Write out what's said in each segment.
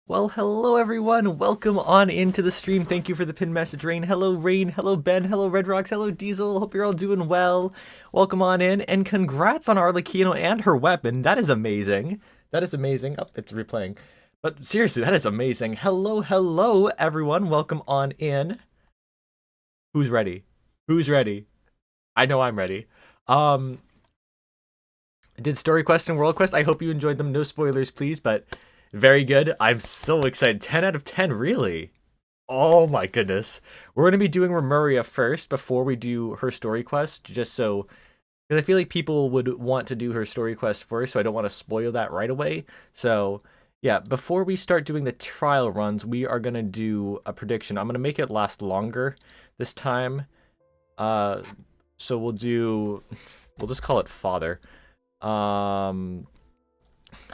Well, hello everyone. Welcome on into the stream. Thank you for the pin message, Rain. Hello, Rain. Hello, Ben. Hello, Red Rocks. Hello, Diesel. Hope you're all doing well. Welcome on in, and congrats on ARLECCHINO and her weapon. That is amazing. That is amazing. Oh, it's replaying. But seriously, that is amazing. Hello, hello, everyone. Welcome on in. Who's ready? Who's ready? I know I'm ready. Did Story Quest and World Quest. I hope you enjoyed them. No spoilers, please, but very good. I'm so excited. 10 out of 10, really? Oh my goodness. We're going to be doing Remuria first before we do her story quest, just so, because I feel like people would want to do her story quest first, so I don't want to spoil that right away. So yeah, before we start doing the trial runs, we are going to do a prediction. I'm going to make it last longer this time. So we'll just call it Father.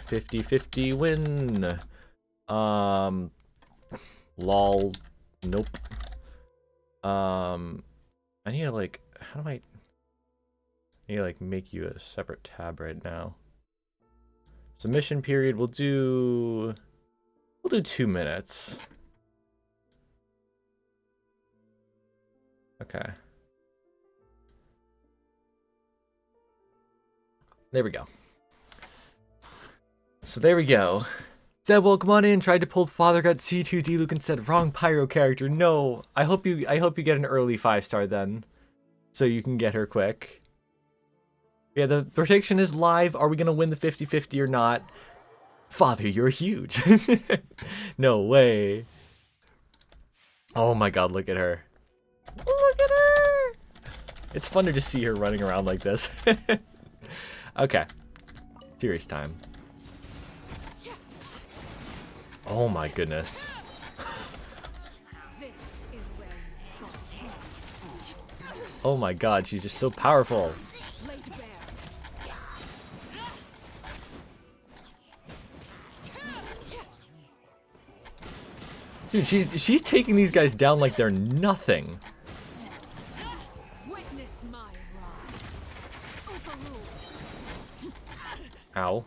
50-50 win. Lol. Nope. I need to how do I need to make you a separate tab right now. Submission period, we'll do 2 minutes. Okay. There we go. So there we go. Said, welcome on in. Tried to pull Father, got C2D. Luke and said, wrong pyro character. No. I hope you get an early 5-star then, so you can get her quick. Yeah, the prediction is live. Are we gonna win the 50-50 or not? Father, you're huge. No way. Oh my god, look at her. Look at her. It's fun to just see her running around like this. Okay. Serious time. Oh my goodness. Oh my god, she's just so powerful. Dude, she's taking these guys down like they're nothing. Ow.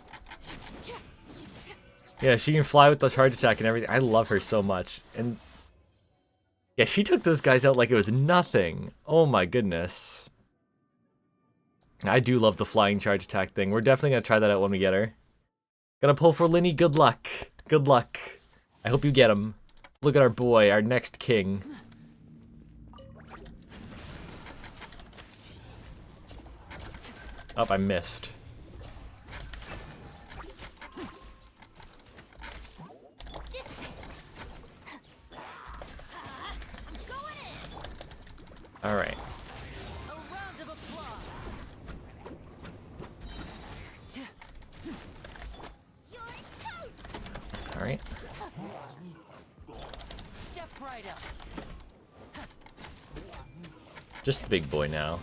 Yeah, she can fly with the charge attack and everything. I love her so much. And yeah, she took those guys out like it was nothing. Oh my goodness. I do love the flying charge attack thing. We're definitely gonna try that out when we get her. Gonna pull for Linny. Good luck. Good luck. I hope you get him. Look at our boy, our next king. Oh, I missed. All right. All right. Step right up. Just the big boy now.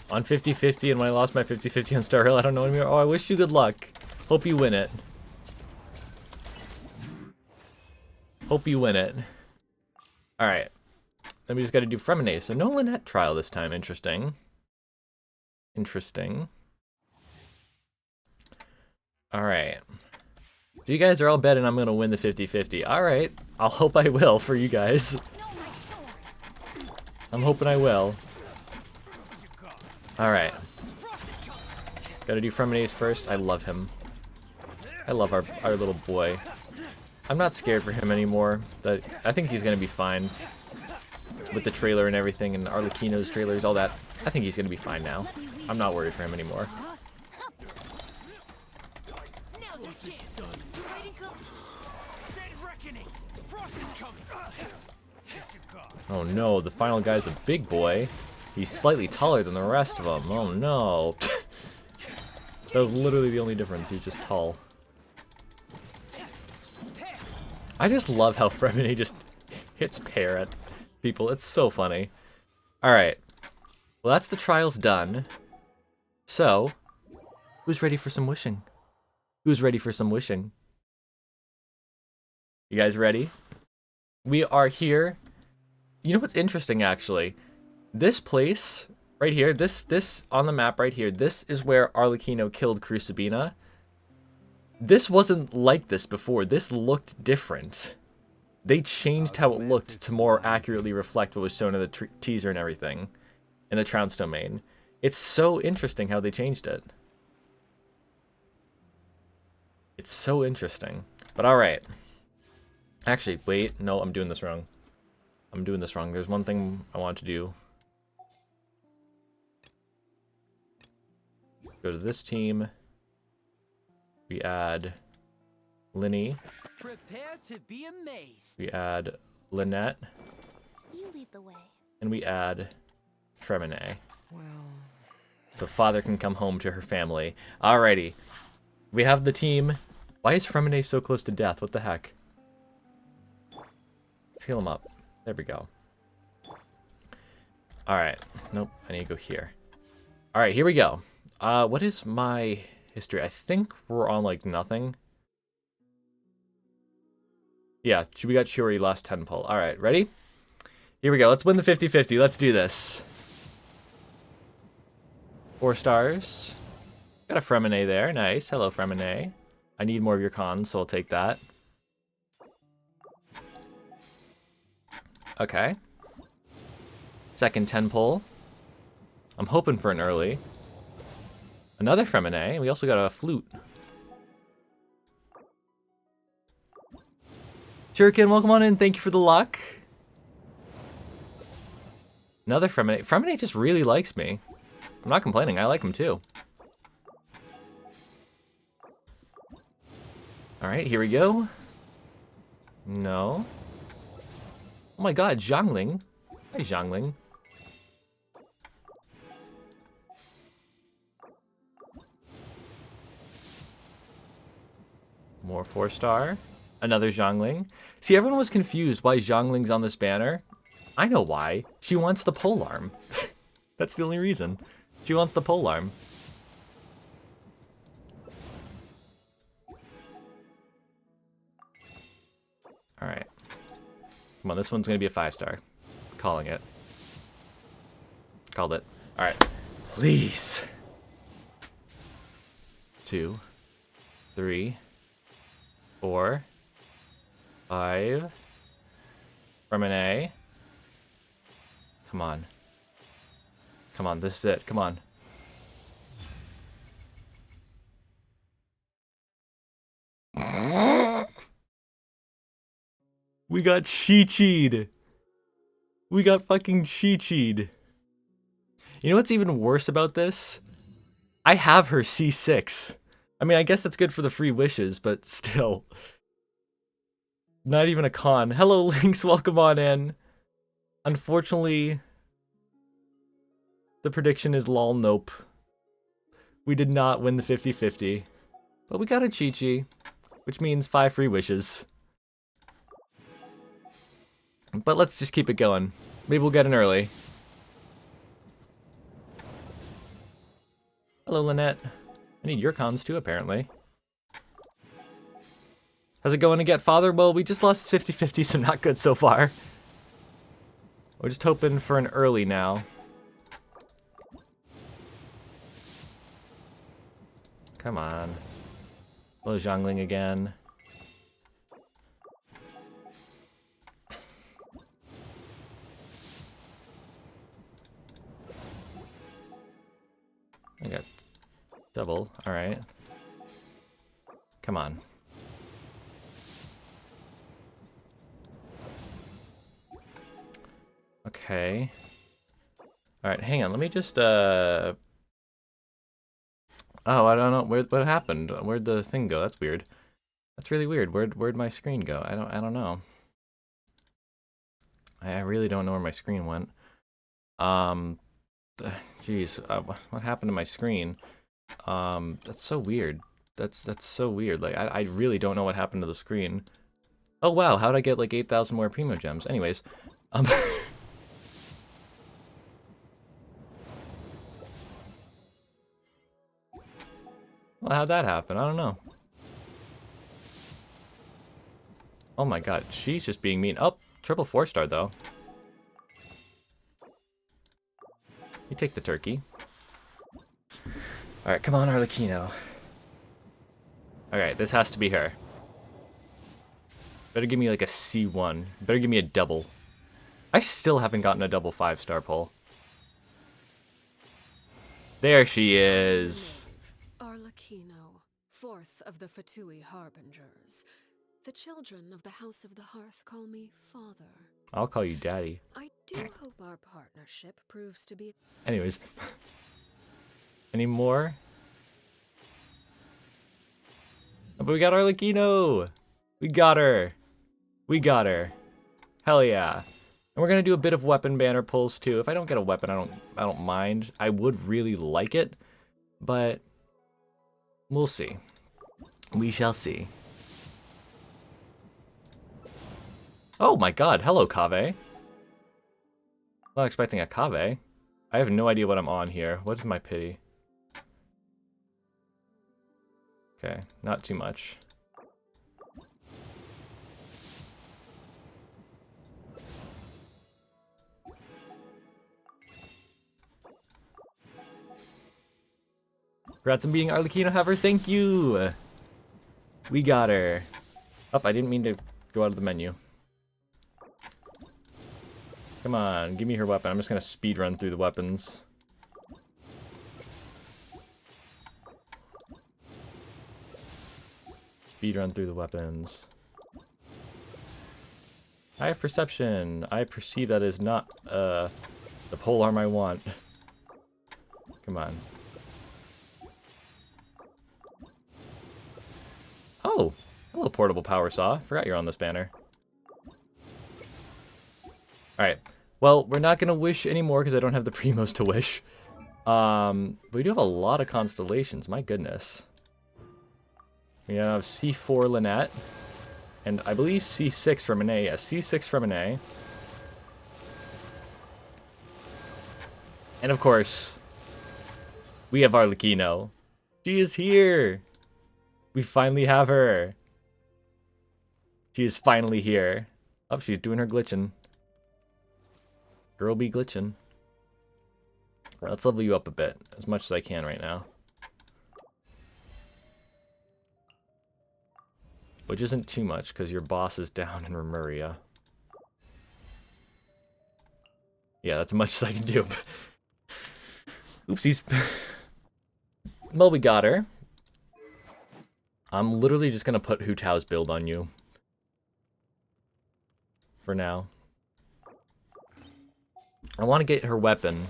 On 50-50, and when I lost my 50-50 on Star Hill, I don't know anymore. Oh, I wish you good luck. Hope you win it. Hope you win it. Alright. Then we just gotta do Fremenade. So no Lynette trial this time. Interesting. Interesting. Alright. So you guys are all betting I'm gonna win the 50-50. Alright. I'll hope I will for you guys. I'm hoping I will. Alright. Gotta do Fremenade first. I love him. I love our little boy. I'm not scared for him anymore. But I think he's gonna be fine. With the trailer and everything, and ARLECCHINO's trailers, all that. I think he's gonna be fine now. I'm not worried for him anymore. Oh no, the final guy's a big boy. He's slightly taller than the rest of them. Oh no. That was literally the only difference. He's just tall. I just love how Fremenade just hits pair at people. It's so funny. Alright. Well, that's the trials done. So, who's ready for some wishing? Who's ready for some wishing? You guys ready? We are here. You know what's interesting, actually? This place right here, this on the map right here, this is where ARLECCHINO killed Crucibina. This wasn't like this before. This looked different. They changed how it looked to more accurately reflect what was shown in the teaser and everything. In the Trounce domain. It's so interesting how they changed it. It's so interesting. But alright. Actually, wait. No, I'm doing this wrong. I'm doing this wrong. There's one thing I want to do. Go to this team. We add Linny. Prepare to be amazed. We add Lynette. You lead the way. And we add Fremine. Well, So father can come home to her family. Alrighty. We have the team. Why is Fremine so close to death? What the heck? Let's heal him up. There we go. Alright. Nope. I need to go here. Alright, here we go. What is my history? I think we're on, like, nothing. Yeah, we got Shuri last 10 pull. Alright, ready? Here we go. Let's win the 50-50. Let's do this. 4 stars. Got a Fremine there. Nice. Hello, Fremine. I need more of your cons, so I'll take that. Okay. Second 10 pull. I'm hoping for an early. Another Fremine. We also got a flute. Shuriken, welcome on in. Thank you for the luck. Another Fremine. Fremine just really likes me. I'm not complaining. I like him too. Alright, here we go. No. Oh my god, Zhangling. Hi, Zhangling. More 4-star. Another Zhangling. See, everyone was confused why Zhangling's on this banner. I know why. She wants the polearm. That's the only reason. She wants the polearm. Alright. Come on, this one's going to be a 5-star. Calling it. Called it. Alright. Please. 2, 3, 4, 5. Fremine. Come on. Come on, this is it. Come on. We got Chi-Chi'd. We got fucking Chi-Chi'd. You know what's even worse about this? I have her C6. I mean, I guess that's good for the free wishes, but still. Not even a con. Hello, Lynx. Welcome on in. Unfortunately, the prediction is lol nope. We did not win the 50-50. But we got a Chi-Chi, which means 5 free wishes. But let's just keep it going. Maybe we'll get an early. Hello, Lynette. I need your cons too, apparently. How's it going to get father? Well, we just lost 50-50, so not good so far. We're just hoping for an early now. Come on. Hello, Zhangling again. I got double. Alright. Come on. Okay. Alright, hang on. Let me just, Oh, I don't know. What happened? Where'd the thing go? That's weird. That's really weird. Where'd my screen go? I don't know. I really don't know where my screen went. Jeez, what happened to my screen? That's so weird. That's so weird. Like, I really don't know what happened to the screen. Oh wow, how'd I get like 8,000 more Primo Gems? Anyways, well, how'd that happen? I don't know. Oh my god, she's just being mean. Oh, triple 4-star though. You take the turkey. Alright, come on, Arlecchino. Okay, this has to be her. Better give me like a C1. Better give me a double. I still haven't gotten a double 5-star pull. There she is. ARLECCHINO, fourth of the Fatui Harbingers. The children of the House of the Hearth call me Father. I'll call you Daddy. I do hope our partnership proves to be... Anyways. Any more? Oh, but we got ARLECCHINO! We got her! We got her. Hell yeah. And we're gonna do a bit of weapon banner pulls too. If I don't get a weapon, I don't mind. I would really like it, but we'll see. We shall see. Oh my god, hello Kaveh. Not expecting a Kaveh. I have no idea what I'm on here. What's my pity? Okay, not too much. Congrats on being ARLECCHINO Haver, thank you! We got her. Oh, I didn't mean to go out of the menu. Come on, give me her weapon. I'm just gonna speed run through the weapons. Speed run through the weapons. I have perception. I perceive that is not the pole arm I want. Come on. Oh, hello portable power saw. Forgot you're on this banner. Alright. Well, we're not gonna wish anymore because I don't have the primos to wish. We do have a lot of constellations, my goodness. We have C4 Lynette. And I believe C6 from an A. Yeah, C6 from an A. And of course, we have ARLECCHINO. She is here! We finally have her. She is finally here. Oh, she's doing her glitching. Girl be glitching. Let's level you up a bit, as much as I can right now. Which isn't too much, because your boss is down in Remuria. Yeah, that's as much as I can do. Oopsies. Well, we got her. I'm literally just going to put Hu Tao's build on you. For now. I want to get her weapon,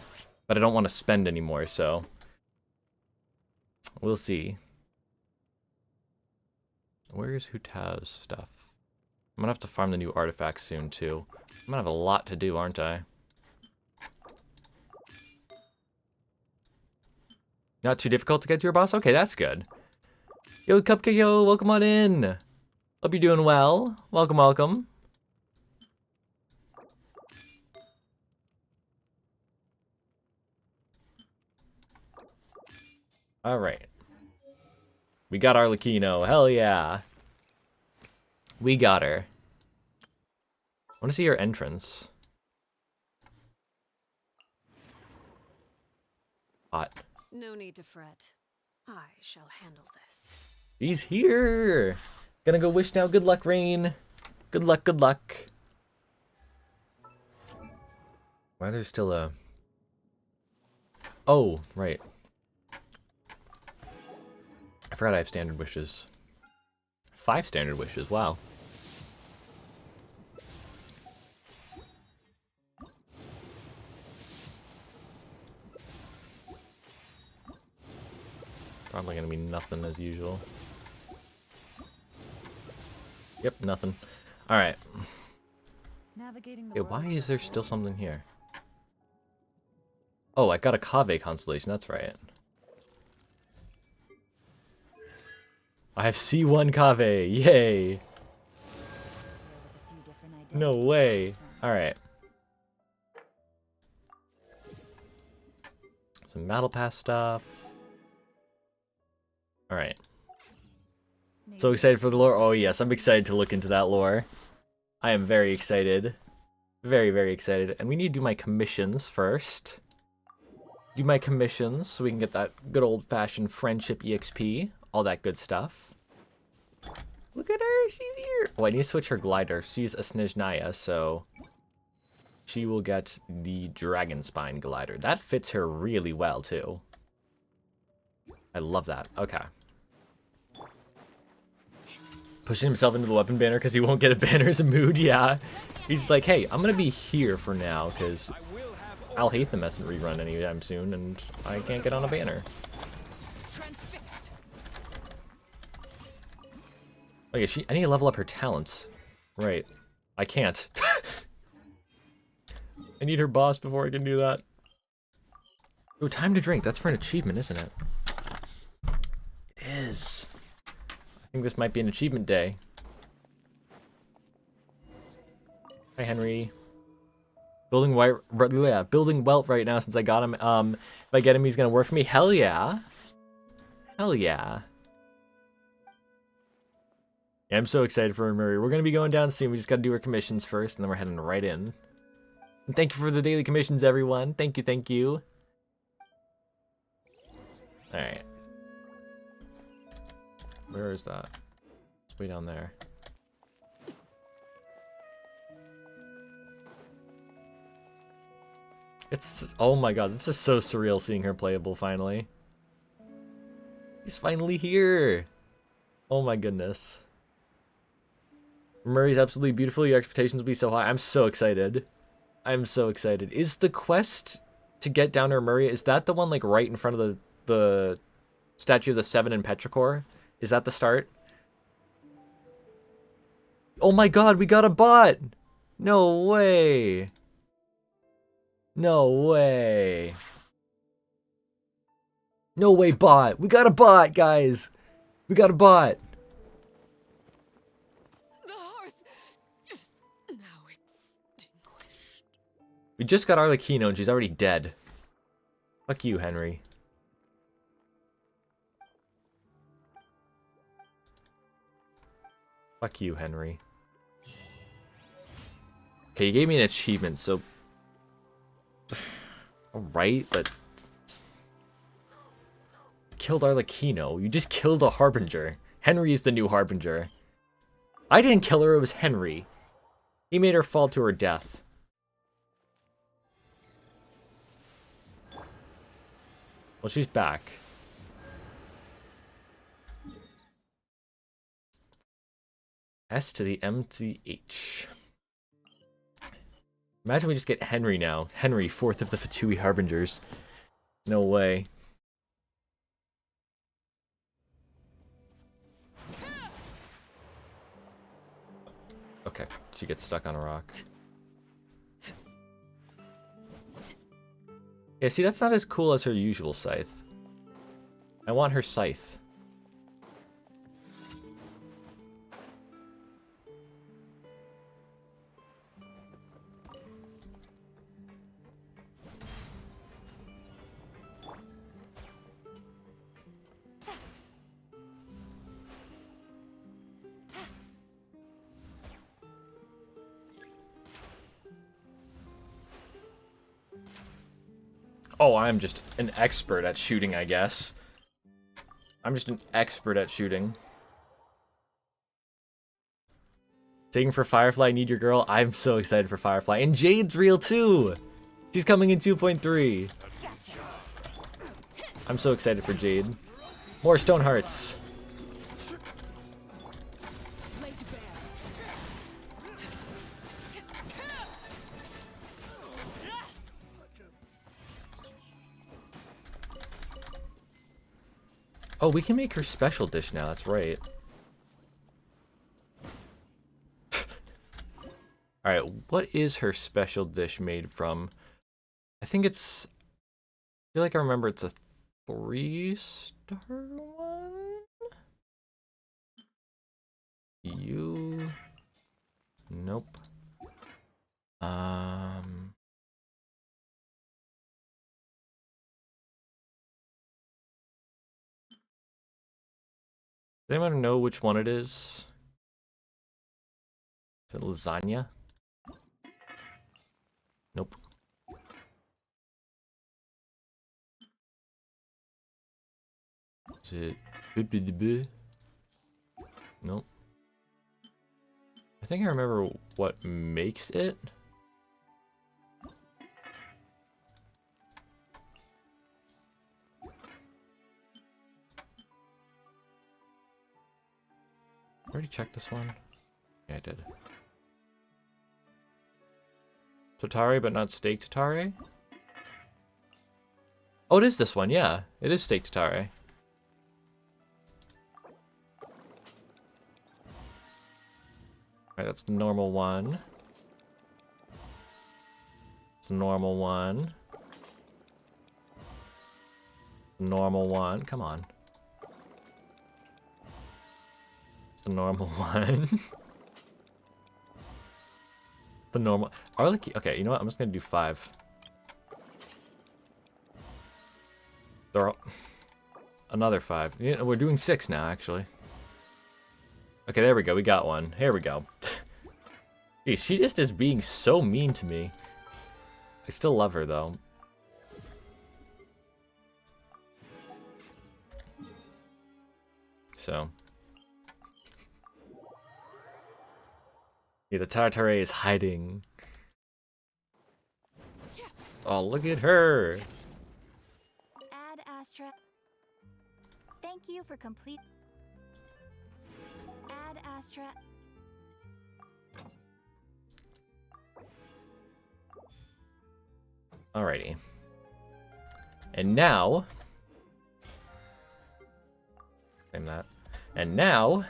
but I don't want to spend anymore, so... We'll see. Where's Hu Tao's stuff? I'm going to have to farm the new artifacts soon, too. I'm going to have a lot to do, aren't I? Not too difficult to get to your boss? Okay, that's good. Yo, Cupcake, yo, welcome on in. Hope you're doing well. Welcome, welcome. Alright. We got ARLECCHINO. Hell yeah. We got her. I want to see her entrance. Hot. No need to fret. I shall handle this. He's here! Gonna go wish now. Good luck, Rain. Good luck, good luck. Why there's still a... Oh, right. I forgot I have standard wishes. 5 standard wishes, wow. Probably gonna be nothing as usual. Yep, nothing. Alright. Yeah, why is there still something here? Oh, I got a Kaveh constellation, that's right. I have C1 Kaveh, yay! No way. Alright. Some battle pass stuff. Alright. So excited for the lore? Oh yes, I'm excited to look into that lore. I am very excited. Very, very excited. And we need to do my commissions first. Do my commissions so we can get that good old-fashioned friendship EXP. All that good stuff. Look at her, she's here. Oh, I need to switch her glider. She's a Snezhnaya, so she will get the Dragon Spine glider. That fits her really well, too. I love that. Okay. Pushing himself into the weapon banner because he won't get a banner's a mood, yeah. He's like, hey, I'm going to be here for now because Al Hatham hasn't rerun anytime soon and I can't get on a banner. Oh yeah, I need to level up her talents. Right. I can't. I need her boss before I can do that. Oh, time to drink. That's for an achievement, isn't it? It is. I think this might be an achievement day. Hi, Henry. Building wealth right now since I got him. If I get him, he's gonna work for me. Hell yeah. Hell yeah. Yeah, I'm so excited for Remuria. We're gonna be going down soon. We just gotta do our commissions first, and then we're heading right in. And thank you for the daily commissions, everyone. Thank you, thank you. Alright. Where is that? It's way down there. It's... Oh my god, this is so surreal seeing her playable, finally. She's finally here! Oh my goodness. Remuria's absolutely beautiful. Your expectations will be so high. I'm so excited. I'm so excited. Is the quest to get down to Remuria, is that the one like right in front of the statue of the Seven in Petrichor? Is that the start? Oh my god, we got a bot! No way! No way! No way, bot! We got a bot, guys! We got a bot! The hearth is now extinguished. We just got ARLECCHINO and she's already dead. Fuck you, Henry. Fuck you, Henry. Okay, you gave me an achievement, so... Alright, but... Killed ARLECCHINO. You just killed a Harbinger. Henry is the new Harbinger. I didn't kill her, it was Henry. He made her fall to her death. Well, she's back. S to the M to the H. Imagine we just get Henry now. Henry, fourth of the Fatui Harbingers. No way. Okay, she gets stuck on a rock. Yeah, see, that's not as cool as her usual scythe. I want her scythe. Oh, I'm just an expert at shooting, I guess. I'm just an expert at shooting. Taking for Firefly, need your girl. I'm so excited for Firefly. And Jade's real too! She's coming in 2.3. I'm so excited for Jade. More stone hearts. Oh, we can make her special dish now, that's right. Alright, what is her special dish made from? I think it's... I feel like I remember it's a 3-star one? You... Nope. Does anyone know which one it is? Is it lasagna? Nope. Is it... Nope. I think I remember what makes it. Already checked this one? Yeah, I did. Totari, but not steak Totari? Oh, it is this one, yeah. It is steak Totari. Alright, that's the normal one. It's the normal one. Normal one. Come on. It's the normal one. The normal. Arlecchino. Okay, you know what? I'm just gonna do 5. They're all... Another 5. Yeah, we're doing 6 now, actually. Okay, there we go. We got one. Here we go. Jeez, she just is being so mean to me. I still love her, though. So. Yeah, the Tartare is hiding. Oh, look at her. Ad Astra. Thank you for complete. Ad Astra. Alrighty. And now... Same that. And now...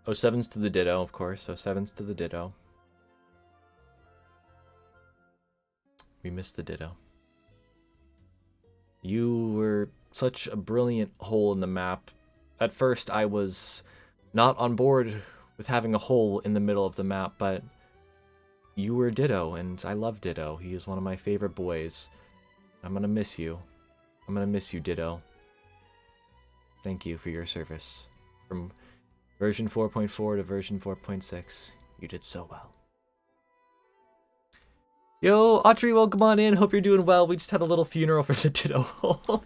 07's to the ditto, of course. 07's to the ditto. We missed the ditto. You were such a brilliant hole in the map. At first, I was not on board with having a hole in the middle of the map, but you were Ditto, and I love Ditto. He is one of my favorite boys. I'm gonna miss you. I'm gonna miss you, Ditto. Thank you for your service. From version 4.4 to version 4.6, you did so well. Yo, Autry, welcome on in. Hope you're doing well. We just had a little funeral for the Ditto hole.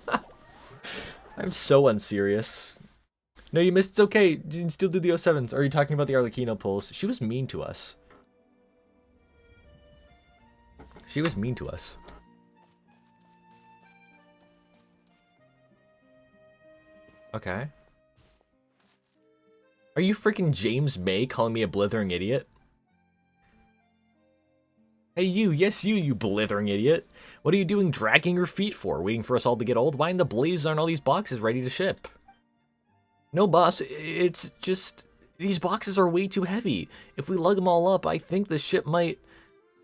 I'm so unserious. No, you missed. It's okay. You can still do the 07s. Or are you talking about the Arlecchino pulls? She was mean to us. She was mean to us. Okay. Are you freaking James May calling me a blithering idiot? Hey you, yes you blithering idiot. What are you doing dragging your feet for? Waiting for us all to get old? Why in the blazes aren't all these boxes ready to ship? No boss, it's just... These boxes are way too heavy. If we lug them all up, I think the ship might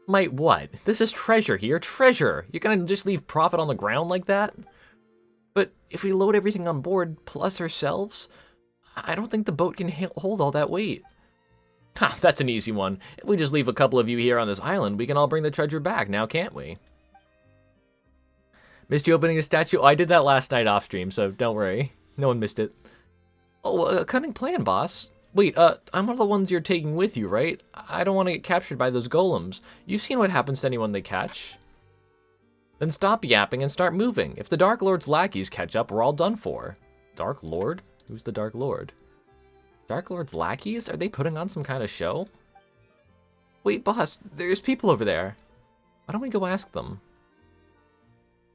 what? This is treasure here, treasure! You're gonna just leave profit on the ground like that? But if we load everything on board, plus ourselves, I don't think the boat can hold all that weight. Ha, that's an easy one. If we just leave a couple of you here on this island, we can all bring the treasure back, now can't we? Missed you opening a statue? Oh, I did that last night off stream, so don't worry. No one missed it. Oh, a cunning plan, boss. Wait, I'm one of the ones you're taking with you, right? I don't want to get captured by those golems. You've seen what happens to anyone they catch. Then stop yapping and start moving. If the Dark Lord's lackeys catch up, we're all done for. Dark Lord? Who's the Dark Lord? Dark Lord's lackeys? Are they putting on some kind of show? Wait, boss, there's people over there. Why don't we go ask them?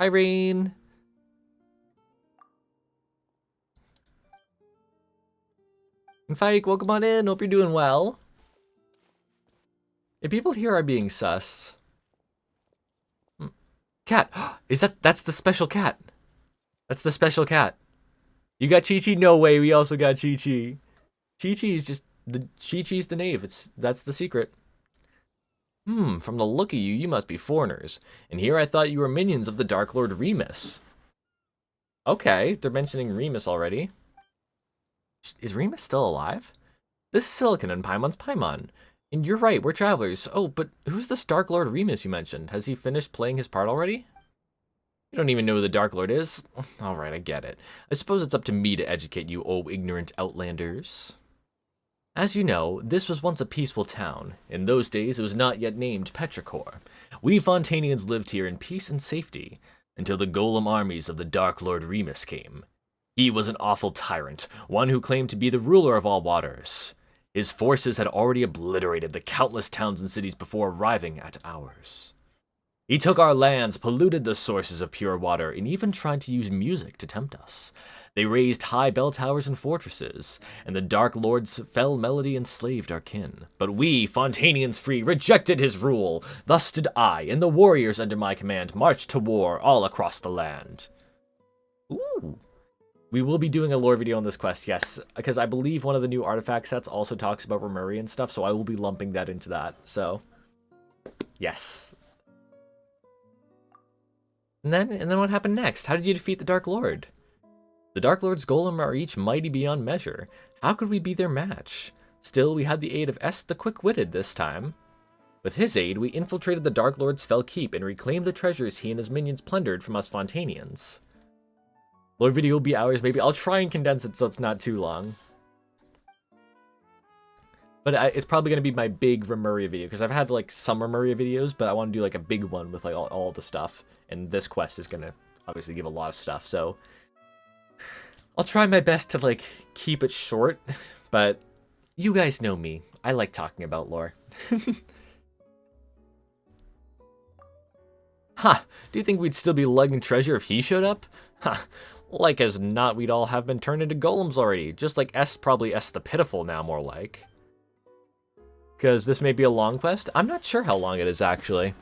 Irene. And Fike, welcome on in. Hope you're doing well. If people here are being sus. Cat. That's the special cat. That's the special cat. You got Chi-Chi? No way, we also got Chi-Chi. Chi-Chi is just Chi-Chi's the knave. That's the secret. From the look of you, you must be foreigners. And here I thought you were minions of the Dark Lord Remus. Okay, they're mentioning Remus already. Is Remus still alive? This is Silicon and Paimon's Paimon. And you're right, we're travelers. Oh, but who's this Dark Lord Remus you mentioned? Has he finished playing his part already? You don't even know who the Dark Lord is? Alright, I get it. I suppose it's up to me to educate you, oh ignorant outlanders. As you know, this was once a peaceful town. In those days, it was not yet named Petrichor. We Fontanians lived here in peace and safety, until the golem armies of the Dark Lord Remus came. He was an awful tyrant, one who claimed to be the ruler of all waters. His forces had already obliterated the countless towns and cities before arriving at ours. He took our lands, polluted the sources of pure water, and even tried to use music to tempt us. They raised high bell towers and fortresses, and the Dark Lord's fell melody enslaved our kin. But we, Fontanians free, rejected his rule. Thus did I, and the warriors under my command, march to war all across the land. Ooh. We will be doing a lore video on this quest, yes, because I believe one of the new artifact sets also talks about Remuria and stuff, so I will be lumping that into that, so... Yes. And then what happened next? How did you defeat the Dark Lord? The Dark Lord's golem are each mighty beyond measure. How could we be their match? Still, we had the aid of S the Quick-Witted this time. With his aid, we infiltrated the Dark Lord's fell keep and reclaimed the treasures he and his minions plundered from us Fontanians. Lore video will be hours, maybe. I'll try and condense it so it's not too long. But it's probably going to be my big Remuria video, because I've had, like, some Remuria videos, but I want to do, like, a big one with, like, all the stuff. And this quest is going to, obviously, give a lot of stuff, so... I'll try my best to, like, keep it short, but you guys know me. I like talking about lore. Ha! Do you think we'd still be lugging treasure if he showed up? Ha! Like as not, we'd all have been turned into golems already. Just like probably S the Pitiful now, more like. Because this may be a long quest. I'm not sure how long it is, actually.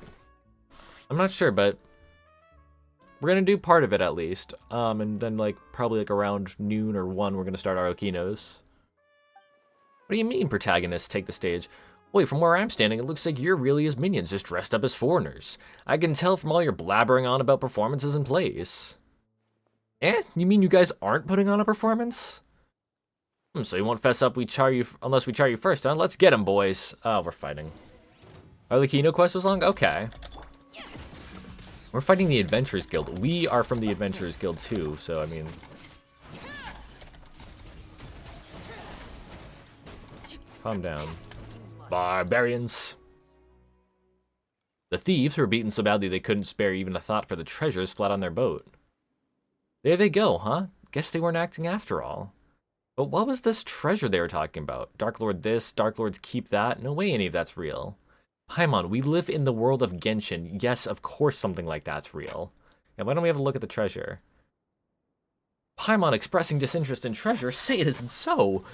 I'm not sure, but... We're going to do part of it, at least. And then, like, probably, like, around noon or 1, we're going to start ARLECCHINOs. What do you mean, protagonists take the stage? Wait, from where I'm standing, it looks like you're really his minions, just dressed up as foreigners. I can tell from all your blabbering on about performances and plays. Eh? You mean you guys aren't putting on a performance? So you won't fess up unless we char you first, huh? Let's get him, boys. Oh, we're fighting. ARLECCHINO quest was long? Okay. We're fighting the Adventurers Guild. We are from the Adventurers Guild too, so I mean... Calm down. Barbarians! The thieves were beaten so badly they couldn't spare even a thought for the treasures flat on their boat. There they go, huh? Guess they weren't acting after all. But what was this treasure they were talking about? Dark Lord this, Dark Lord's keep that? No way any of that's real. Paimon, we live in the world of Genshin. Yes, of course something like that's real. And why don't we have a look at the treasure? Paimon expressing disinterest in treasure? Say it isn't so!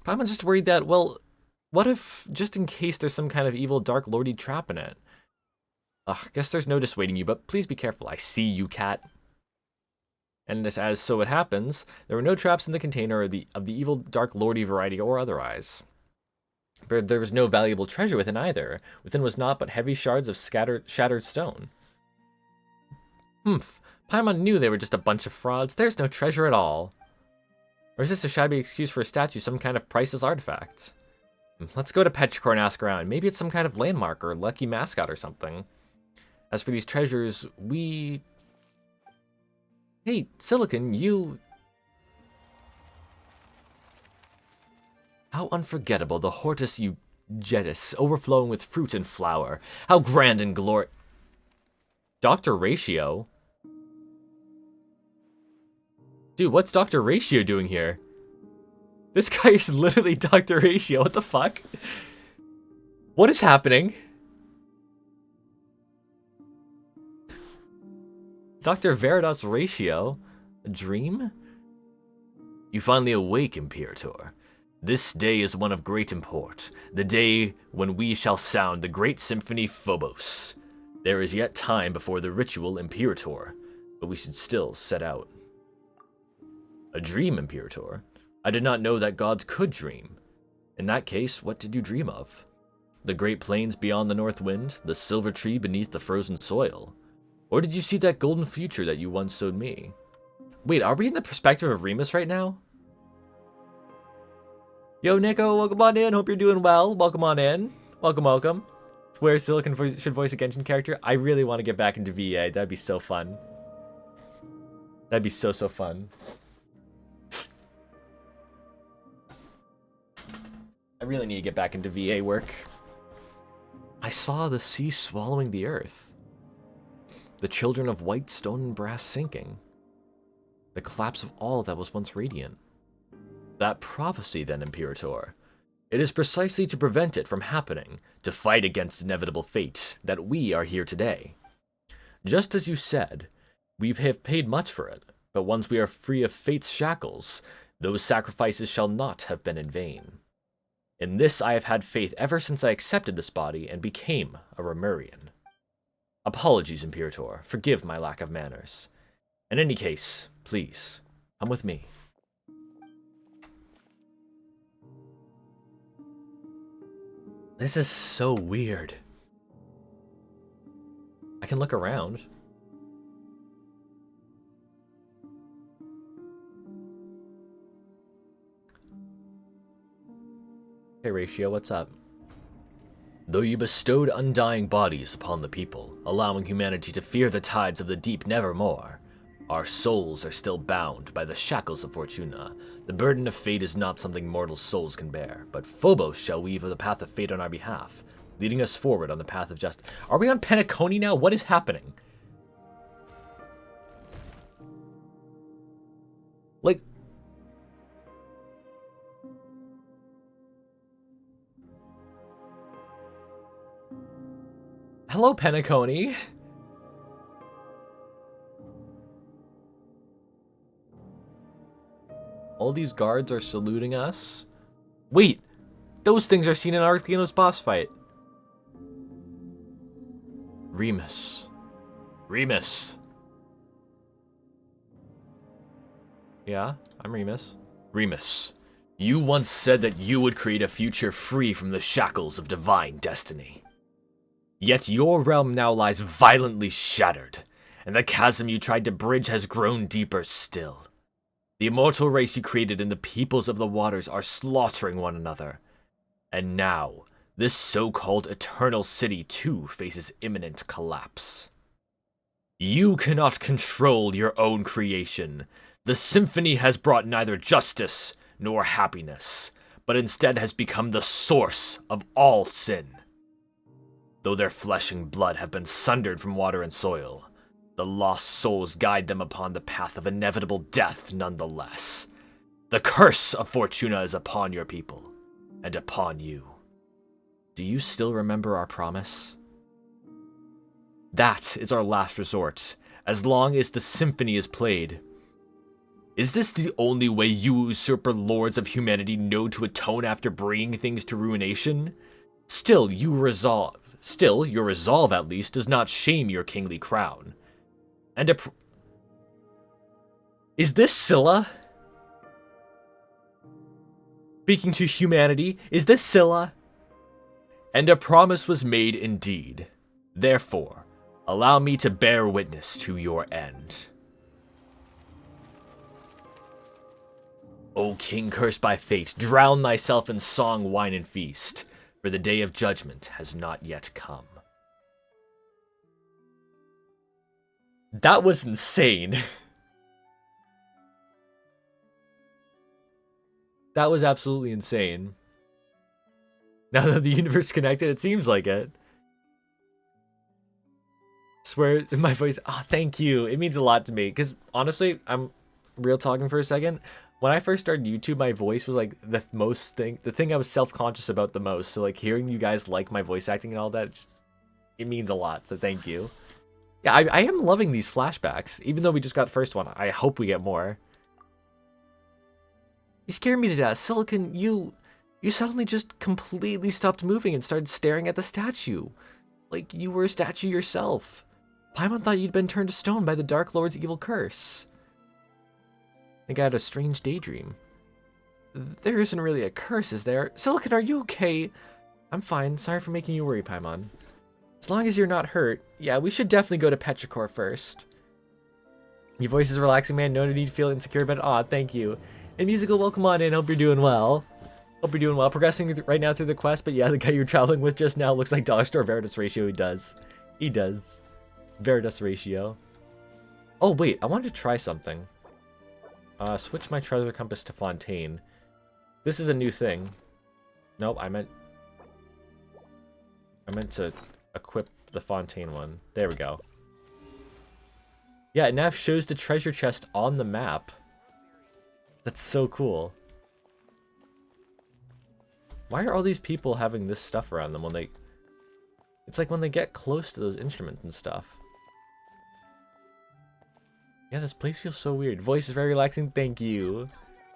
Paimon's just worried that, well, what if, just in case there's some kind of evil Dark Lordy trap in it? Ugh, guess there's no dissuading you, but please be careful. I see you, cat. And as so it happens, there were no traps in the container of the evil Dark Lordy variety or otherwise. But there was no valuable treasure within either. Within was naught but heavy shards of shattered stone. Humph. Paimon knew they were just a bunch of frauds. There's no treasure at all. Or is this a shabby excuse for a statue, some kind of priceless artifact? Let's go to Petrichor and ask around. Maybe it's some kind of landmark or lucky mascot or something. As for these treasures, we... Hey, Silicon, you... How unforgettable the Hortus Eugetis, overflowing with fruit and flower. How grand and glorious. Dr. Ratio? Dude, what's Dr. Ratio doing here? This guy is literally Dr. Ratio, what the fuck? What is happening? Dr. Veritas Ratio? A dream? You finally awake, Imperator. This day is one of great import, the day when we shall sound the great symphony Phobos. There is yet time before the ritual, Imperator, but we should still set out. A dream, Imperator? I did not know that gods could dream. In that case, what did you dream of? The great plains beyond the north wind, the silver tree beneath the frozen soil? Or did you see that golden future that you once showed me? Wait, are we in the perspective of Remus right now? Yo, Nico, welcome on in. Hope you're doing well. Welcome on in. Welcome, welcome. Where Silicon should voice a Genshin character? I really want to get back into VA. That'd be so fun. That'd be so fun. I really need to get back into VA work. I saw the sea swallowing the earth. The children of white stone and brass sinking. The collapse of all that was once radiant. That prophecy then, Imperator. It is precisely to prevent it from happening, to fight against inevitable fate, that we are here today. Just as you said, we have paid much for it, but once we are free of fate's shackles, those sacrifices shall not have been in vain. In this I have had faith ever since I accepted this body and became a Remurian. Apologies, Imperator. Forgive my lack of manners. In any case, please, come with me. This is so weird. I can look around. Hey, Ratio, what's up? Though you bestowed undying bodies upon the people, allowing humanity to fear the tides of the deep nevermore, our souls are still bound by the shackles of Fortuna. The burden of fate is not something mortal souls can bear, but Phobos shall weave the path of fate on our behalf, leading us forward on the path of justice. Are we on Penacony now? What is happening? Like... Hello, Penacony. All these guards are saluting us. Wait, those things are seen in ARLECCHINO's boss fight. Remus. Remus. Yeah, I'm Remus. Remus, you once said that you would create a future free from the shackles of divine destiny. Yet your realm now lies violently shattered, and the chasm you tried to bridge has grown deeper still. The immortal race you created and the peoples of the waters are slaughtering one another. And now, this so-called eternal city too faces imminent collapse. You cannot control your own creation. The symphony has brought neither justice nor happiness, but instead has become the source of all sin. Though their flesh and blood have been sundered from water and soil, the lost souls guide them upon the path of inevitable death nonetheless. The curse of Fortuna is upon your people, and upon you. Do you still remember our promise? That is our last resort, as long as the symphony is played. Is this the only way you usurper lords of humanity know to atone after bringing things to ruination? Still, your resolve at least does not shame your kingly crown. And is this Scylla? Speaking to humanity, is this Scylla? And a promise was made indeed. Therefore, allow me to bear witness to your end. O king cursed by fate, drown thyself in song, wine, and feast, for the day of judgment has not yet come. That was insane. That was absolutely insane. Now that the universe connected, it seems like it. Swear my voice. Oh, thank you. It means a lot to me. Because honestly, I'm real talking for a second. When I first started YouTube, my voice was like the thing I was self-conscious about the most. So like hearing you guys like my voice acting and all that, it means a lot. So thank you. Yeah, I am loving these flashbacks. Even though we just got the first one, I hope we get more. You scared me to death. Silicon, you suddenly just completely stopped moving and started staring at the statue. Like you were a statue yourself. Paimon thought you'd been turned to stone by the Dark Lord's evil curse. I think I had a strange daydream. There isn't really a curse, is there? Silicon, are you okay? I'm fine. Sorry for making you worry, Paimon. As long as you're not hurt, yeah, we should definitely go to Petrichor first. Your voice is relaxing, man. No need to feel insecure about it. Aw, thank you. And musical, welcome on in. Hope you're doing well. Hope you're doing well. Progressing right now through the quest, but yeah, the guy you're traveling with just now looks like Dollar Store Veritas Ratio. He does. He does. Veritas Ratio. Oh, wait. I wanted to try something. Switch my treasure compass to Fontaine. This is a new thing. Nope, I meant to equip the Fontaine one. There we go. Yeah, it now shows the treasure chest on the map. That's so cool. Why are all these people having this stuff around them when they... It's like when they get close to those instruments and stuff. Yeah, this place feels so weird. Voice is very relaxing. Thank you.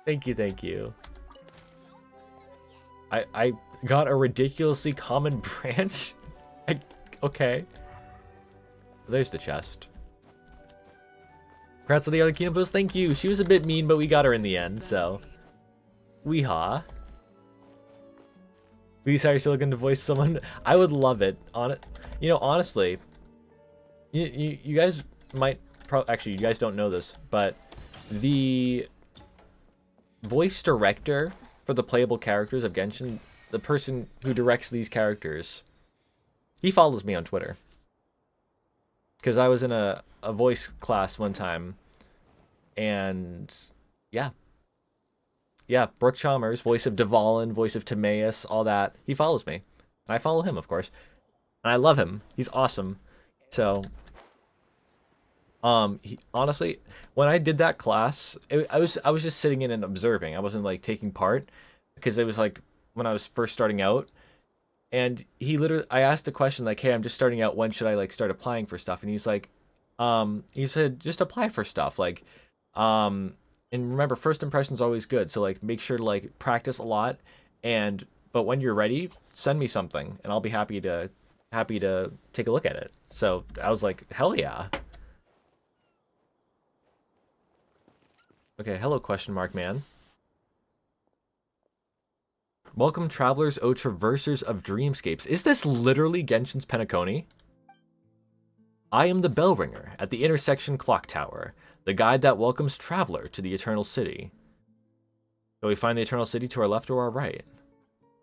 Thank you, thank you. I got a ridiculously common branch? Okay. There's the chest. Congrats on the Arlecchino post. Thank you. She was a bit mean, but we got her in the end, so... Weehaw. Please hire Silicon to voice someone. I would love it. You know, honestly, you guys might actually, you guys don't know this, but the voice director for the playable characters of Genshin, the person who directs these characters, he follows me on Twitter. Because I was in a voice class one time, and yeah. Yeah, Brooke Chalmers, voice of Dvalin, voice of Timaeus, all that. He follows me. And I follow him, of course. And I love him. He's awesome. So, honestly, when I did that class, I was just sitting in and observing. I wasn't, like, taking part. Because it was, like, when I was first starting out. And I asked a question, like, hey, I'm just starting out. When should I, like, start applying for stuff? And he's like, he said, just apply for stuff. Like, and remember, first impression's always good. So, like, make sure to, like, practice a lot. But when you're ready, send me something. And I'll be happy to take a look at it. So, I was like, hell yeah. Okay, hello, question mark man. Welcome, travelers, O traversers of dreamscapes. Is this literally Genshin's Penacony? I am the bell ringer at the intersection clock tower, the guide that welcomes traveler to the Eternal City. Shall we find the Eternal City to our left or our right?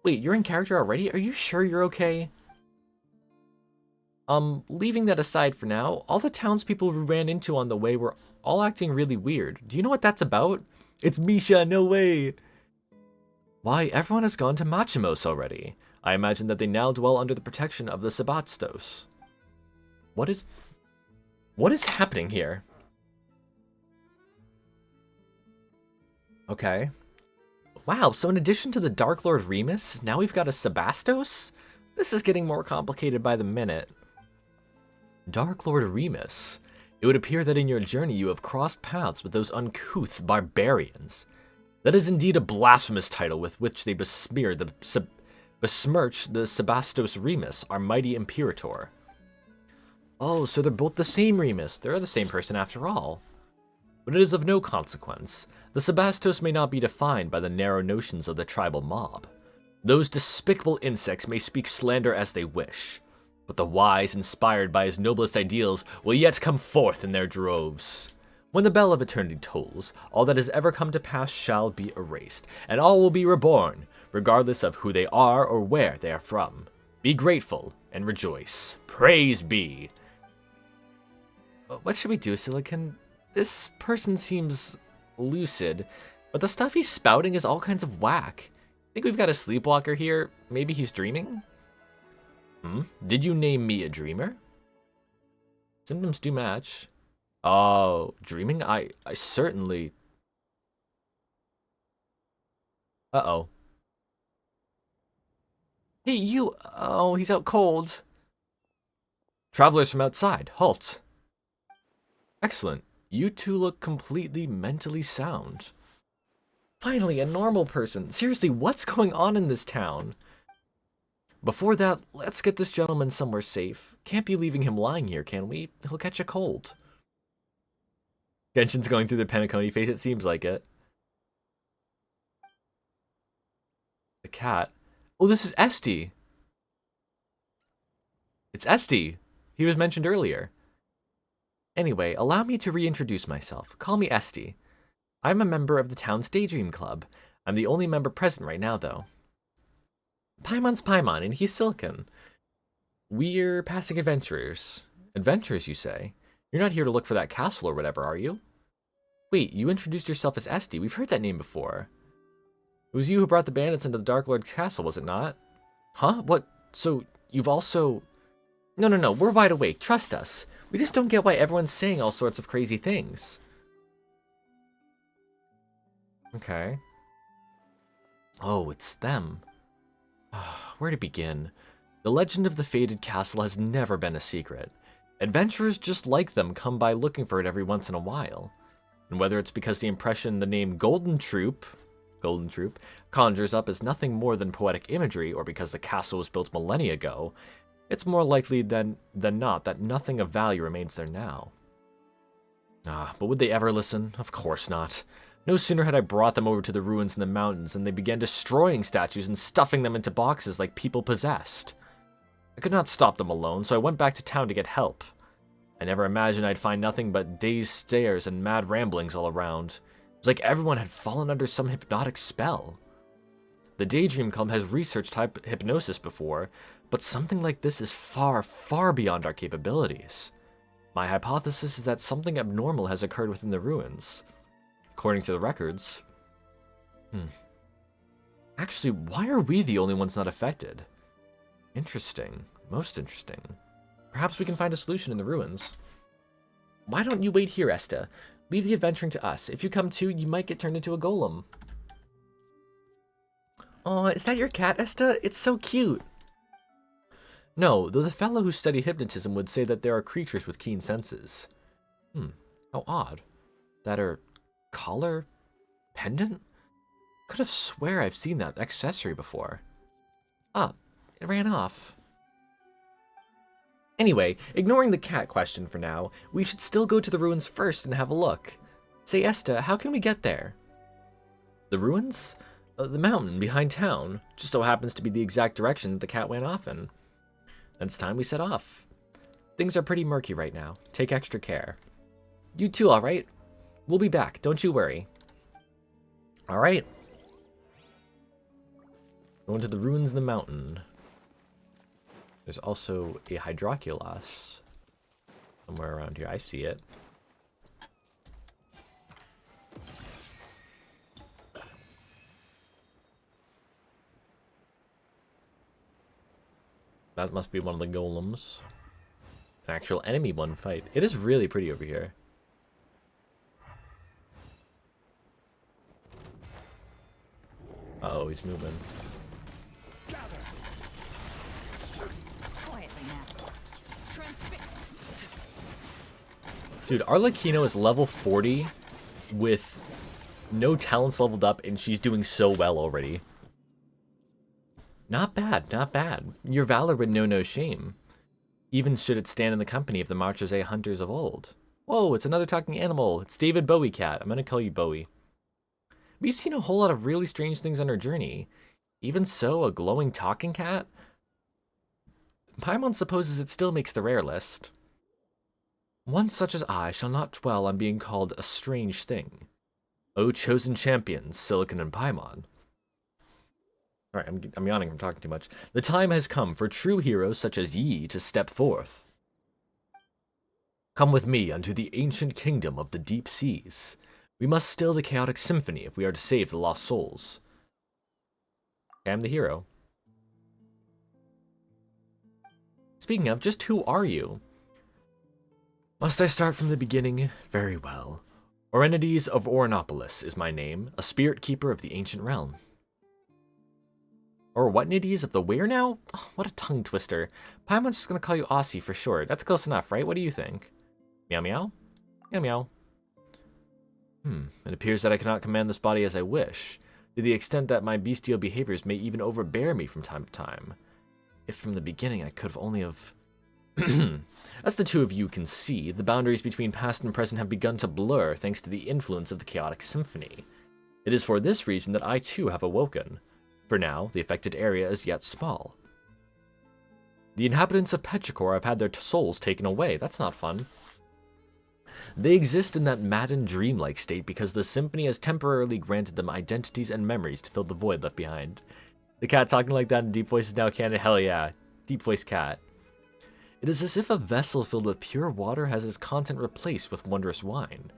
Wait, you're in character already? Are you sure you're okay? Leaving that aside for now, all the townspeople we ran into on the way were all acting really weird. Do you know what that's about? It's Misha, no way! Why, everyone has gone to Machimos already. I imagine that they now dwell under the protection of the Sebastos. What is happening here? Okay. Wow, so in addition to the Dark Lord Remus, now we've got a Sebastos? This is getting more complicated by the minute. Dark Lord Remus. It would appear that in your journey you have crossed paths with those uncouth barbarians. That is indeed a blasphemous title with which they besmirch the Sebastos Remus, our mighty Imperator. Oh, so they're both the same Remus. They're the same person after all. But it is of no consequence. The Sebastos may not be defined by the narrow notions of the tribal mob. Those despicable insects may speak slander as they wish, but the wise, inspired by his noblest ideals, will yet come forth in their droves. When the bell of eternity tolls, all that has ever come to pass shall be erased, and all will be reborn, regardless of who they are or where they are from. Be grateful and rejoice. Praise be. What should we do, Silicon? This person seems lucid, but the stuff he's spouting is all kinds of whack. Think we've got a sleepwalker here? Maybe he's dreaming? Did you name me a dreamer? Symptoms do match. Oh, dreaming? I certainly... Uh-oh. Hey, you... Oh, he's out cold. Travelers from outside, halt. Excellent. You two look completely mentally sound. Finally, a normal person. Seriously, what's going on in this town? Before that, let's get this gentleman somewhere safe. Can't be leaving him lying here, can we? He'll catch a cold. Genshin's going through the Penacony phase, it seems like it. The cat. Oh, this is Esty. It's Esty. He was mentioned earlier. Anyway, allow me to reintroduce myself. Call me Esty. I'm a member of the town's Daydream Club. I'm the only member present right now, though. Paimon's Paimon, and he's Silicon. We're passing adventurers. Adventurers, you say? You're not here to look for that castle or whatever, are you? Wait, you introduced yourself as Esty. We've heard that name before. It was you who brought the bandits into the Dark Lord's castle, was it not? Huh? What? So, you've also... No, we're wide awake. Trust us. We just don't get why everyone's saying all sorts of crazy things. Okay. Oh, it's them. Where to begin? The legend of the Fated Castle has never been a secret. Adventurers just like them come by looking for it every once in a while. And whether it's because the impression the name Golden Troop conjures up is nothing more than poetic imagery, or because the castle was built millennia ago, it's more likely than not that nothing of value remains there now. But would they ever listen? Of course not. No sooner had I brought them over to the ruins in the mountains than they began destroying statues and stuffing them into boxes like people possessed. I could not stop them alone, so I went back to town to get help. I never imagined I'd find nothing but dazed stares and mad ramblings all around. It was like everyone had fallen under some hypnotic spell. The Daydream Club has researched hypnosis before, but something like this is far, far beyond our capabilities. My hypothesis is that something abnormal has occurred within the ruins. According to the records... Actually, why are we the only ones not affected? Interesting. Most interesting. Perhaps we can find a solution in the ruins. Why don't you wait here, Esta? Leave the adventuring to us. If you come too, you might get turned into a golem. Aw, is that your cat, Esta? It's so cute. No, though the fellow who studied hypnotism would say that there are creatures with keen senses. How odd. That her collar? Pendant? Could have swear I've seen that accessory before. Ah, it ran off. Anyway, ignoring the cat question for now, we should still go to the ruins first and have a look. Say, Esta, how can we get there? The ruins? The mountain behind town. Just so happens to be the exact direction that the cat went off in. And it's time we set off. Things are pretty murky right now. Take extra care. You too, alright? We'll be back, don't you worry. Alright. Going to the ruins of the mountain. There's also a hydroculus somewhere around here. I see it. That must be one of the golems. An actual enemy one fight. It is really pretty over here. Uh-oh, he's moving. Dude, ARLECCHINO is level 40 with no talents leveled up, and she's doing so well already. Not bad, not bad. Your valor would know no shame. Even should it stand in the company of the Marchese hunters of old. Whoa, it's another talking animal. It's David Bowie Cat. I'm gonna call you Bowie. We've seen a whole lot of really strange things on our journey. Even so, a glowing talking cat? Paimon supposes it still makes the rare list. One such as I shall not dwell on being called a strange thing. O chosen champions, Silicon and Paimon. Alright, I'm yawning from talking too much. The time has come for true heroes such as ye to step forth. Come with me unto the ancient kingdom of the deep seas. We must still the chaotic symphony if we are to save the lost souls. I am the hero. Speaking of, just who are you? Must I start from the beginning? Very well. Orenides of Orinopolis is my name, a spirit keeper of the ancient realm. Or what nidies of the where now? Oh, what a tongue twister. Paimon's just gonna call you Aussie for short. That's close enough, right? What do you think? Meow meow? Meow meow. It appears that I cannot command this body as I wish, to the extent that my bestial behaviors may even overbear me from time to time. If from the beginning I could have only have... As the two of you can see, the boundaries between past and present have begun to blur thanks to the influence of the chaotic symphony. It is for this reason that I too have awoken. For now, the affected area is yet small. The inhabitants of Petrichor have had their souls taken away. That's not fun. They exist in that maddened, dreamlike state because the symphony has temporarily granted them identities and memories to fill the void left behind. The cat talking like that in deep voice is now canon. Hell yeah. Deep voice cat. It is as if a vessel filled with pure water has its content replaced with wondrous wine.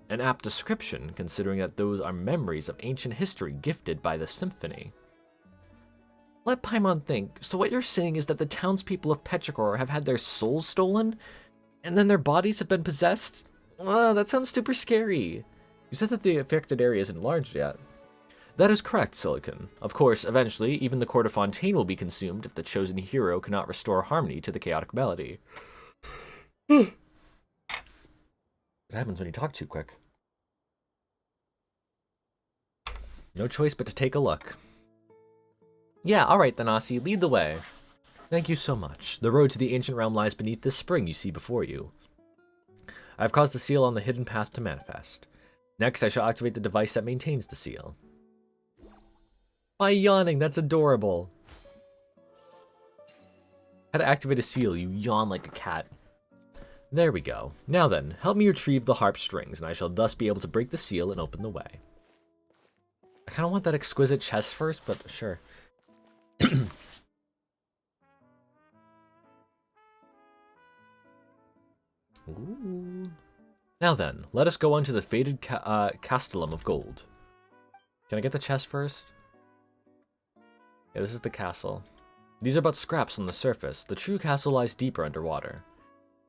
An apt description, considering that those are memories of ancient history gifted by the symphony. Let Paimon think. So what you're saying is that the townspeople of Petrichor have had their souls stolen? And then their bodies have been possessed? That sounds super scary. You said that the affected area isn't large yet. That is correct, Silicon. Of course, eventually, even the Court of Fontaine will be consumed if the chosen hero cannot restore harmony to the chaotic melody. What happens when you talk too quick? No choice but to take a look. Yeah, alright then, Aussie, lead the way. Thank you so much. The road to the ancient realm lies beneath this spring you see before you. I have caused the seal on the hidden path to manifest. Next, I shall activate the device that maintains the seal. By yawning, that's adorable. How to activate a seal, you yawn like a cat. There we go. Now then, help me retrieve the harp strings, and I shall thus be able to break the seal and open the way. I kind of want that exquisite chest first, but sure. Ooh. Now then, let us go on to the faded castellum of gold. Can I get the chest first? Yeah, this is the castle. These are but scraps on the surface. The true castle lies deeper underwater.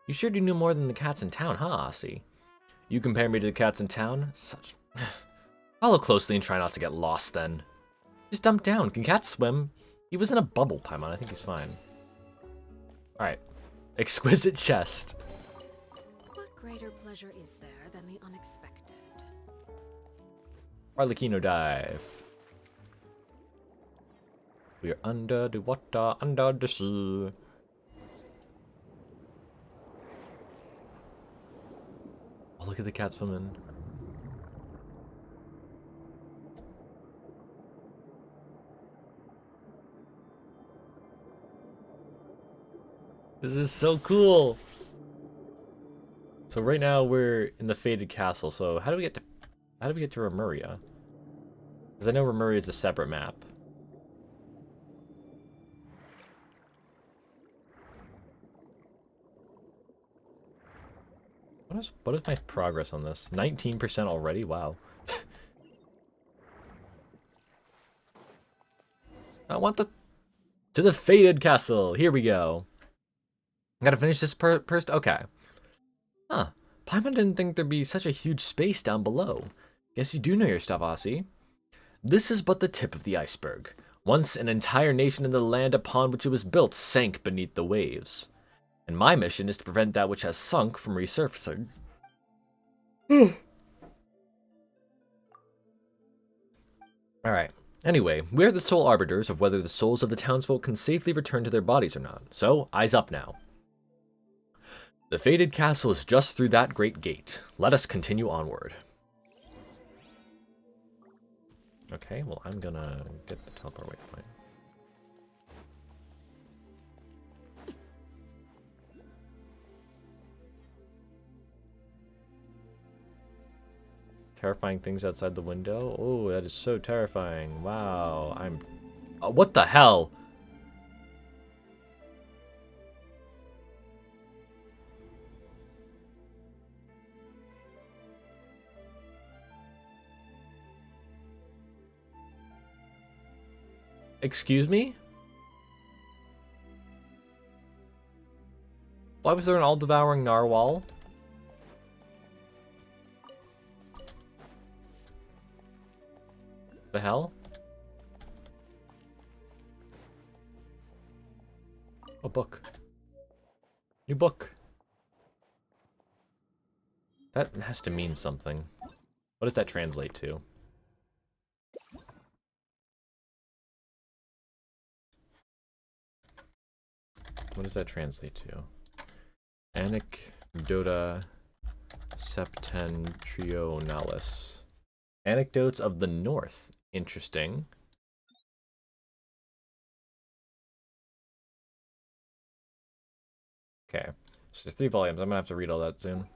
You sure do know more than the cats in town, huh, Aussie? You compare me to the cats in town? Such... Follow closely and try not to get lost, then. Just dump down. Can cats swim? He was in a bubble, Paimon. I think he's fine. Alright. Exquisite chest. What greater pleasure is there than the unexpected? ARLECCHINO dive. We are under the water, under the sea. Oh, look at the cat swimming. This is so cool. So right now we're in the Faded Castle. So how do we get to Remuria? Because I know Remuria is a separate map. What is my progress on this? 19% already? Wow. I want to the Faded Castle. Here we go. I gotta finish this first. Okay. Huh. Paimon didn't think there'd be such a huge space down below. Guess you do know your stuff, Aussie. This is but the tip of the iceberg. Once an entire nation in the land upon which it was built sank beneath the waves. And my mission is to prevent that which has sunk from resurfacing. Alright. Anyway, we are the sole arbiters of whether the souls of the townsfolk can safely return to their bodies or not. So, eyes up now. The Faded Castle is just through that great gate. Let us continue onward. Okay, well, I'm gonna get the teleport waypoint. Terrifying things outside the window? Oh, that is so terrifying. Wow, I'm... what the hell? Excuse me? Why was there an all-devouring narwhal? The hell? A book. New book. That has to mean something. What does that translate to? What does that translate to? Anecdota septentrionalis. Anecdotes of the North. Interesting. Okay. So there's 3 volumes. I'm gonna have to read all that soon.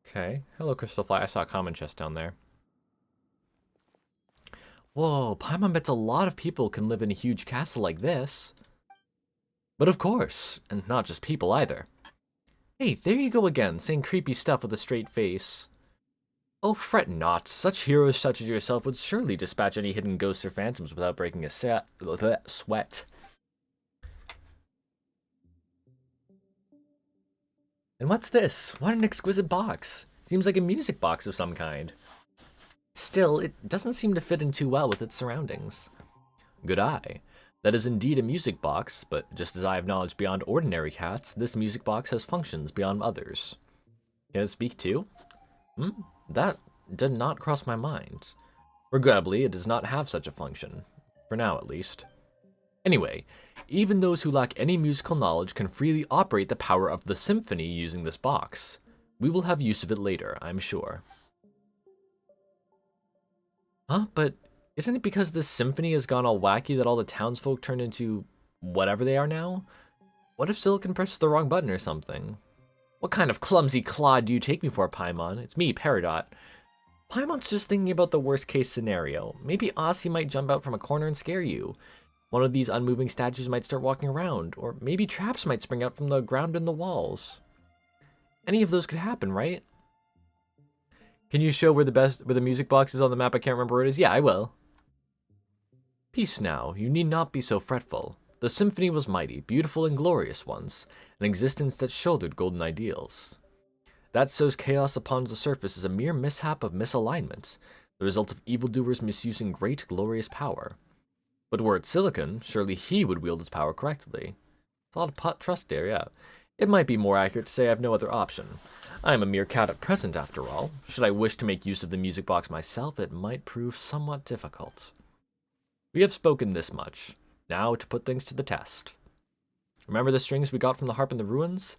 Okay. Hello, Crystal Fly. I saw a common chest down there. Whoa, Paimon bets a lot of people can live in a huge castle like this. But of course, and not just people either. Hey, there you go again, saying creepy stuff with a straight face. Oh, fret not. Such heroes such as yourself would surely dispatch any hidden ghosts or phantoms without breaking a sweat. And what's this? What an exquisite box. Seems like a music box of some kind. Still, it doesn't seem to fit in too well with its surroundings. Good eye. That is indeed a music box, but just as I have knowledge beyond ordinary cats, this music box has functions beyond others. Can it speak too? That did not cross my mind. Regrettably, it does not have such a function. For now, at least. Anyway, even those who lack any musical knowledge can freely operate the power of the symphony using this box. We will have use of it later, I'm sure. Huh? But isn't it because this symphony has gone all wacky that all the townsfolk turned into whatever they are now? What if Silicon presses the wrong button or something? What kind of clumsy clod do you take me for, Paimon? It's me, Peridot. Paimon's just thinking about the worst case scenario. Maybe Aussie might jump out from a corner and scare you. One of these unmoving statues might start walking around, or maybe traps might spring out from the ground in the walls. Any of those could happen, right? Can you show where the music box is on the map? I can't remember where it is. Yeah, I will. Peace now, you need not be so fretful. The symphony was mighty, beautiful and glorious once, an existence that shouldered golden ideals. That sows chaos upon the surface is a mere mishap of misalignment, the result of evildoers misusing great, glorious power. But were it Silicon, surely he would wield his power correctly. It's a lot of trust there, yeah. It might be more accurate to say I have no other option. I am a mere cat at present, after all. Should I wish to make use of the music box myself, it might prove somewhat difficult. We have spoken this much. Now to put things to the test. Remember the strings we got from the harp in the ruins?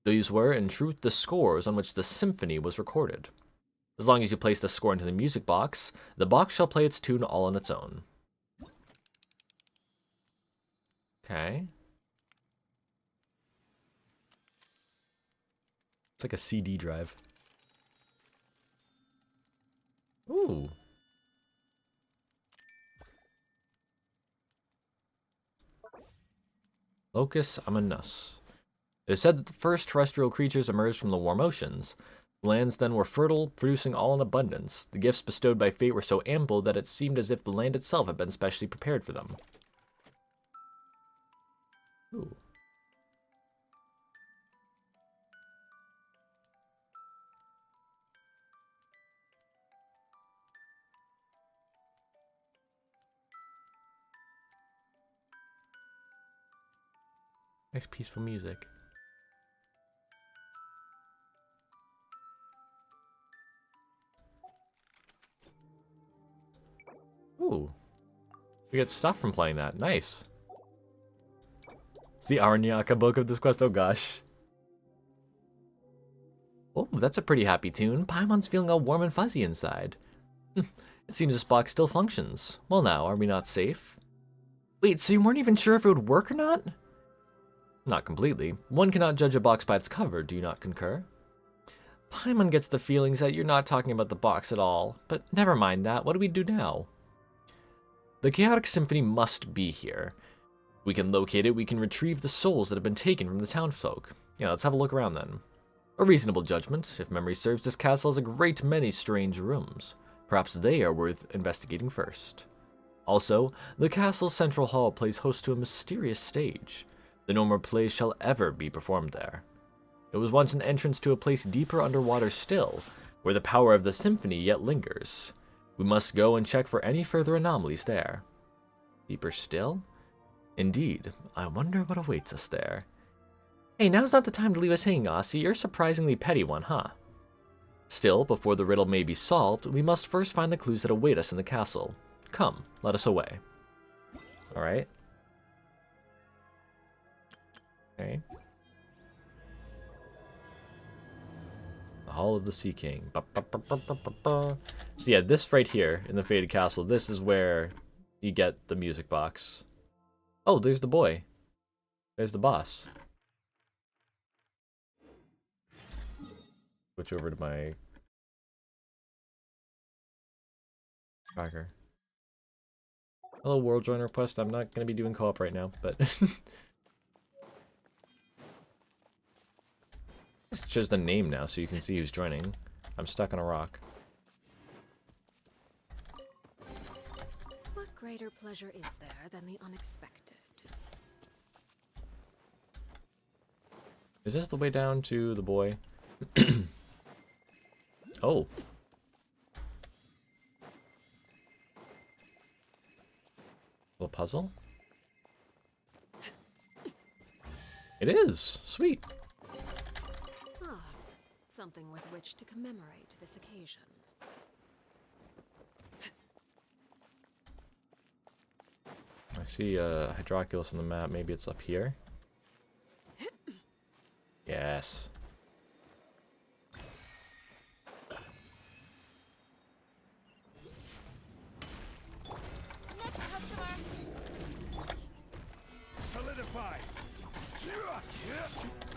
These were, in truth, the scores on which the symphony was recorded. As long as you place the score into the music box, the box shall play its tune all on its own. Okay. It's like a CD drive. Ooh. Locus Amanus. It is said that the first terrestrial creatures emerged from the warm oceans. The lands then were fertile, producing all in abundance. The gifts bestowed by fate were so ample that it seemed as if the land itself had been specially prepared for them. Ooh. Nice peaceful music. Ooh. We get stuff from playing that. Nice. It's the Aranyaka book of this quest. Oh gosh. Oh, that's a pretty happy tune. Paimon's feeling all warm and fuzzy inside. It seems this box still functions. Well now, are we not safe? Wait, so you weren't even sure if it would work or not? Not completely. One cannot judge a box by its cover, do you not concur? Paimon gets the feelings that you're not talking about the box at all, but never mind that. What do we do now? The Chaotic Symphony must be here. If we can locate it, we can retrieve the souls that have been taken from the townsfolk. Yeah, let's have a look around then. A reasonable judgment. If memory serves, this castle has a great many strange rooms. Perhaps they are worth investigating first. Also, the castle's central hall plays host to a mysterious stage. No more plays shall ever be performed there. It was once an entrance to a place deeper underwater still, where the power of the symphony yet lingers. We must go and check for any further anomalies there. Deeper still? Indeed, I wonder what awaits us there. Hey, now's not the time to leave us hanging, Aussie. You're a surprisingly petty one, huh? Still, before the riddle may be solved, we must first find the clues that await us in the castle. Come, let us away. Alright. Okay. The Hall of the Sea King. So yeah, this right here in the Faded Castle, this is where you get the music box. Oh, there's the boy. There's the boss. Switch over to my tracker. Hello, World Join request. I'm not going to be doing co-op right now, but... It shows the name now so you can see who's joining. I'm stuck on a rock. What greater pleasure is there than the unexpected? Is this the way down to the boy? Oh. Little puzzle? It is! Sweet! Ah, something with which to commemorate this occasion. I see Hydroculus on the map. Maybe it's up here? Yes. Next customer. Solidify.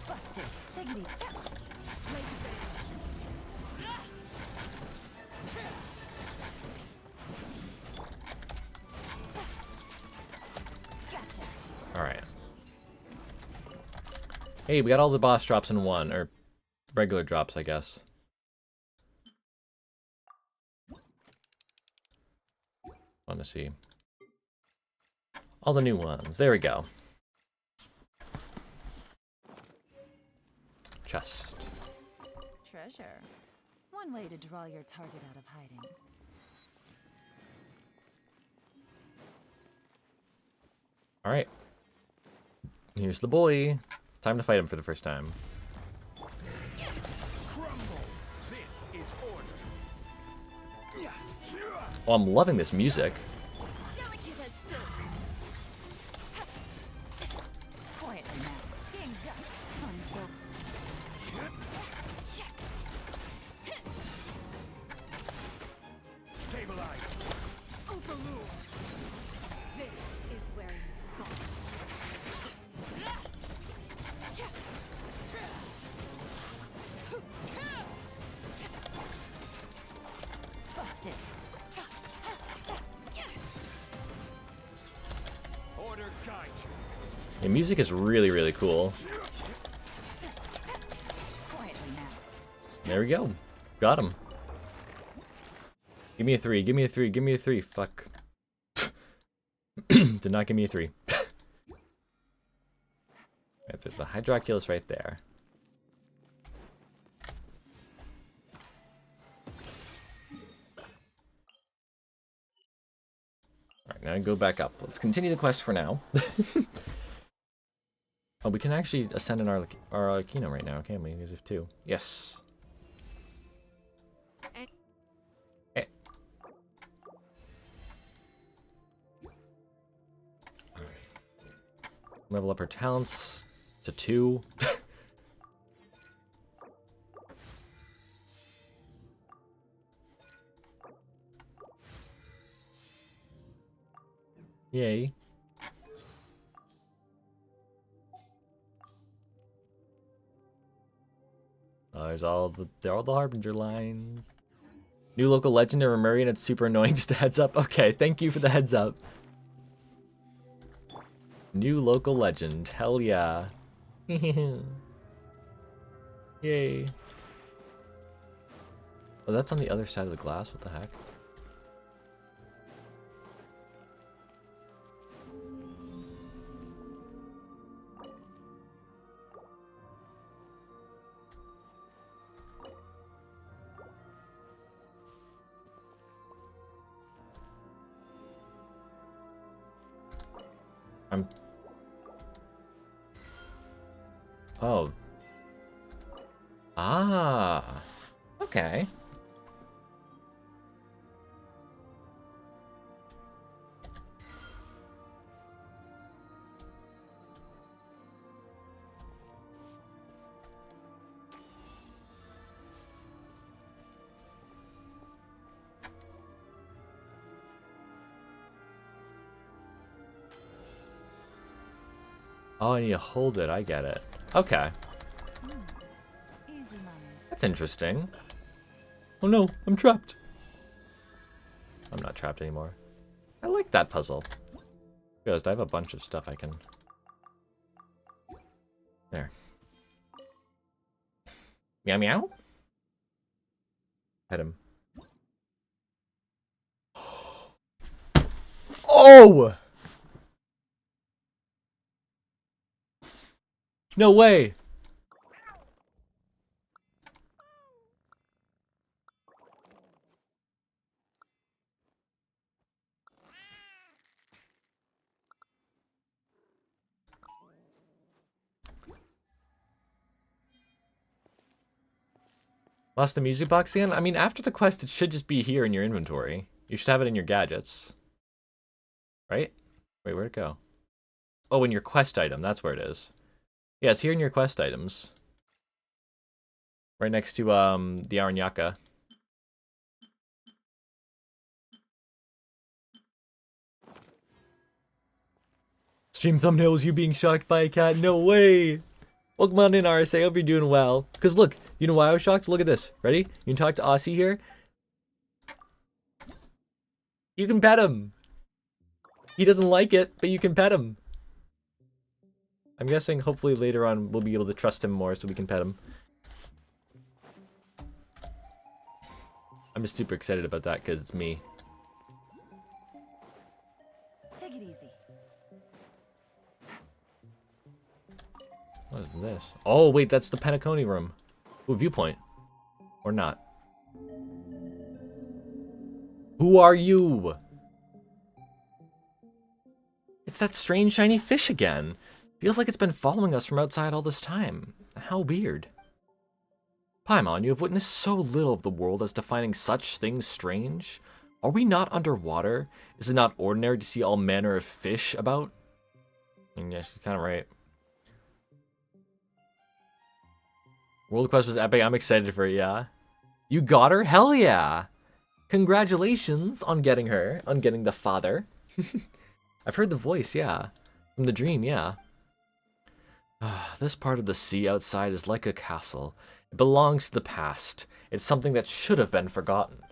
Busted. Take it easy. Gotcha. Alright. Hey, we got all the boss drops in one. Or regular drops, I guess. Fun to see. All the new ones. There we go. Chest. Treasure. One way to draw your target out of hiding. Alright. Here's the boy. Time to fight him for the first time. Crumble. This is order. Oh, I'm loving this music. Delicate as silk. Quietly now. Things up. Unfold. Stabilize. Overruled. This is where you fall. Busted. Order guide you. The music is really, really cool. Quietly now. There we go. Got him. Give me a 3. Give me a 3. Give me a 3. Fuck. Did not give me a 3. Right, there's the Hydroculus right there. Alright, now go back up. Let's continue the quest for now. Oh, we can actually ascend an ARLECCHINO right now, can't we? Because of 2. Yes. Eh. Level up her talents to 2. Yay. There's all the Harbinger lines. New local legend in Remuria, and it's super annoying. Just a heads up. Okay, thank you for the heads up. New local legend. Hell yeah. Yay. Oh, that's on the other side of the glass? What the heck? Oh. Ah. Okay. Oh, I need to hold it. I get it. Okay. Easy money. That's interesting. Oh no, I'm trapped. I'm not trapped anymore. I like that puzzle. Because I have a bunch of stuff I can... There. Meow meow? Pet him. Oh! No way! Lost the music box again? I mean, after the quest, it should just be here in your inventory. You should have it in your gadgets. Right? Wait, where'd it go? Oh, in your quest item. That's where it is. Yeah, it's here in your quest items. Right next to, the Aranyaka. Stream thumbnails, you being shocked by a cat? No way! Welcome on in, RSA. Hope you're doing well. Because look, you know why I was shocked? Look at this. Ready? You can talk to Aussie here. You can pet him. He doesn't like it, but you can pet him. I'm guessing hopefully later on we'll be able to trust him more so we can pet him. I'm just super excited about that because it's me. Take it easy. What is this? Oh, wait, that's the Penacony room. Ooh, viewpoint. Or not. Who are you? It's that strange shiny fish again. Feels like it's been following us from outside all this time. How weird. Paimon, you have witnessed so little of the world as to finding such things strange. Are we not underwater? Is it not ordinary to see all manner of fish about? And yes, you're kind of right. World Quest was epic. I'm excited for it, yeah. You got her? Hell yeah! Congratulations on getting her, on getting the father. I've heard the voice, yeah. From the dream, yeah. This part of the sea outside is like a castle. It belongs to the past. It's something that should have been forgotten.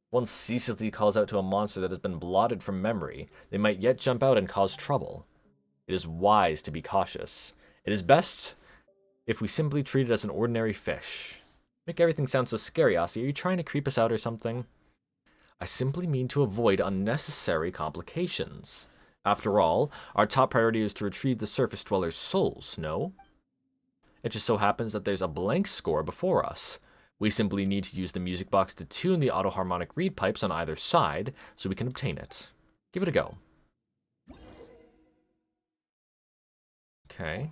One ceaselessly calls out to a monster that has been blotted from memory. They might yet jump out and cause trouble. It is wise to be cautious. It is best if we simply treat it as an ordinary fish. Make everything sound so scary, Aussie. Are you trying to creep us out or something? I simply mean to avoid unnecessary complications. After all, our top priority is to retrieve the surface dwellers' souls, no? It just so happens that there's a blank score before us. We simply need to use the music box to tune the autoharmonic reed pipes on either side so we can obtain it. Give it a go. Okay.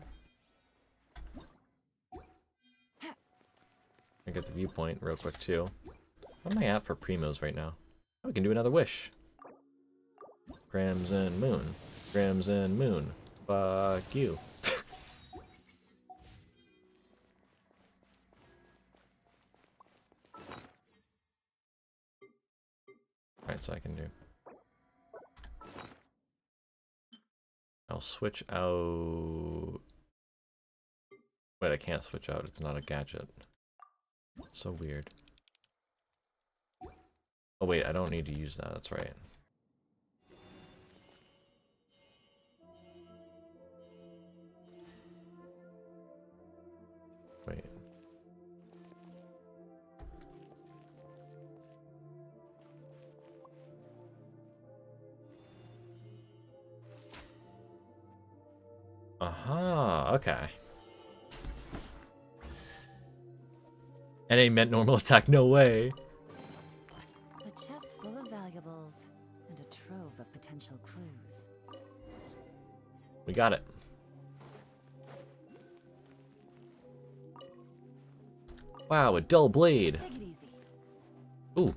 I get the viewpoint real quick too. What am I at for primos right now? Oh, we can do another wish. Grams and moon. Grams and moon. Fuck you. Alright, so I can do. I'll switch out. Wait, I can't switch out. It's not a gadget. It's so weird. Oh wait, I don't need to use that. That's right. Wait. Aha, okay. NA meant normal attack, no way. A chest full of valuables and a trove of potential clues. We got it. Wow, a dull blade. Take it easy. Ooh.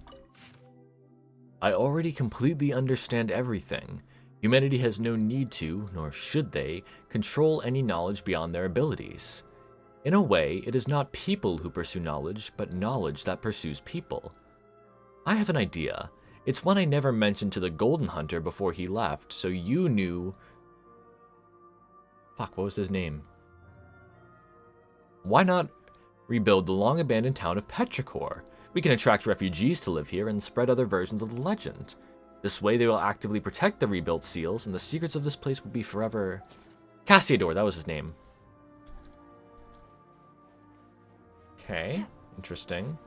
I already completely understand everything. Humanity has no need to, nor should they, control any knowledge beyond their abilities. In a way, it is not people who pursue knowledge, but knowledge that pursues people. I have an idea. It's one I never mentioned to the Golden Hunter before he left, so you knew... Fuck, what was his name? Why not rebuild the long-abandoned town of Petrichor? We can attract refugees to live here and spread other versions of the legend. This way they will actively protect the rebuilt seals, and the secrets of this place will be forever... Cassiodor, that was his name. Okay, interesting.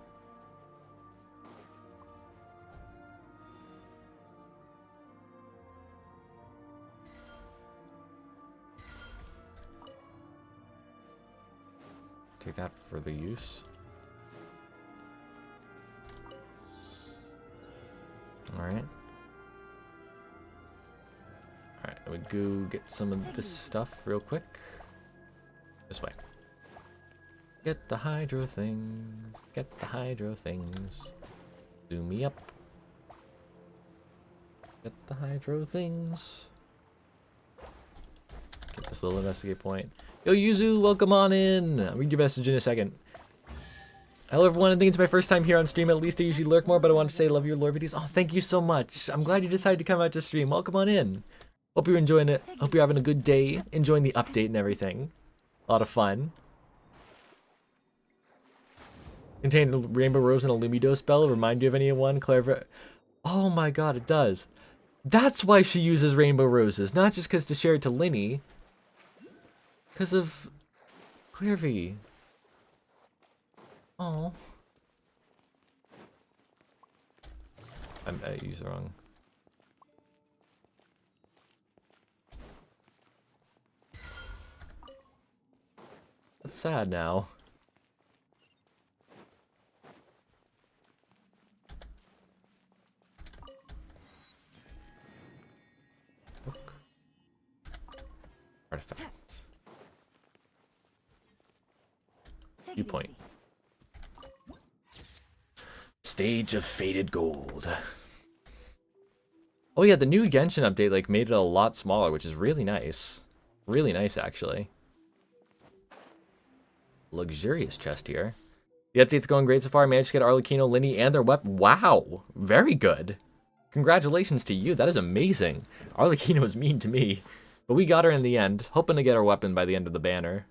Take that for the use. Alright. Alright, I would go get some of this stuff real quick. This way. Get the hydro things. Get the hydro things. Zoom me up. Get the hydro things. Get this little investigate point. Yo, Yuzu, welcome on in. I'll read your message in a second. Hello, everyone. I think it's my first time here on stream. At least I usually lurk more, but I want to say I love your lore videos. Oh, thank you so much. I'm glad you decided to come out to stream. Welcome on in. Hope you're enjoying it. Hope you're having a good day. Enjoying the update and everything. A lot of fun. Contain a rainbow rose and a Lumido spell. Remind you of anyone? Clever. Oh my god, it does. That's why she uses rainbow roses. Not just because to share it to Linny. Because of Clearvy. Oh. I used it wrong. That's sad now. Book. Artifact. Viewpoint. Stage of Faded Gold. Oh yeah, the new Genshin update like made it a lot smaller, which is really nice. Really nice, actually. Luxurious chest here. The update's going great so far. I managed to get Arlecchino, Linny, and their weapon. Wow! Very good. Congratulations to you. That is amazing. Arlecchino was mean to me. But we got her in the end. Hoping to get her weapon by the end of the banner.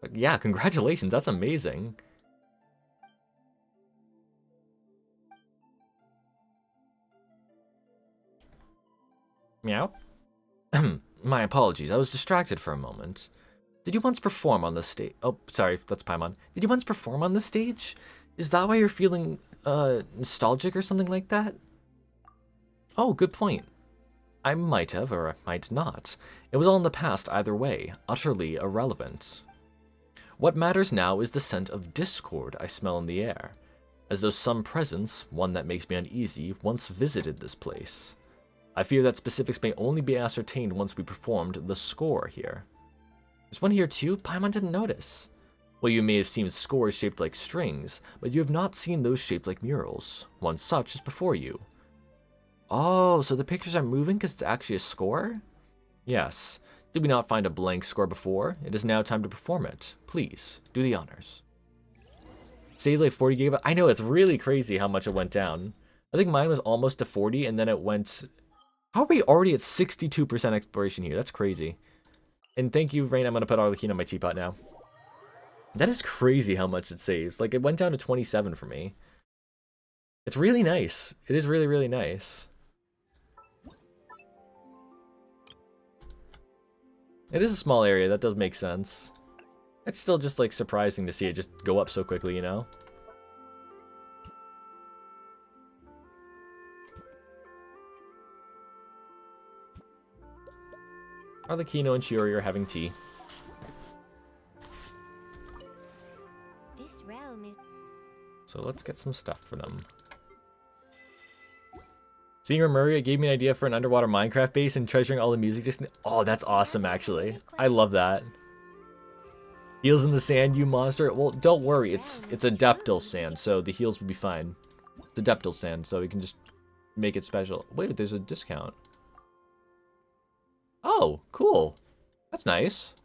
But yeah, congratulations. That's amazing. Meow? My apologies. I was distracted for a moment. Did you once perform on the stage? Oh, sorry, that's Paimon. Did you once perform on the stage? Is that why you're feeling, nostalgic or something like that? Oh, good point. I might have, or I might not. It was all in the past either way, utterly irrelevant. What matters now is the scent of discord I smell in the air, as though some presence, one that makes me uneasy, once visited this place. I fear that specifics may only be ascertained once we performed the score here. There's one here too? Paimon didn't notice. Well, you may have seen scores shaped like strings, but you have not seen those shaped like murals. One such is before you. Oh, so the pictures are moving because it's actually a score? Yes. Did we not find a blank score before? It is now time to perform it. Please, do the honors. Saved like 40 GB. I know, it's really crazy how much it went down. I think mine was almost to 40, and then it went... How are we already at 62% exploration here? That's crazy. And thank you, Rain. I'm going to put Arlecchino on my teapot now. That is crazy how much it saves. Like, it went down to 27 for me. It's really nice. It is really, really nice. It is a small area. That does make sense. It's still just, like, surprising to see it just go up so quickly, you know? Arlecchino and Shiori are having tea. This realm is... So let's get some stuff for them. Seeing Remuria gave me an idea for an underwater Minecraft base and treasuring all the music. Just oh, that's awesome, actually. I love that. Heels in the sand, you monster. Well, don't worry. It's Adeptal sand, so the heels will be fine. It's Adeptal sand, so we can just make it special. Wait, there's a discount. Oh, cool. That's nice.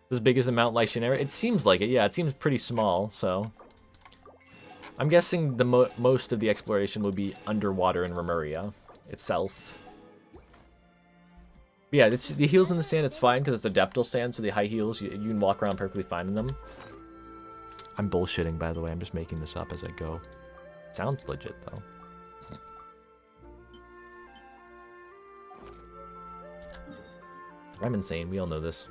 As big as the Mount Lycian area? It seems like it. Yeah, it seems pretty small, so... I'm guessing the most of the exploration will be underwater in Remuria itself. But yeah, it's, the heels in the sand, it's fine because it's Adeptal sand, so the high heels, you can walk around perfectly fine in them. I'm bullshitting, by the way. I'm just making this up as I go. It sounds legit, though. I'm insane. We all know this.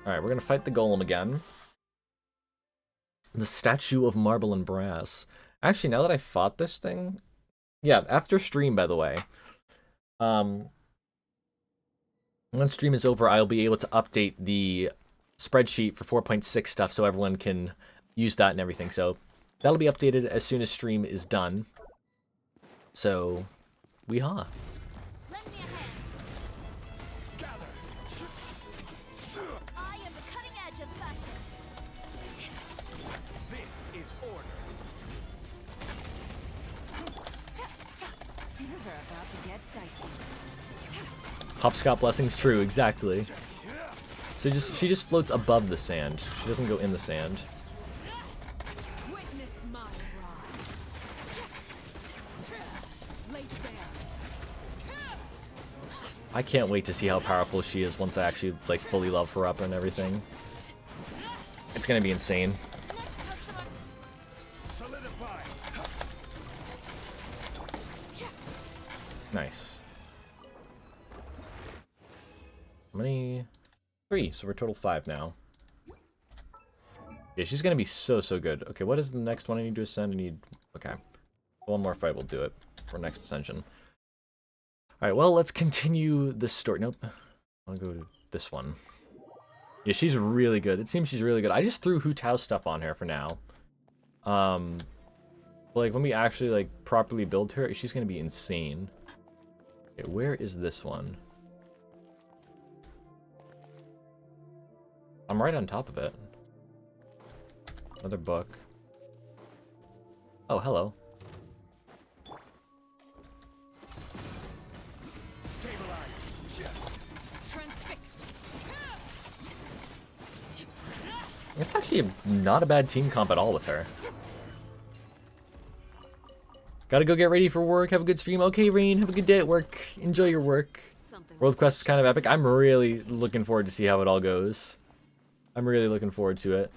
Alright, we're going to fight the golem again. The statue of marble and brass. Actually, now that I fought this thing... Yeah, after stream, by the way. Once stream is over, I'll be able to update the spreadsheet for 4.6 stuff so everyone can use that and everything. So, that'll be updated as soon as stream is done. So, weehaw. is order. Things are about to get dicey. Hopscotch blessings, true, exactly. So she just floats above the sand. She doesn't go in the sand. Witness my rise. Late there. I can't wait to see how powerful she is once I actually like fully level her up and everything. It's gonna be insane. Solidify. Nice. How many? 3, so we're total 5 now. Yeah, she's gonna be so good. Okay, what is the next one I need to ascend? I need... Okay. One more fight will do it for next ascension. Alright, well, let's continue the story. Nope. I'll go to this one. Yeah, she's really good. It seems she's really good. I just threw Hu Tao stuff on her for now. But like, when we actually, like, properly build her, she's gonna be insane. Okay, where is this one? I'm right on top of it. Another book. Oh, hello. Stabilize. Transfixed. It's actually not a bad team comp at all with her. Gotta go get ready for work. Have a good stream. Okay, Rain. Have a good day at work. Enjoy your work. Something World Quest is kind of epic. I'm really looking forward to see how it all goes. I'm really looking forward to it.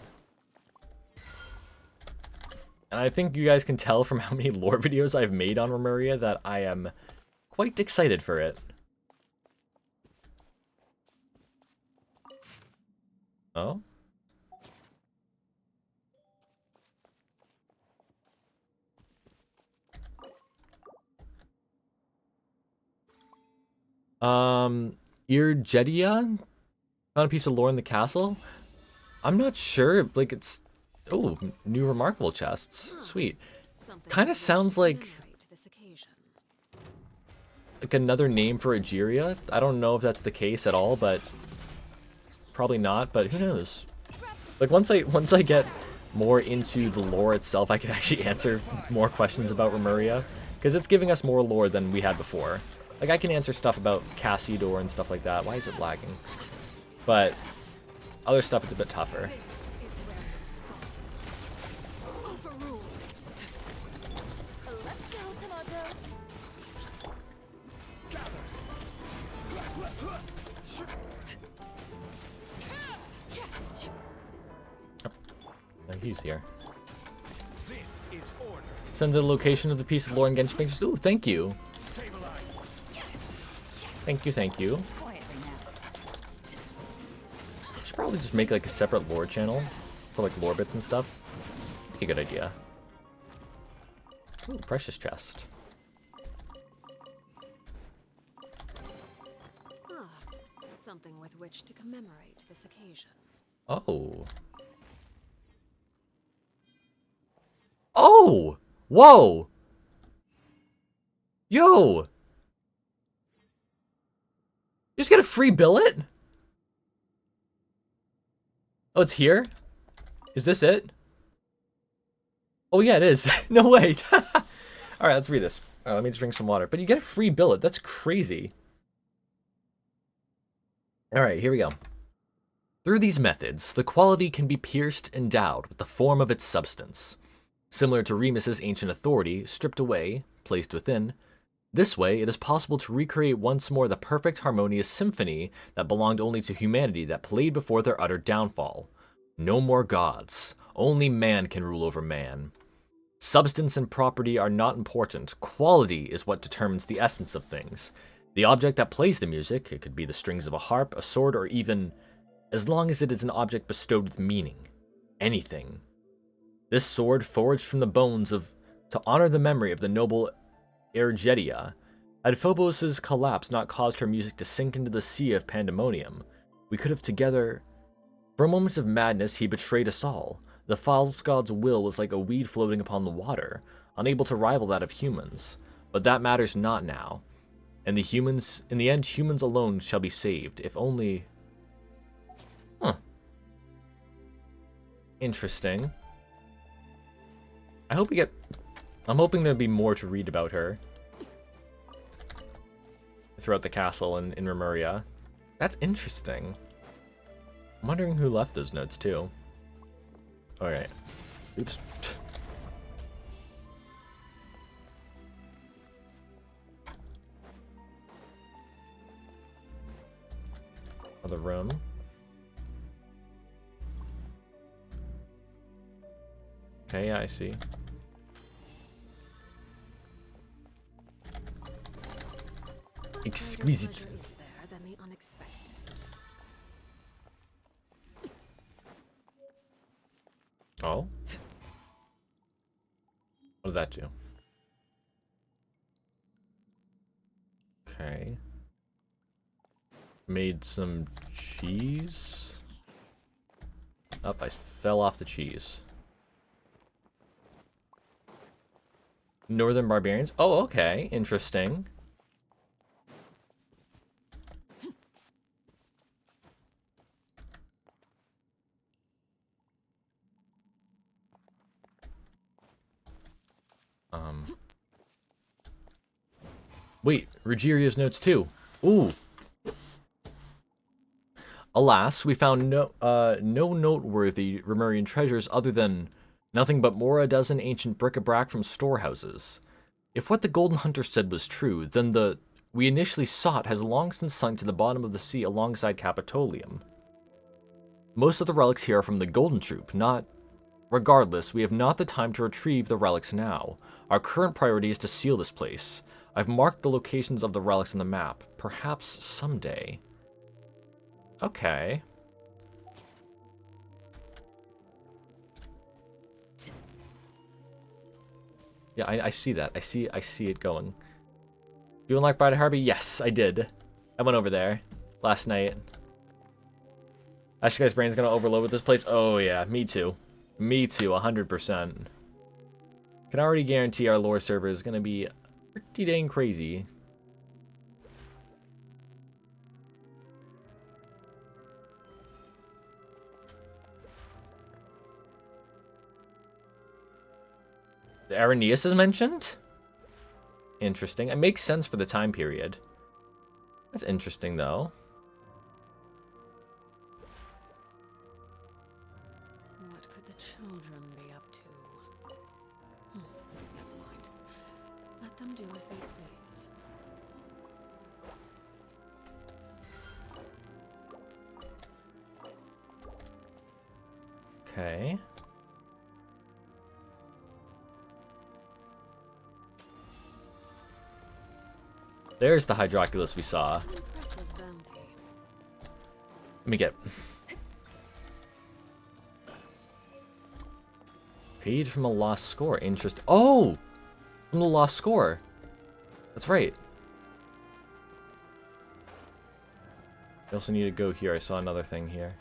And I think you guys can tell from how many lore videos I've made on Remuria that I am quite excited for it. Oh? Irjedia? Found a piece of lore in the castle? I'm not sure. Like, it's... Oh, new remarkable chests. Sweet. Kind of sounds like another name for Egeria. I don't know if that's the case at all, but probably not, but who knows? Like, once I get more into the lore itself, I can actually answer more questions about Remuria, because it's giving us more lore than we had before. Like, I can answer stuff about Cassidor and stuff like that. Why is it lagging? But other stuff, it's a bit tougher. Let's go, Tomato. Oh, he's here. This is order. Send the location of the piece of lore in Genshin. Ooh, thank you. Stabilize. Thank you, thank you. Quietly now. Should probably just make like a separate lore channel for like lore bits and stuff. Be a good idea. Ooh, precious chest. Ah, something with which to commemorate this occasion. Oh. Oh! Whoa! Yo! You just get a free billet? Oh, it's here? Is this it? Oh, yeah, it is. No way. Alright, let's read this. Let me just drink some water. But you get a free billet. That's crazy. Alright, here we go. Through these methods, the quality can be pierced, endowed with the form of its substance. Similar to Remus's ancient authority, stripped away, placed within. This way, it is possible to recreate once more the perfect harmonious symphony that belonged only to humanity that played before their utter downfall. No more gods. Only man can rule over man. Substance and property are not important. Quality is what determines the essence of things. The object that plays the music, it could be the strings of a harp, a sword, or even, as long as it is an object bestowed with meaning. Anything. This sword, forged from the bones of, to honor the memory of the noble Irjedia, had Phobos' collapse not caused her music to sink into the sea of pandemonium, we could have together... For moments of madness, he betrayed us all. The false god's will was like a weed floating upon the water, unable to rival that of humans. But that matters not now. And in the end, humans alone shall be saved, if only... Huh. Interesting. I hope we get... I'm hoping there'll be more to read about her throughout the castle in Remuria. That's interesting. I'm wondering who left those notes, too. Alright. Oops. Another room. Okay, yeah, I see. Exquisite. Is there than the unexpected? Oh? What did that do? Okay. Made some cheese. Up, I fell off the cheese. Northern barbarians. Oh, okay. Interesting. Wait, Ruggieria's notes too. Ooh. Alas, we found no noteworthy Remurian treasures other than nothing but more a dozen ancient bric-a-brac from storehouses. If what the Golden Hunter said was true, then the we initially sought has long since sunk to the bottom of the sea alongside Capitolium. Most of the relics here are from the Golden Troop, not... Regardless, we have not the time to retrieve the relics now. Our current priority is to seal this place. I've marked the locations of the relics on the map. Perhaps someday. Okay. Yeah, I see that. I see it going. You unlock Bride of Harvey? Yes, I did. I went over there last night. Actually, guys, brain's gonna overload with this place. Oh yeah, me too. Me too, 100%. Can already guarantee our lore server is gonna be pretty dang crazy. The Arrhenius is mentioned? Interesting. It makes sense for the time period. That's interesting, though. What could the children be up to? Never mind. Let them do as they please. Okay. There's the Hydroculus we saw. Impressive bounty. Let me get... Page from a lost score. Interest. Oh! From the lost score. That's right. We also need to go here. I saw another thing here.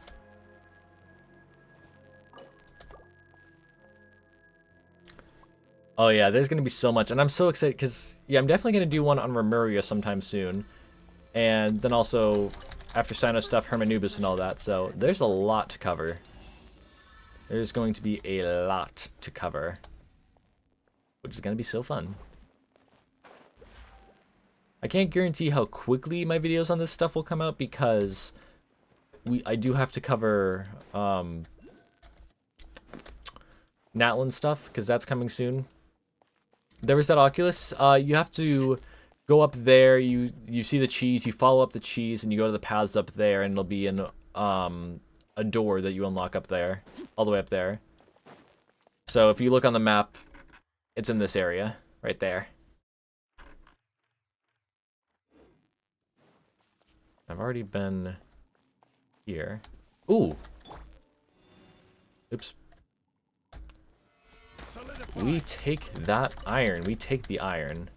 Oh yeah, there's gonna be so much, and I'm so excited because yeah, I'm definitely gonna do one on Remuria sometime soon, and then also after Sino stuff, Hermanubis and all that. So there's a lot to cover. There's going to be a lot to cover, which is gonna be so fun. I can't guarantee how quickly my videos on this stuff will come out because I do have to cover Natlan stuff because that's coming soon. There was that Oculus. You have to go up there. You see the cheese. You follow up the cheese, and you go to the paths up there, and it'll be in a door that you unlock up there, all the way up there. So if you look on the map, it's in this area right there. I've already been here. Ooh. Oops. We take that iron. We take the iron.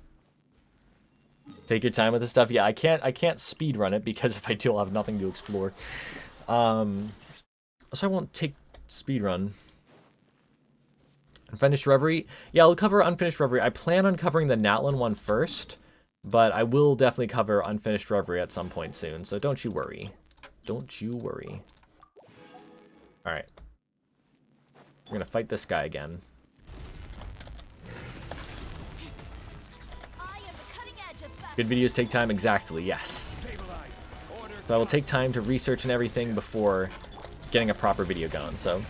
Take your time with this stuff. Yeah, I can't speed run it because if I do, I'll have nothing to explore. So I won't take speed run. Unfinished Reverie. Yeah, I'll cover Unfinished Reverie. I plan on covering the Natlan one first, but I will definitely cover Unfinished Reverie at some point soon. So don't you worry. Don't you worry. All right. We're gonna fight this guy again. Good videos take time, exactly, yes. Stabilize. Order. So I will take time to research and everything before getting a proper video going, so.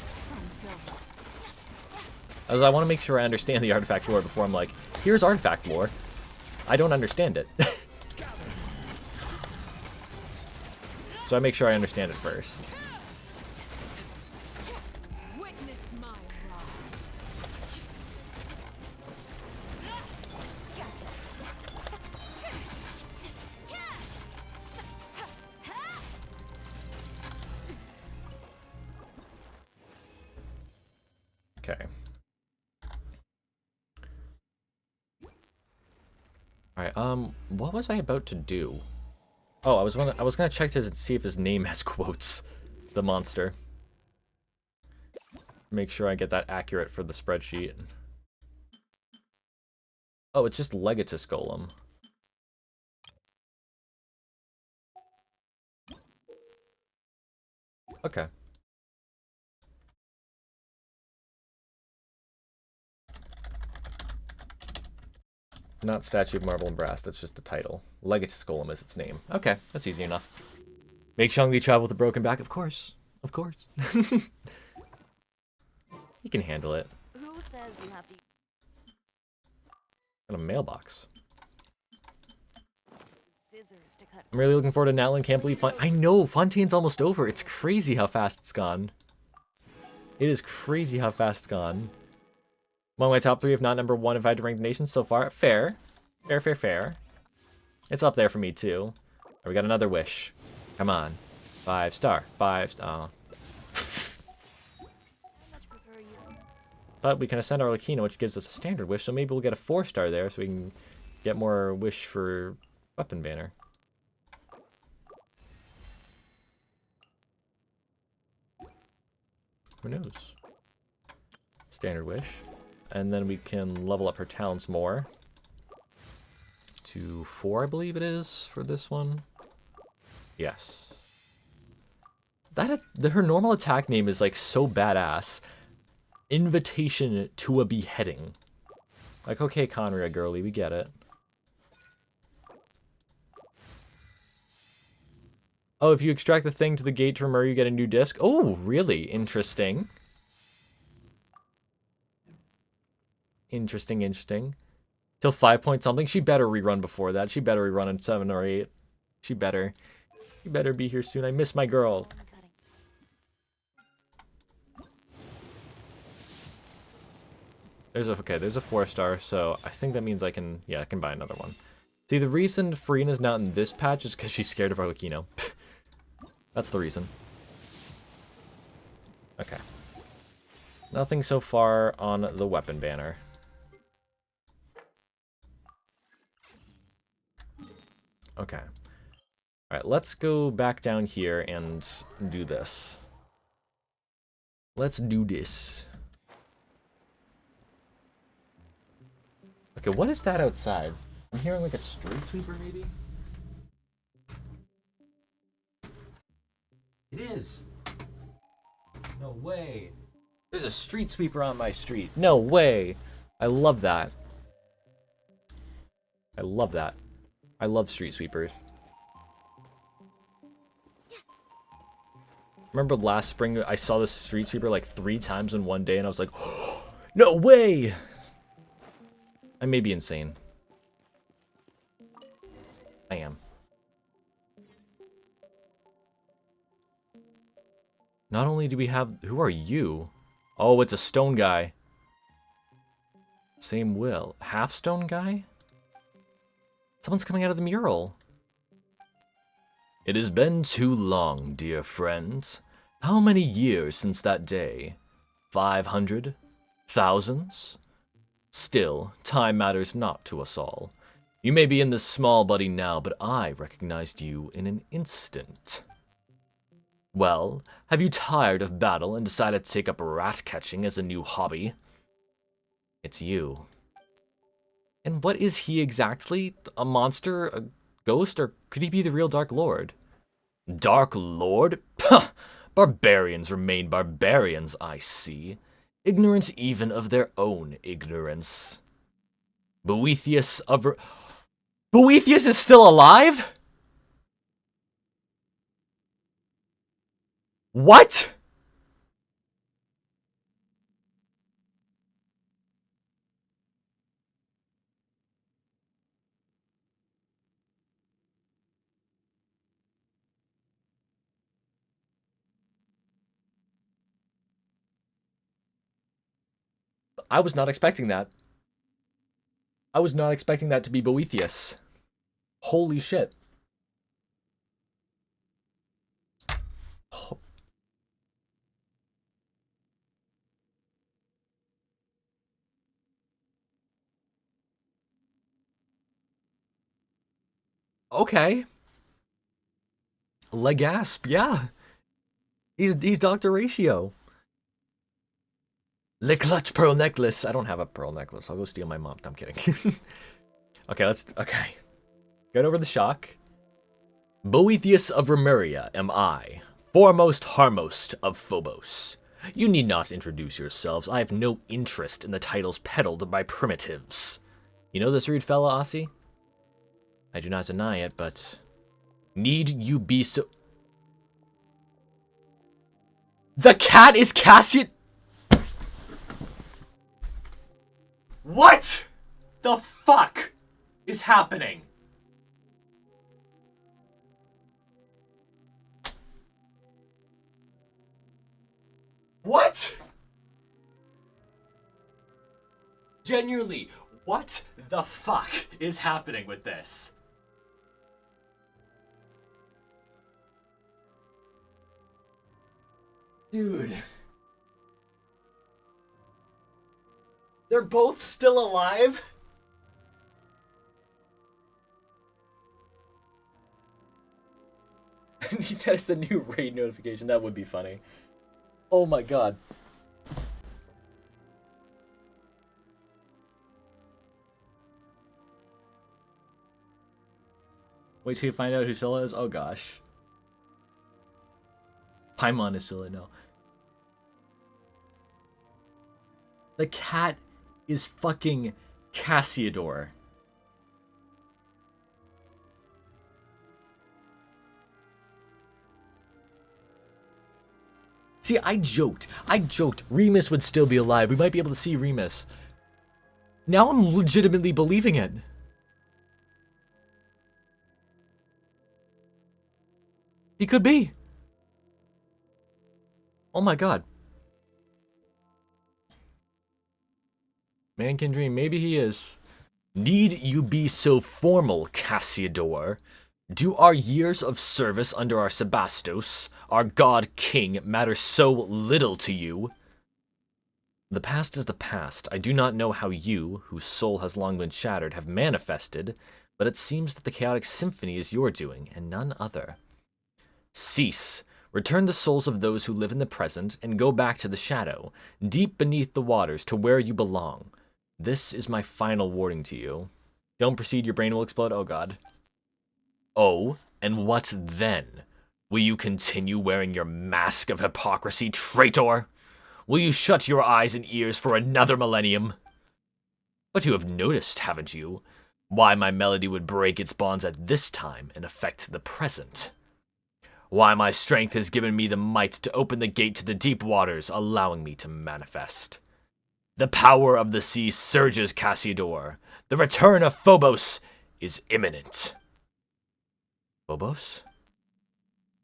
As I want to make sure I understand the artifact lore before I'm like, here's artifact lore. I don't understand it. So I make sure I understand it first. Witness my rise. Okay. Alright, what was I about to do? Oh, I was gonna check to see if his name has quotes. The monster. Make sure I get that accurate for the spreadsheet. Oh, it's just Legatus Golem. Okay. Not Statue of Marble and Brass, that's just the title. Legatus Golem is its name. Okay, that's easy enough. Make Shangli travel with a broken back? Of course. Of course. He can handle it. Who says you have to Got a mailbox. use scissors to cut? I'm really looking forward to Natlan. Can't believe I know, Fontaine's almost over. It's crazy how fast it's gone. It is crazy how fast it's gone. Among my top 3, if not number 1, if I had to rank the nations so far. Fair. Fair, fair, fair. It's up there for me, too. Right, we got another wish. Come on. 5 star. 5 star. I much prefer you. But we can ascend ARLECCHINO, which gives us a standard wish, so maybe we'll get a 4 star there so we can get more wish for weapon banner. Who knows? Standard wish. And then we can level up her talents more. To 4, I believe it is, for this one. Yes. Her normal attack name is like so badass. Invitation to a beheading. Like, okay, Conria girly, we get it. Oh, if you extract the thing to the gate to Remuria, you get a new disc. Oh, really? Interesting. Interesting, interesting. Till 5 point something. She better rerun before that. She better rerun in 7 or 8. She better. She better be here soon. I miss my girl. There's a 4 star, so I think that means I can buy another one. See, the reason Farina's not in this patch is because she's scared of ARLECCHINO. That's the reason. Okay. Nothing so far on the weapon banner. Okay. Alright, let's go back down here and do this. Let's do this. Okay, what is that outside? I'm hearing like a street sweeper, maybe? It is! No way! There's a street sweeper on my street. No way! I love that. I love that. I love street sweepers. Remember last spring I saw this street sweeper like 3 times in one day and I was like, oh, no way! I may be insane. I am. Not only do we have... Who are you? Oh, it's a stone guy. Same will. Half stone guy? Someone's coming out of the mural. It has been too long, dear friends. How many years since that day? 500? Thousands? Still, time matters not to us all. You may be in this small body now, but I recognized you in an instant. Well, have you tired of battle and decided to take up rat catching as a new hobby? It's you. And what is he exactly? A monster? A ghost? Or could he be the real Dark Lord? Dark Lord? Puh! Barbarians remain barbarians, I see. Ignorant even of their own ignorance. Boethius of... Boethius is still alive? What? I was not expecting that. I was not expecting that to be Boethius. Holy shit. Okay. Legasp, yeah. He's Dr. Ratio. Le clutch pearl necklace. I don't have a pearl necklace. I'll go steal my mom. I'm kidding. Okay. Get over the shock. Boethius of Remuria am I, foremost harmost of Phobos. You need not introduce yourselves. I have no interest in the titles peddled by primitives. You know this rude fella, Aussie? I do not deny it, but... Need you be so... The cat is Cassian... What the fuck is happening? What? Genuinely, what the fuck is happening with this? Dude. They're both still alive? That is the new raid notification. That would be funny. Oh my god. Wait till you find out who Scylla is? Oh gosh. Paimon is Scylla, no. The cat is fucking Cassiodor. See, I joked. Remus would still be alive. We might be able to see Remus. Now I'm legitimately believing it. He could be. Oh my god. Man can dream. Maybe he is. Need you be so formal, Cassiodor? Do our years of service under our Sebastos, our god king, matter so little to you? The past is the past. I do not know how you, whose soul has long been shattered, have manifested, but it seems that the chaotic symphony is your doing, and none other. Cease. Return the souls of those who live in the present, and go back to the shadow, deep beneath the waters, to where you belong. This is my final warning to you. Don't proceed, your brain will explode. Oh god. Oh, and what then? Will you continue wearing your mask of hypocrisy, traitor? Will you shut your eyes and ears for another millennium? But you have noticed, haven't you, why my melody would break its bonds at this time and affect the present? Why my strength has given me the might to open the gate to the deep waters, allowing me to manifest. The power of the sea surges, Cassiodor. The return of Phobos is imminent. Phobos?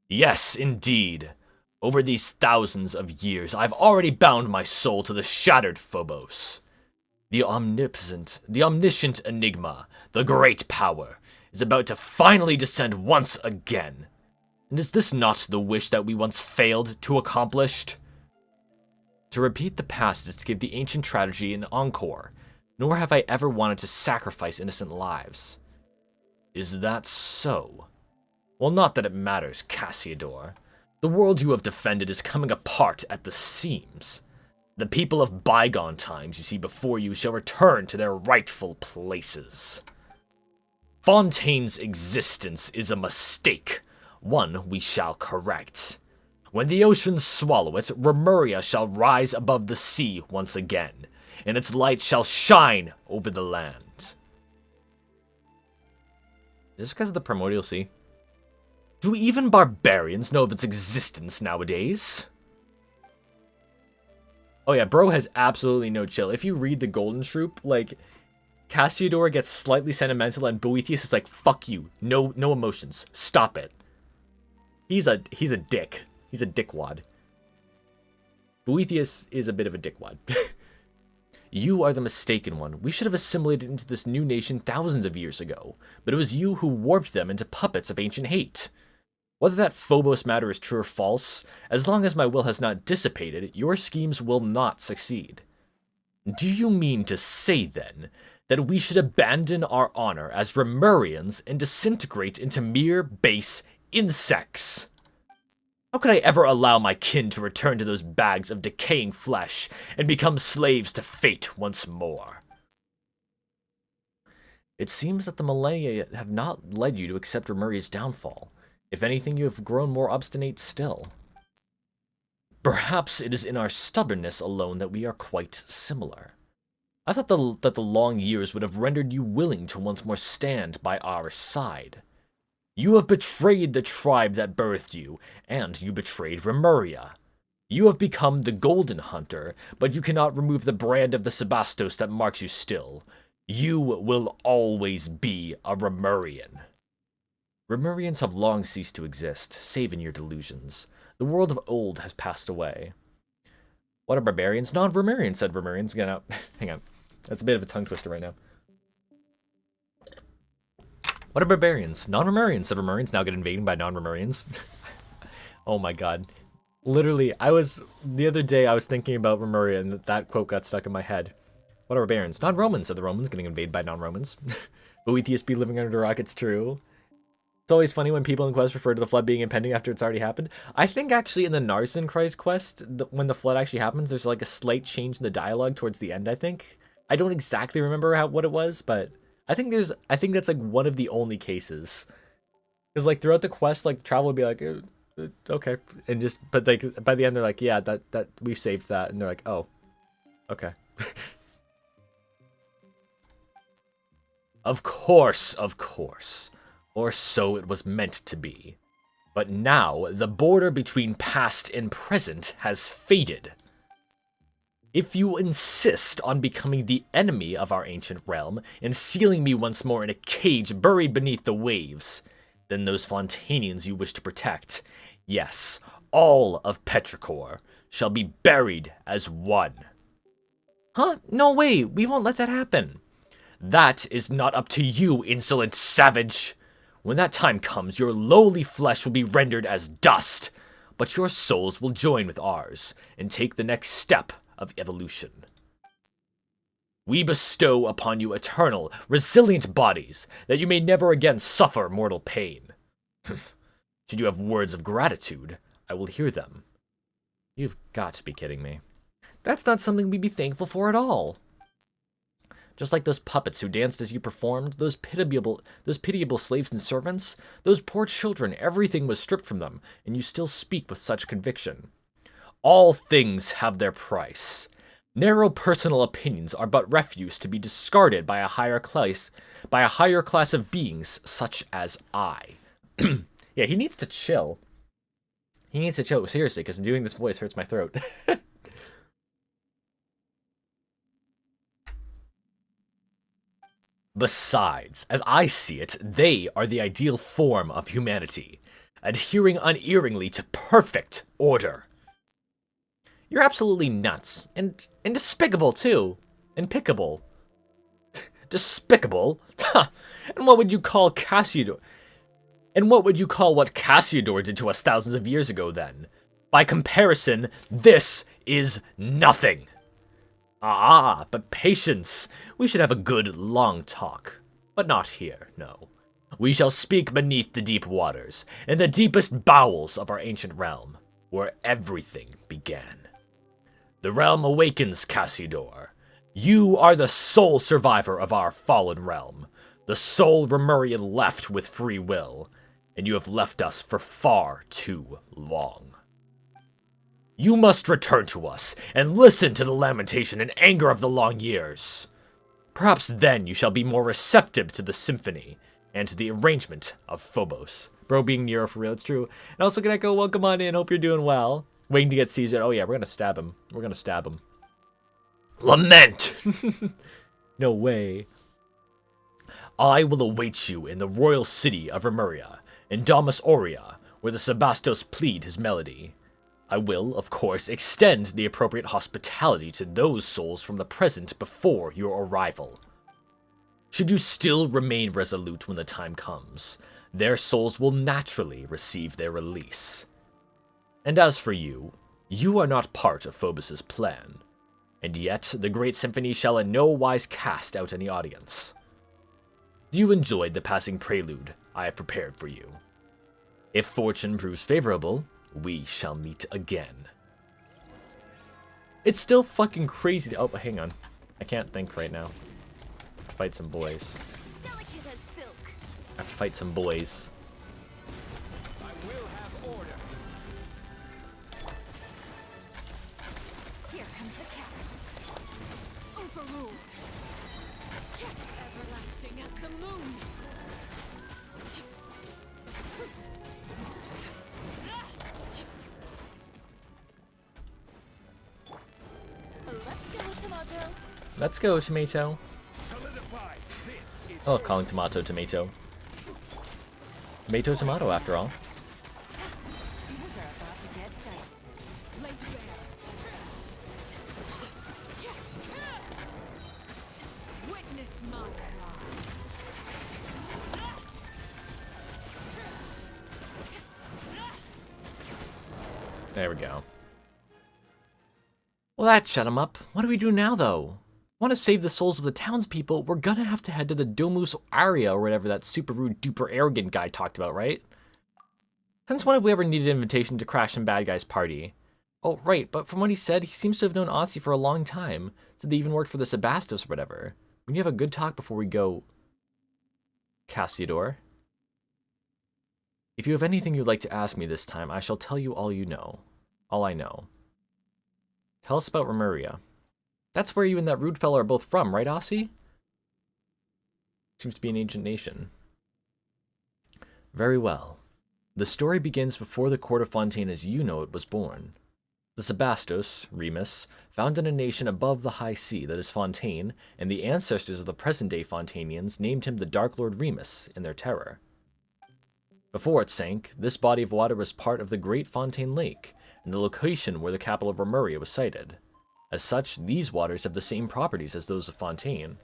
Yes, indeed. Over these thousands of years, I've already bound my soul to the shattered Phobos. The omniscient enigma, the great power, is about to finally descend once again. And is this not the wish that we once failed to accomplish? To repeat the past is to give the ancient tragedy an encore, nor have I ever wanted to sacrifice innocent lives. Is that so? Well, not that it matters, Cassiodor. The world you have defended is coming apart at the seams. The people of bygone times you see before you shall return to their rightful places. Fontaine's existence is a mistake, one we shall correct. When the oceans swallow it, Remuria shall rise above the sea once again, and its light shall shine over the land. Is this because of the Primordial Sea? Do even barbarians know of its existence nowadays? Oh yeah, bro has absolutely no chill. If you read the Golden Troop, like, Cassiodor gets slightly sentimental and Boethius is like, fuck you. No emotions. Stop it. He's a dick. He's a dickwad. Boethius is a bit of a dickwad. You are the mistaken one. We should have assimilated into this new nation thousands of years ago, but it was you who warped them into puppets of ancient hate. Whether that Phobos matter is true or false, as long as my will has not dissipated, your schemes will not succeed. Do you mean to say, then, that we should abandon our honor as Remurians and disintegrate into mere base insects? How could I ever allow my kin to return to those bags of decaying flesh and become slaves to fate once more? It seems that the millennia have not led you to accept Remuria's downfall. If anything, you have grown more obstinate still. Perhaps it is in our stubbornness alone that we are quite similar. I thought that the long years would have rendered you willing to once more stand by our side. You have betrayed the tribe that birthed you, and you betrayed Remuria. You have become the Golden Hunter, but you cannot remove the brand of the Sebastos that marks you still. You will always be a Remurian. Remurians have long ceased to exist, save in your delusions. The world of old has passed away. What are barbarians? Non-Remurians, said Remurians. Hang on. That's a bit of a tongue twister right now. What are barbarians? Non-Remurians, said Remurians, now get invaded by non-Remurians. Oh my god. Literally, the other day I was thinking about Remuria and that quote got stuck in my head. What are barbarians? Non-Romans, said the Romans, getting invaded by non-Romans. Boethius be living under a rock, it's true. It's always funny when people in Quest refer to the flood being impending after it's already happened. I think actually in the Narsen Christ quest, when the flood actually happens, there's like a slight change in the dialogue towards the end, I think. I don't exactly remember what it was, but I think that's like one of the only cases. Because like throughout the quest, like the travel would be like, okay, and just, but like by the end they're like, yeah, that we saved that, and they're like, oh, okay. Of course. Or so it was meant to be. But now, the border between past and present has faded. If you insist on becoming the enemy of our ancient realm and sealing me once more in a cage buried beneath the waves, then those Fontanians you wish to protect, yes, all of Petrichor, shall be buried as one. Huh? No way, we won't let that happen. That is not up to you, insolent savage. When that time comes, your lowly flesh will be rendered as dust, but your souls will join with ours and take the next step of evolution. We bestow upon you eternal, resilient bodies, that you may never again suffer mortal pain. Should you have words of gratitude, I will hear them. You've got to be kidding me. That's not something we'd be thankful for at all. Just like those puppets who danced as you performed, those pitiable slaves and servants, those poor children, everything was stripped from them, and you still speak with such conviction. All things have their price. Narrow personal opinions are but refuse to be discarded by a higher class of beings such as I. Yeah, he needs to chill. He needs to chill, seriously, because doing this voice hurts my throat. Besides, as I see it, they are the ideal form of humanity, adhering unerringly to perfect order. You're absolutely nuts, and despicable, too. And pickable. Despicable? And what would you call Cassiodor? And what would you call what Cassiodor did to us thousands of years ago, then? By comparison, this is nothing. Ah, but patience. We should have a good, long talk. But not here, no. We shall speak beneath the deep waters, in the deepest bowels of our ancient realm, where everything began. The realm awakens, Cassiodor. You are the sole survivor of our fallen realm, the sole Remurian left with free will, and you have left us for far too long. You must return to us, and listen to the lamentation and anger of the long years. Perhaps then you shall be more receptive to the symphony, and to the arrangement of Phobos. Bro being Nero for real, it's true. And also, Kaneko, welcome on in. Hope you're doing well. Waiting to get Caesar. Oh yeah, we're gonna stab him. We're gonna stab him. Lament! No way. I will await you in the royal city of Remuria, in Domus Aurea, where the Sebastos plead his melody. I will, of course, extend the appropriate hospitality to those souls from the present before your arrival. Should you still remain resolute when the time comes, their souls will naturally receive their release. And as for you, you are not part of Phobos' plan, and yet the Great Symphony shall in no wise cast out any audience. You enjoyed the passing prelude I have prepared for you. If fortune proves favorable, we shall meet again. It's still fucking crazy to— oh, hang on. I can't think right now. I have to fight some boys. Delicate as silk. I have to fight some boys. I will have order. Here comes the catch. Overruled. Everlasting as the moon. Let's go, tomato. Let's go, tomato. Solidify. This is Oh, calling tomato tomato. Tomato tomato, after all. Things are about to get dicey. Lay bare. Witness my rise. There we go. Well, that shut him up. What do we do now, though? Want to save the souls of the townspeople? We're gonna have to head to the Domus Aurea, or whatever that super rude, duper arrogant guy talked about, right? Since when have we ever needed an invitation to crash some bad guy's party? Oh, right, but from what he said, he seems to have known Aussie for a long time. So they even worked for the Sebastos or whatever. We need to have a good talk before we go. Cassiodor. If you have anything you'd like to ask me this time, I shall tell you all you know. All I know. Tell us about Remuria. That's where you and that rude fella are both from, right, Aussie? Seems to be an ancient nation. Very well. The story begins before the court of Fontaine as you know it was born. The Sebastos, Remus, founded a nation above the high sea that is Fontaine, and the ancestors of the present-day Fontanians named him the Dark Lord Remus in their terror. Before it sank, this body of water was part of the Great Fontaine Lake, and the location where the capital of Remuria was sited. As such, these waters have the same properties as those of Fontaine.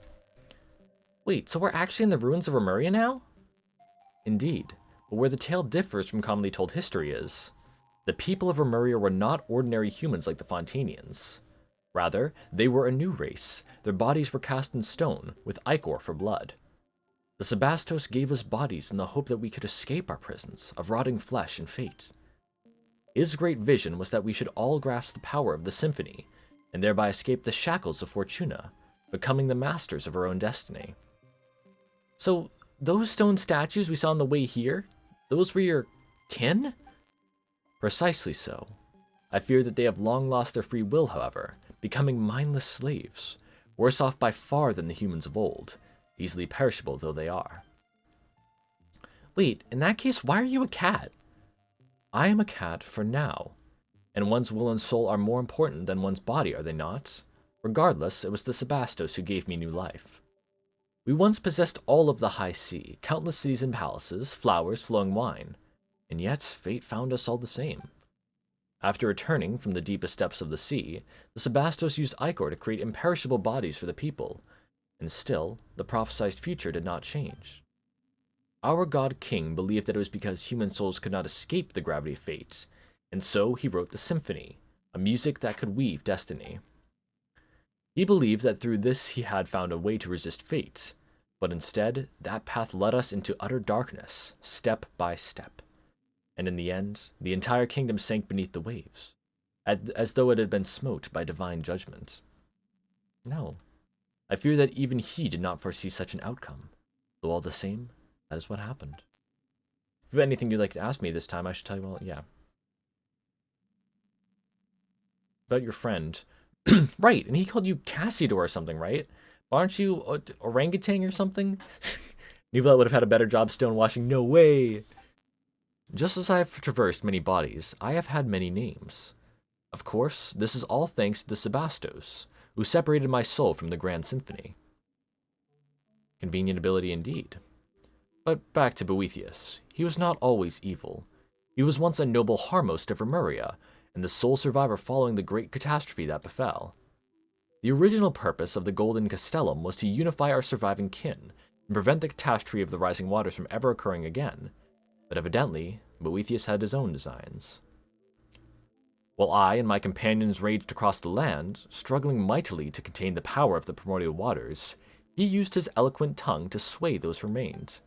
Wait, so we're actually in the ruins of Remuria now? Indeed, but where the tale differs from commonly told history is, the people of Remuria were not ordinary humans like the Fontanians. Rather, they were a new race. Their bodies were cast in stone, with ichor for blood. The Sebastos gave us bodies in the hope that we could escape our prisons of rotting flesh and fate. His great vision was that we should all grasp the power of the symphony, and thereby escape the shackles of Fortuna, becoming the masters of our own destiny. So, those stone statues we saw on the way here, those were your kin? Precisely so. I fear that they have long lost their free will, however, becoming mindless slaves, worse off by far than the humans of old, easily perishable though they are. Wait, in that case, why are you a cat? I am a cat for now, and one's will and soul are more important than one's body, are they not? Regardless, it was the Sebastos who gave me new life. We once possessed all of the high sea, countless cities and palaces, flowers, flowing wine, and yet fate found us all the same. After returning from the deepest depths of the sea, the Sebastos used ichor to create imperishable bodies for the people, and still, the prophesied future did not change. Our god king believed that it was because human souls could not escape the gravity of fate, and so he wrote the symphony, a music that could weave destiny. He believed that through this he had found a way to resist fate, but instead, that path led us into utter darkness, step by step. And in the end, the entire kingdom sank beneath the waves, as though it had been smote by divine judgment. No, I fear that even he did not foresee such an outcome, though all the same, that is what happened. If you have anything you'd like to ask me this time, I should tell you, well, yeah. About your friend. Right, and he called you Cassiodor or something, right? Aren't you orangutan or something? Neuvillette would have had a better job stonewashing. No way! Just as I have traversed many bodies, I have had many names. Of course, this is all thanks to the Sebastos, who separated my soul from the Grand Symphony. Convenient ability indeed. But back to Boethius. He was not always evil. He was once a noble Harmost of Remuria, and the sole survivor following the great catastrophe that befell. The original purpose of the Golden Castellum was to unify our surviving kin, and prevent the catastrophe of the rising waters from ever occurring again. But evidently, Boethius had his own designs. While I and my companions raged across the land, struggling mightily to contain the power of the primordial waters, he used his eloquent tongue to sway those who remained.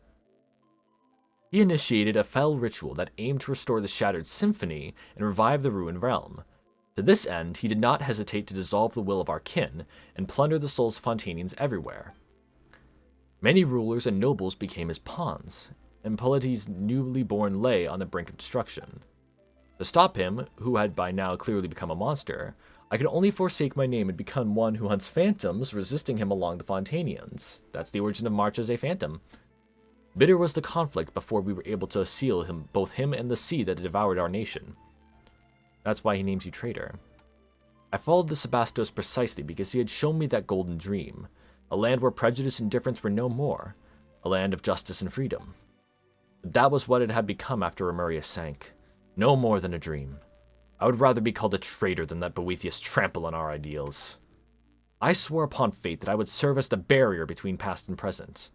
He initiated a fell ritual that aimed to restore the shattered symphony and revive the ruined realm. To this end, he did not hesitate to dissolve the will of our kin and plunder the souls of Fontanians everywhere. Many rulers and nobles became his pawns, and Polites' newly born lay on the brink of destruction. To stop him, who had by now clearly become a monster, I could only forsake my name and become one who hunts phantoms, resisting him along the Fontanians. That's the origin of March as a Phantom. Bitter was the conflict before we were able to seal him, both him and the sea that had devoured our nation. That's why he names you traitor. I followed the Sebastos precisely because he had shown me that golden dream, a land where prejudice and difference were no more, a land of justice and freedom. But that was what it had become after Remuria sank. No more than a dream. I would rather be called a traitor than let Boethius trample on our ideals. I swore upon fate that I would serve as the barrier between past and present.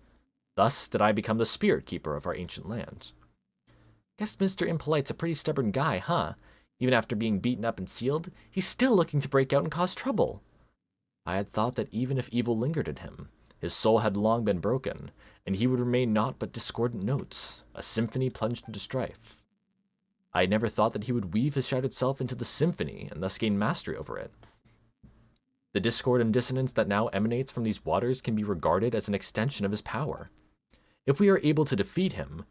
Thus did I become the spirit keeper of our ancient land. Guess Mr. Impolite's a pretty stubborn guy, huh? Even after being beaten up and sealed, he's still looking to break out and cause trouble. I had thought that even if evil lingered in him, his soul had long been broken, and he would remain naught but discordant notes, a symphony plunged into strife. I had never thought that he would weave his shattered self into the symphony and thus gain mastery over it. The discord and dissonance that now emanates from these waters can be regarded as an extension of his power. If we are able to defeat him,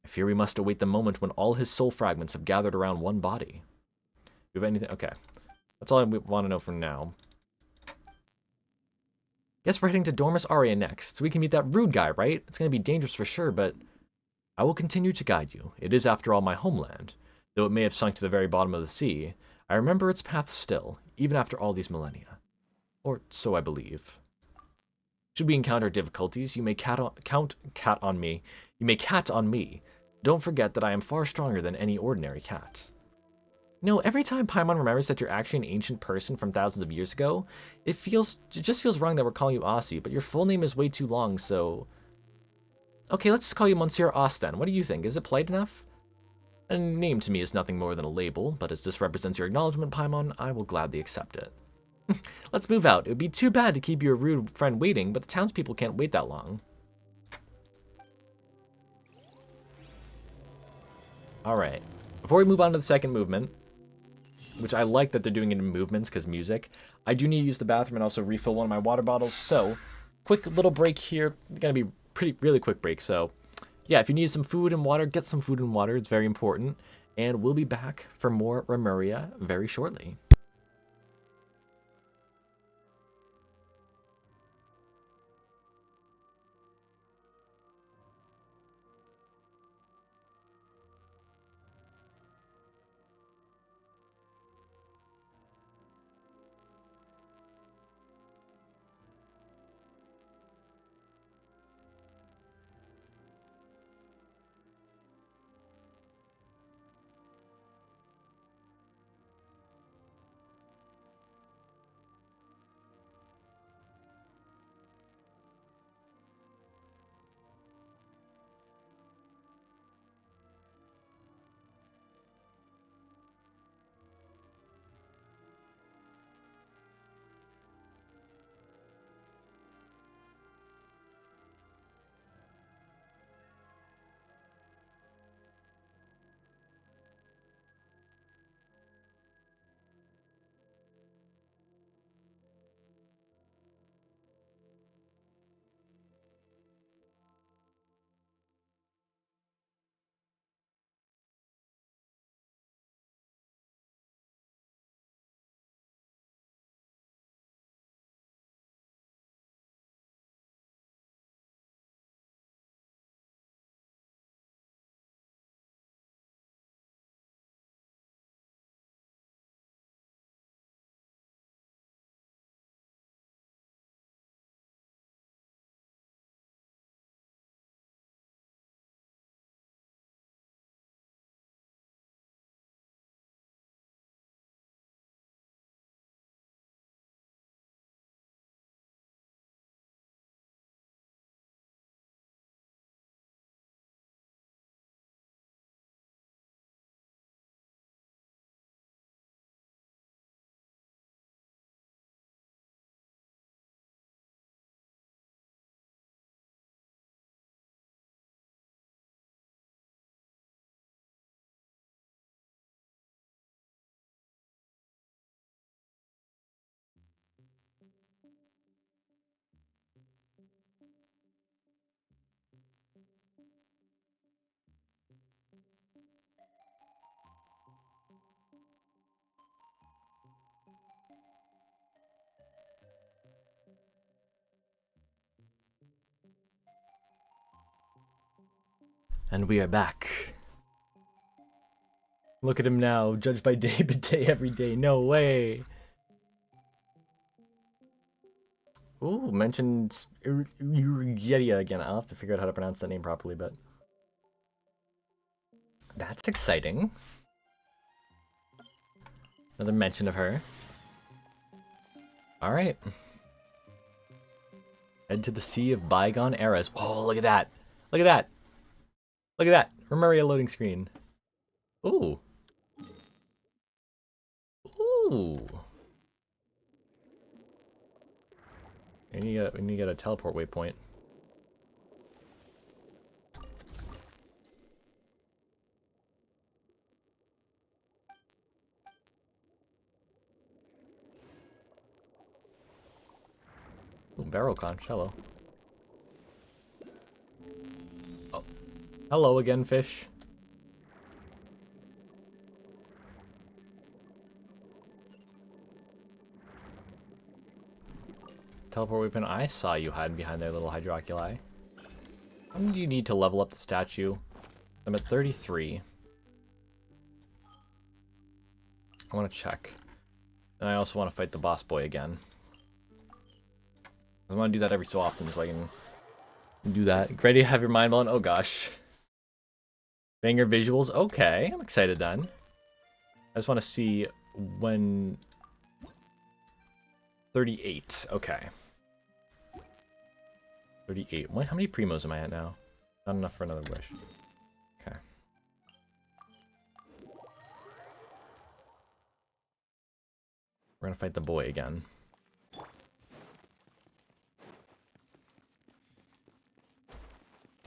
I fear we must await the moment when all his soul fragments have gathered around one body. Do you have anything? Okay. That's all I want to know for now. Guess we're heading to Dormus Aria next, so we can meet that rude guy, right? It's going to be dangerous for sure, but I will continue to guide you. It is, after all, my homeland. Though it may have sunk to the very bottom of the sea, I remember its path still, even after all these millennia. Or so I believe. Should we encounter difficulties, you may cat on me. You may cat on me. Don't forget that I am far stronger than any ordinary cat. No, every time Paimon remembers that you're actually an ancient person from thousands of years ago, it just feels wrong that we're calling you Aussie, but your full name is way too long, so... Okay, let's just call you Monsieur Aus then. What do you think? Is it polite enough? A name to me is nothing more than a label, but as this represents your acknowledgement, Paimon, I will gladly accept it. Let's move out. It would be too bad to keep your rude friend waiting, but the townspeople can't wait that long. Alright. Before we move on to the second movement, which I like that they're doing it in movements because music, I do need to use the bathroom and also refill one of my water bottles, so quick little break here. It's going to be really quick break, so yeah, if you need some food and water, get some food and water. It's very important, and we'll be back for more Remuria very shortly. And we are back. Look at him now, judged by day by day every day. No way. Ooh, mentioned Urgeria again. I'll have to figure out how to pronounce that name properly, but that's exciting. Another mention of her. Alright. Head to the Sea of Bygone Eras. Oh, look at that. Look at that. Look at that. Remuria loading screen. Ooh. Ooh. We need to get a teleport waypoint. Ooh, barrel conch. Hello. Oh. Hello again, fish. Teleport weapon. I saw you hiding behind their little hydroculi. How many do you need to level up the statue? I'm at 33. I want to check. And I also want to fight the boss boy again. I want to do that every so often so I can do that. Ready to have your mind blown? Oh gosh. Banger visuals? Okay, I'm excited then. I just want to see when... 38, okay. 38. What, how many primos am I at now? Not enough for another wish. Okay. We're gonna fight the boy again.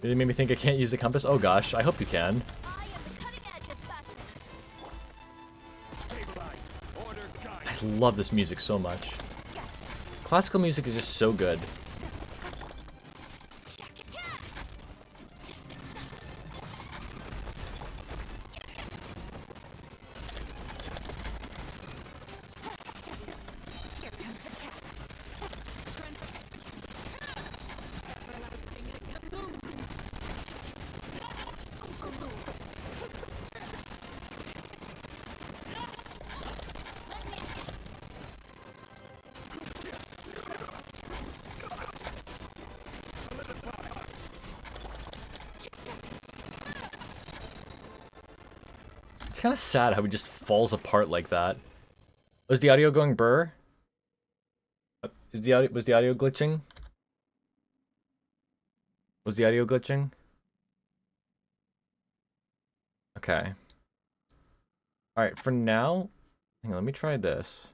Did it make me think I can't use the compass? Oh gosh, I hope you can. I love this music so much. Classical music is just so good. It's kind of sad how he just falls apart like that. Was the audio going burr? Was the audio glitching? Was the audio glitching? Okay. Alright, for now... Hang on, let me try this.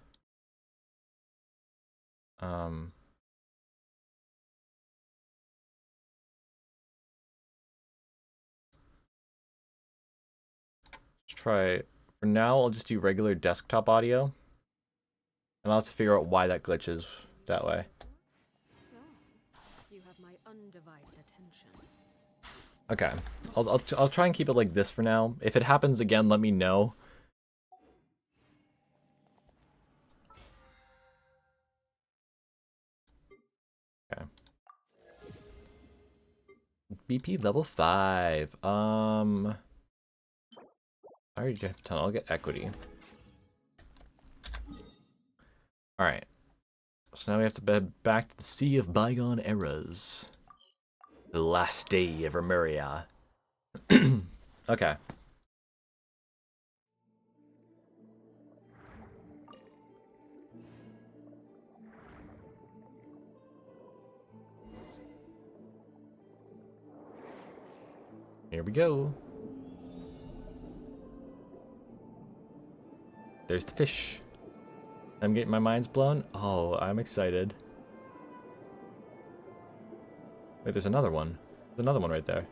Let's try... For now, I'll just do regular desktop audio. And I'll have to figure out why that glitches that way. You have my undivided attention. Okay. I'll try and keep it like this for now. If it happens again, let me know. Okay. BP level 5. I already have a ton. I'll get equity. Alright. So now we have to head back to the Sea of Bygone Eras. The last day of Remuria. Okay. Here we go. There's the fish. I'm getting my mind's blown. Oh, I'm excited. Wait, there's another one. There's another one right there.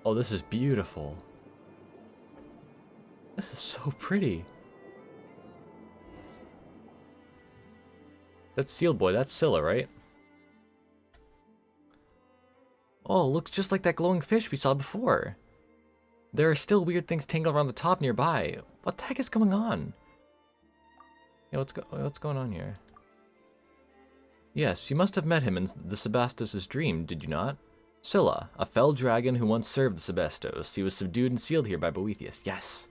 Oh, this is beautiful. This is so pretty. That's Steel Boy. That's Scylla, right? Oh, looks just like that glowing fish we saw before. There are still weird things tangled around the top nearby. What the heck is going on? Yeah, what's going on here? Yes, you must have met him in the Sebastos' dream, did you not? Scylla, a fell dragon who once served the Sebastos. He was subdued and sealed here by Boethius. Yes.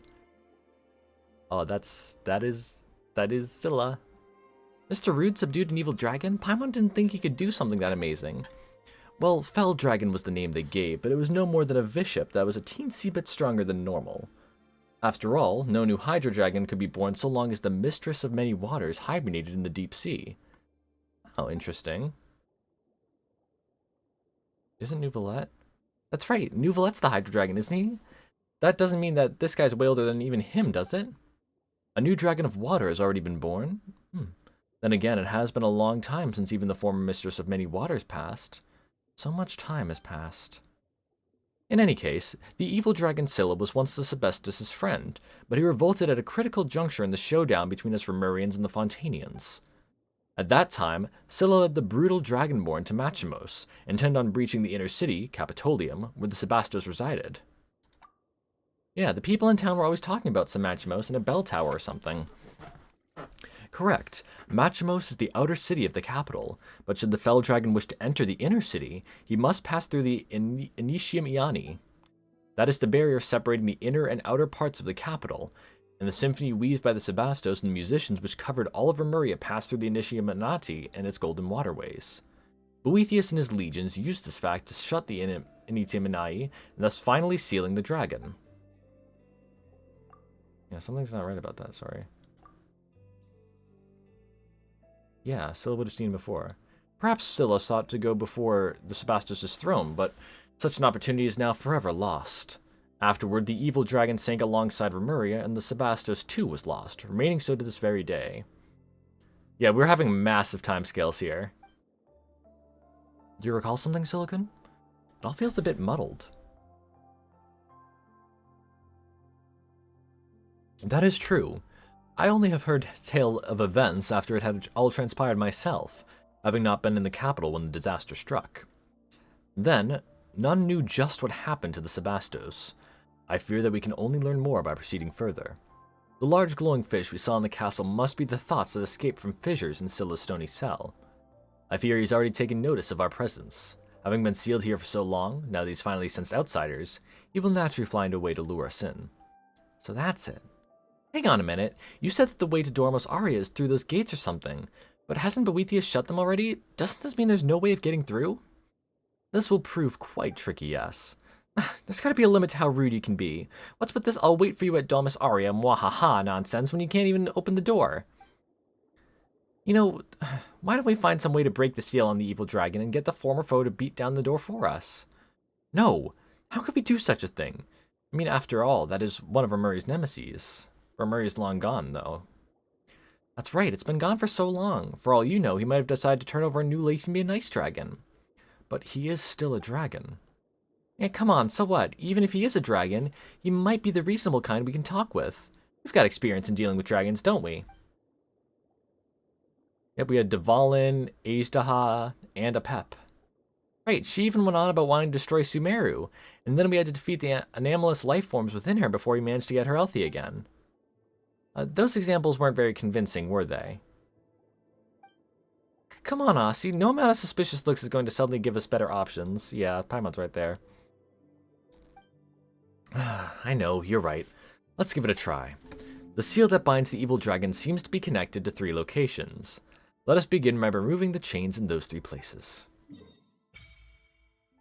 Oh, that is Scylla. Mr. Rude subdued an evil dragon? Paimon didn't think he could do something that amazing. Well, Fell Dragon was the name they gave, but it was no more than a bishop that was a teensy bit stronger than normal. After all, no new Hydra Dragon could be born so long as the Mistress of Many Waters hibernated in the deep sea. Oh, interesting. Isn't Nouvelette? That's right, Nouvelette's the Hydra Dragon, isn't he? That doesn't mean that this guy's way older than even him, does it? A new Dragon of Water has already been born? Then again, it has been a long time since even the former Mistress of Many Waters passed. So much time has passed. In any case, the evil dragon Scylla was once the Sebastos' friend, but he revolted at a critical juncture in the showdown between us Remurians and the Fontanians. At that time, Scylla led the brutal Dragonborn to Machimos, intent on breaching the inner city, Capitolium, where the Sebastos resided. Yeah, the people in town were always talking about some Machimos in a bell tower or something. Correct. Machimos is the outer city of the capital, but should the Fell Dragon wish to enter the inner city, he must pass through the Initium Iani. That is the barrier separating the inner and outer parts of the capital, and the symphony weaved by the Sebastos and the musicians which covered all of Remuria passed through the Initium Iani and its golden waterways. Boethius and his legions used this fact to shut the Initium Iani, and thus finally sealing the dragon. Yeah, something's not right about that, sorry. Yeah, Scylla would have seen before. Perhaps Scylla sought to go before the Sebastos' throne, but such an opportunity is now forever lost. Afterward, the evil dragon sank alongside Remuria, and the Sebastos too was lost, remaining so to this very day. Yeah, we're having massive timescales here. Do you recall something, Silicon? It all feels a bit muddled. That is true. I only have heard tale of events after it had all transpired myself, having not been in the capital when the disaster struck. Then, none knew just what happened to the Sebastos. I fear that we can only learn more by proceeding further. The large glowing fish we saw in the castle must be the thoughts that escaped from fissures in Scylla's stony cell. I fear he's already taken notice of our presence. Having been sealed here for so long, now that he's finally sensed outsiders, he will naturally find a way to lure us in. So that's it. Hang on a minute, you said that the way to Dormos Aria is through those gates or something, but hasn't Boethius shut them already? Doesn't this mean there's no way of getting through? This will prove quite tricky, yes. There's gotta be a limit to how rude you can be. What's with this "I'll wait for you at Dormos Aria, mwahaha" nonsense when you can't even open the door? You know, why don't we find some way to break the seal on the evil dragon and get the former foe to beat down the door for us? No, how could we do such a thing? I mean, after all, that is one of Remuria's nemesis. Remuria's long gone, though. That's right, it's been gone for so long. For all you know, he might have decided to turn over a new leaf and be a nice dragon. But he is still a dragon. Yeah, come on, so what? Even if he is a dragon, he might be the reasonable kind we can talk with. We've got experience in dealing with dragons, don't we? Yep, we had Dvalin, Ajdaha, and Apep. Right, she even went on about wanting to destroy Sumeru, and then we had to defeat the anomalous life forms within her before we managed to get her healthy again. Those examples weren't very convincing, were they? Come on, Aussie, no amount of suspicious looks is going to suddenly give us better options. Yeah, Paimon's right there. I know, you're right. Let's give it a try. The seal that binds the evil dragon seems to be connected to 3 locations. Let us begin by removing the chains in those 3 places.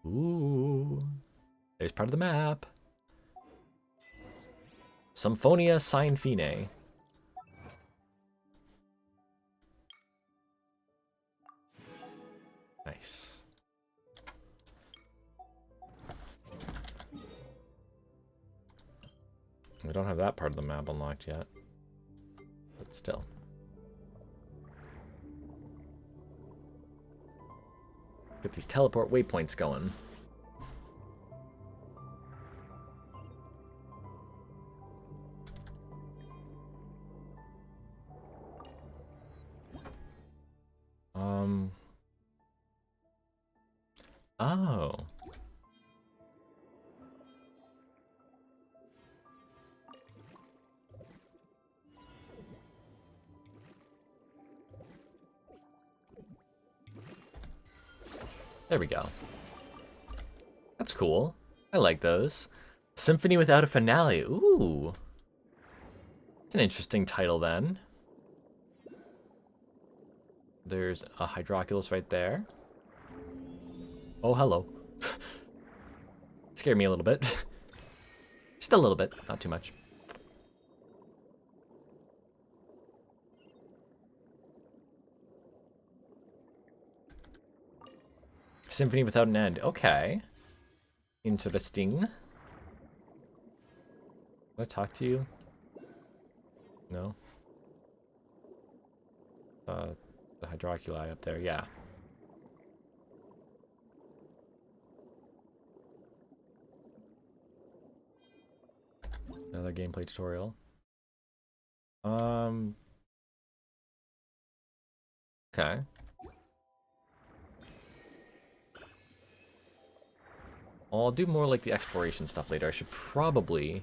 Ooh. There's part of the map. Symphonia Sine Fine. Nice. We don't have that part of the map unlocked yet. But still. Get these teleport waypoints going. Oh. There we go. That's cool. I like those. Symphony Without a Finale. Ooh. It's an interesting title then. There's a Hydroculus right there. Oh, hello. Scared me a little bit. Just a little bit, not too much. Symphony Without an End. Okay. Interesting. Can I talk to you? No? The Hydroculi up there, yeah. Another gameplay tutorial. Okay. I'll do more like the exploration stuff later. I should probably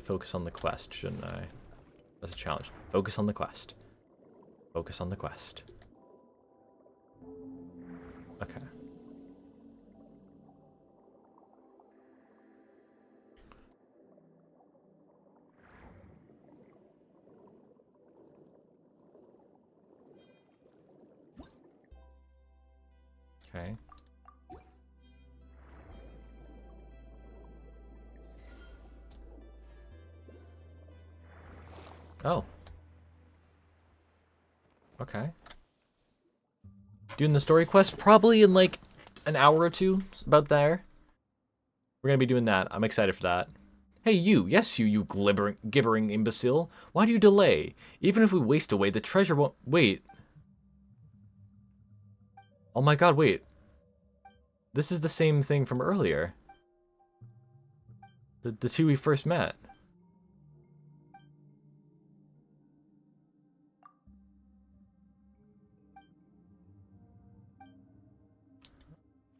focus on the quest, shouldn't I? That's a challenge. Focus on the quest. Focus on the quest. Okay. Okay. Oh. Okay. Doing the story quest probably in like an hour or two, about there. We're gonna be doing that. I'm excited for that. Hey you, yes you gibbering imbecile. Why do you delay? Even if we waste away, the treasure won't... Wait. Oh my god, wait. This is the same thing from earlier. The two we first met.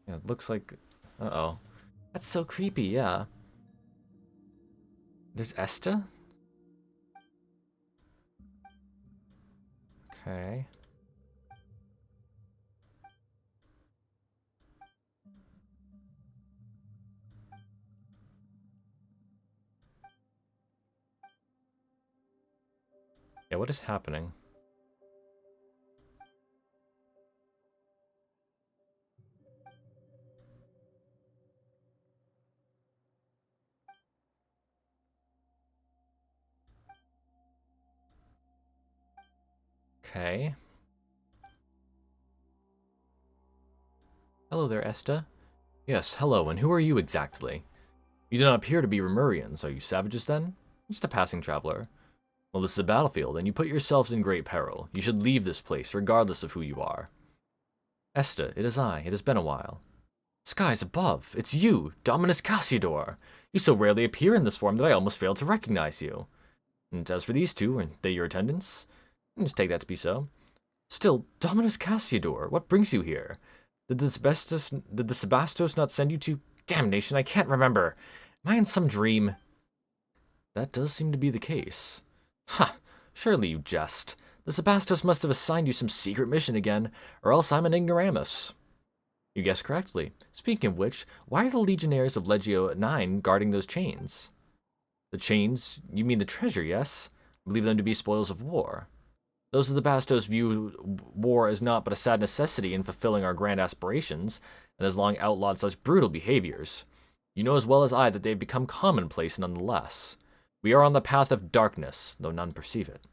Yeah, it looks like... Uh-oh. That's so creepy, yeah. There's Esta? Okay. Yeah, what is happening? Okay. Hello there, Esta. Yes, hello, and who are you exactly? You do not appear to be Remurians. Are you savages then? Just a passing traveler. Well, this is a battlefield, and you put yourselves in great peril. You should leave this place, regardless of who you are. Esta, it is I. It has been a while. Skies above, it's you, Dominus Cassiodor. You so rarely appear in this form that I almost failed to recognize you. And as for these two, are they your attendants? Just take that to be so. Still, Dominus Cassiodor, what brings you here? Did the Sebastos not send you to... Damnation, I can't remember. Am I in some dream? That does seem to be the case. Ha! Surely you jest. The Sebastos must have assigned you some secret mission again, or else I'm an ignoramus. You guessed correctly. Speaking of which, why are the Legionnaires of Legio 9 guarding those chains? The chains? You mean the treasure, yes? I believe them to be spoils of war. Those of the Bastos view war as naught but a sad necessity in fulfilling our grand aspirations, and has long outlawed such brutal behaviors. You know as well as I that they've become commonplace nonetheless. We are on the path of darkness, though none perceive it.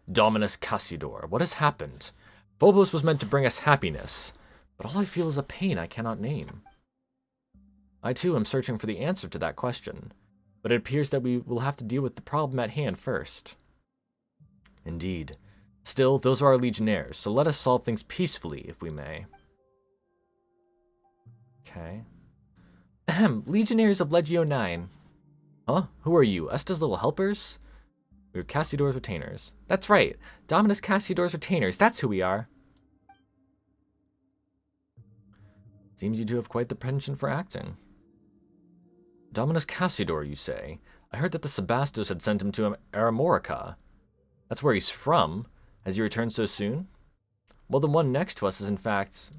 Dominus Cassiodor, what has happened? Phobos was meant to bring us happiness, but all I feel is a pain I cannot name. I too am searching for the answer to that question, but it appears that we will have to deal with the problem at hand first. Indeed. Still, those are our Legionnaires, so let us solve things peacefully, if we may. Okay. Ahem, Legionnaires of Legio 9. Huh? Who are you? Esta's little helpers? We're Cassiodor's retainers. That's right. Dominus Cassiodor's retainers. That's who we are. Seems you two have quite the penchant for acting. Dominus Cassiodor, you say? I heard that the Sebastos had sent him to Remuria. That's where he's from. Has he returned so soon? while the one next to us is in fact...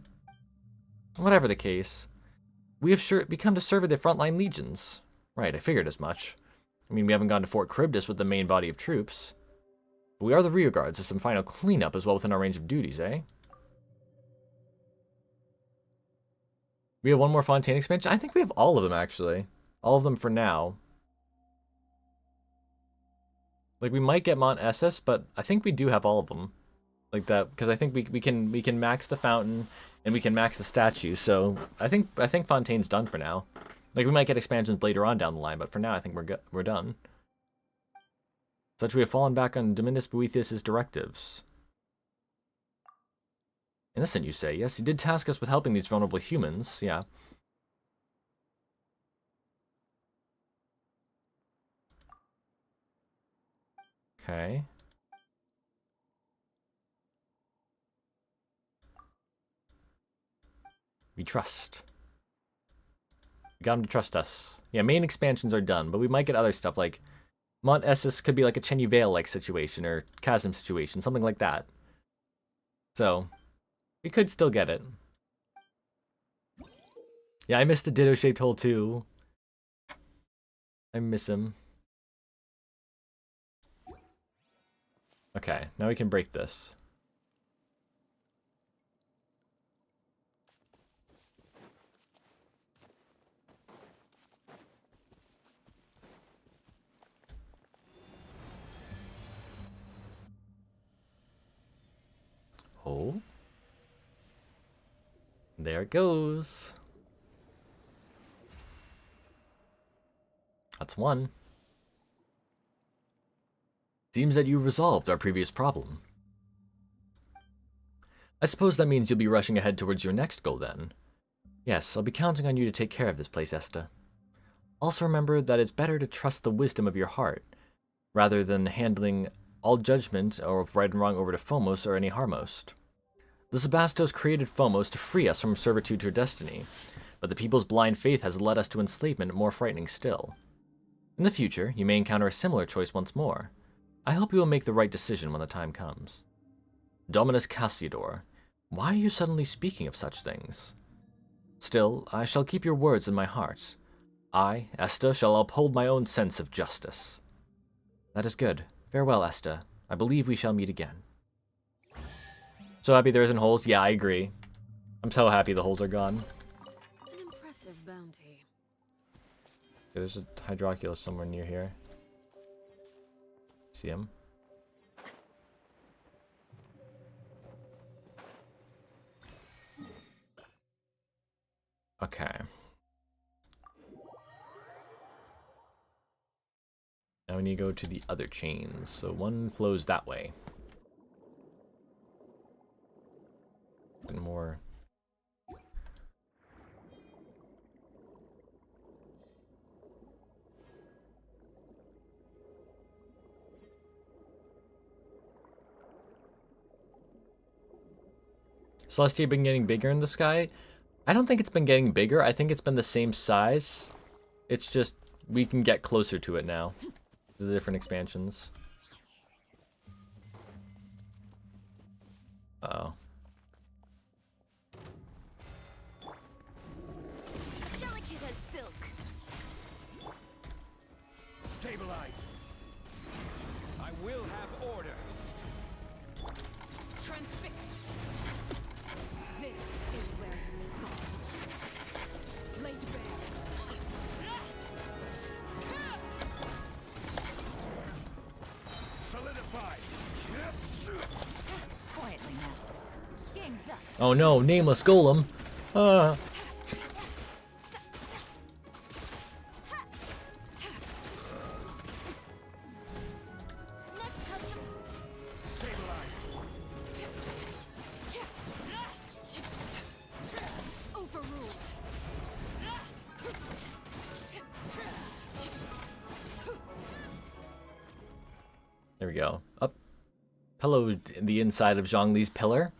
Whatever the case, we have become to serve the frontline legions. Right, I figured as much. I mean, we haven't gone to Fort Charybdis with the main body of troops. But we are the rear guards, so some final cleanup as well within our range of duties, eh? We have one more Fontaine expansion? I think we have all of them, actually. All of them for now. Like, we might get Mont Essus, but I think we do have all of them. Like that, because I think we can max the fountain, and we can max the statues, so I think Fontaine's done for now. Like, we might get expansions later on down the line, but for now, I think we're done. Such we have fallen back on Dominus Boethius' directives. Innocent, you say? Yes, he did task us with helping these vulnerable humans, yeah. Okay. We trust. We got him to trust us. Yeah, main expansions are done, but we might get other stuff like Mont Essus could be like a Chenyu Vale-like situation, or Chasm situation, something like that. So, we could still get it. Yeah, I missed the ditto-shaped hole too. I miss him. Okay, now we can break this. Oh. There it goes. That's one. Seems that you resolved our previous problem. I suppose that means you'll be rushing ahead towards your next goal then. Yes, I'll be counting on you to take care of this place, Esta. Also remember that it's better to trust the wisdom of your heart, rather than handling all judgment of right and wrong over to Phomos or any Harmost. The Sebastos created Phomos to free us from servitude to destiny, but the people's blind faith has led us to enslavement more frightening still. In the future, you may encounter a similar choice once more. I hope you will make the right decision when the time comes. Dominus Cassiodor, why are you suddenly speaking of such things? Still, I shall keep your words in my heart. I, Esta, shall uphold my own sense of justice. That is good. Farewell, Esta. I believe we shall meet again. So happy there isn't holes? Yeah, I agree. I'm so happy the holes are gone. An impressive bounty. There's a Hydroculus somewhere near here. See him? Okay. Now we need to go to the other chains. So one flows that way. And more. Celestia been getting bigger in the sky? I don't think it's been getting bigger. I think it's been the same size. It's just we can get closer to it now. The different expansions. Uh-oh. Delicate as silk. Stabilize. I will have order. Transfixed. This is where you fall. Laid bare. Solidify. Quietly now. Game's up. Oh no, nameless golem. Next customer. Stabilize. Overruled. There we go. Up. Hello, in the inside of Zhongli's pillar.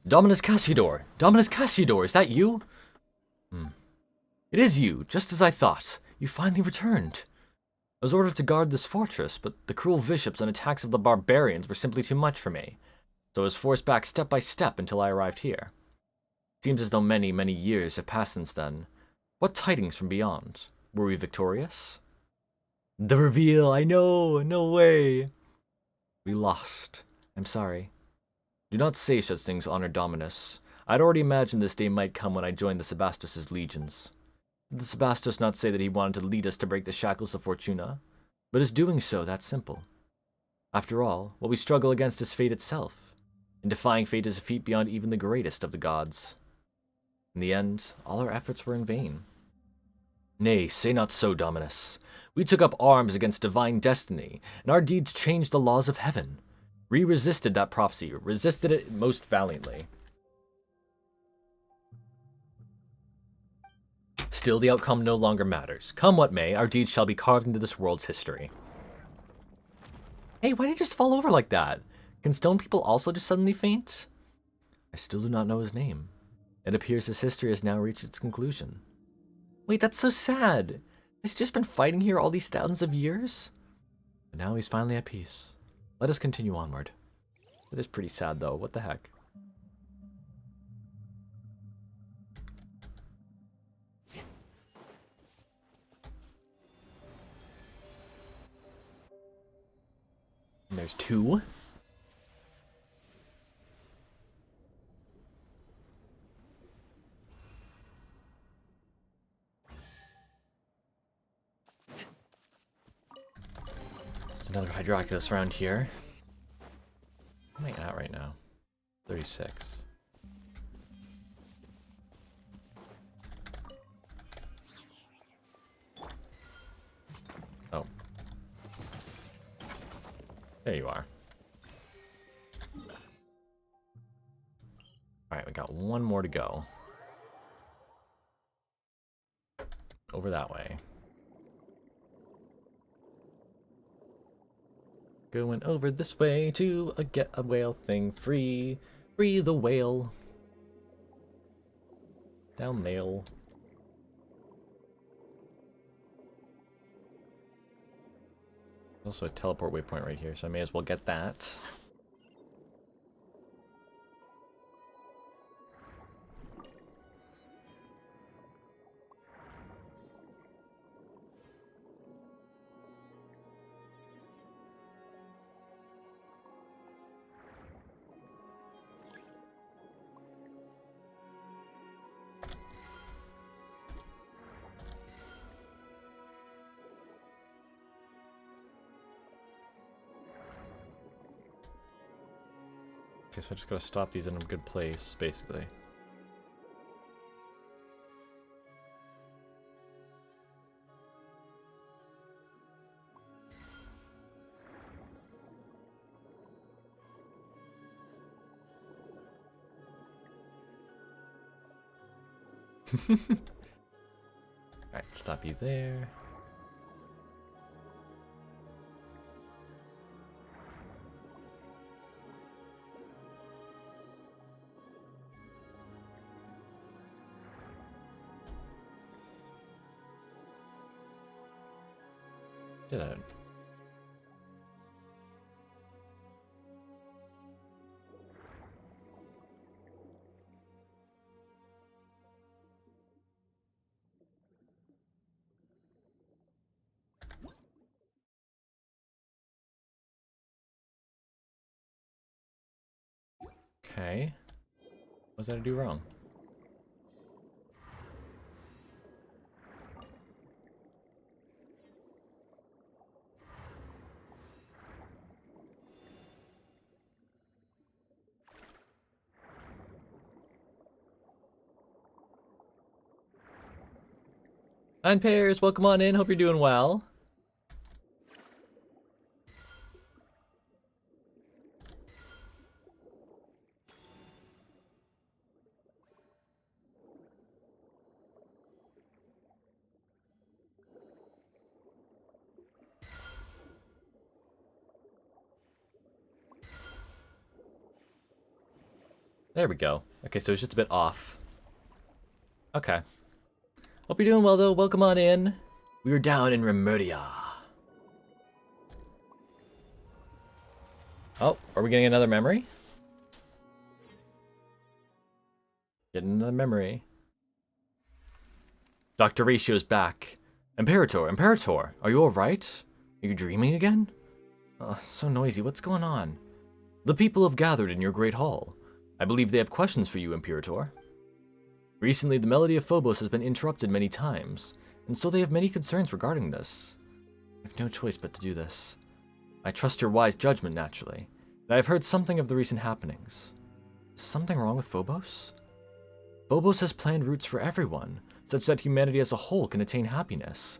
Dominus Cassiodor! Dominus Cassiodor, is that you? It is you, just as I thought. You finally returned. I was ordered to guard this fortress, but the cruel bishops and attacks of the barbarians were simply too much for me. so I was forced back step by step until I arrived here. Seems as though many, many years have passed since then. What tidings from beyond? Were we victorious? The reveal, I know, no way. We lost. I'm sorry. Do not say such things, Honor Dominus. I'd already imagined this day might come when I joined the Sebastos' legions. Did the Sebastos not say that he wanted to lead us to break the shackles of Fortuna? But is doing so that simple? After all, what we struggle against is fate itself, and defying fate is a feat beyond even the greatest of the gods. In the end, all our efforts were in vain. Nay, say not so, Dominus. We took up arms against divine destiny, and our deeds changed the laws of heaven. We resisted that prophecy, resisted it most valiantly. Still, the outcome no longer matters. Come what may, our deeds shall be carved into this world's history. Hey, why did he just fall over like that? Can stone people also just suddenly faint? I still do not know his name. It appears his history has now reached its conclusion. Wait, that's so sad. Has he just been fighting here all these thousands of years? But now he's finally at peace. Let us continue onward. It is pretty sad though, what the heck? And there's two. There's another Hydroculus around here. What am I at right now? 36. Oh. There you are. Alright, we got one more to go. Over that way. Going over this way to get a whale thing free. Free the whale. Down there. Also a teleport waypoint right here, so I may as well get that. Okay, so I just gotta stop these in a good place, basically. Alright, stop you there. Did I? Okay. What did I do wrong? Nine pairs, welcome on in. Hope you're doing well. There we go. Okay, so it's just a bit off. Okay. Hope you're doing well, though. Welcome on in. We were down in Remuria. Oh, are we getting another memory? Getting another memory. Dr. Ratio's back. Imperator, Imperator, are you alright? Are you dreaming again? So noisy, what's going on? The people have gathered in your great hall. I believe they have questions for you, Imperator. Recently, the melody of Phobos has been interrupted many times, and so they have many concerns regarding this. I have no choice but to do this. I trust your wise judgment, naturally, and I have heard something of the recent happenings. Is something wrong with Phobos? Phobos has planned routes for everyone, such that humanity as a whole can attain happiness.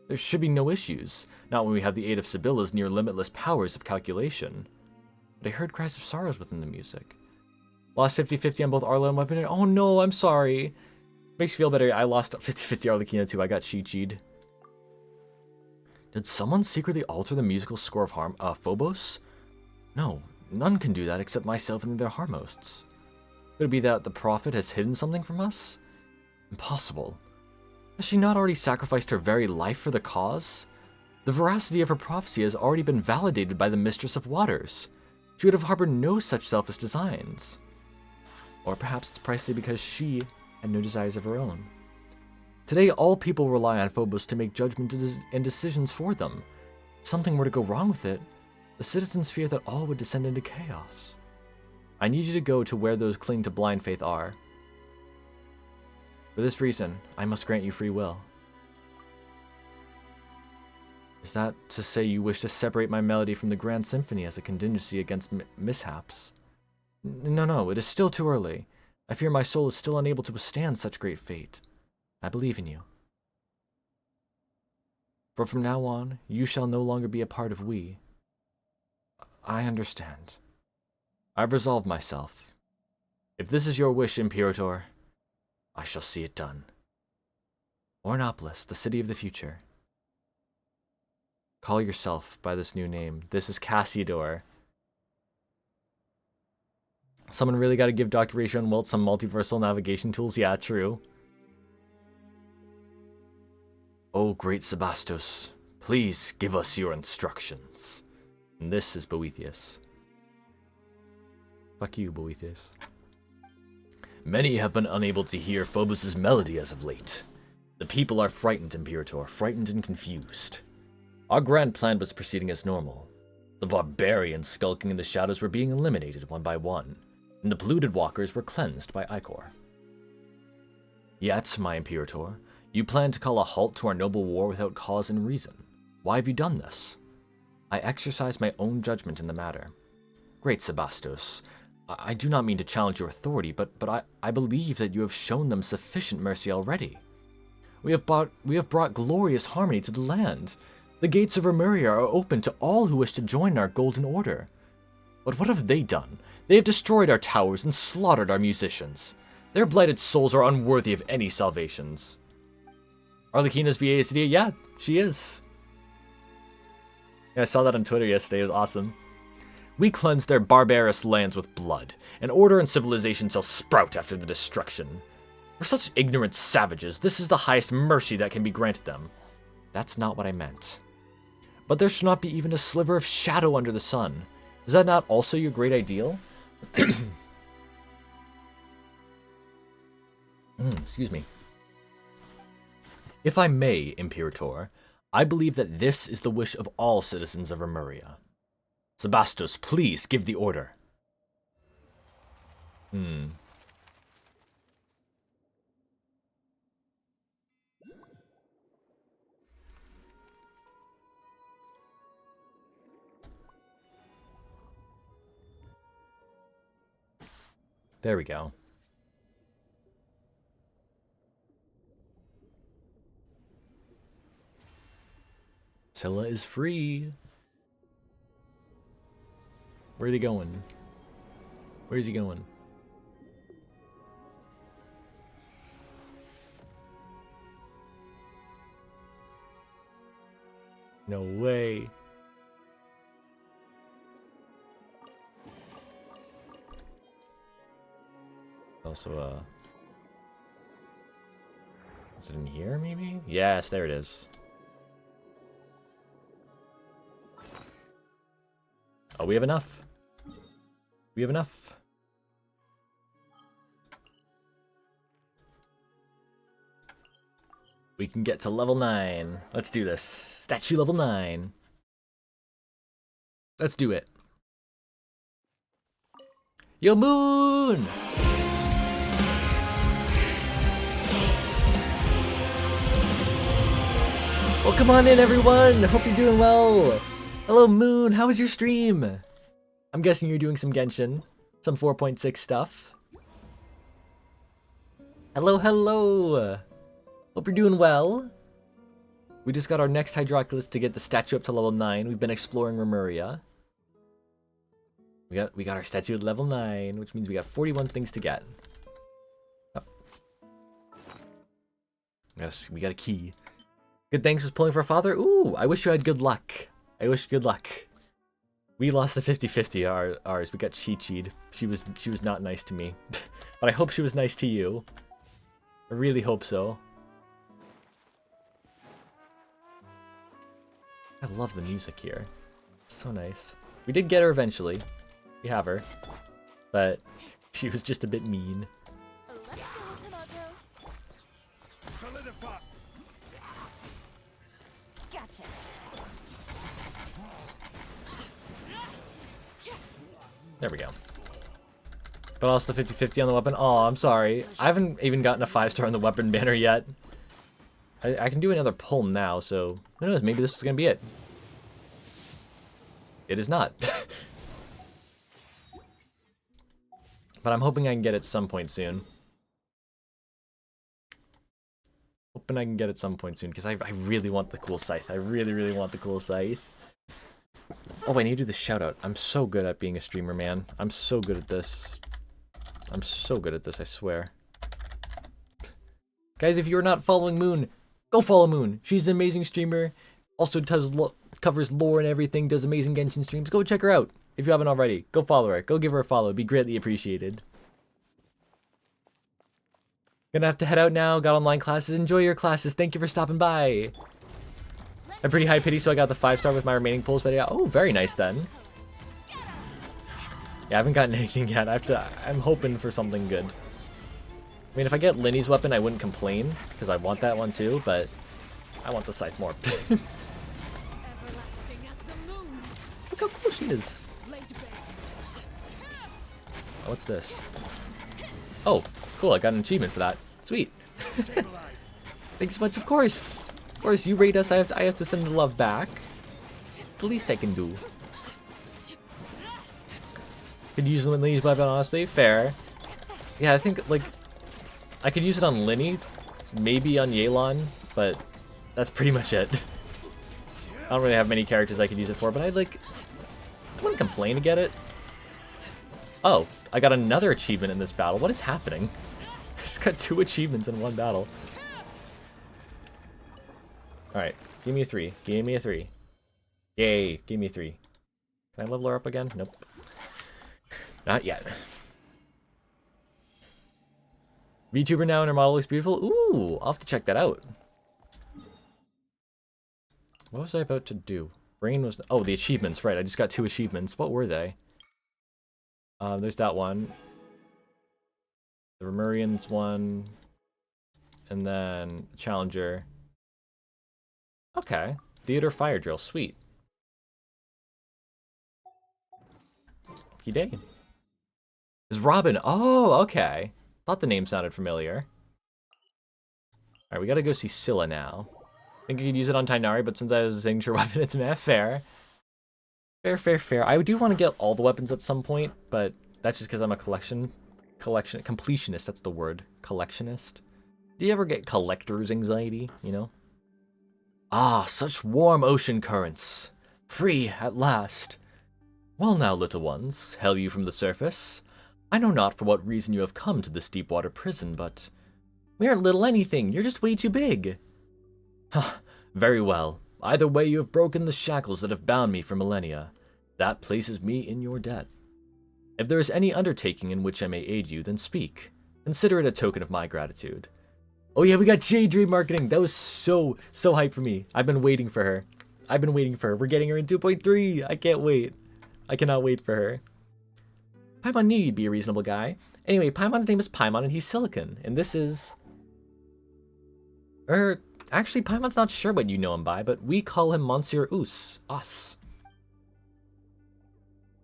There should be no issues, not when we have the aid of Sibylla's near limitless powers of calculation. But I heard cries of sorrows within the music. Lost 50-50 on both Arlo and Weapon. Oh no, I'm sorry. Makes you feel better. I lost 50-50 Arlecchino too. I got Chi-Chi'd. Did someone secretly alter the musical score of Phobos? No, none can do that except myself and their Harmosts. Could it be that the Prophet has hidden something from us? Impossible. Has she not already sacrificed her very life for the cause? The veracity of her prophecy has already been validated by the Mistress of Waters. She would have harbored no such selfish designs. Or perhaps it's precisely because she had no desires of her own. Today, all people rely on Phobos to make judgment and decisions for them. If something were to go wrong with it, the citizens fear that all would descend into chaos. I need you to go to where those clinging to blind faith are. For this reason, I must grant you free will. Is that to say you wish to separate my melody from the Grand Symphony as a contingency against mishaps? No, it is still too early. I fear my soul is still unable to withstand such great fate. I believe in you. For from now on, you shall no longer be a part of we. I understand. I've resolved myself. If this is your wish, Imperator, I shall see it done. Ornopolis, the city of the future. Call yourself by this new name. This is Cassiodor. Someone really got to give Dr. Ratio and Wilt some multiversal navigation tools. Yeah, true. Oh, great Sebastos, please give us your instructions. And this is Boethius. Fuck you, Boethius. Many have been unable to hear Phobos' melody as of late. The people are frightened, Imperator, frightened and confused. Our grand plan was proceeding as normal. The barbarians skulking in the shadows were being eliminated one by one, and the polluted walkers were cleansed by Icor. Yet, my Imperator, you plan to call a halt to our noble war without cause and reason. Why have you done this? I exercise my own judgment in the matter. Great Sebastos, I do not mean to challenge your authority, but I believe that you have shown them sufficient mercy already. We have brought glorious harmony to the land. The gates of Remuria are open to all who wish to join our golden order. But what have they done? They have destroyed our towers and slaughtered our musicians. Their blighted souls are unworthy of any salvations. Arlecchino's VA is idiot. Yeah, she is. Yeah, I saw that on Twitter yesterday. It was awesome. We cleanse their barbarous lands with blood, and order and civilization shall sprout after the destruction. For such ignorant savages, this is the highest mercy that can be granted them. That's not what I meant. But there should not be even a sliver of shadow under the sun. Is that not also your great ideal? Excuse me. If I may, Imperator, I believe that this is the wish of all citizens of Remuria. Sebastos, please give the order. There we go. Scylla is free. Where are they going? Where is he going? No way. Also, is it in here, maybe? Yes, there it is. Oh, we have enough. We have enough. we can get to level 9. Let's do this. Statue level 9. Let's do it. Yo, Moon! Well, come on in, everyone! Hope you're doing well! Hello, Moon! How was your stream? I'm guessing you're doing some Genshin. Some 4.6 stuff. Hello, hello! Hope you're doing well. We just got our next Hydroculus to get the statue up to level 9. We've been exploring Remuria. We got our statue at level 9, which means we got 41 things to get. Oh. We got a key. Good thanks was pulling for a father. Ooh, I wish you had good luck. I wish you good luck. We lost the 50-50 ours. We got cheat-cheated. She was not nice to me. But I hope she was nice to you. I really hope so. I love the music here. It's so nice. We did get her eventually. We have her. But she was just a bit mean. Solidify. Gotcha. There we go. But also the 50-50 on the weapon. Oh, I'm sorry. I haven't even gotten a 5-star on the weapon banner yet. I can do another pull now, so who knows? Maybe this is going to be it. It is not. But I'm hoping I can get it some point soon. Hoping I can get it some point soon, because I really want the cool scythe. I really, really want the cool scythe. Oh, I need to do the shout out. I'm so good at being a streamer, man. I'm so good at this. I'm so good at this, I swear. Guys, if you're not following Moon, go follow Moon. She's an amazing streamer. Also covers lore and everything, does amazing Genshin streams. Go check her out. If you haven't already, go follow her. Go give her a follow. It'd be greatly appreciated. Gonna have to head out now. Got online classes. Enjoy your classes. Thank you for stopping by. I'm pretty high pity, so I got the 5-star with my remaining pulls. But yeah, oh, very nice then. Yeah, I haven't gotten anything yet. I'm hoping for something good. I mean, if I get Linny's weapon, I wouldn't complain, because I want that one too, but I want the scythe more. Look how cool she is. Oh, what's this? Oh, cool, I got an achievement for that. Sweet. Thanks so much, of course. Of course, you rate us, I have to send the love back. It's the least I can do. Could use Linny's weapon, honestly. Fair. Yeah, I think, like, I could use it on Linny, maybe on Yelan, but that's pretty much it. I don't really have many characters I could use it for, but I wouldn't complain to get it. Oh, I got another achievement in this battle. What is happening? I just got 2 achievements in one battle. Alright, give me a 3. Give me a 3. Yay, give me a 3. Can I level her up again? Nope. Not yet. VTuber now and her model looks beautiful. Ooh, I'll have to check that out. What was I about to do? Brain was... Oh, the achievements, right. I just got 2 achievements. What were they? There's that one. The Remurian's one. And then Challenger. Okay. Theater Fire Drill. Sweet. Okie day. Is Robin? Oh, okay. Thought the name sounded familiar. Alright, we gotta go see Scylla now. I think I could use it on Tainari, but since I was a signature weapon, it's fair. Fair. I do want to get all the weapons at some point, but that's just because I'm a completionist, that's the word. Collectionist. Do you ever get collector's anxiety, you know? Ah, such warm ocean currents. Free at last. Well now, little ones, hail you from the surface. I know not for what reason you have come to this deep water prison, but we aren't little anything. You're just way too big. Huh, very well. Either way, you have broken the shackles that have bound me for millennia. That places me in your debt. If there is any undertaking in which I may aid you, then speak. Consider it a token of my gratitude. Oh yeah, we got J-Dream marketing. That was so hype for me. I've been waiting for her. We're getting her in 2.3. I can't wait. I cannot wait for her. Paimon knew you'd be a reasonable guy. Anyway, Paimon's name is Paimon and he's Silicon. And this is... Actually, Paimon's not sure what you know him by, but we call him Monsieur Us.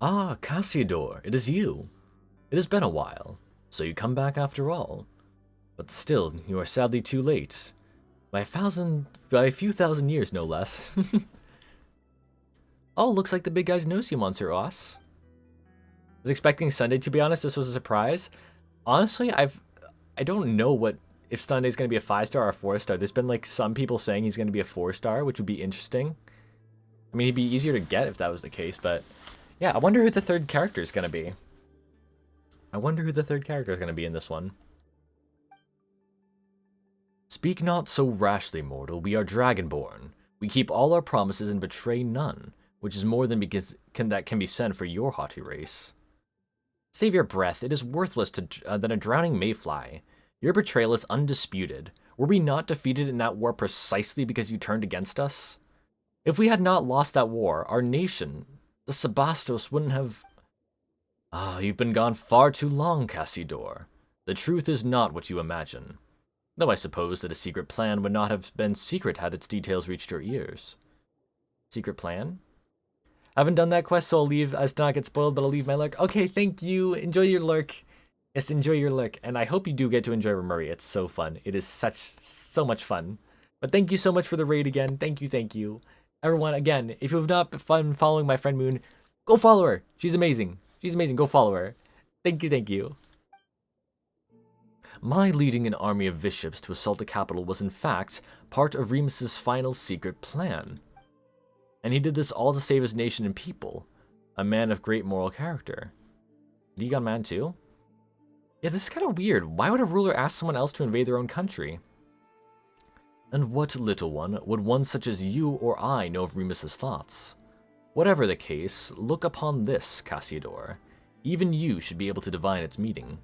Ah, Cassiodor, it is you. It has been a while, so you come back after all. But still, you are sadly too late. By a few thousand years, no less. Oh, looks like the big guys knows you, Monsieur Us. I was expecting Sunday, to be honest. This was a surprise. Honestly, I don't know if Sunday's going to be a 5-star or a 4-star. There's been like some people saying he's going to be a 4-star, which would be interesting. I mean, he'd be easier to get if that was the case, but yeah, I wonder who the third character is going to be. I wonder who the third character is going to be in this one. Speak not so rashly, mortal. We are dragonborn. We keep all our promises and betray none, which is more than that can be said for your haughty race. Save your breath. It is worthless than a drowning mayfly. Your betrayal is undisputed. Were we not defeated in that war precisely because you turned against us? If we had not lost that war, our nation, the Sebastos, wouldn't have... Ah, you've been gone far too long, Cassiodor. The truth is not what you imagine. Though I suppose that a secret plan would not have been secret had its details reached your ears. Secret plan? I haven't done that quest, so I'll leave as to not get spoiled, but I'll leave my lurk. Okay, thank you. Enjoy your lurk. Yes, enjoy your lurk. And I hope you do get to enjoy Remuria. It's so fun. It is so much fun. But thank you so much for the raid again. Thank you. Everyone, again, if you have not been following my friend Moon, go follow her. She's amazing. Go follow her. Thank you. My leading an army of Viships to assault the capital was in fact part of Remus's final secret plan. And he did this all to save his nation and people. A man of great moral character. Legon man too? Yeah, this is kind of weird. Why would a ruler ask someone else to invade their own country? And what, little one, would one such as you or I know of Remus's thoughts? Whatever the case, look upon this, Cassiodor. Even you should be able to divine its meaning.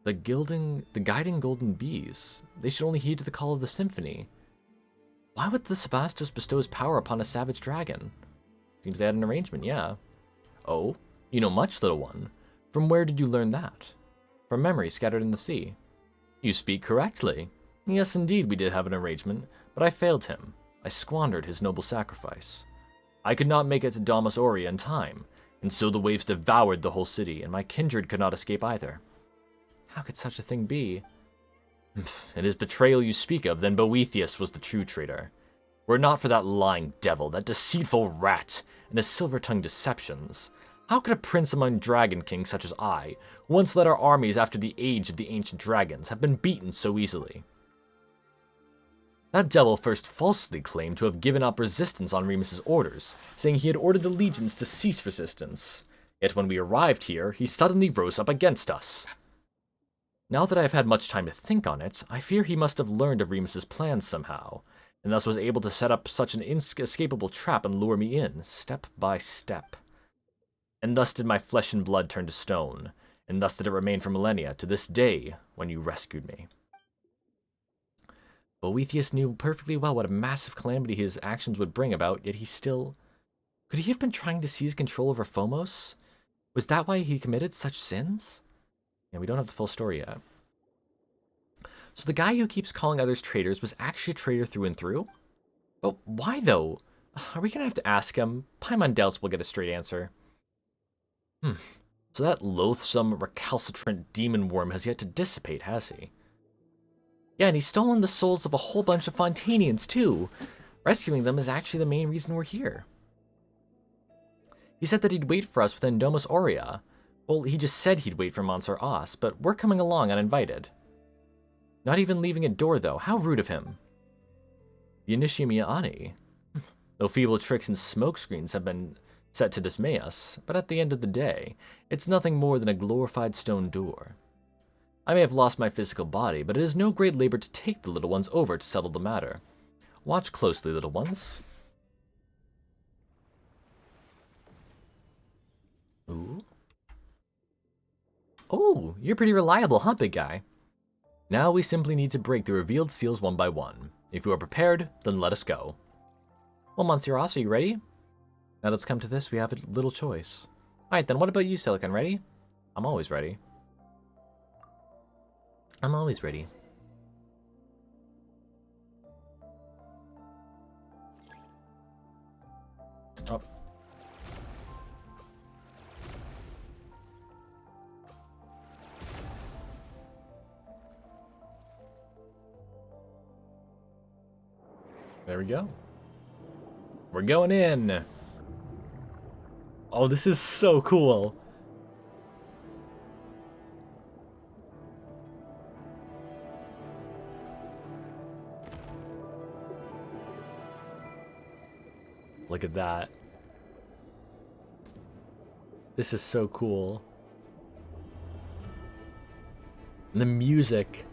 The guiding golden bees. They should only heed to the call of the symphony. Why would the Sebastos bestow his power upon a savage dragon? Seems they had an arrangement, yeah. Oh, you know much, little one. From where did you learn that? From memory scattered in the sea. You speak correctly. Yes, indeed, we did have an arrangement, but I failed him. I squandered his noble sacrifice. I could not make it to Domus Aurea in time, and so the waves devoured the whole city, and my kindred could not escape either. How could such a thing be? It is betrayal you speak of, then Boethius was the true traitor. Were it not for that lying devil, that deceitful rat, and his silver-tongued deceptions, how could a prince among dragon kings such as I, who once led our armies after the age of the ancient dragons, have been beaten so easily? That devil first falsely claimed to have given up resistance on Remus's orders, saying he had ordered the legions to cease resistance. Yet when we arrived here, he suddenly rose up against us. Now that I have had much time to think on it, I fear he must have learned of Remus's plans somehow, and thus was able to set up such an inescapable trap and lure me in, step by step. And thus did my flesh and blood turn to stone, and thus did it remain for millennia, to this day, when you rescued me. Boethius knew perfectly well what a massive calamity his actions would bring about, yet he still... Could he have been trying to seize control over Phomos? Was that why he committed such sins? Yeah, we don't have the full story yet. So the guy who keeps calling others traitors was actually a traitor through and through? But why, though? Are we going to have to ask him? Paimon doubts we'll get a straight answer. So that loathsome, recalcitrant demon worm has yet to dissipate, has he? Yeah, and he's stolen the souls of a whole bunch of Fontanians, too. Rescuing them is actually the main reason we're here. He said that he'd wait for us within Domus Aurea. Well, he just said he'd wait for Monsieur Os, but we're coming along uninvited. Not even leaving a door, though. How rude of him. The Initiumia Ani. Though feeble tricks and smokescreens have been set to dismay us, but at the end of the day, it's nothing more than a glorified stone door. I may have lost my physical body, but it is no great labor to take the little ones over to settle the matter. Watch closely, little ones. Ooh. Oh, you're pretty reliable, huh, big guy? Now we simply need to break the revealed seals one by one. If you are prepared, then let us go. Well, Monsieur Os, are you ready? Now let's come to this, we have a little choice. Alright then, what about you, Silicon? Ready? I'm always ready. I'm always ready. Oh. There we go. We're going in. Oh, this is so cool. Look at that. This is so cool. And the music.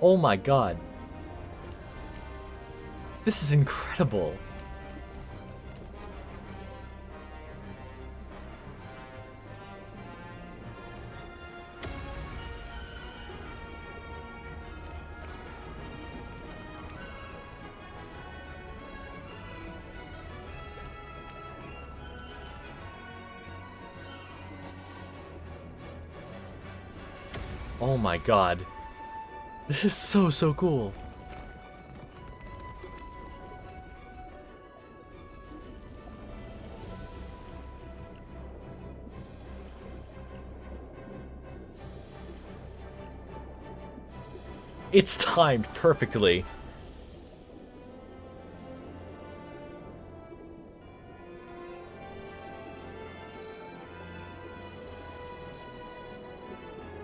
Oh my god. This is incredible. Oh my god. This is so cool. It's timed perfectly.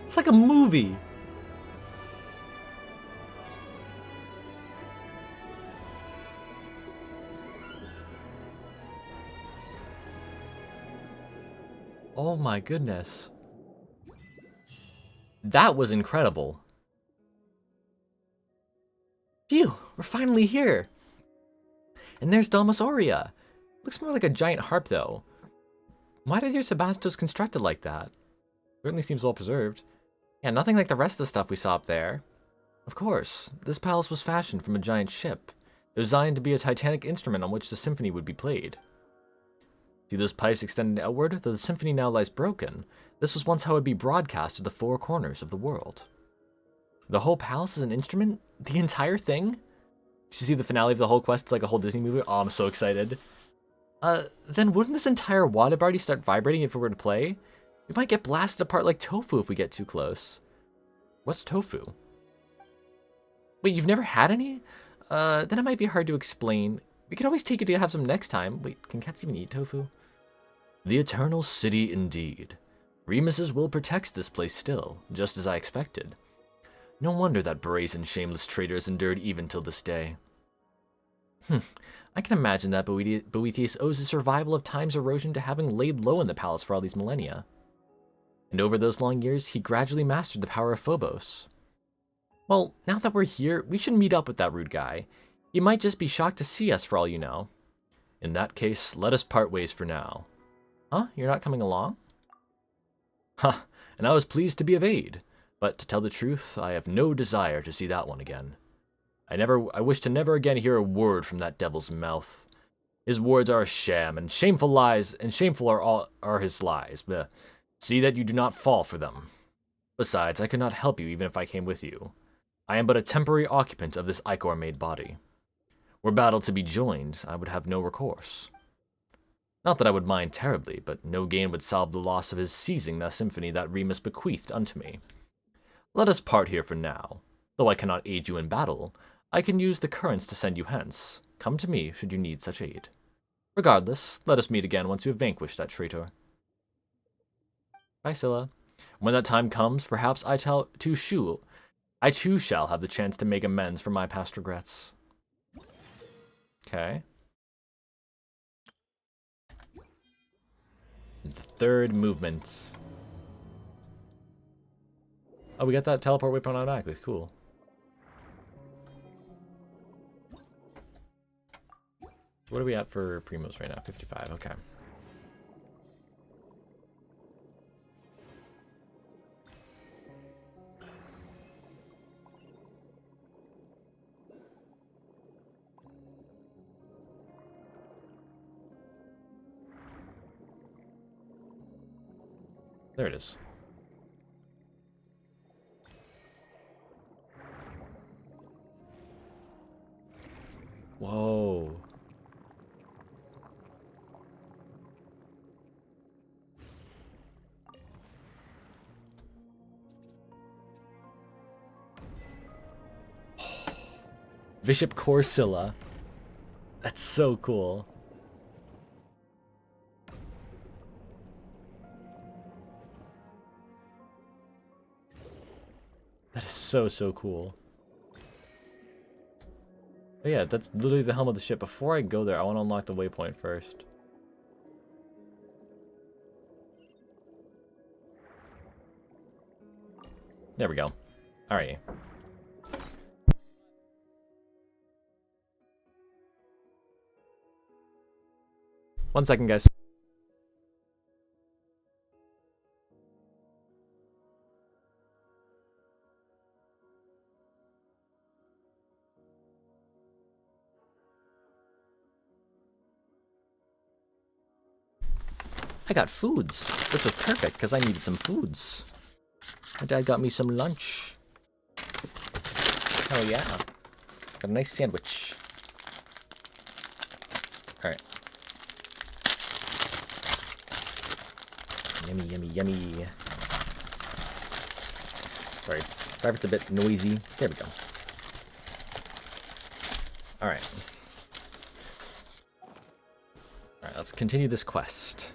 It's like a movie. Oh my goodness. That was incredible. Phew, we're finally here. And there's Domus Aurea. Looks more like a giant harp though. Why did your Sebastos construct it like that? Certainly seems well preserved. Yeah, nothing like the rest of the stuff we saw up there. Of course, this palace was fashioned from a giant ship. It was designed to be a titanic instrument on which the symphony would be played. See those pipes extending outward? Though the symphony now lies broken, this was once how it would be broadcast to the four corners of the world. The whole palace is an instrument? The entire thing? Did you see the finale of the whole quest? It's like a whole Disney movie. Oh, I'm so excited. Then wouldn't this entire water party start vibrating if we were to play? We might get blasted apart like tofu if we get too close. What's tofu? Wait, you've never had any? Then it might be hard to explain. We could always take you to have some next time. Wait, can cats even eat tofu? The Eternal City indeed. Remus's will protects this place still, just as I expected. No wonder that brazen, shameless traitor has endured even till this day. I can imagine that Boethius owes his survival of time's erosion to having laid low in the palace for all these millennia. And over those long years, he gradually mastered the power of Phobos. Well, now that we're here, we should meet up with that rude guy. He might just be shocked to see us for all you know. In that case, let us part ways for now. Huh? You're not coming along? Huh, and I was pleased to be of aid. But to tell the truth, I have no desire to see that one again. I wish to never again hear a word from that devil's mouth. His words are a sham, and shameful lies, and shameful are his lies. Bleh. See that you do not fall for them. Besides, I could not help you even if I came with you. I am but a temporary occupant of this ichor-made body. Were battle to be joined, I would have no recourse. Not that I would mind terribly, but no gain would solve the loss of his seizing the symphony that Remus bequeathed unto me. Let us part here for now. Though I cannot aid you in battle, I can use the currents to send you hence. Come to me should you need such aid. Regardless, let us meet again once you have vanquished that traitor. Bye, Scylla. When that time comes, perhaps I too shall have the chance to make amends for my past regrets. Okay. The third movement. Oh, we got that teleport weapon automatically. Cool. What are we at for Primos right now? 55. Okay. There it is. Whoa. Bishop Corsilla. That's so cool. That is so, so cool. But yeah, that's literally the helm of the ship. Before I go there, I want to unlock the waypoint first. There we go. Alrighty. One second, guys. I got foods, which was perfect because I needed some foods. My dad got me some lunch. Hell yeah. Got a nice sandwich. Alright. Yummy, yummy, yummy. Sorry. Sorry if it's a bit noisy. There we go. Alright. Alright, let's continue this quest.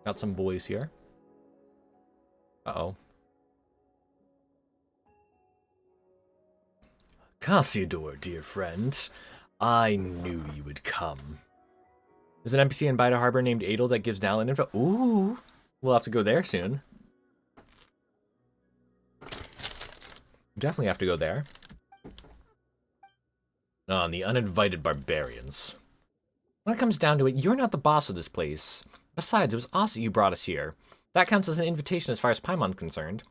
Got some boys here. Uh-oh. Cassiodor, dear friend. I knew you would come. There's an NPC in Bida Harbor named Adel that gives Nalin info. Ooh! We'll have to go there soon. Definitely have to go there. On the uninvited barbarians. When it comes down to it, you're not the boss of this place. Besides, it was us that you brought us here. That counts as an invitation as far as Paimon's concerned.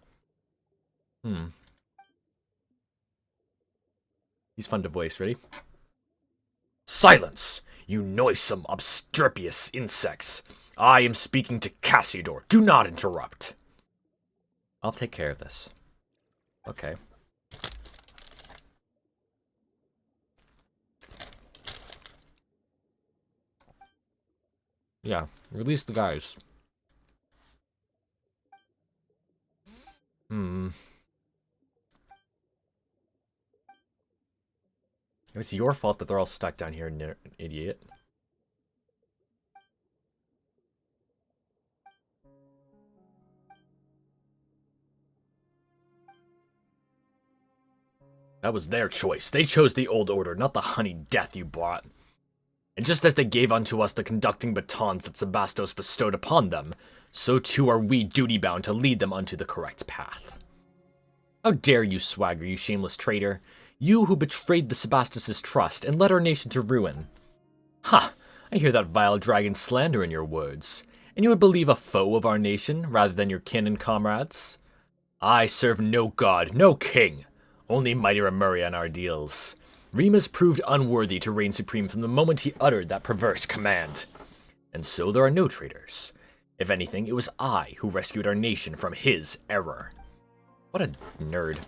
He's fun to voice. Ready? Silence! You noisome, obstreperous insects. I am speaking to Cassiodor. Do not interrupt. I'll take care of this. Okay. Yeah, release the guys. It's your fault that they're all stuck down here, idiot. That was their choice. They chose the old order, not the honey death you brought. And just as they gave unto us the conducting batons that Sebastos bestowed upon them, so too are we duty-bound to lead them unto the correct path. How dare you swagger, you shameless traitor? You who betrayed the Sebastos' trust and led our nation to ruin. Ha! I hear that vile dragon slander in your words. And you would believe a foe of our nation rather than your kin and comrades? I serve no god, no king, only mighty Remuria in our deals. Remus proved unworthy to reign supreme from the moment he uttered that perverse command. And so there are no traitors. If anything, it was I who rescued our nation from his error. What a nerd.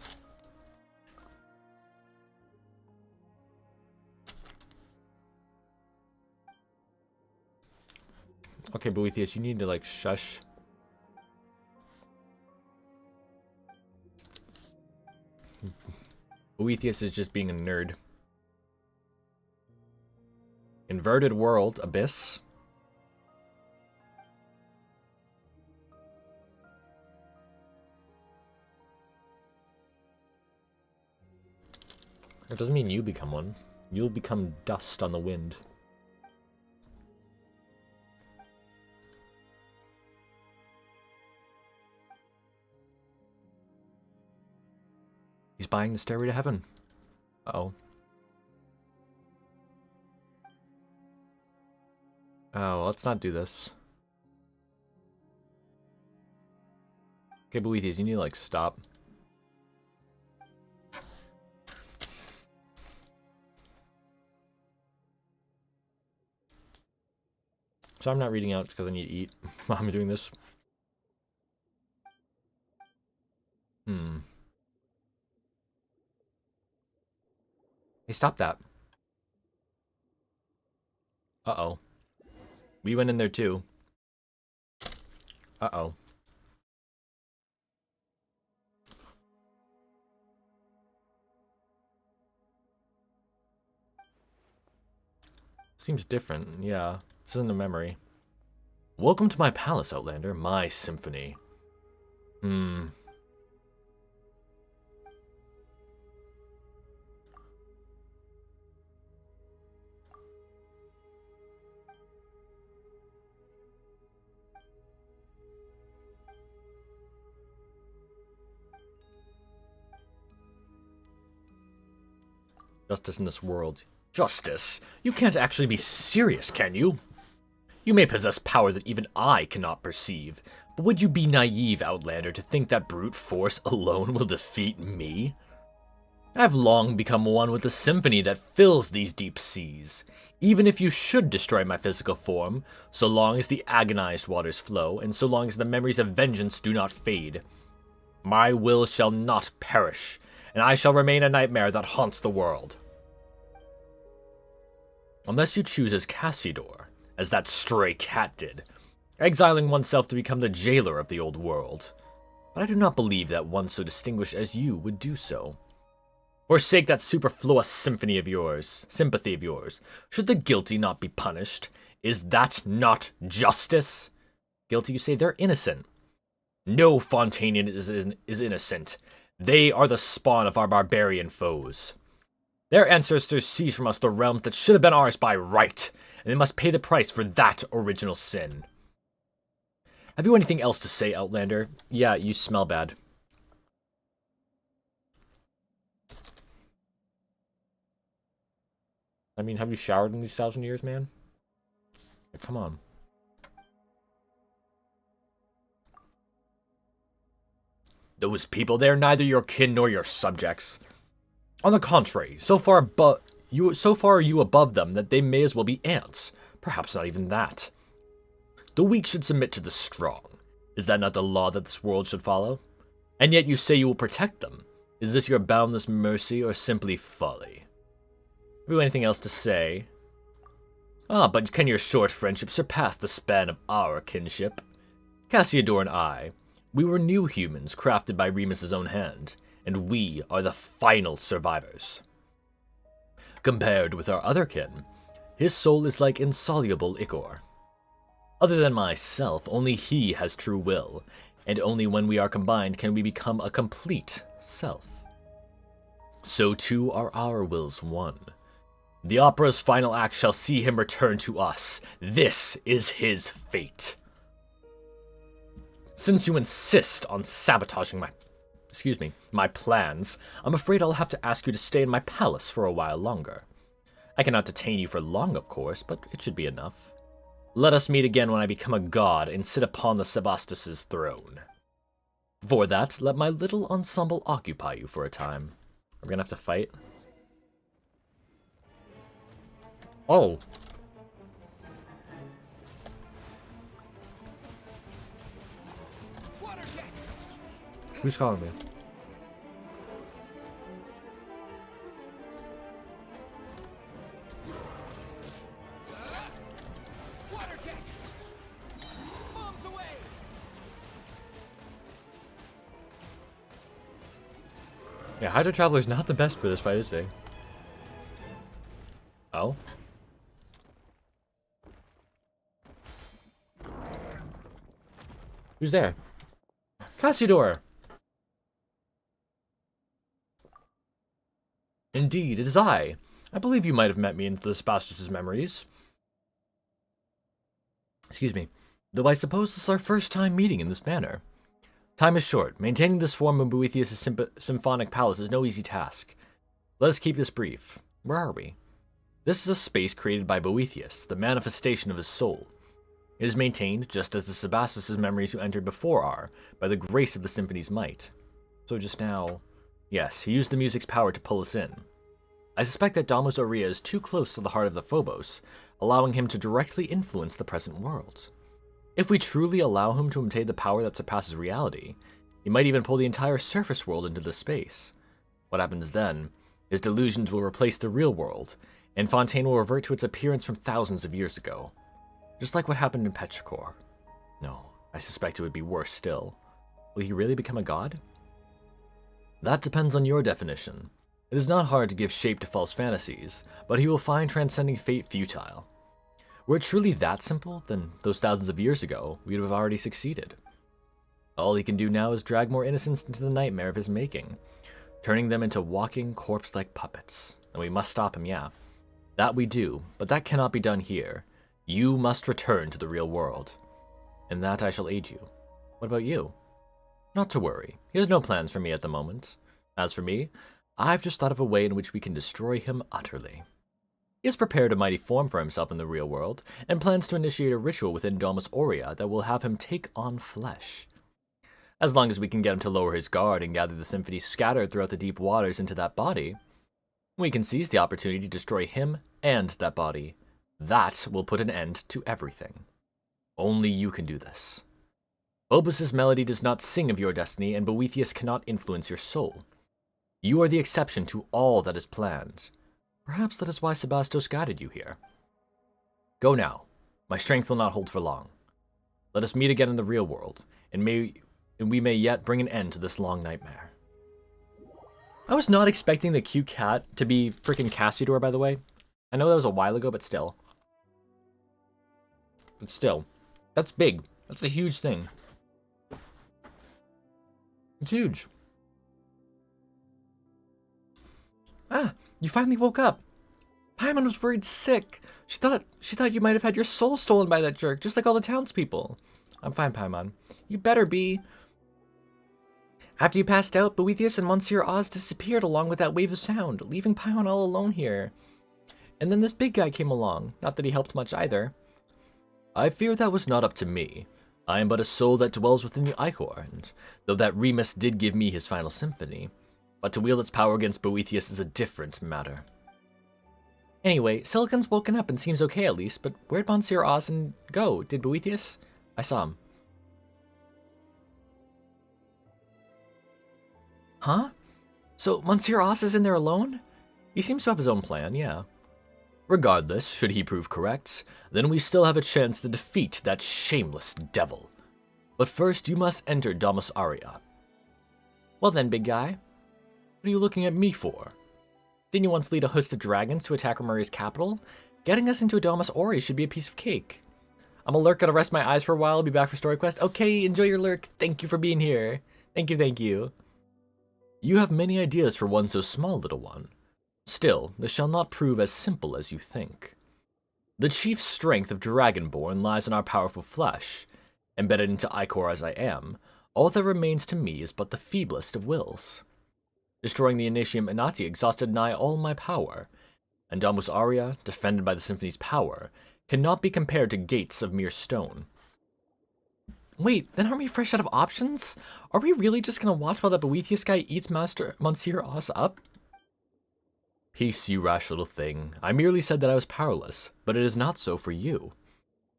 Okay, Boethius, you need to, like, shush. Boethius is just being a nerd. Inverted world, abyss. That doesn't mean you become one. You'll become dust on the wind. He's buying the Stairway to Heaven. Uh-oh. Oh, let's not do this. Okay, Boethius, you need to, like, stop. So I'm not reading out because I need to eat while I'm doing this. Hey, stop that. Uh-oh. We went in there too. Uh-oh. Seems different, yeah. This isn't a memory. Welcome to my palace, Outlander. My symphony. Justice in this world. Justice? You can't actually be serious, can you? You may possess power that even I cannot perceive, but would you be naive, Outlander, to think that brute force alone will defeat me? I've long become one with the symphony that fills these deep seas. Even if you should destroy my physical form, so long as the agonized waters flow, and so long as the memories of vengeance do not fade, my will shall not perish, and I shall remain a nightmare that haunts the world. Unless you choose as Cassidor, as that stray cat did, exiling oneself to become the jailer of the old world. But I do not believe that one so distinguished as you would do so. Forsake that superfluous sympathy of yours. Should the guilty not be punished? Is that not justice? Guilty, you say? They're innocent. No Fontanian is innocent. They are the spawn of our barbarian foes. Their ancestors seized from us the realm that should have been ours by right, and they must pay the price for that original sin. Have you anything else to say, Outlander? Yeah, you smell bad. I mean, have you showered in these 1,000 years, man? Like, come on. Those people, they are neither your kin nor your subjects. On the contrary, so far are you above them that they may as well be ants. Perhaps not even that. The weak should submit to the strong. Is that not the law that this world should follow? And yet you say you will protect them. Is this your boundless mercy or simply folly? Have you anything else to say? But can your short friendship surpass the span of our kinship? Cassiodor and I, we were new humans crafted by Remus's own hand, and we are the final survivors. Compared with our other kin, his soul is like insoluble ichor. Other than myself, only he has true will, and only when we are combined can we become a complete self. So too are our wills one. The opera's final act shall see him return to us. This is his fate. Since you insist on sabotaging my plans, I'm afraid I'll have to ask you to stay in my palace for a while longer. I cannot detain you for long, of course, but it should be enough. Let us meet again when I become a god and sit upon the Sebastus's throne. Before that, let my little ensemble occupy you for a time. We're gonna have to fight. Oh. Who's calling me? Yeah, Hydra Traveler's not the best for this fight, is he? Oh? Who's there? Cassidor! Indeed, it is I. I believe you might have met me in the Sebastus's memories. Excuse me. Though I suppose this is our first time meeting in this manner. Time is short. Maintaining this form of Boethius' symphonic palace is no easy task. Let us keep this brief. Where are we? This is a space created by Boethius, the manifestation of his soul. It is maintained just as the Sebastos' memories who entered before are, by the grace of the symphony's might. So just now, yes, he used the music's power to pull us in. I suspect that Domus Aurea is too close to the heart of the Phobos, allowing him to directly influence the present world. If we truly allow him to obtain the power that surpasses reality, he might even pull the entire surface world into this space. What happens then? His delusions will replace the real world, and Fontaine will revert to its appearance from thousands of years ago. Just like what happened in Petrichor. No, I suspect it would be worse still. Will he really become a god? That depends on your definition. It is not hard to give shape to false fantasies, but he will find transcending fate futile. Were it truly that simple, then those thousands of years ago, we would have already succeeded. All he can do now is drag more innocents into the nightmare of his making, turning them into walking, corpse-like puppets. And we must stop him, yeah. That we do, but that cannot be done here. You must return to the real world. In that I shall aid you. What about you? Not to worry, he has no plans for me at the moment. As for me, I've just thought of a way in which we can destroy him utterly. He has prepared a mighty form for himself in the real world, and plans to initiate a ritual within Domus Aurea that will have him take on flesh. As long as we can get him to lower his guard and gather the symphony scattered throughout the deep waters into that body, we can seize the opportunity to destroy him and that body. That will put an end to everything. Only you can do this. Phobos' melody does not sing of your destiny, and Boethius cannot influence your soul. You are the exception to all that is planned. Perhaps that is why Sebastos guided you here. Go now. My strength will not hold for long. Let us meet again in the real world, and we may yet bring an end to this long nightmare. I was not expecting the cute cat to be freaking Cassidor, by the way. I know that was a while ago, but still. That's big. That's a huge thing. It's huge. Ah, you finally woke up. Paimon was worried sick. She thought you might have had your soul stolen by that jerk, just like all the townspeople. I'm fine, Paimon. You better be. After you passed out, Boethius and Monsieur Oz disappeared along with that wave of sound, leaving Paimon all alone here. And then this big guy came along. Not that he helped much either. I fear that was not up to me. I am but a soul that dwells within the Ichor, and though that Remus did give me his final symphony, but to wield its power against Boethius is a different matter. Anyway, Silicon's woken up and seems okay at least, but where'd Monsieur Ozen go? Did Boethius? I saw him. Huh? So Monsieur Oz is in there alone? He seems to have his own plan, yeah. Regardless, should he prove correct, then we still have a chance to defeat that shameless devil. But first, you must enter Domus Aurea. Well then, big guy. What are you looking at me for? Didn't you once lead a host of dragons to attack Remuria's capital? Getting us into a Domus Aurea should be a piece of cake. I'm a lurk, gonna rest my eyes for a while, I'll be back for story quest. Okay, enjoy your lurk. Thank you for being here. Thank you. You have many ideas for one so small, little one. Still, this shall not prove as simple as you think. The chief strength of Dragonborn lies in our powerful flesh. Embedded into Ichor as I am, all that remains to me is but the feeblest of wills. Destroying the Initium Inati exhausted nigh all my power, and Domus Aurea, defended by the Symphony's power, cannot be compared to gates of mere stone. Wait, then aren't we fresh out of options? Are we really just gonna watch while that Boethius guy eats Monsieur Oz up? Peace, you rash little thing. I merely said that I was powerless, but it is not so for you.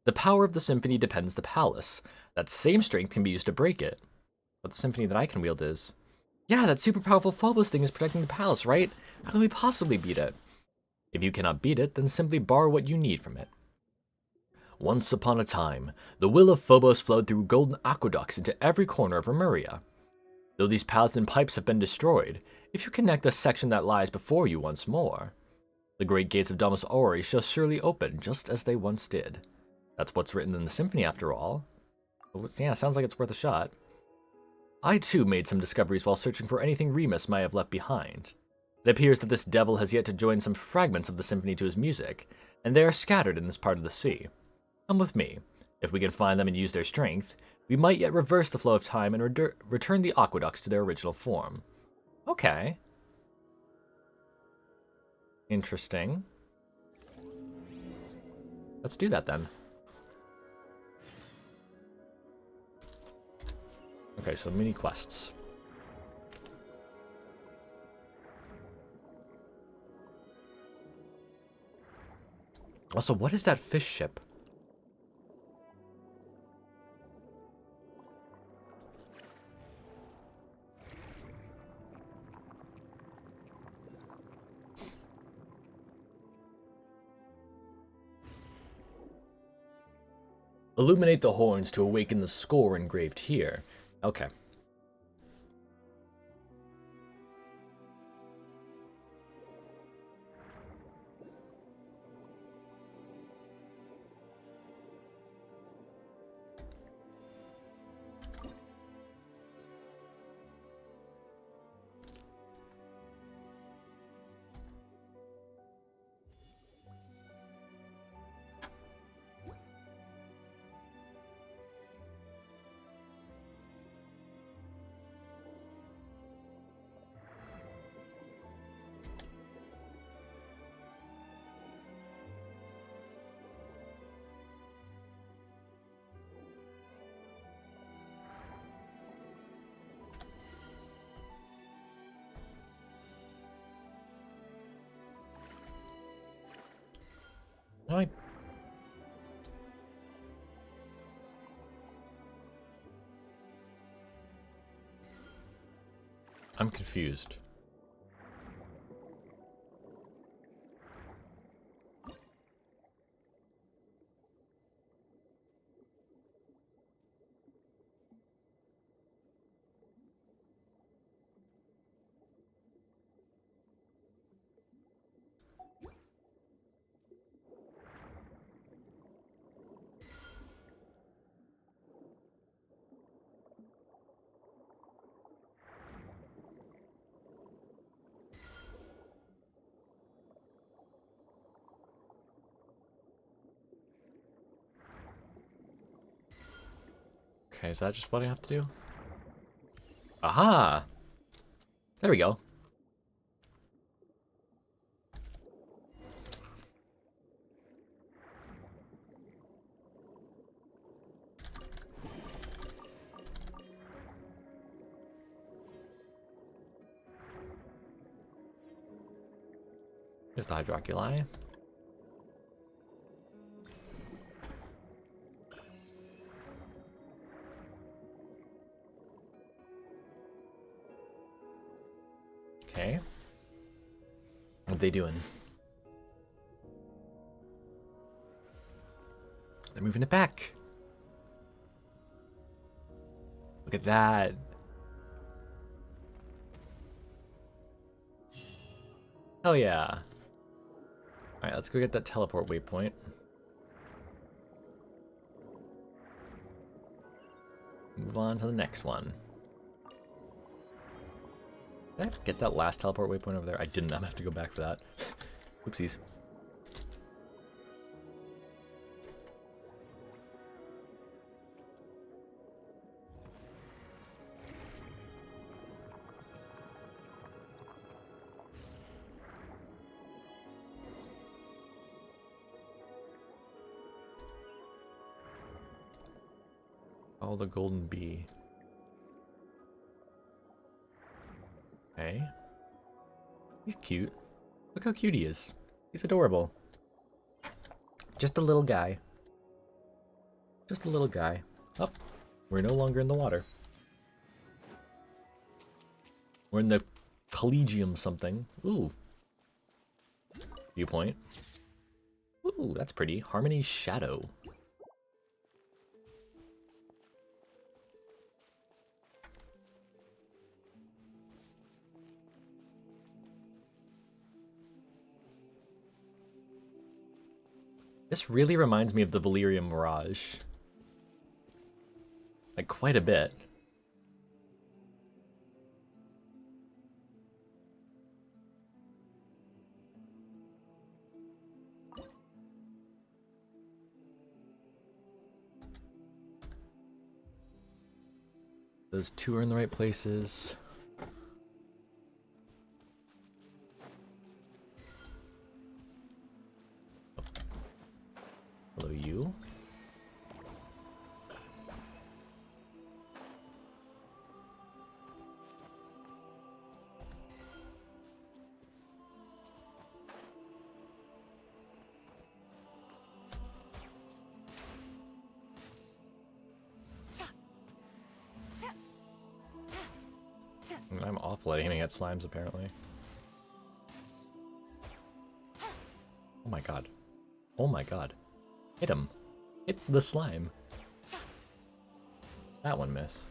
The power of the Symphony depends the palace. That same strength can be used to break it. But the Symphony that I can wield is... Yeah, that super powerful Phobos thing is protecting the palace, right? How can we possibly beat it? If you cannot beat it, then simply borrow what you need from it. Once upon a time, the will of Phobos flowed through golden aqueducts into every corner of Remuria. Though these paths and pipes have been destroyed, if you connect the section that lies before you once more, the great gates of Domus Aurea shall surely open just as they once did. That's what's written in the Symphony after all. Yeah, sounds like it's worth a shot. I too made some discoveries while searching for anything Remus might have left behind. It appears that this devil has yet to join some fragments of the Symphony to his music, and they are scattered in this part of the sea. Come with me. If we can find them and use their strength, we might yet reverse the flow of time and return the aqueducts to their original form. Okay. Interesting. Let's do that then. Okay, so mini quests. Also, what is that fish ship? Illuminate the horns to awaken the score engraved here. Okay. Why? I'm confused. Okay, is that just what I have to do? Aha! There we go. Here's the hydroculi. Okay. What are they doing? They're moving it back. Look at that. Hell yeah. Alright, let's go get that teleport waypoint. Move on to the next one. Did I get that last teleport waypoint over there? I didn't. I'm gonna have to go back for that. Oopsies. Follow the golden bee. Okay. He's cute. Look how cute he is. He's adorable. Just a little guy. Just a little guy. Oh, we're no longer in the water. We're in the collegium something. Ooh. Viewpoint. Ooh, that's pretty. Harmony's shadow. This really reminds me of the Valyria Mirage. Like, quite a bit. Those two are in the right places. Hello, you. I'm awful at aiming at slimes, apparently. Oh my god. Oh my god. Hit him. Hit the slime. That one miss.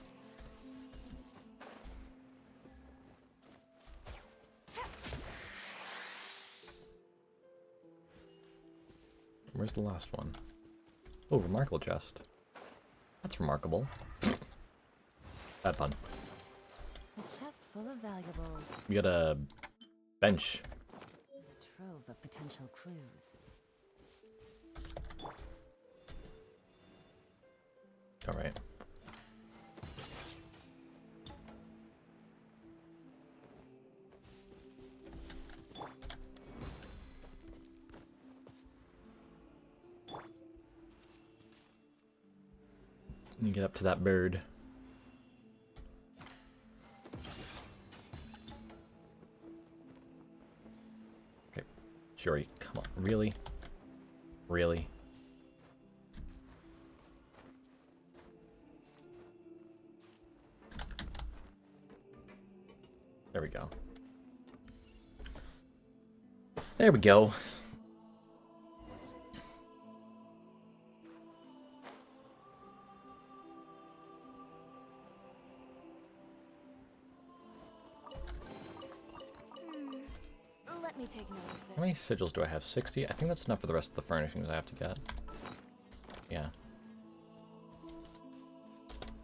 Where's the last one? Oh, remarkable chest. That's remarkable. Bad pun. A chest full of valuables. We got a bench. A trove of potential clues. Alright. Let me get up to that bird. Okay. Shuri, come on. Really? Really? There we go. There we go. Let me take note of this. How many sigils do I have? 60? I think that's enough for the rest of the furnishings I have to get. Yeah.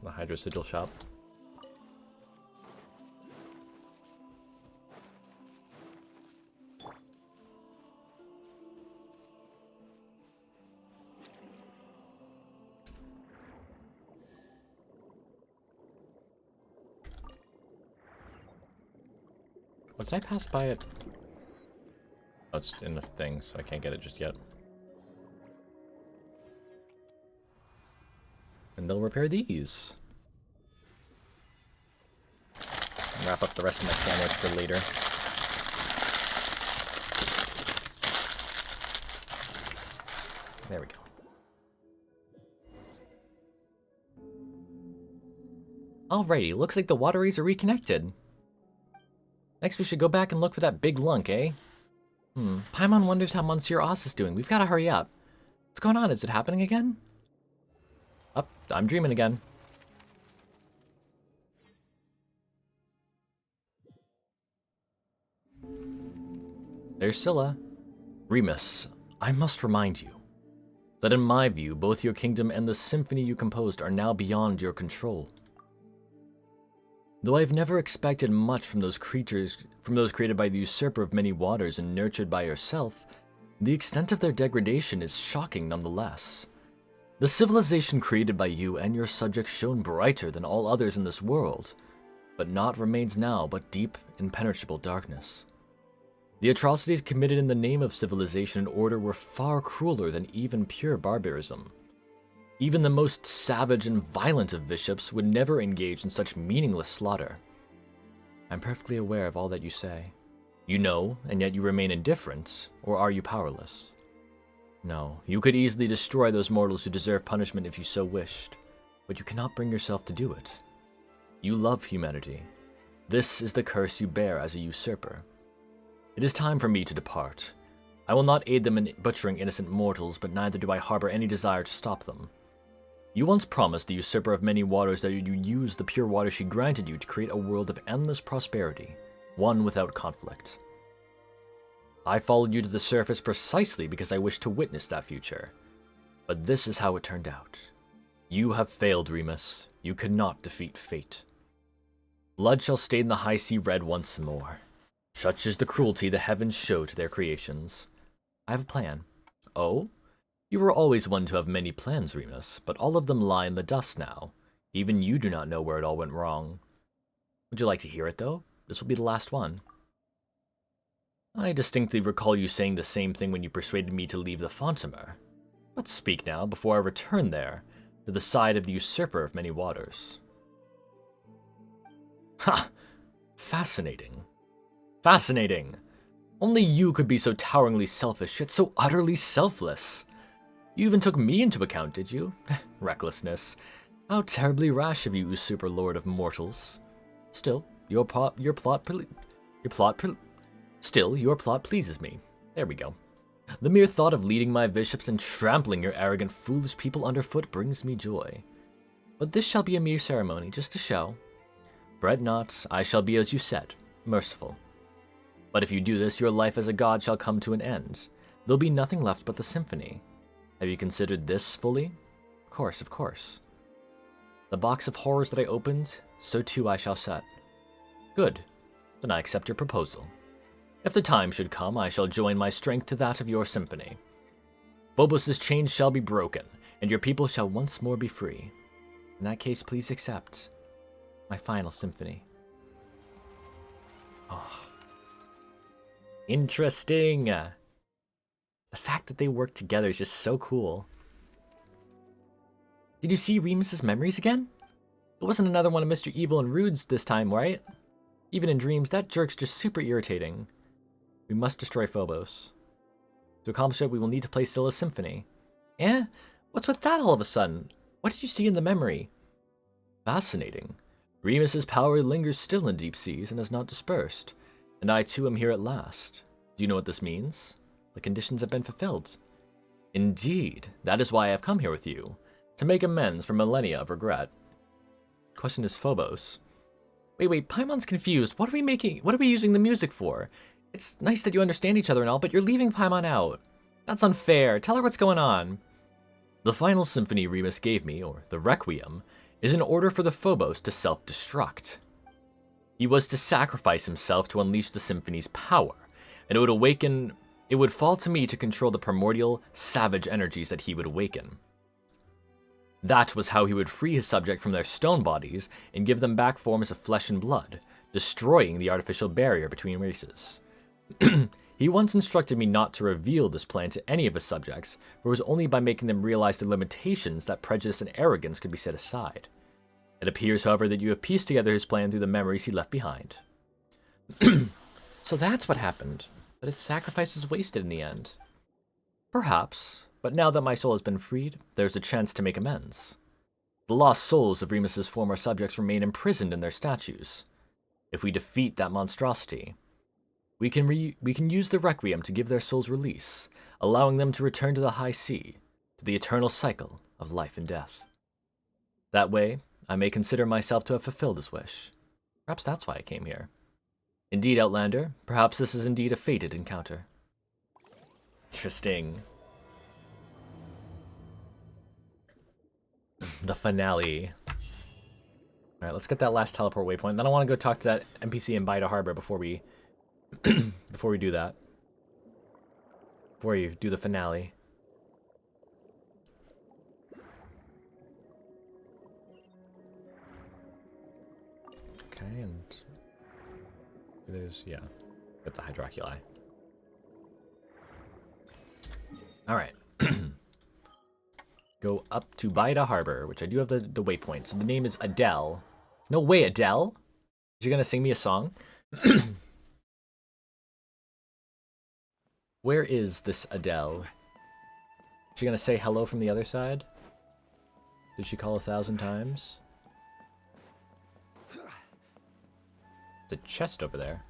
The Hydra sigil shop. What, did I pass by it? Oh, it's in the thing, so I can't get it just yet. And they'll repair these. Wrap up the rest of my sandwich for later. There we go. Alrighty, looks like the wateries are reconnected. Next we should go back and look for that big lunk, eh? Paimon wonders how Monsieur Oz is doing. We've got to hurry up. What's going on? Is it happening again? Up, I'm dreaming again. There's Scylla. Remus, I must remind you that in my view, both your kingdom and the symphony you composed are now beyond your control. Though I've never expected much from those creatures, from those created by the usurper of many waters and nurtured by yourself, the extent of their degradation is shocking nonetheless. The civilization created by you and your subjects shone brighter than all others in this world, but naught remains now but deep, impenetrable darkness. The atrocities committed in the name of civilization and order were far crueler than even pure barbarism. Even the most savage and violent of bishops would never engage in such meaningless slaughter. I'm perfectly aware of all that you say. You know, and yet you remain indifferent, or are you powerless? No, you could easily destroy those mortals who deserve punishment if you so wished, but you cannot bring yourself to do it. You love humanity. This is the curse you bear as a usurper. It is time for me to depart. I will not aid them in butchering innocent mortals, but neither do I harbor any desire to stop them. You once promised the usurper of many waters that you would use the pure water she granted you to create a world of endless prosperity, one without conflict. I followed you to the surface precisely because I wished to witness that future. But this is how it turned out. You have failed, Remus. You cannot defeat fate. Blood shall stain the high sea red once more. Such is the cruelty the heavens show to their creations. I have a plan. Oh? You were always one to have many plans, Remus, but all of them lie in the dust now. Even you do not know where it all went wrong. Would you like to hear it, though? This will be the last one. I distinctly recall you saying the same thing when you persuaded me to leave the Fontamer. But speak now, before I return there, to the side of the usurper of many waters. Ha! Fascinating. Fascinating! Only you could be so toweringly selfish, yet so utterly selfless. You even took me into account, did you? Recklessness. How terribly rash of you, usurper lord of mortals. Still, Still, your plot pleases me. There we go. The mere thought of leading my bishops and trampling your arrogant, foolish people underfoot brings me joy. But this shall be a mere ceremony, just a show. Fret not, I shall be as you said, merciful. But if you do this, your life as a god shall come to an end. There'll be nothing left but the symphony. Have you considered this fully? Of course, of course. The box of horrors that I opened, so too I shall set. Good. Then I accept your proposal. If the time should come, I shall join my strength to that of your symphony. Phobos' chains shall be broken, and your people shall once more be free. In that case, please accept my final symphony. Oh. Interesting. The fact that they work together is just so cool. Did you see Remus's memories again? It wasn't another one of Mr. Evil and Rude's this time, right? Even in dreams, that jerk's just super irritating. We must destroy Phobos. To accomplish it, we will need to play Scylla's symphony. Eh? What's with that all of a sudden? What did you see in the memory? Fascinating. Remus's power lingers still in deep seas and has not dispersed. And I too am here at last. Do you know what this means? The conditions have been fulfilled. Indeed. That is why I have come here with you. To make amends for millennia of regret. Question is Phobos. Wait, Paimon's confused. What are we using the music for? It's nice that you understand each other and all, but you're leaving Paimon out. That's unfair. Tell her what's going on. The final symphony Remus gave me, or the Requiem, is an order for the Phobos to self-destruct. He was to sacrifice himself to unleash the symphony's power, and it would fall to me to control the primordial, savage energies that he would awaken. That was how he would free his subject from their stone bodies and give them back forms of flesh and blood, destroying the artificial barrier between races. He once instructed me not to reveal this plan to any of his subjects, for it was only by making them realize the limitations that prejudice and arrogance could be set aside. It appears, however, that you have pieced together his plan through the memories he left behind. So that's what happened, but his sacrifice was wasted in the end. Perhaps, but now that my soul has been freed, there's a chance to make amends. The lost souls of Remus's former subjects remain imprisoned in their statues. If we defeat that monstrosity, we can use the Requiem to give their souls release, allowing them to return to the high sea, to the eternal cycle of life and death. That way, I may consider myself to have fulfilled his wish. Perhaps that's why I came here. Indeed, Outlander, perhaps this is indeed a fated encounter. Interesting. The finale. Alright, let's get that last teleport waypoint. Then I want to go talk to that NPC in Bida Harbor before we before we do that. Before you do the finale. Okay, and there's, yeah, get the Hydroculi. Alright. Go up to Bida Harbor, which I do have the waypoint. So the name is Adele. No way, Adele? Is you gonna sing me a song? Where is this Adele? Is she gonna say hello from the other side? Did she call 1,000 times? There's a chest over there.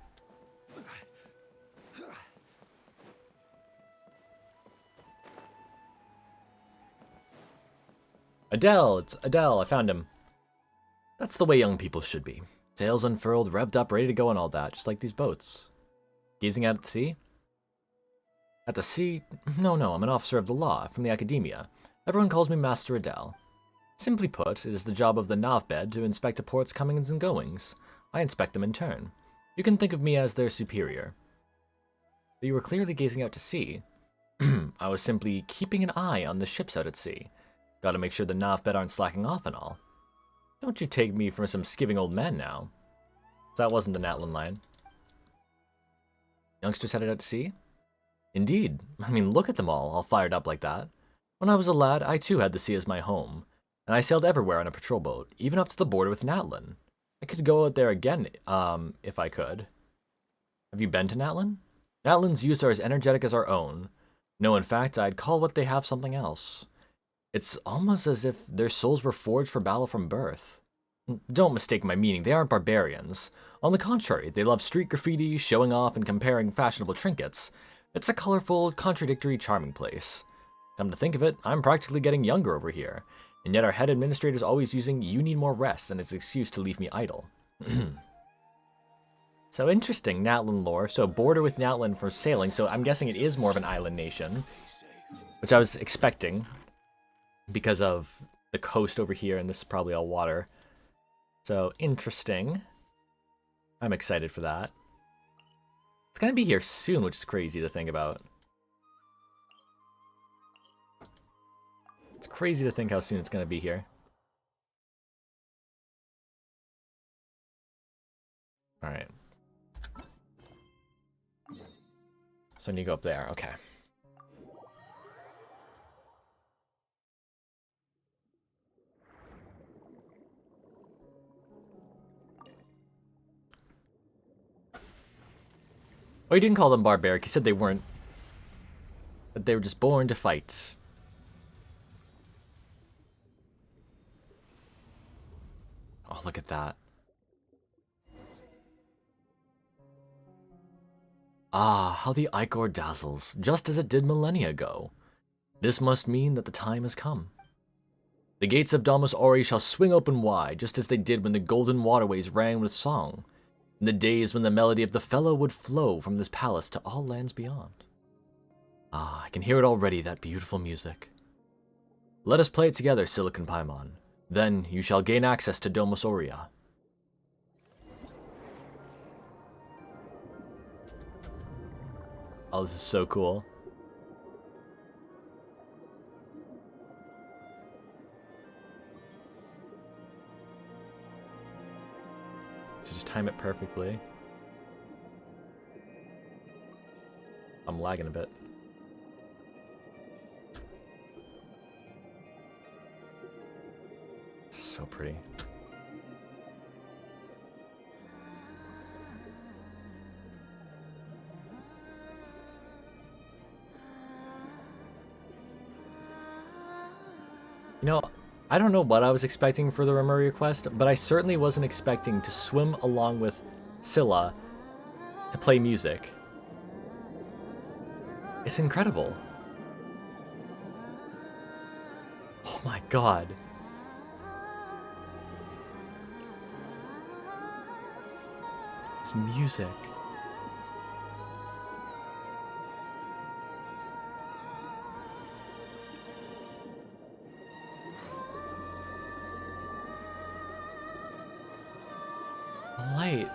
Adele! It's Adele! I found him. That's the way young people should be. Sails unfurled, revved up, ready to go and all that, just like these boats. Gazing out at the sea? At the sea? No, I'm an officer of the law, from the academia. Everyone calls me Master Adele. Simply put, it is the job of the Navbed to inspect a port's comings and goings. I inspect them in turn. You can think of me as their superior. But you were clearly gazing out to sea. I was simply keeping an eye on the ships out at sea. Gotta make sure the Navbed aren't slacking off and all. Don't you take me for some skiving old man now. That wasn't the Natlin line. Youngsters headed out to sea? Indeed. I mean, look at them all fired up like that. When I was a lad, I too had the sea as my home, and I sailed everywhere on a patrol boat, even up to the border with Natlin. I could go out there again, if I could. Have you been to Natlin? Natlin's youths are as energetic as our own. No, in fact, I'd call what they have something else. It's almost as if their souls were forged for battle from birth. Don't mistake my meaning, they aren't barbarians. On the contrary, they love street graffiti, showing off, and comparing fashionable trinkets. It's a colorful, contradictory, charming place. Come to think of it, I'm practically getting younger over here, and yet our head administrator's always using "you need more rest" as an excuse to leave me idle. So interesting, Natlan lore. So border with Natlan for sailing, so I'm guessing it is more of an island nation, which I was expecting because of the coast over here, and this is probably all water. So interesting. I'm excited for that. It's gonna be here soon, which is crazy to think about. It's crazy to think how soon it's gonna be here. Alright. So I need to go up there, okay. Oh, he didn't call them barbaric. He said they weren't. That they were just born to fight. Oh, look at that. Ah, how the ichor dazzles, just as it did millennia ago. This must mean that the time has come. The gates of Domus Ori shall swing open wide, just as they did when the golden waterways rang with song, in the days when the melody of the fellow would flow from this palace to all lands beyond. Ah, I can hear it already, that beautiful music. Let us play it together, Silicon Paimon. Then you shall gain access to Domus Aurea. Oh, this is so cool. So just time it perfectly. I'm lagging a bit. So pretty. You know, I don't know what I was expecting for the Remuria quest, but I certainly wasn't expecting to swim along with Scylla to play music. It's incredible. Oh my god. This music. Light.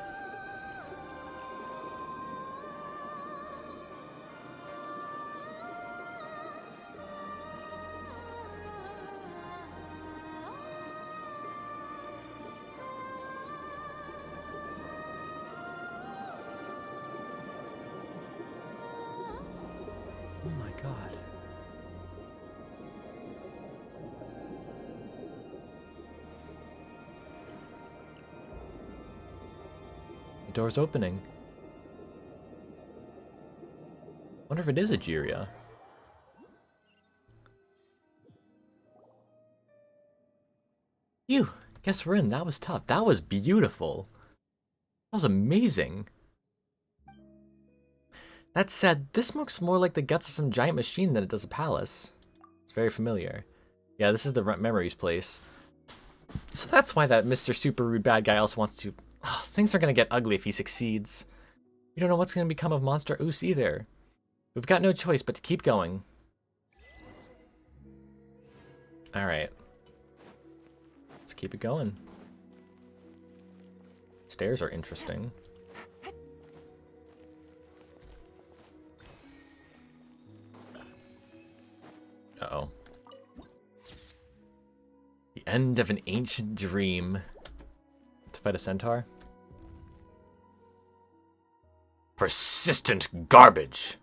Oh my god. The door's opening. Wonder if it is Egeria. Phew, guess we're in. That was tough. That was beautiful. That was amazing. That said, this looks more like the guts of some giant machine than it does a palace. It's very familiar. Yeah, this is the Memories place. So that's why that Mr. Super Rude Bad Guy also wants to... Oh, things are gonna get ugly if he succeeds. We don't know what's gonna become of Monster Oos either. We've got no choice but to keep going. Alright. Let's keep it going. Stairs are interesting. Uh-oh. The end of an ancient dream. To fight a centaur? Persistent garbage!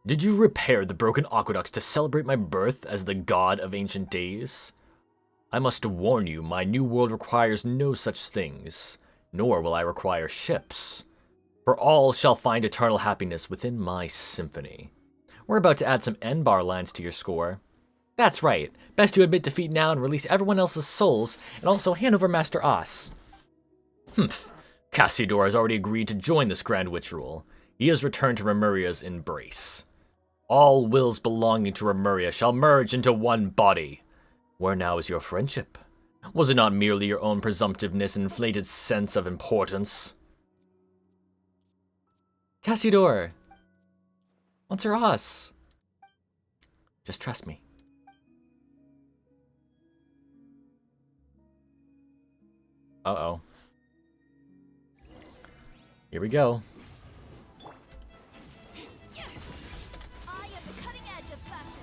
Did you repair the broken aqueducts to celebrate my birth as the god of ancient days? I must warn you, my new world requires no such things, nor will I require ships. For all shall find eternal happiness within my symphony. We're about to add some N-bar lines to your score. That's right. Best to admit defeat now and release everyone else's souls, and also hand over Master Os. Humph. Cassidor has already agreed to join this grand ritual. He has returned to Remuria's embrace. All wills belonging to Remuria shall merge into one body. Where now is your friendship? Was it not merely your own presumptiveness and inflated sense of importance? Cassidor! Answer us! Just trust me. Uh-oh. Here we go. I am the cutting edge of fashion.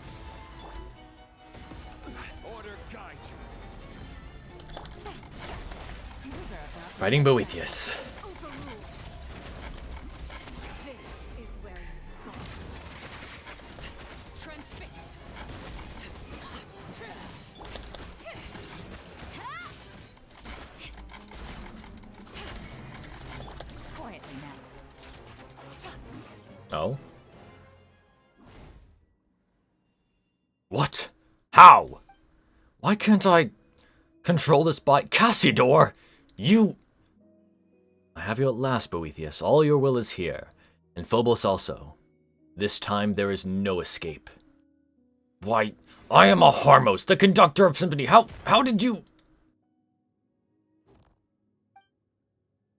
Order guide you. Fighting Boethius. Overruled. This is where you fall. Transfixed. Quietly now. Oh? What? How? Why can't I control this by Cassidor? You... I have you at last, Boethius. All your will is here. And Phobos also. This time there is no escape. Why, I am a Harmos, the conductor of symphony. How did you...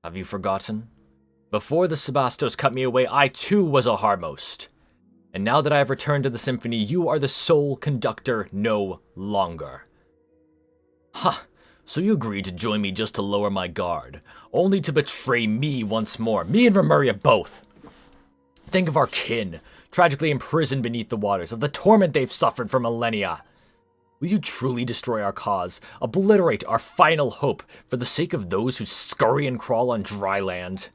Have you forgotten? Before the Sebastos cut me away, I too was a Harmos. And now that I have returned to the symphony, you are the sole conductor no longer. Ha! So you agreed to join me just to lower my guard, only to betray me once more, me and Remuria both. Think of our kin, tragically imprisoned beneath the waters, of the torment they've suffered for millennia. Will you truly destroy our cause, obliterate our final hope, for the sake of those who scurry and crawl on dry land?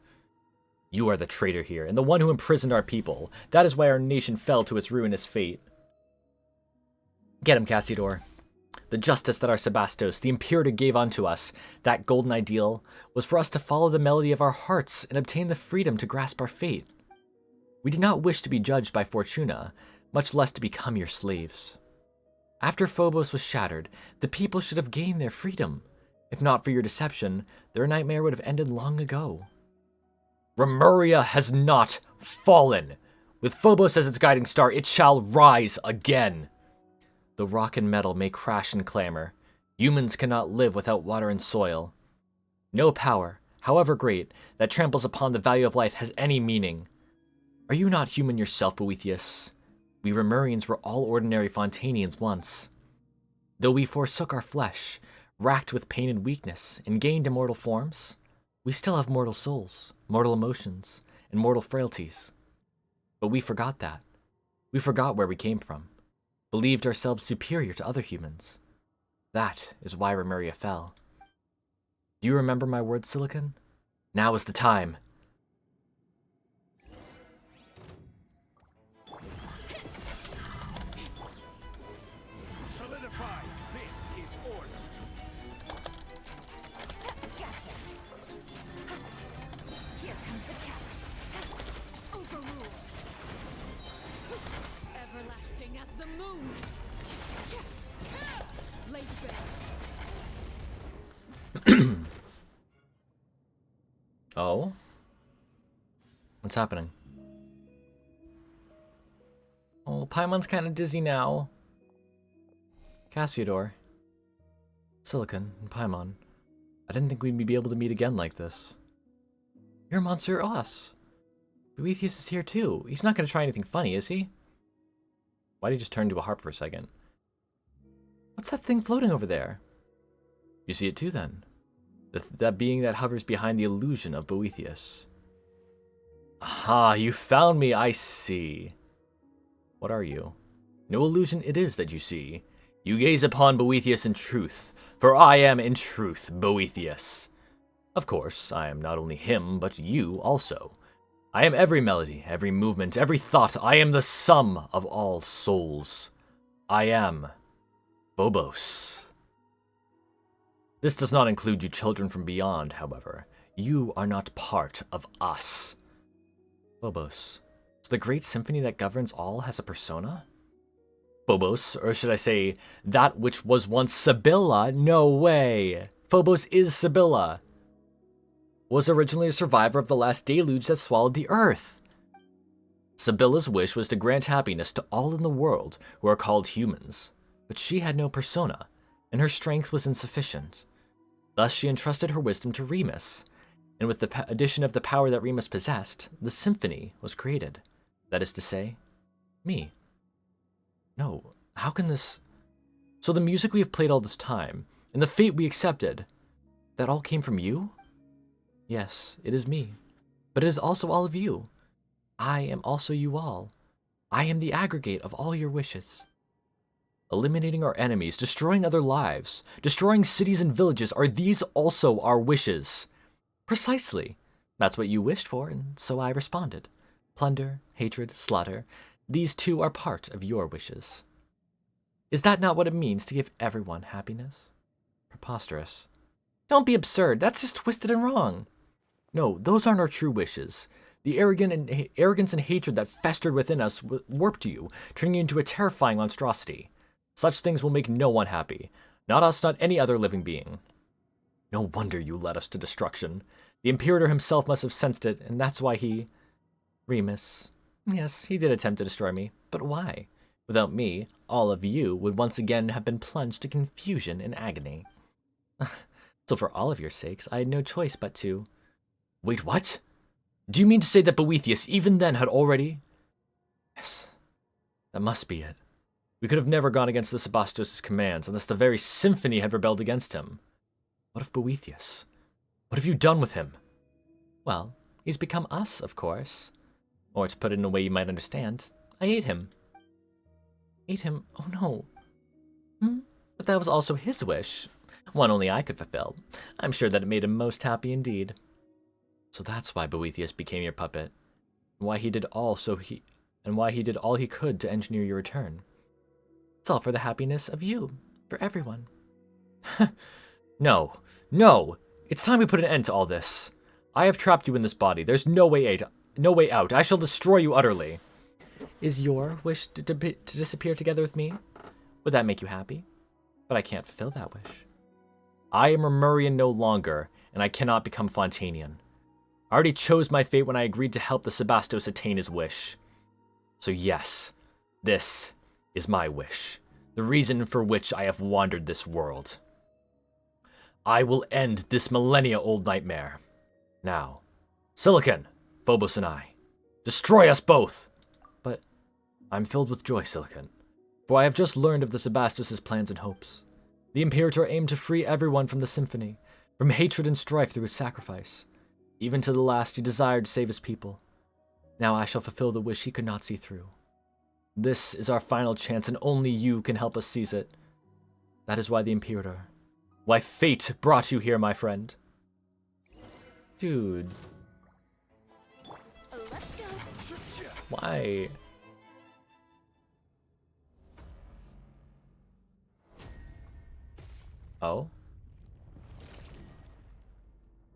You are the traitor here, and the one who imprisoned our people. That is why our nation fell to its ruinous fate. Get him, Cassidor. The justice that our Sebastos, the Imperator, gave unto us, that golden ideal, was for us to follow the melody of our hearts and obtain the freedom to grasp our fate. We did not wish to be judged by Fortuna, much less to become your slaves. After Phobos was shattered, the people should have gained their freedom. If not for your deception, their nightmare would have ended long ago. Remuria has not fallen. With Phobos as its guiding star, it shall rise again. Though rock and metal may crash and clamor, humans cannot live without water and soil. No power, however great, that tramples upon the value of life has any meaning. Are you not human yourself, Boethius? We Remurians were all ordinary Fontanians once. Though we forsook our flesh, racked with pain and weakness, and gained immortal forms, we still have mortal souls, mortal emotions, and mortal frailties. But we forgot that. We forgot where we came from, believed ourselves superior to other humans. That is why Remuria fell. Do you remember my words, Silicon? Now is the time. Solidify. This is order. Gotcha. Here comes the catch. Overruled. Everlasting as the moon. Laid bare. Oh? What's happening? Oh, Paimon's kind of dizzy now. Cassidor. Silicon and Paimon. I didn't think we'd be able to meet again like this. You're Monsieur Os. Boethius is here too. He's not going to try anything funny, is he? Why did he just turn into a harp for a second? What's that thing floating over there? You see it too, then? That being that hovers behind the illusion of Boethius. Aha, you found me, I see. What are you? No illusion it is that you see. You gaze upon Boethius in truth, for I am in truth Boethius. Of course, I am not only him, but you also. I am every melody, every movement, every thought. I am the sum of all souls. I am Phobos. This does not include you children from beyond, however. You are not part of us. Phobos. So the great symphony that governs all has a persona? Phobos, or should I say, that which was once Sibylla? No way! Phobos is Sibylla. Was originally a survivor of the last deluge that swallowed the earth. Sibylla's wish was to grant happiness to all in the world who are called humans, but she had no persona, and her strength was insufficient. Thus she entrusted her wisdom to Remus, and with the addition of the power that Remus possessed, the symphony was created. That is to say, me. No, how can this... So the music we have played all this time, and the fate we accepted, that all came from you? Yes, it is me, but it is also all of you. I am also you all. I am the aggregate of all your wishes. Eliminating our enemies, destroying other lives, destroying cities and villages, are these also our wishes? Precisely. That's what you wished for, and so I responded. Plunder, hatred, slaughter, these too are part of your wishes. Is that not what it means to give everyone happiness? Preposterous. Don't be absurd, that's just twisted and wrong. No, those aren't our true wishes. The arrogance and hatred that festered within us warped you, turning you into a terrifying monstrosity. Such things will make no one happy. Not us, not any other living being. No wonder you led us to destruction. The Imperator himself must have sensed it, and that's why he... Remus. Yes, he did attempt to destroy me, but why? Without me, all of you would once again have been plunged to confusion and agony. So for all of your sakes, I had no choice but to... Wait, what? Do you mean to say that Boethius even then had already... Yes, that must be it. We could have never gone against the Sebastos' commands unless the very symphony had rebelled against him. What of Boethius? What have you done with him? Well, he's become us, of course. Or to put it in a way you might understand, I ate him. Ate him? Oh no. But that was also his wish. One only I could fulfill. I'm sure that it made him most happy indeed. So that's why Boethius became your puppet. And why he did all he could to engineer your return. It's all for the happiness of you, for everyone. No, no! It's time we put an end to all this. I have trapped you in this body. There's no way out. I shall destroy you utterly. Is your wish to disappear together with me? Would that make you happy? But I can't fulfill that wish. I am Remurian no longer, and I cannot become Fontanian. I already chose my fate when I agreed to help the Sebastos attain his wish. So yes, this is my wish, the reason for which I have wandered this world. I will end this millennia-old nightmare. Now, Silicon, Phobos and I, destroy us both! But I'm filled with joy, Silicon, for I have just learned of the Sebastos' plans and hopes. The Imperator aimed to free everyone from the symphony, from hatred and strife through his sacrifice. Even to the last, he desired to save his people. Now I shall fulfill the wish he could not see through. This is our final chance, and only you can help us seize it. That is why the Imperator, why fate brought you here, my friend. Dude. Let's go. Why? Oh?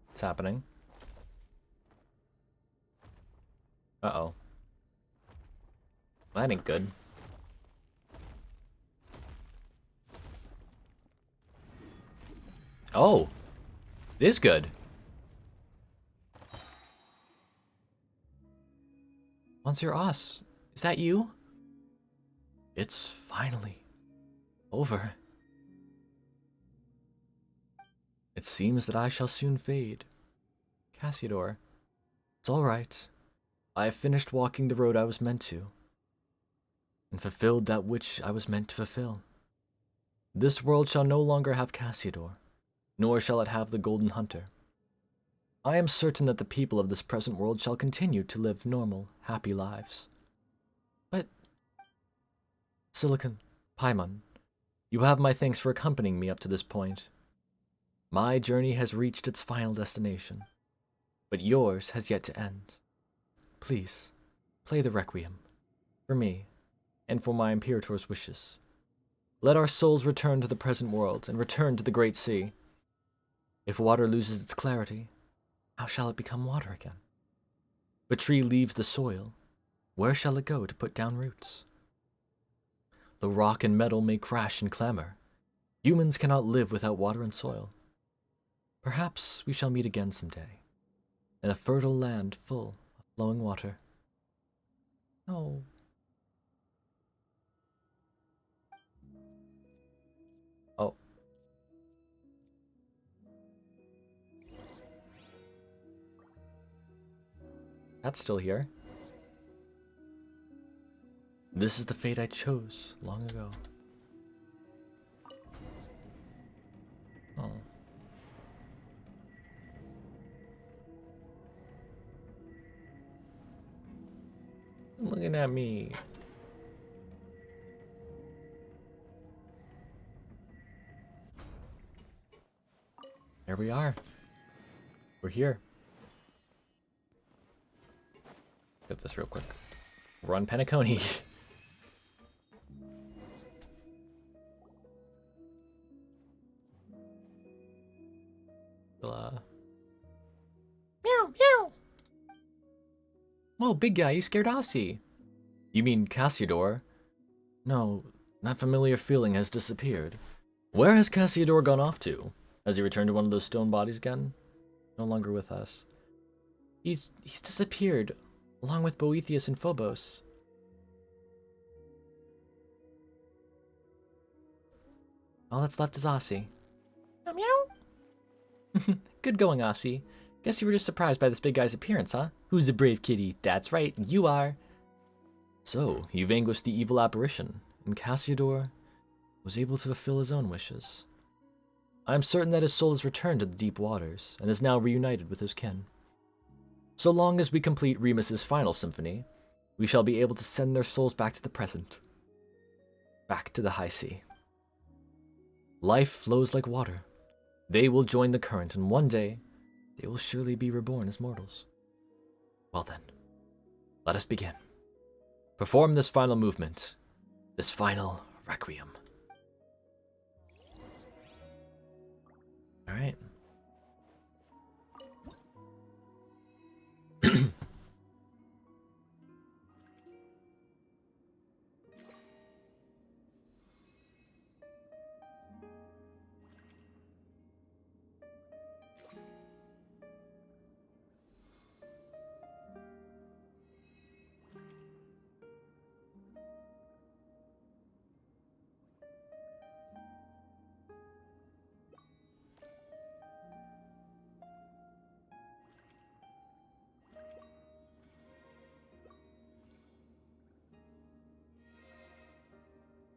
What's happening? Uh-oh. That ain't good. Oh! It is good. Monsieur Os, is that you? It's finally over. It seems that I shall soon fade. Cassiodor, it's all right. I have finished walking the road I was meant to, and fulfilled that which I was meant to fulfill. This world shall no longer have Cassiodor, nor shall it have the Golden Hunter. I am certain that the people of this present world shall continue to live normal, happy lives. But, Silicon, Paimon, you have my thanks for accompanying me up to this point. My journey has reached its final destination, but yours has yet to end. Please, play the Requiem, for me, and for my Imperator's wishes. Let our souls return to the present world, and return to the Great Sea. If water loses its clarity, how shall it become water again? If a tree leaves the soil, where shall it go to put down roots? though rock and metal may crash and clamor, humans cannot live without water and soil. Perhaps we shall meet again someday, in a fertile land full of flowing water. Oh. Oh. That's still here. This is the fate I chose long ago. Oh. Looking at me. There we are. We're here. Get this real quick. Run Penacony. Meow, meow. Whoa, big guy, you scared Aussie. You mean Cassiodor? No, that familiar feeling has disappeared. Where has Cassiodor gone off to? Has he returned to one of those stone bodies again? No longer with us. He's disappeared, along with Boethius and Phobos. All that's left is Aussie. Meow, meow. Good going, Aussie. Guess you were just surprised by this big guy's appearance, huh? Who's a brave kitty? That's right, you are. So, you vanquished the evil apparition, and Cassiodor was able to fulfill his own wishes. I am certain that his soul has returned to the deep waters, and is now reunited with his kin. So long as we complete Remus's final symphony, we shall be able to send their souls back to the present. Back to the high sea. Life flows like water. They will join the current, and one day, they will surely be reborn as mortals. Well then, let us begin. Perform this final movement, this final requiem. All right.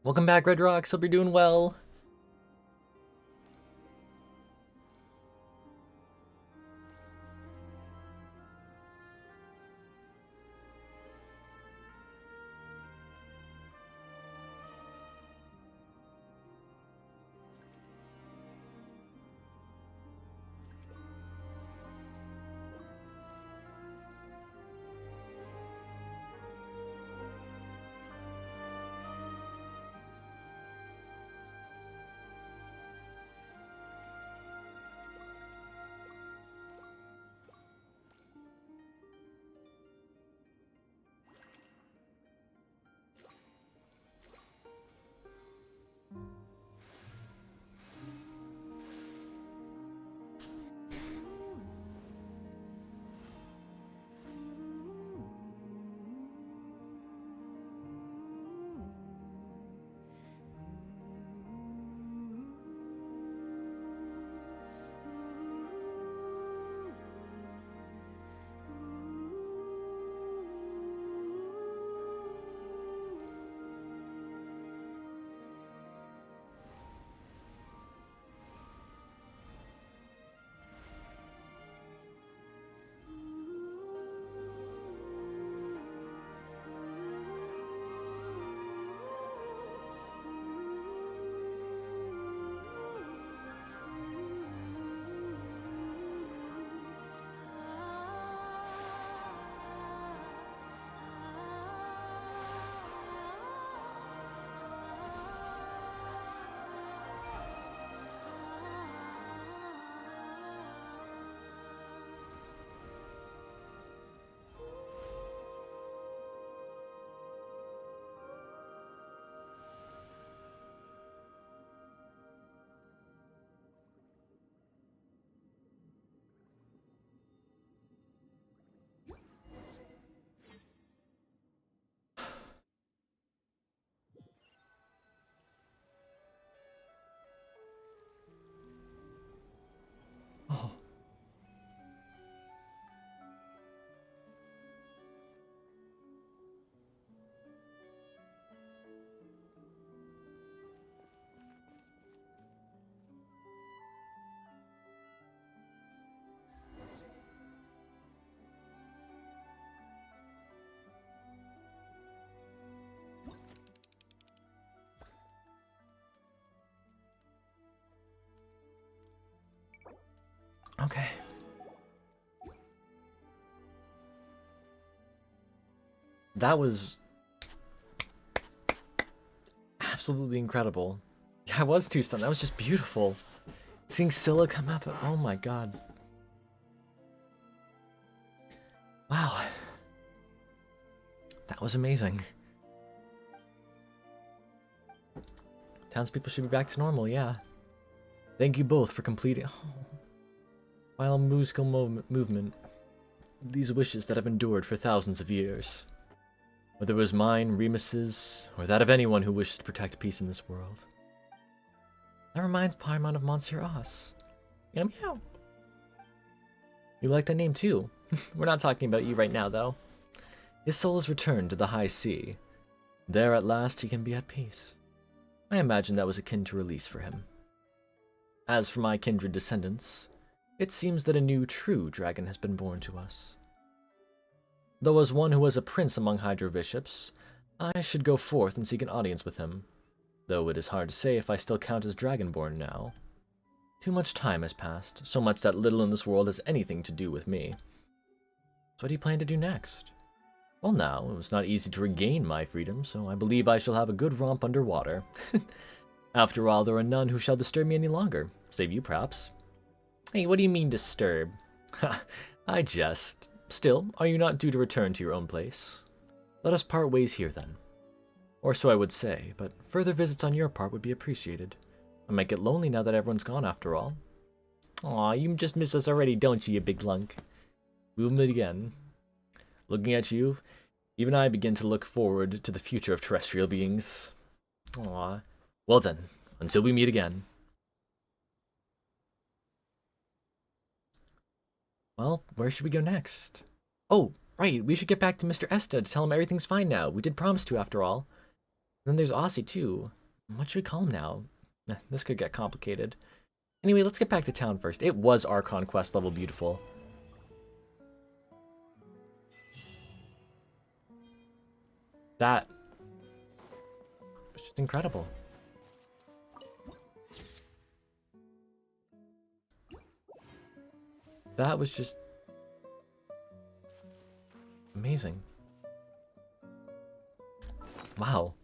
Welcome back, Red Rocks. Hope you're doing well. Okay. That was absolutely incredible. Yeah, I was too stunned. That was just beautiful. Seeing Scylla come up, oh my god. Wow. That was amazing. Townspeople should be back to normal, yeah. Thank you both for completing... Oh. Final musical movement. These wishes that have endured for thousands of years. Whether it was mine, Remus's, or that of anyone who wishes to protect peace in this world. That reminds Paimon of Monsieur Os. Meow meow. You like that name too. We're not talking about you right now, though. His soul has returned to the high sea. There at last he can be at peace. I imagine that was akin to release for him. As for my kindred descendants, it seems that a new true dragon has been born to us. Though as one who was a prince among Hydro bishops, I should go forth and seek an audience with him, though it is hard to say if I still count as dragonborn now. Too much time has passed, so much that little in this world has anything to do with me. So what do you plan to do next? Well now, it was not easy to regain my freedom, so I believe I shall have a good romp underwater. After all, there are none who shall disturb me any longer, save you perhaps. Hey, what do you mean disturb? Ha, I jest. Still, are you not due to return to your own place? Let us part ways here then. Or so I would say, but further visits on your part would be appreciated. I might get lonely now that everyone's gone after all. Aw, you just miss us already, don't you big lunk? We will meet again. Looking at you, even I begin to look forward to the future of terrestrial beings. Aw. Well then, until we meet again. Well, where should we go next? Oh, right, we should get back to Mr. Esta to tell him everything's fine now. We did promise to, after all. And then there's Aussie, too. What should we call him now? This could get complicated. Anyway, let's get back to town first. It was our conquest level beautiful. That was just incredible. That was just amazing. Wow.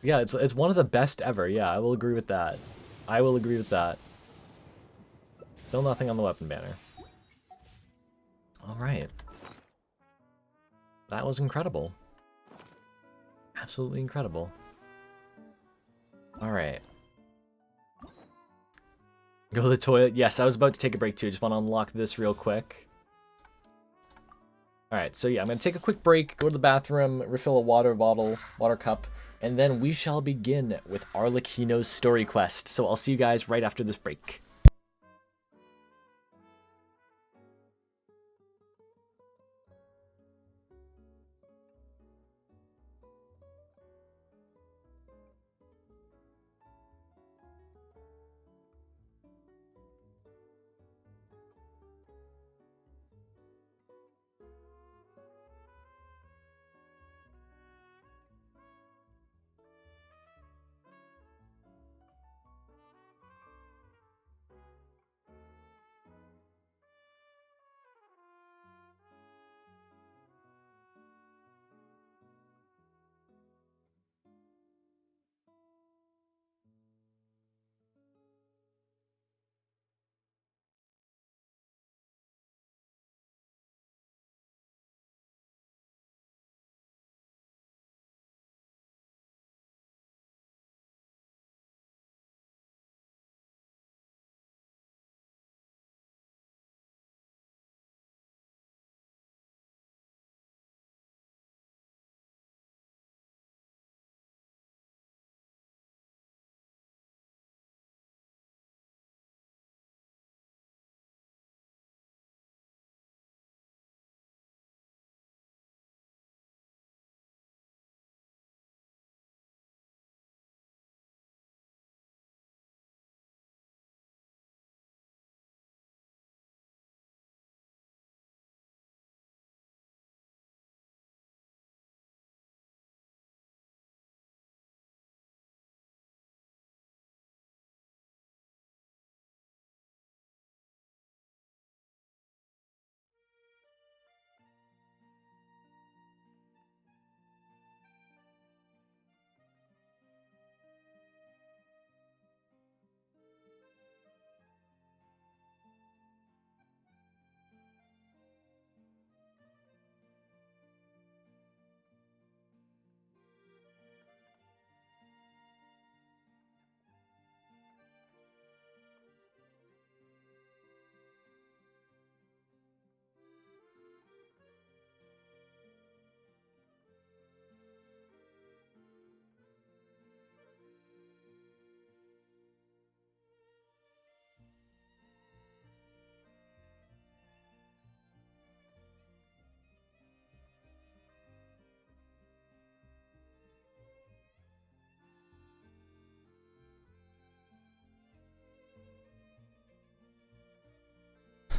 Yeah, it's one of the best ever. Yeah, I will agree with that. I will agree with that. Still nothing on the weapon banner. All right. That was incredible. Absolutely incredible. All right. Go to the toilet. Yes, I was about to take a break too. Just want to unlock this real quick. Alright, so yeah, I'm going to take a quick break, go to the bathroom, refill a water bottle, water cup, and then we shall begin with ARLECCHINO's story quest. So I'll see you guys right after this break.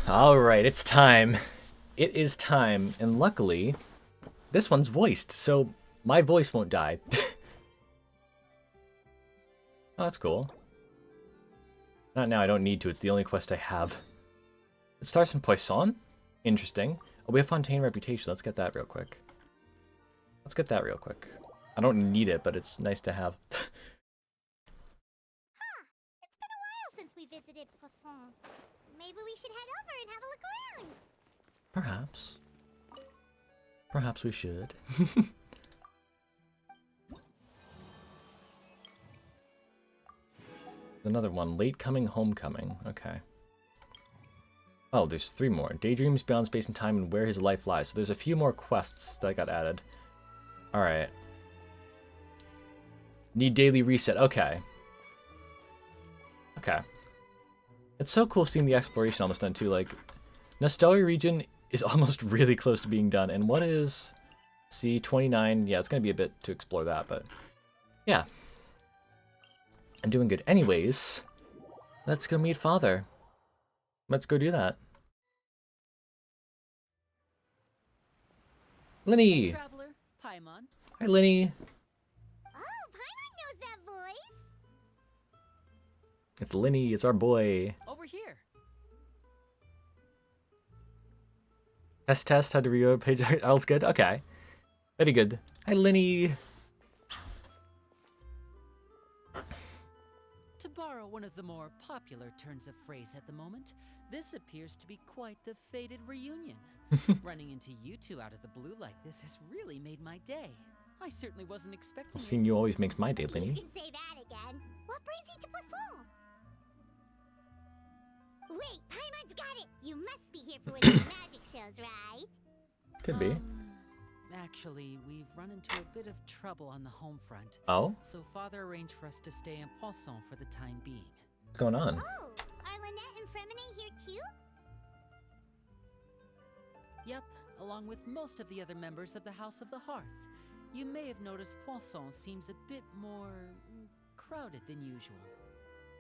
Alright, it's time. It is time, and luckily, this one's voiced, so my voice won't die. Oh, that's cool. Not now, I don't need to, it's the only quest I have. It starts in Poisson? Interesting. Oh, we have Fontaine reputation, let's get that real quick. I don't need it, but it's nice to have. It's been a while since we visited Poisson. Maybe we should head over and have a look around. Perhaps. Perhaps we should. Another one. Late coming, homecoming. Okay. Oh, there's 3 more. Daydreams beyond space and time and where his life lies. So there's a few more quests that got added. Alright. Need daily reset. Okay. Okay. It's so cool seeing the exploration almost done too. Like, Nostelia region is almost really close to being done. And what is... See, 29. Yeah, it's going to be a bit to explore that, but... Yeah. I'm doing good. Anyways, let's go meet Father. Let's go do that. Linny! Traveler, Paimon. Hi, Linny. Oh, Paimon knows that voice. It's Linny. It's our boy. Over here. Test. How to reload page. All's good? Okay. Very good. Hi, Linny. To borrow one of the more popular turns of phrase at the moment, this appears to be quite the fated reunion. Running into you two out of the blue like this has really made my day. I certainly wasn't expecting Well, it. seeing you always makes my day, You Linny. can say that again. What brings you to Poisson? Wait, Paimon's got it. You must be here for one of the magic shows, right? Could be. Actually, we've run into a bit of trouble on the home front. Oh? So Father arranged for us to stay in Poisson for the time being. What's going on? Oh, are Lynette and Fremine here too? Yep, along with most of the other members of the House of the Hearth. You may have noticed Poisson seems a bit more crowded than usual.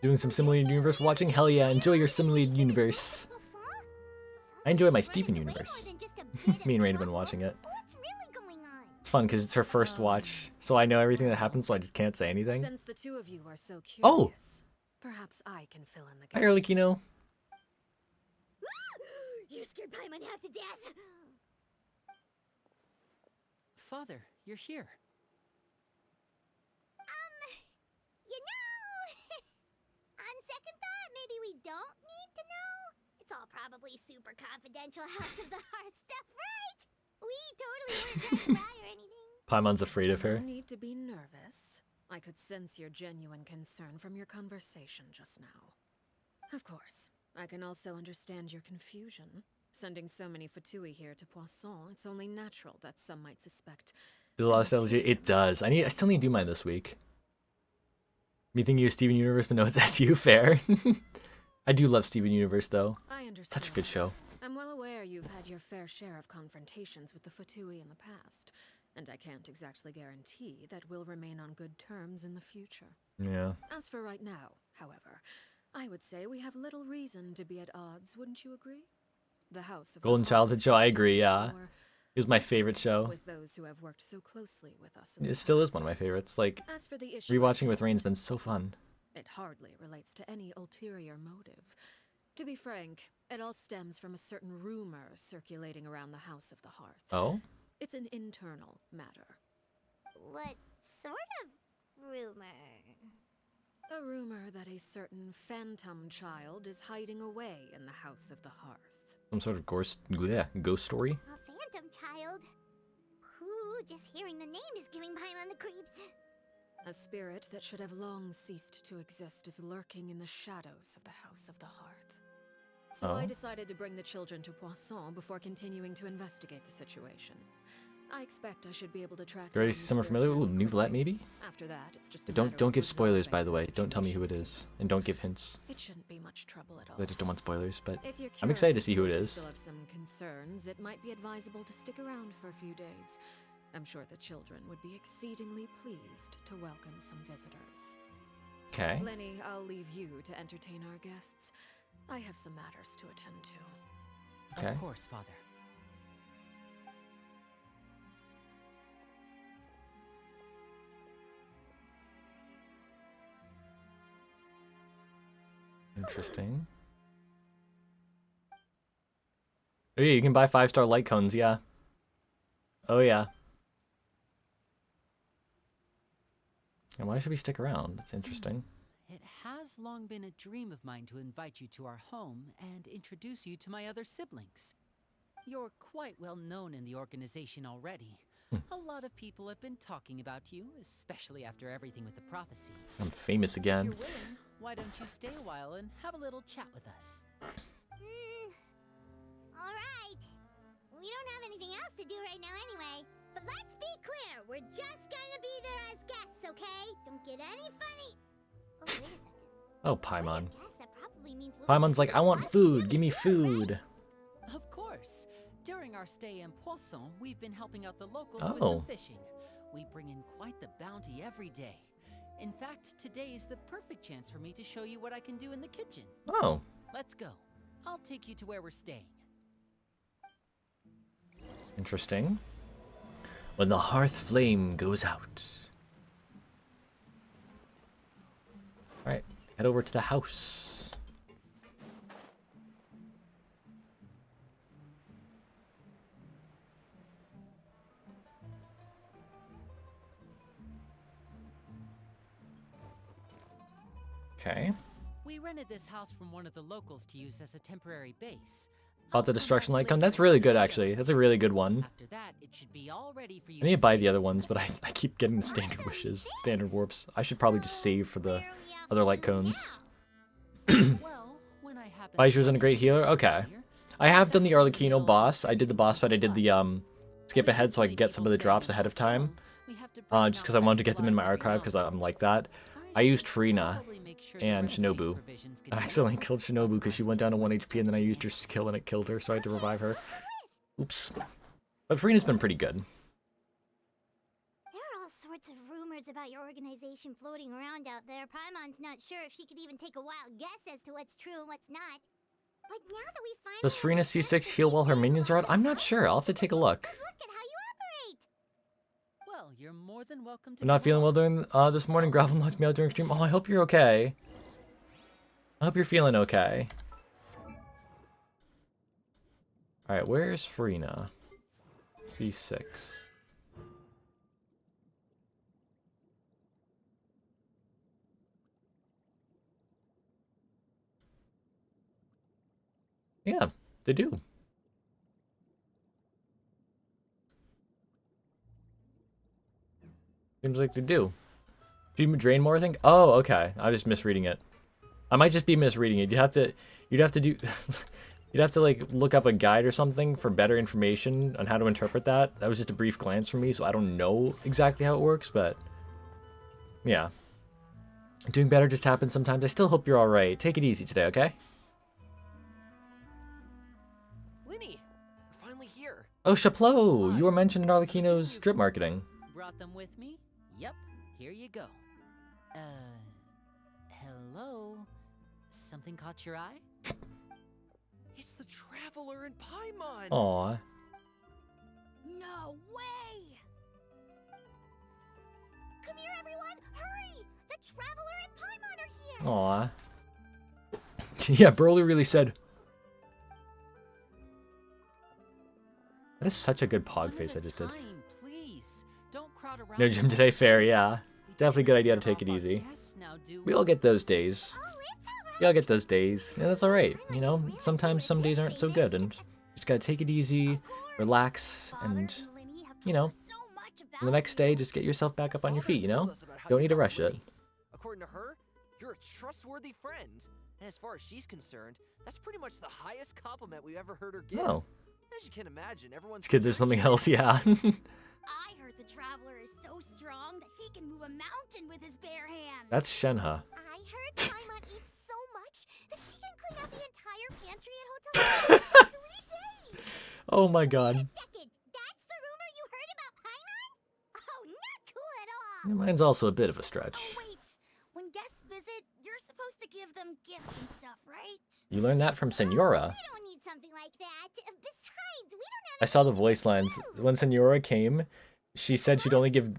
Doing some simulated universe watching? Hell yeah, enjoy your simulated universe. I enjoy my Steven universe. Me and Rain have been watching it. What's really going on? It's fun because it's her first watch, so I know everything that happens, so I just can't say anything. Since the two of you are so curious, Oh! perhaps I can fill in the Hi, gaps. Arlecchino. You scared Paimon half to death. Father, you're here. You know, on second thought, maybe we don't need to know. It's all probably super confidential House of the Hearth stuff, right? We totally weren't trying to lie or anything. Paimon's afraid of her. No need to be nervous. I could sense your genuine concern from your conversation just now. Of course, I can also understand your confusion. Sending so many Fatui here to Poisson, it's only natural that some might suspect. Does a lot of stuff legit? It does. I still need to do mine this week. Me thinking you Steven Universe, but no, it's SU. Fair. I do love Steven Universe, though. I understand. Such a good show. I'm well aware you've had your fair share of confrontations with the Fatui in the past, and I can't exactly guarantee that we'll remain on good terms in the future. Yeah. As for right now, however, I would say we have little reason to be at odds, wouldn't you agree? The House of the Golden Hearth Childhood show, I agree, yeah. more It was my favorite show. with those who have worked so closely with us. In It the still is past. one of my favorites. Like, As for the issue, rewatching with Rain's been so fun. it hardly relates to any ulterior motive. To be frank, it all stems from a certain rumor circulating around the House of the Hearth. Oh? It's an internal matter. What sort of rumor? A rumor that a certain phantom child is hiding away in the House of the Hearth. Some sort of ghost story? A phantom child? Ooh, just hearing the name is giving Paimon the creeps. A spirit that should have long ceased to exist is lurking in the shadows of the House of the Hearth. So I Oh. decided to bring the children to Poisson before continuing to investigate the situation. I expect I should be able to track You already down see the someone spirit familiar? Ooh, fairly Nouvellette quickly. maybe? After that, it's just a Don't matter of give spoilers, by resolving the way. Don't tell me who it situation. is. And don't give hints. It shouldn't be much trouble at all. I just don't want spoilers, but If you're I'm excited to curious see who or it you is. still have some concerns, it might be advisable to stick around for a few days. I'm sure the children would be exceedingly pleased to welcome some visitors. Okay. Lenny, I'll leave you to entertain our guests. I have some matters to attend to. Okay. Of course, Father. Interesting. Oh yeah, you can buy 5-star light cones, yeah. Oh yeah. And why should we stick around? That's interesting. It has long been a dream of mine to invite you to our home and introduce you to my other siblings. You're quite well known in the organization already. A lot of people have been talking about you, especially after everything with the prophecy. I'm famous If again. you're willing, why don't you stay a while and have a little chat with us? Alright. We don't have anything else to do right now anyway. But let's be clear, we're just gonna be there as guests, okay? Don't get any funny. Oh, wait a second. Oh, Paimon. Guess that probably means we'll Paimon's like, I want food. Give me food. Of course. During our stay in Poisson, we've been helping out the locals with Oh. some fishing. We bring in quite the bounty every day. In fact, today is the perfect chance for me to show you what I can do in the kitchen. Oh. Let's go. I'll take you to where we're staying. Interesting. When the hearth flame goes out. Alright, head over to the house. Okay. We rented this house from one of the locals to use as a temporary base. About the destruction light cone. That's really good, actually. That's a really good one. After that, it should be all ready for you. I need to buy the other ones, but I keep getting the standard wishes, standard warps. I should probably just save for the other light cones. Well, when I happen Baishu wasn't a great healer? Okay. I have done the Arlecchino boss. I did the boss fight. I did the skip ahead so I could get some of the drops ahead of time. Just because I wanted to get them in my archive because I'm like that. I used Farina and Shinobu. I accidentally killed Shinobu because she went down to 1 HP and then I used her skill and it killed her, so I had to revive her. Oops. But Farina's been pretty good. There are all sorts of rumors about your organization floating around out there. Paimon's not sure if she could even take a wild guess as to what's true and what's not. But now that we finally Does Farina C6 heal while her minions are out? I'm not sure. I'll have to take a look. look at how you operate. Well, you're more than welcome to. I'm not come feeling well along. during this morning. Gravel knocked me out during stream. Oh, I hope you're okay. I hope you're feeling okay. Alright, where's Farina? C6. Yeah, they do. Seems like they do. Do you drain more, I think? Oh, okay. I was just misreading it. I might just be misreading it. You'd have to do you'd have to like look up a guide or something for better information on how to interpret that. That was just a brief glance from me, so I don't know exactly how it works, but yeah. Doing better just happens sometimes. I still hope you're alright. Take it easy today, okay? Linny, we're finally here. Oh, Chaplot! You were mentioned in Arlecchino's strip marketing. Brought them with me? Yep, here you go. Hello? Something caught your eye? It's the Traveler and Paimon. Aw. No way! Come here, everyone! Hurry! The Traveler and Paimon are here! Aw. Yeah, Broly really said. That is such a good pog face I just did. Please. Don't crowd around No me. gym today, fair, yeah. We Definitely don't good have idea to scare take it off our easy. guests now, do We all get those days. Oh, it's alright! We all get those days. Yeah, that's alright. You know, sometimes some days aren't so good, and just gotta take it easy, relax, and, you know, the next day just get yourself back up on your feet, you know? Don't need to rush it. According to her, you're a trustworthy friend. And as far as she's concerned, that's pretty much the highest compliment we've ever heard her give. Oh, As you can imagine, everyone's these kids are something else, yeah. I heard the Traveler is so strong that he can move a mountain with his bare hands. That's Shenhe. I heard Paimon eats so much that she can clean out the entire pantry at Hotel in 3 days. Oh my god. Second, that's the rumor you heard about Paimon? Oh, not cool at all. Yeah, mine's also a bit of a Oh, stretch. wait. When guests visit, you're supposed to give them gifts and stuff, right? You learned that from Senora. We don't need something like that. I saw the voice lines. When Senora came, she said she'd only give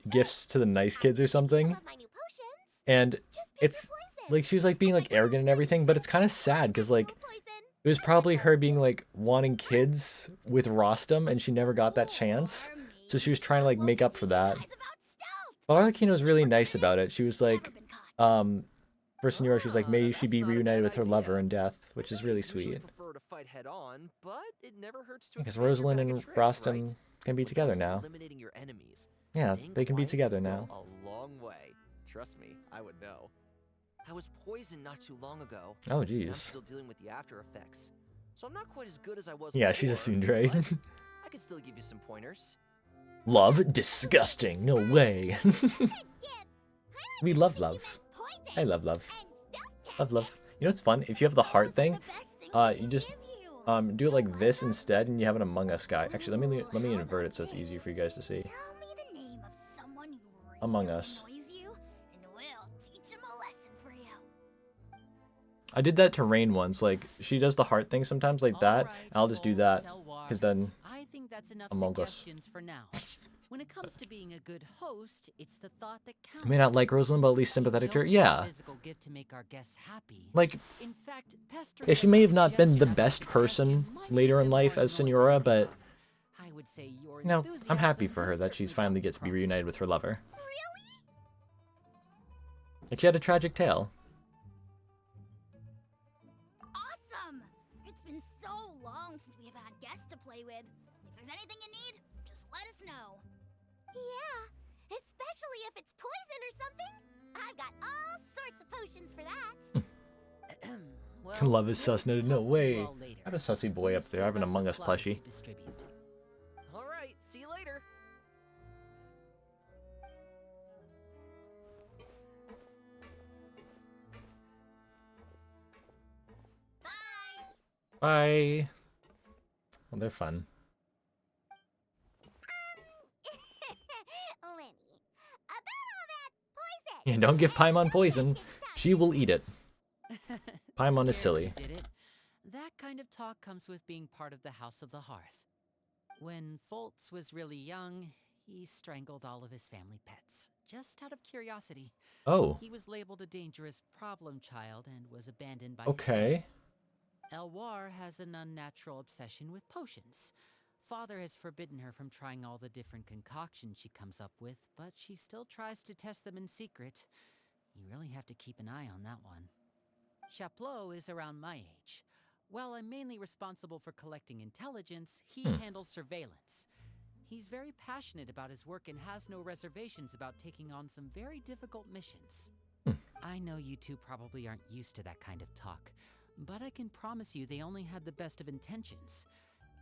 gifts to the nice kids or something. Love my new potions. And Just drink it's your poison. like she was like being like arrogant and everything, but it's kind of sad because like it was probably her being like wanting kids with Rostam and she never got that chance. So she was trying to like make up for that. But Arlecchino was really nice about it. She was like, for Senora, she was like, may she be reunited with her lover in death, which is really Usually sweet. prefer to fight head on, but it never hurts to Because expand your Rosalind bag and of tricks, Rostam right? can be When it together comes to now. eliminating your enemies, Yeah, staying they can be quiet together can go now. a long way. Trust me, I would know. I was poisoned not too long ago. Oh, and I'm jeez. still dealing with the after effects. So I'm not quite as good as I was Yeah, she's a before, tsundere. but I can still give you some pointers. Love? Disgusting. No way. We love love. I love love. Love love. You know what's fun? If you have the heart thing, you just do it like this instead, and you have an Among Us guy. Actually, let me invert it so it's easier for you guys to see. Tell me the name of someone who really Among Us. annoys you, and we'll teach him a lesson for you. I did that to Rain once. Like she does the heart thing sometimes, like that. Alright, And I'll just do that Selwar. because then I think that's enough Among Us. suggestions for now. When it comes to being a good host, it's the thought that counts. I may not like Rosalind, but at least sympathetic to her. We don't need a Yeah. physical gift to make our guests happy. Like, In fact, yeah, she may have not been the suggestion best after person suggestion might later make in them life more as annoying Senora, than but ever. I would say your you know, I'm happy enthusiasm for her has that she's certainly finally got gets to be promise. reunited with her lover. Really? Like she had a tragic tale. Awesome! It's been so long since we have had guests to play with. If there's anything you need, just let us know. Yeah, especially if it's poison or something. I've got all sorts of potions for that. Well, Love is we'll sus. No talk to you way. all later. I have a sussy boy We've up there. still I have an got Among some Us flowers plushie. to distribute. All right, see you later. Bye! Bye. Well, they're fun. Lenny, about all that poison. Yeah, don't give Paimon poison. She will eat it. Paimon is Scared silly. you did it. That kind of talk comes with being part of the House of the Hearth. When Foltz was really young, he strangled all of his family pets, just out of curiosity. Oh, He was labeled a dangerous problem child and was abandoned by his okay. Elwar has an unnatural obsession with potions. Father has forbidden her from trying all the different concoctions she comes up with, but she still tries to test them in secret. You really have to keep an eye on that one. Chaplot is around my age. While I'm mainly responsible for collecting intelligence, he handles surveillance. He's very passionate about his work and has no reservations about taking on some very difficult missions. I know you two probably aren't used to that kind of talk, but I can promise you they only had the best of intentions.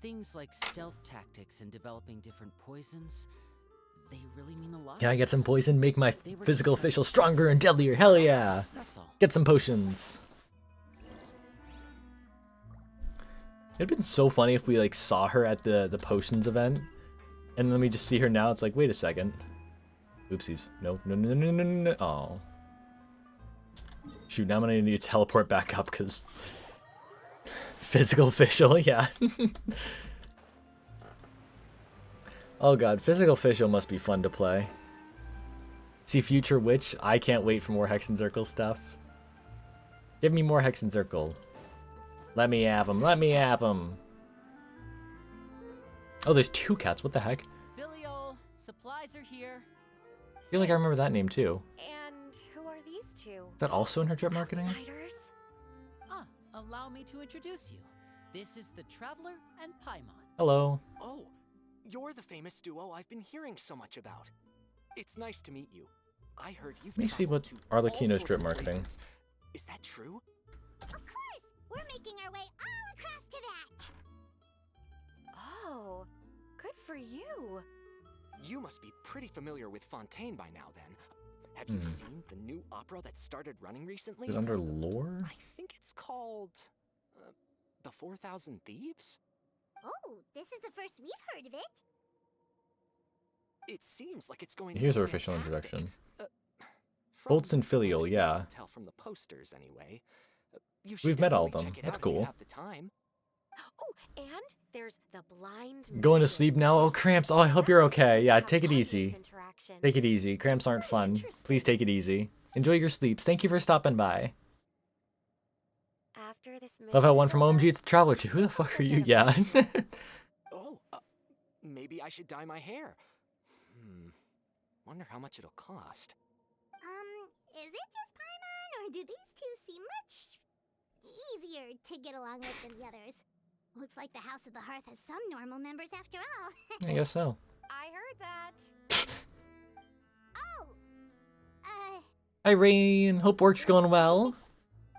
Things like stealth tactics and developing different poisons, they really mean a lot. Can I get some poison? Make my They were physical just trying to official keep stronger and things deadlier. Hell yeah. That's all. Get some potions. It'd been so funny if we like saw her at the potions event, and then we just see her now. It's like, wait a second. Oopsies. No, no, no, no, no, no, no. Oh. Shoot, now I'm gonna need to teleport back up because physical official, yeah. Oh god, physical official must be fun to play. See Future Witch, I can't wait for more Hex and Circle stuff. Give me more Hex and Circle. Let me have them, let me have them. Oh, there's two cats, what the heck? Filial, supplies are here. I feel like I remember that name too. And who are these two? Is that also in her drip marketing? Outsiders? Ah, allow me to introduce you. This is the Traveler and Paimon. Hello. Oh, you're the famous duo I've been hearing so much about. It's nice to meet you. I heard you've Let me see traveled what to all Arlecchino's sorts drip of marketing. places. Is that true? Of course! We're making our way all across to that! Oh, good for you. You must be pretty familiar with Fontaine by now then. Have you seen the new opera that started running recently? Is it under lore? I think it's called... The 4,000 Thieves? Oh, this is the first we've heard of it. It seems like it's going Here's to our be official fantastic. introduction. From Bolts and what Filial, I've been yeah. able to tell from the posters anyway. You should We've met all of definitely them. check it That's out if you cool. have the time. Oh, and there's the blind. Going to sleep now? Oh, cramps. Oh, I hope you're okay. Yeah, Have take it audience easy. interaction. Take it easy. Cramps aren't fun. Please take it easy. Enjoy your sleeps. Thank you for stopping by. After this mission Love how one is from over, OMG, it's a traveler too. Who the fuck are you? Yeah. Oh, maybe I should dye my hair. Wonder how much it'll cost. Is it just Paimon, or do these two seem much easier to get along with than the others? Looks like the House of the Hearth has some normal members after all. I guess so. I heard that. Oh! Hi, Rain. Hope work's going well.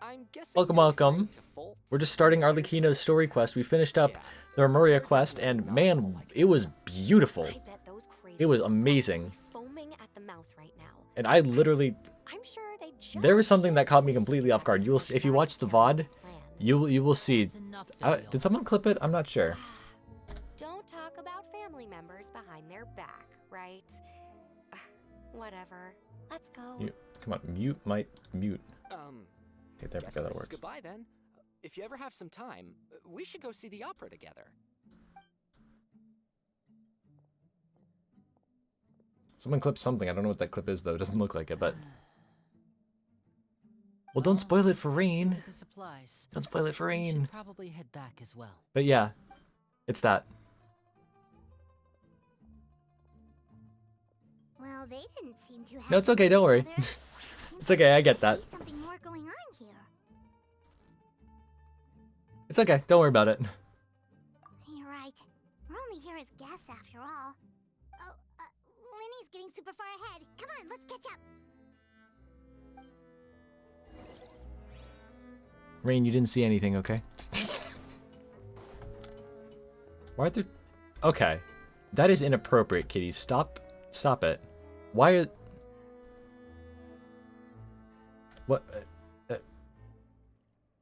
I'm guessing Welcome, you're welcome. referring to Foltz? We're just starting Arlecchino's story quest. We finished up the Remuria quest, and man, it was beautiful. I bet those crazy It was amazing. foaming at the mouth right now. And I literally, I'm sure they just there was something that caught me completely off guard. You will, if you watch the VOD, you will see. That's enough Did someone clip it? I'm not sure. Don't talk about family members behind their back, right? Whatever. Let's go. Come on, mute. Okay, there we Guess go. That this is works. goodbye then. If you ever have some time, we should go see the opera together. Someone clipped something. I don't know what that clip is though. It doesn't look like it, but. Well, don't spoil it for Let's Rain. look at the supplies. Don't spoil it for We Rain. should probably head back as well. But yeah, it's that. Well, they didn't seem too happy. No, it's okay. Don't worry. It's okay. I get that. There's something more going on here. It's okay. Don't worry about it. You're right. We're only here as guests after all. Oh, Linny's getting super far ahead. Come on, let's catch up. Rain, you didn't see anything, okay? Why are there... Okay. That is inappropriate, kitty. Stop it. Why are... What?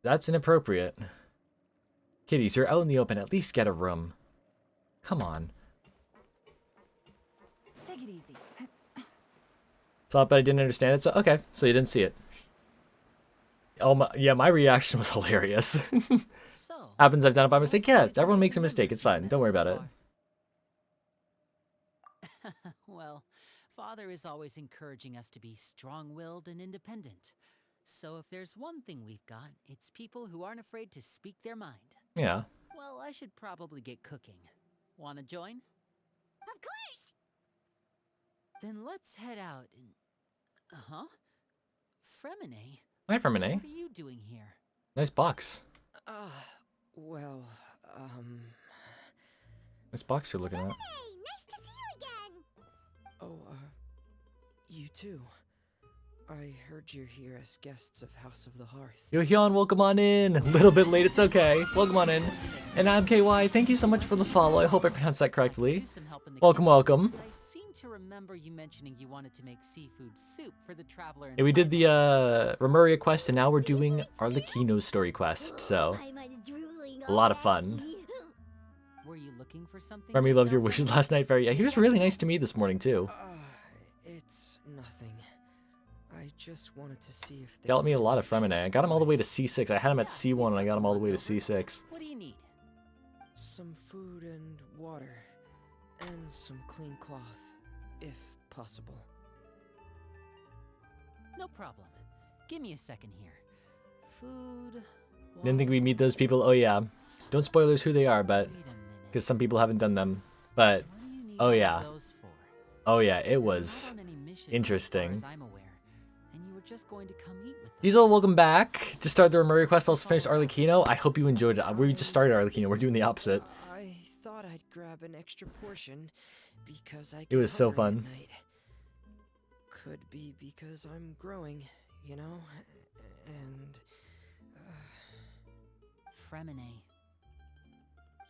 That's inappropriate. Kitties, you're out in the open. At least get a room. Come on. Take it easy. Thought, but I didn't understand it. So okay, so you didn't see it. Oh my, yeah, my reaction was hilarious. So, Happens, I've done it by mistake. Yeah, everyone makes a mistake. It's fine. Don't worry about it. well, Father is always encouraging us to be strong-willed and independent. So if there's one thing we've got, it's people who aren't afraid to speak their mind. Yeah. Well, I should probably get cooking. Wanna join? Of course! Then let's head out and... Huh? Fremine? Hi, Fermine. What are you doing here? Nice box. Well, Nice box you're looking at. Hey, nice to see you again! Oh, you too. I heard you're here as guests of House of the Hearth. Yo, Hyun, welcome on in. A little bit late, it's okay. Welcome on in. And I'm KY, thank you so much for the follow. I hope I pronounced that correctly. Do some help in the Welcome, kitchen, welcome. but I seem to remember you mentioning you wanted to make seafood soup for the traveler. in Yeah, we did Paimon. the Remuria quest, and now we're doing Arlecchino's story quest. So, Paimon's drooling a lot of fun. already. Were you looking for something? Remy just loved your now, wishes Fremine? last night. Very, yeah, he was really nice to me this morning too. It's nothing. I just wanted to see if they Got me a lot of extra Fremine. I got him all the way to supplies. C6. I had him at Yeah, C1 we've and I got got him some all the way to left over. C6. What do you need? Some food and water. And some clean cloth, if possible. No problem. Give me a second here. Food. Didn't think we'd meet those people. Oh yeah. Don't spoilers who they are, but Wait a minute. because some people haven't done them. But What do you need oh, all yeah. those for? oh yeah, it You're was not on any missions, interesting. As far as I'm aware, and you were just going to come eat with us. Diesel, welcome back. Just started the Remuria quest. Also finished Arlecchino. I hope you enjoyed it. We just started Arlecchino. We're doing the opposite. I thought I'd grab an extra portion because I It get was so hungry fun. at night. Could be because I'm growing, you know, and Fremine,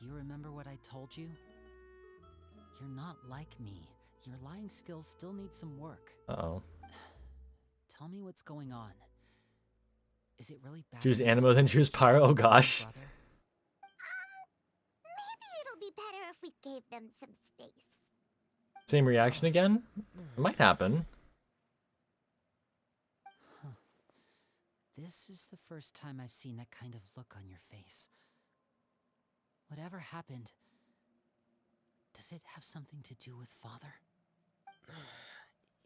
you remember what I told you? You're not like me. Your lying skills still need some work. Uh-oh. Tell me what's going on. Is it really bad? Choose for you Animo, to then have choose to Pyro. share Oh with your gosh. brother? Maybe it'll be better if we gave them some space. Same reaction again? It might happen. Huh. This is the first time I've seen that kind of look on your face. whatever happened, does it have something to do with Father?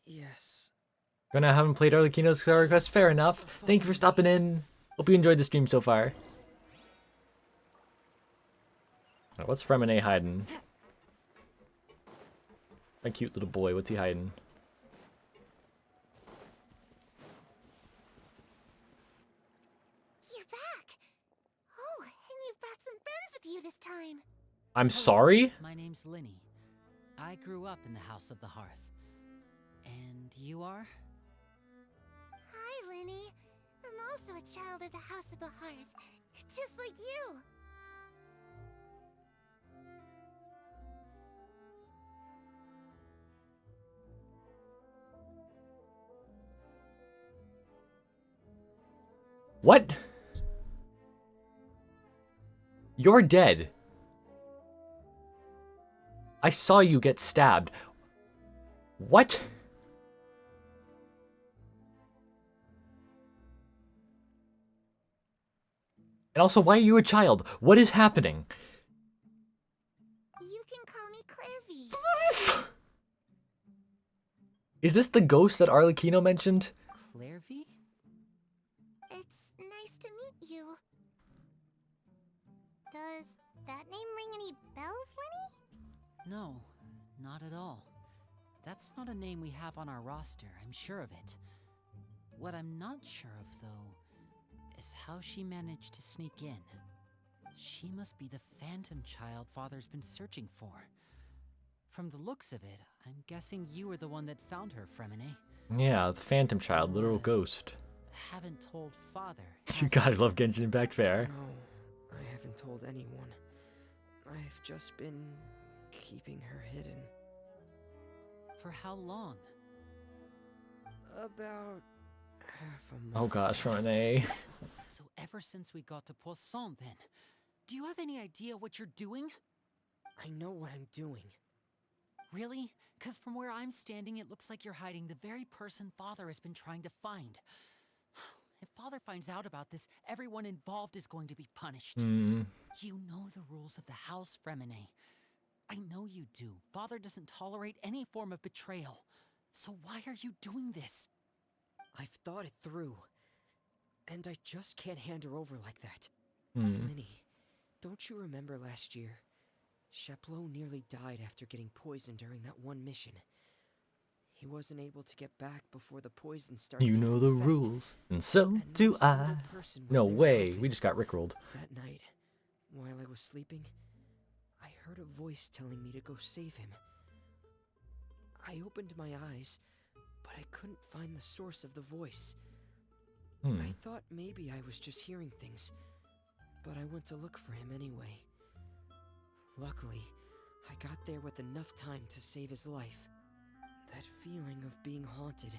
Yes. Gonna haven't played Arlecchino's Star Request. Fair enough. Thank you for stopping in. Hope you enjoyed the stream so far. What's Fremine hiding? My cute little boy. What's he hiding? You're back! Oh, and you've brought some friends with you this time. I'm Hello, sorry? My name's Linny. I grew up in the House of the Hearth. And you are? Hi, Linny. I'm also a child of the House of the Hearth, just like you. What? You're dead. I saw you get stabbed. What? And also, why are you a child? What is happening? You can call me Clairvy. Is this the ghost that Arlecchino mentioned? Clairvy? It's nice to meet you. Does that name ring any bells, Linny? No, not at all. That's not a name we have on our roster, I'm sure of it. What I'm not sure of, though, is how she managed to sneak in. She must be the phantom child Father's been searching for. From the looks of it, I'm guessing you were the one that found her, Fremine. Yeah, the phantom child, literal ghost. Haven't told Father. God, I love Genshin Impact Fair. No, I haven't told anyone. I've just been keeping her hidden. For how long? About half a month. Oh gosh, Renee. So ever since we got to Poisson, then, do you have any idea what you're doing? I know what I'm doing. Really? Because from where I'm standing, it looks like you're hiding the very person Father has been trying to find. If Father finds out about this, everyone involved is going to be punished. You know the rules of the house, Fremine. I know you do. Father doesn't tolerate any form of betrayal. So why are you doing this? I've thought it through. And I just can't hand her over like that. Hmm. Linny, don't you remember last year? Chaplot nearly died after getting poisoned during that one mission. He wasn't able to get back before the poison started You to know take the effect. rules, and so And do no I. single person was No there to way, help we him. just got rickrolled. That night, while I was sleeping, I heard a voice telling me to go save him. I opened my eyes, but I couldn't find the source of the voice. I thought maybe I was just hearing things, but I went to look for him anyway. Luckily, I got there with enough time to save his life. That feeling of being haunted,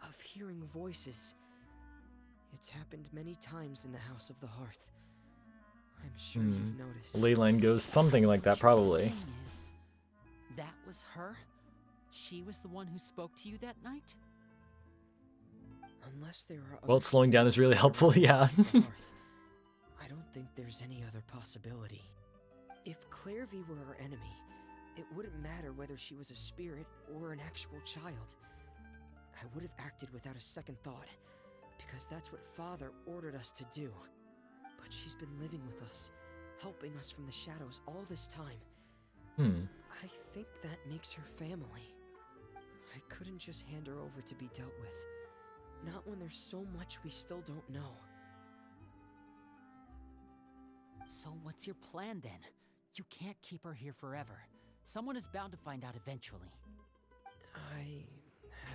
of hearing voices, it's happened many times in the House of the Hearth. I'm sure you've noticed. Leyline goes something like that, What you're probably. saying is, that was her? She was the one who spoke to you that night? Unless there are Well, other slowing down is really spirits helpful, around the yeah. House of the Hearth, I don't think there's any other possibility. If Clairvy were our enemy, it wouldn't matter whether she was a spirit or an actual child. I would have acted without a second thought, because that's what Father ordered us to do. But she's been living with us, helping us from the shadows all this time. I think that makes her family. I couldn't just hand her over to be dealt with. Not when there's so much we still don't know. So what's your plan then? You can't keep her here forever. Someone is bound to find out eventually.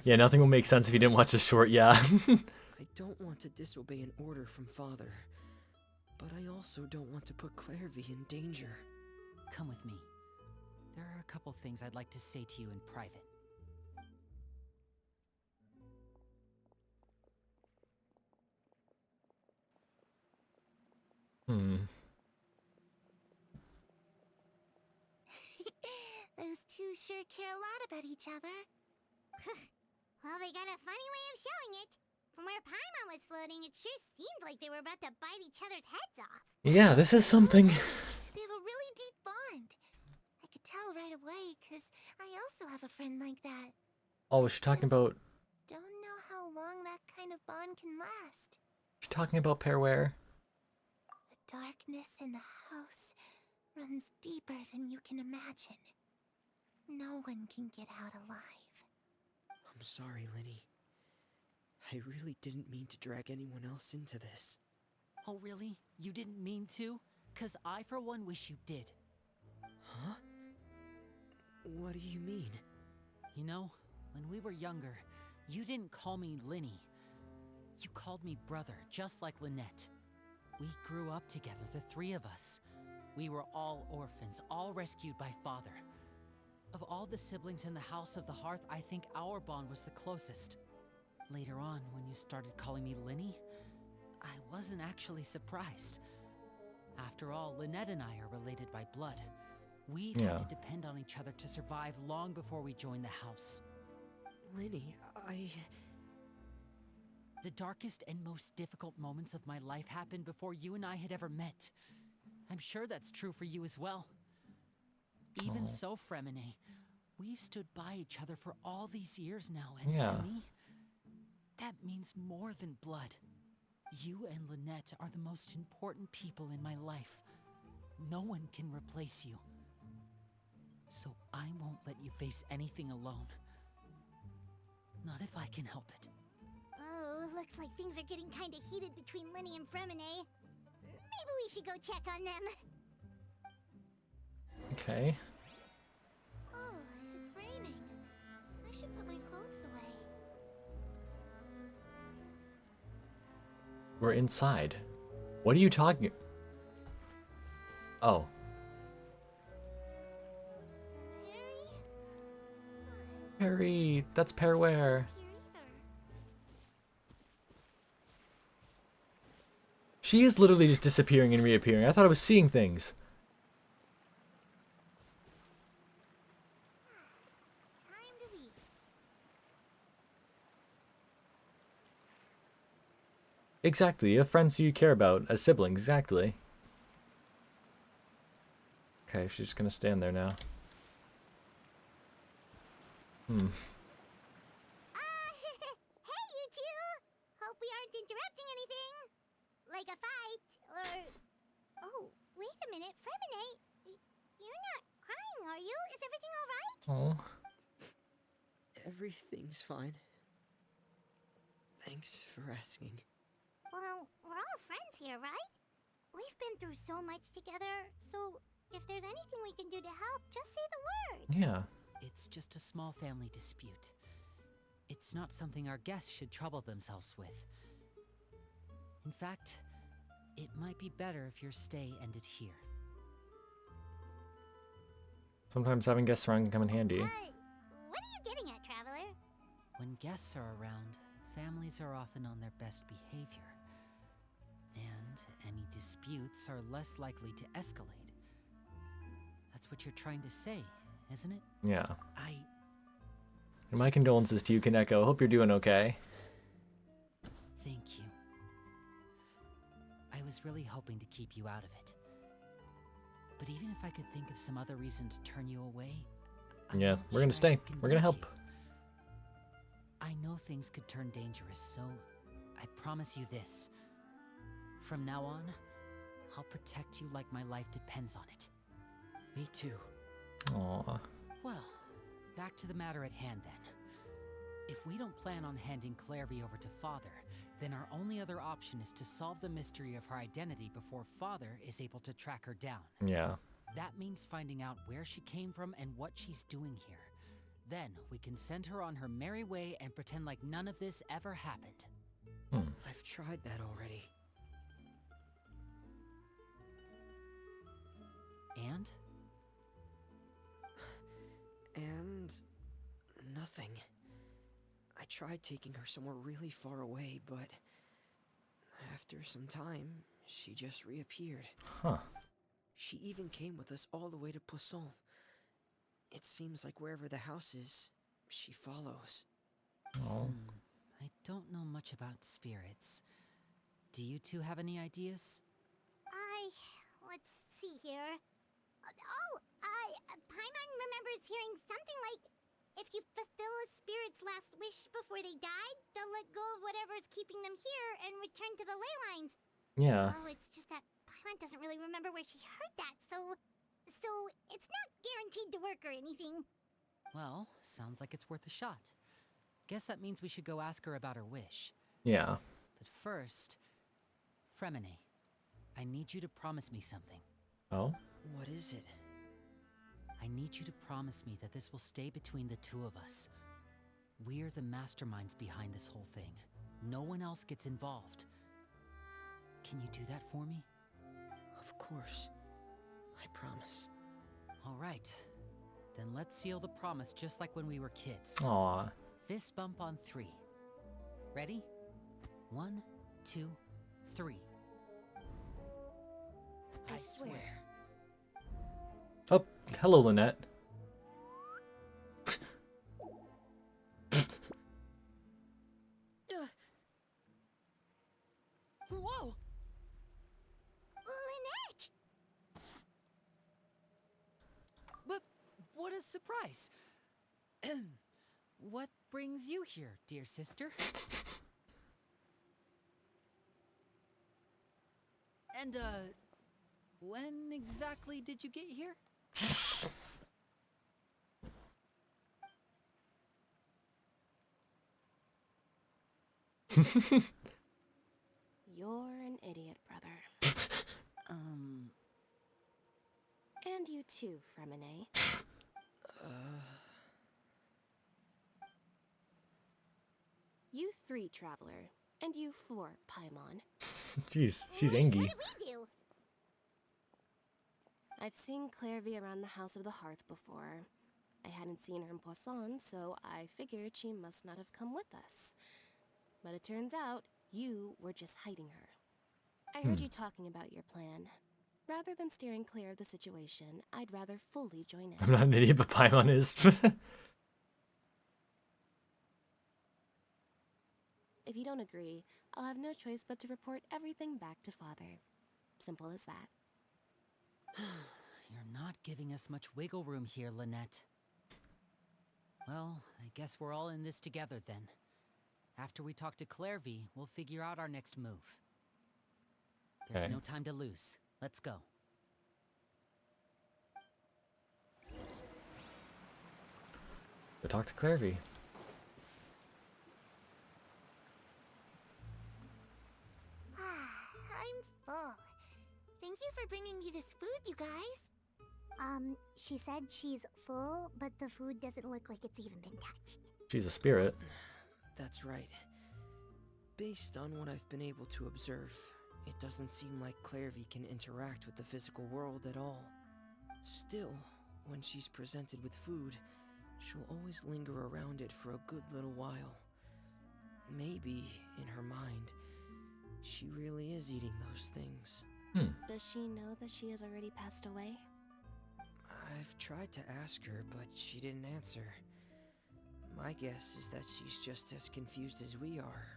Yeah, nothing will make sense if you didn't watch the short, yeah. I don't want to disobey an order from Father, but I also don't want to put Clairvy in danger. Come with me. There are a couple things I'd like to say to you in private. Those two sure care a lot about each other. Well, they got a funny way of showing it. From where Paimon was floating, it sure seemed like they were about to bite each other's heads off. Yeah, this is something. They have a really deep bond. I could tell right away, 'cause I also have a friend like that. Oh, is she talking about... Don't know how long that kind of bond can last. She's talking about Pairware? The darkness in the house runs deeper than you can imagine. No one can get out alive. I'm sorry, Linny. I really didn't mean to drag anyone else into this. Oh, really? You didn't mean to? 'Cause I, for one, wish you did. Huh? What do you mean? You know, when we were younger, you didn't call me Linny. You called me brother, just like Lynette. We grew up together, the three of us. We were all orphans, all rescued by father. Of all the siblings in the House of the Hearth, I think our bond was the closest. Later on, when you started calling me Linny, I wasn't actually surprised. After all, Lynette and I are related by blood. We've had to depend on each other to survive long before we joined the house. Linny, The darkest and most difficult moments of my life happened before you and I had ever met. I'm sure that's true for you as well. Even so, Fremine, we've stood by each other for all these years now, and to me, that means more than blood. You and Lynette are the most important people in my life. No one can replace you. So I won't let you face anything alone. Not if I can help it. Oh, looks like things are getting kinda heated between Linny and Fremine. Maybe we should go check on them. Okay. Oh, it's raining. I should put my clothes away. We're inside. What are you talking... Oh. Harry, that's Pairware. She is literally just disappearing and reappearing. I thought I was seeing things. Time to leave. Exactly, you have friends who you care about as siblings, exactly. Okay, she's just gonna stand there now. Hey, you two! Hope we aren't interrupting anything. Like a fight, or... Oh, wait a minute, Fremine. You're not crying, are you? Is everything alright? Oh. Everything's fine. Thanks for asking. Well, we're all friends here, right? We've been through so much together, so if there's anything we can do to help, just say the word. Yeah. It's just a small family dispute. It's not something our guests should trouble themselves with. In fact, it might be better if your stay ended here. Sometimes having guests around can come in handy. What are you getting at, Traveler? When guests are around, families are often on their best behavior. And any disputes are less likely to escalate. That's what you're trying to say, isn't it? Yeah. And my condolences to you, Kaneko. Hope you're doing okay. Thank you. I was really hoping to keep you out of it. But even if I could think of some other reason to turn you away, Yeah, we're gonna stay. We're gonna help. I know things could turn dangerous, so I promise you this. From now on, I'll protect you like my life depends on it. Me too. Aww. Well, back to the matter at hand then. If we don't plan on handing Clairvy over to Father, then our only other option is to solve the mystery of her identity before Father is able to track her down. Yeah. That means finding out where she came from and what she's doing here. Then we can send her on her merry way and pretend like none of this ever happened. I've tried that already. And? And... nothing. I tried taking her somewhere really far away, but... after some time, she just reappeared. Huh. She even came with us all the way to Poisson. It seems like wherever the house is, she follows. Oh. I don't know much about spirits. Do you two have any ideas? Let's see here. Paimon remembers hearing something like, if you fulfill a spirit's last wish before they died, they'll let go of whatever is keeping them here and return to the ley lines. Yeah. Oh, it's just that Paimon doesn't really remember where she heard that, so it's not guaranteed to work or anything. Well, sounds like it's worth a shot. Guess that means we should go ask her about her wish. Yeah. But first, Fremine, I need you to promise me something. Oh? What is it? I need you to promise me that this will stay between the two of us. We're the masterminds behind this whole thing. No one else gets involved. Can you do that for me? Of course. I promise. All right. Then let's seal the promise just like when we were kids. Aw. Fist bump on 3. Ready? 1, 2, 3. I swear. Oh, hello, Lynette. Whoa! Lynette! But what a surprise! What brings you here, dear sister? And, when exactly did you get here? You're an idiot, brother. And you too, Fremine. You 3, Traveler. And you 4, Paimon. Jeez, she's Wait, angry. what did we do? I've seen Clairvy around the House of the Hearth before. I hadn't seen her in Poisson, so I figured she must not have come with us. But it turns out you were just hiding her. I heard you talking about your plan. Rather than steering clear of the situation, I'd rather fully join I'm in. not an idiot, but Paimon is. If you don't agree, I'll have no choice but to report everything back to Father. Simple as that. You're not giving us much wiggle room here, Lynette. Well, I guess we're all in this together then. After we talk to Clairvy, we'll figure out our next move. There's Okay. no time to lose. Let's go. Go talk to Clairvy. I'm full. Thank you for bringing me this food, you guys. She said she's full, but the food doesn't look like it's even been touched. She's a spirit. That's right. Based on what I've been able to observe, it doesn't seem like Clairvy can interact with the physical world at all. Still, when she's presented with food, she'll always linger around it for a good little while. Maybe, in her mind, she really is eating those things. Does she know that she has already passed away? I've tried to ask her, but she didn't answer. My guess is that she's just as confused as we are.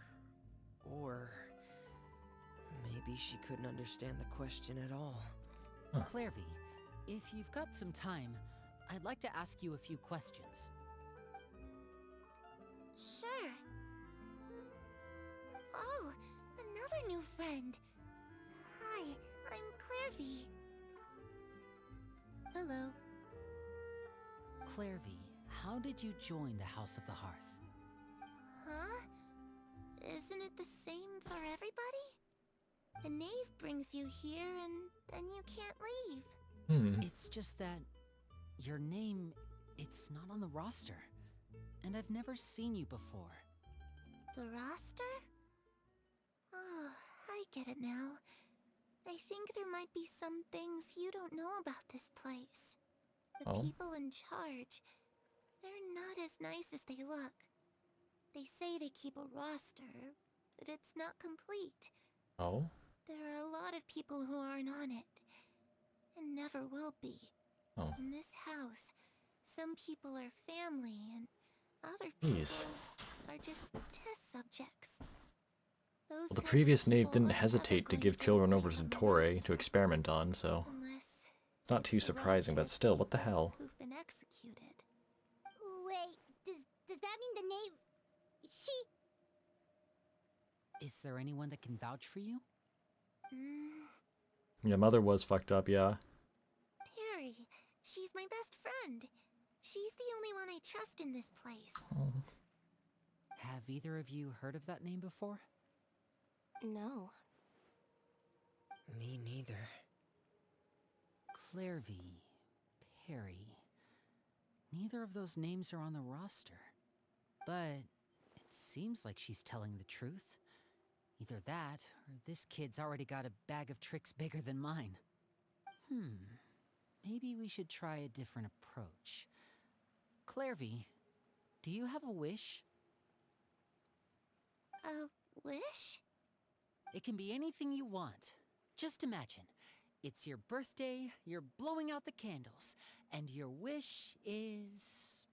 Or maybe she couldn't understand the question at all. Clairvy, if you've got some time, I'd like to ask you a few questions. Sure. Oh, another new friend. Hi, I'm Clairvy. Hello. Clairvy, how did you join the House of the Hearth? Huh? Isn't it the same for everybody? The knave brings you here and then you can't leave. It's just that your name, it's not on the roster. And I've never seen you before. The roster? Oh, I get it now. I think there might be some things you don't know about this place. The people in charge, they're not as nice as they look. They say they keep a roster, but it's not complete. Oh? There are a lot of people who aren't on it, and never will be. Oh. In this house, some people are family, and other people Jeez. are just test subjects. Those Well, the kinds of previous knave people didn't are never hesitate to going give be children over placed to on the Torre list, to experiment on, so... unless Not too surprising, but still, what the hell? Who've been executed. Wait, does that mean the knave? She? Is there anyone that can vouch for you? Your mother was fucked up, yeah. Perry. She's my best friend. She's the only one I trust in this place. Oh. Have either of you heard of that name before? No. Me neither. Clairvy, Perry. Neither of those names are on the roster. But it seems like she's telling the truth. Either that, or this kid's already got a bag of tricks bigger than mine. Maybe we should try a different approach. Clairvy, do you have a wish? A wish? It can be anything you want. Just imagine. It's your birthday, you're blowing out the candles, and your wish is...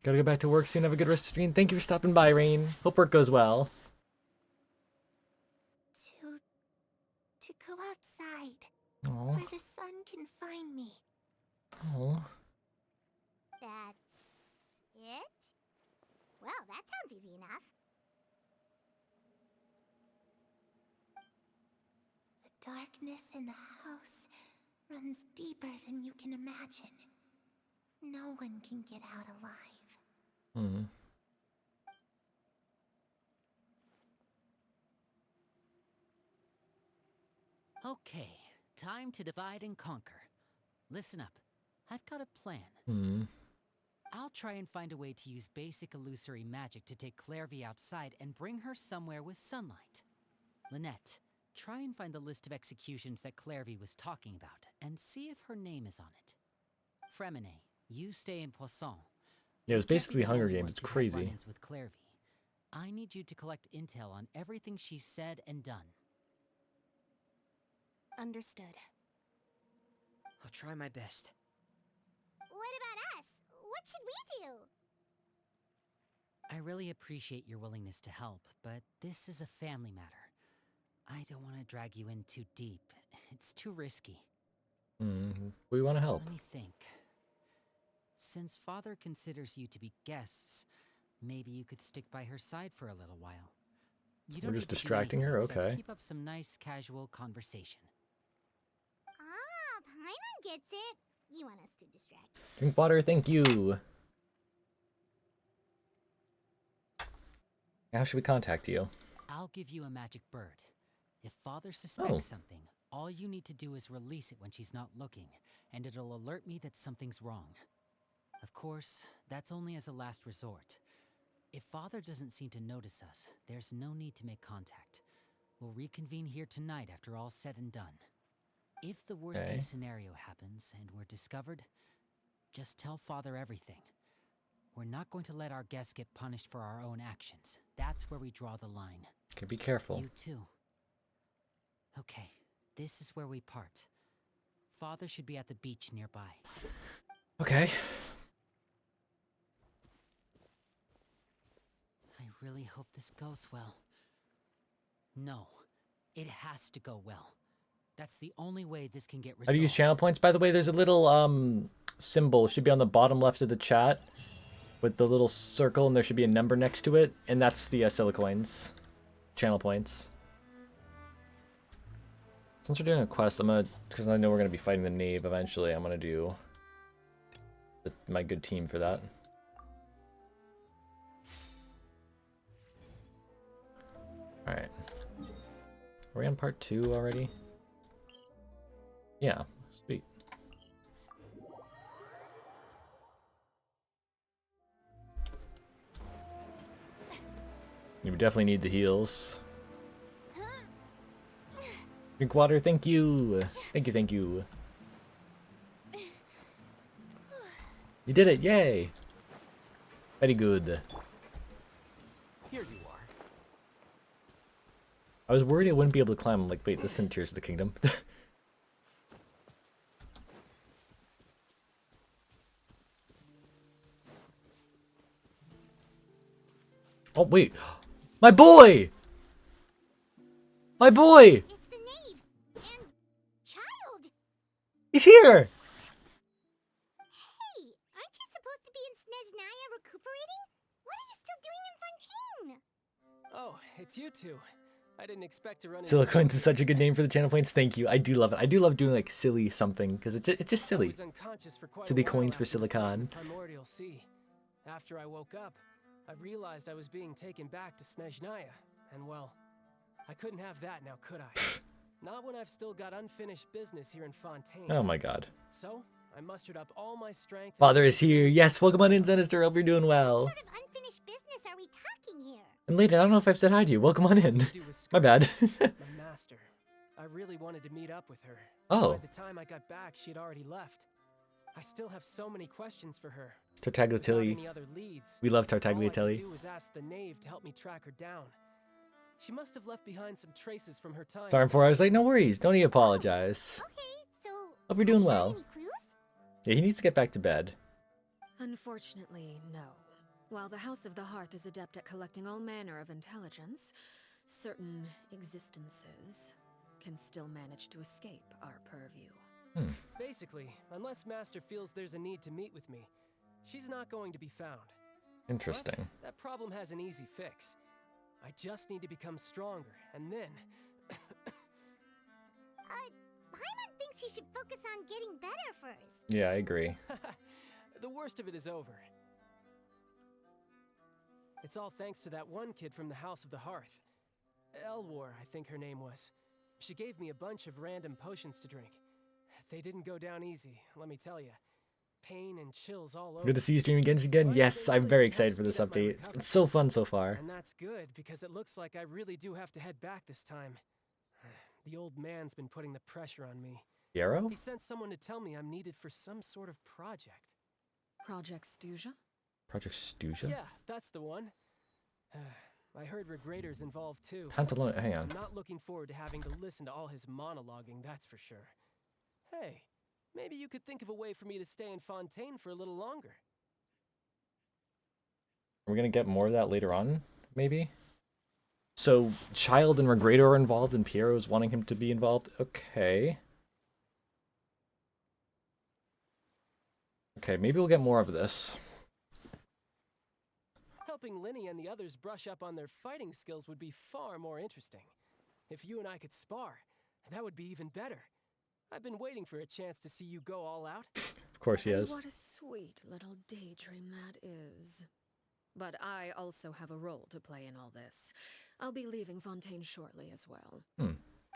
Gotta go back to work soon. Have a good rest of the stream. Thank you for stopping by, Rain. Hope work goes well. To go outside. Oh. Where the sun can find me. Oh. That's it? Well, that sounds easy enough. The darkness in the house runs deeper than you can imagine. No one can get out alive. Okay, time to divide and conquer. Listen up. I've got a plan. I'll try and find a way to use basic illusory magic to take Clairvy outside and bring her somewhere with sunlight. Lynette, try and find the list of executions that Clairvy was talking about and see if her name is on it. Fremine, you stay in Poisson. Yeah, it was You can't be basically the Hunger only Games. ones It's who had crazy. run-ins with Clairvy. I need you to collect intel on everything she's said and done. Understood. I'll try my best. What about us? What should we do? I really appreciate your willingness to help, but this is a family matter. I don't want to drag you in too deep. It's too risky. We want to help. Let me think. Since Father considers you to be guests, maybe you could stick by her side for a little while. You We're need just to do distracting her? anything, so Okay. keep up some nice casual conversation. Ah, Paimon gets it. You want us to distract. Drink water, thank you. How should we contact you? I'll give you a magic bird. If Father suspects something, all you need to do is release it when she's not looking, and it'll alert me that something's wrong. Of course, that's only as a last resort. If Father doesn't seem to notice us, there's no need to make contact. We'll reconvene here tonight after all's said and done. If the worst case scenario happens and we're discovered, just tell Father everything. We're not going to let our guests get punished for our own actions. That's where we draw the line. Okay, be careful. You too. Okay, this is where we part. Father should be at the beach nearby. Okay. I really hope this goes well. No, it has to go well. That's the only way this can get resolved. How do you use channel points? By the way, there's a little symbol. Should be on the bottom left of the chat with the little circle, and there should be a number next to it, and that's the Silicoins. Channel points. Since we're doing a quest, I'm gonna, because I know we're gonna be fighting the Knave eventually, I'm gonna do my good team for that. Alright. Are we on part 2 already? Yeah, sweet. You definitely need the heals. Drink water, thank you! Thank you, thank you. You did it, yay! Very good. Here you are. I was worried I wouldn't be able to climb. I'm like, wait, this isn't Tears of the Kingdom. Oh, wait. My boy! My boy! It's the knave and child. He's here! Hey, aren't you supposed to be in Snezhnaya recuperating? What are you still doing in Fontaine? Oh, it's you two. I didn't expect to run into Silicoins you is such a here. good name for the channel points. Thank you. I do love it. I do love doing like silly something because it's just I silly. was unconscious for quite a Silly while coins for after the fight in silicon. the Primordial Sea. After I woke up, I realized I was being taken back to Snezhnaya, and well, I couldn't have that now, could I? Not when I've still got unfinished business here in Fontaine. Oh my god. So, I mustered up all my strength. Father is here. Yes, welcome on in, Sinister. Hope you're doing well. What sort of unfinished business are we talking here? And Layden, I don't know if I've said hi to you. Welcome on in. My bad. My master. I really wanted to meet up with her. Oh. By the time I got back, she had already left. I still have so many questions for her. Tartagliatelli. Without any other leads, We love all I could Tartagliatelli. do was ask the knave to help me track her down. She must have left behind some traces from her time. Sorry for I was late. No worries. Don't need to apologize. Okay, so Hope you're doing have you well. got any clues? Yeah, he needs to get back to bed. Unfortunately, no. While the House of the Hearth is adept at collecting all manner of intelligence, certain existences can still manage to escape our purview. Basically, unless Master feels there's a need to meet with me, she's not going to be found. Interesting. But that problem has an easy fix. I just need to become stronger, and then... Paimon thinks you should focus on getting better first. Yeah, I agree. the worst of it is over. It's all thanks to that one kid from the House of the Hearth. Elwar, I think her name was. She gave me a bunch of random potions to drink. They didn't go down easy, let me tell you. Pain and chills all over. Good to see you streaming Genshin again. Yes, I'm very excited for this update. It's been so fun so far. And that's good, because it looks like I really do have to head back this time. The old man's been putting the pressure on me. Yarrow? He sent someone to tell me I'm needed for some sort of project. Project Stuja? Project Stuja? Yeah, that's the one. I heard Regrador's involved too. Pantalone, hang on. I'm not looking forward to having to listen to all his monologuing, that's for sure. Hey, maybe you could think of a way for me to stay in Fontaine for a little longer. We're gonna get more of that later on, maybe? So, Child and Regrador are involved and Piero's wanting him to be involved? Okay. Okay, maybe we'll get more of this. Helping Linny and the others brush up on their fighting skills would be far more interesting. If you and I could spar, that would be even better. I've been waiting for a chance to see you go all out. Of course he And has. what a sweet little daydream that is. But I also have a role to play in all this. I'll be leaving Fontaine shortly as well.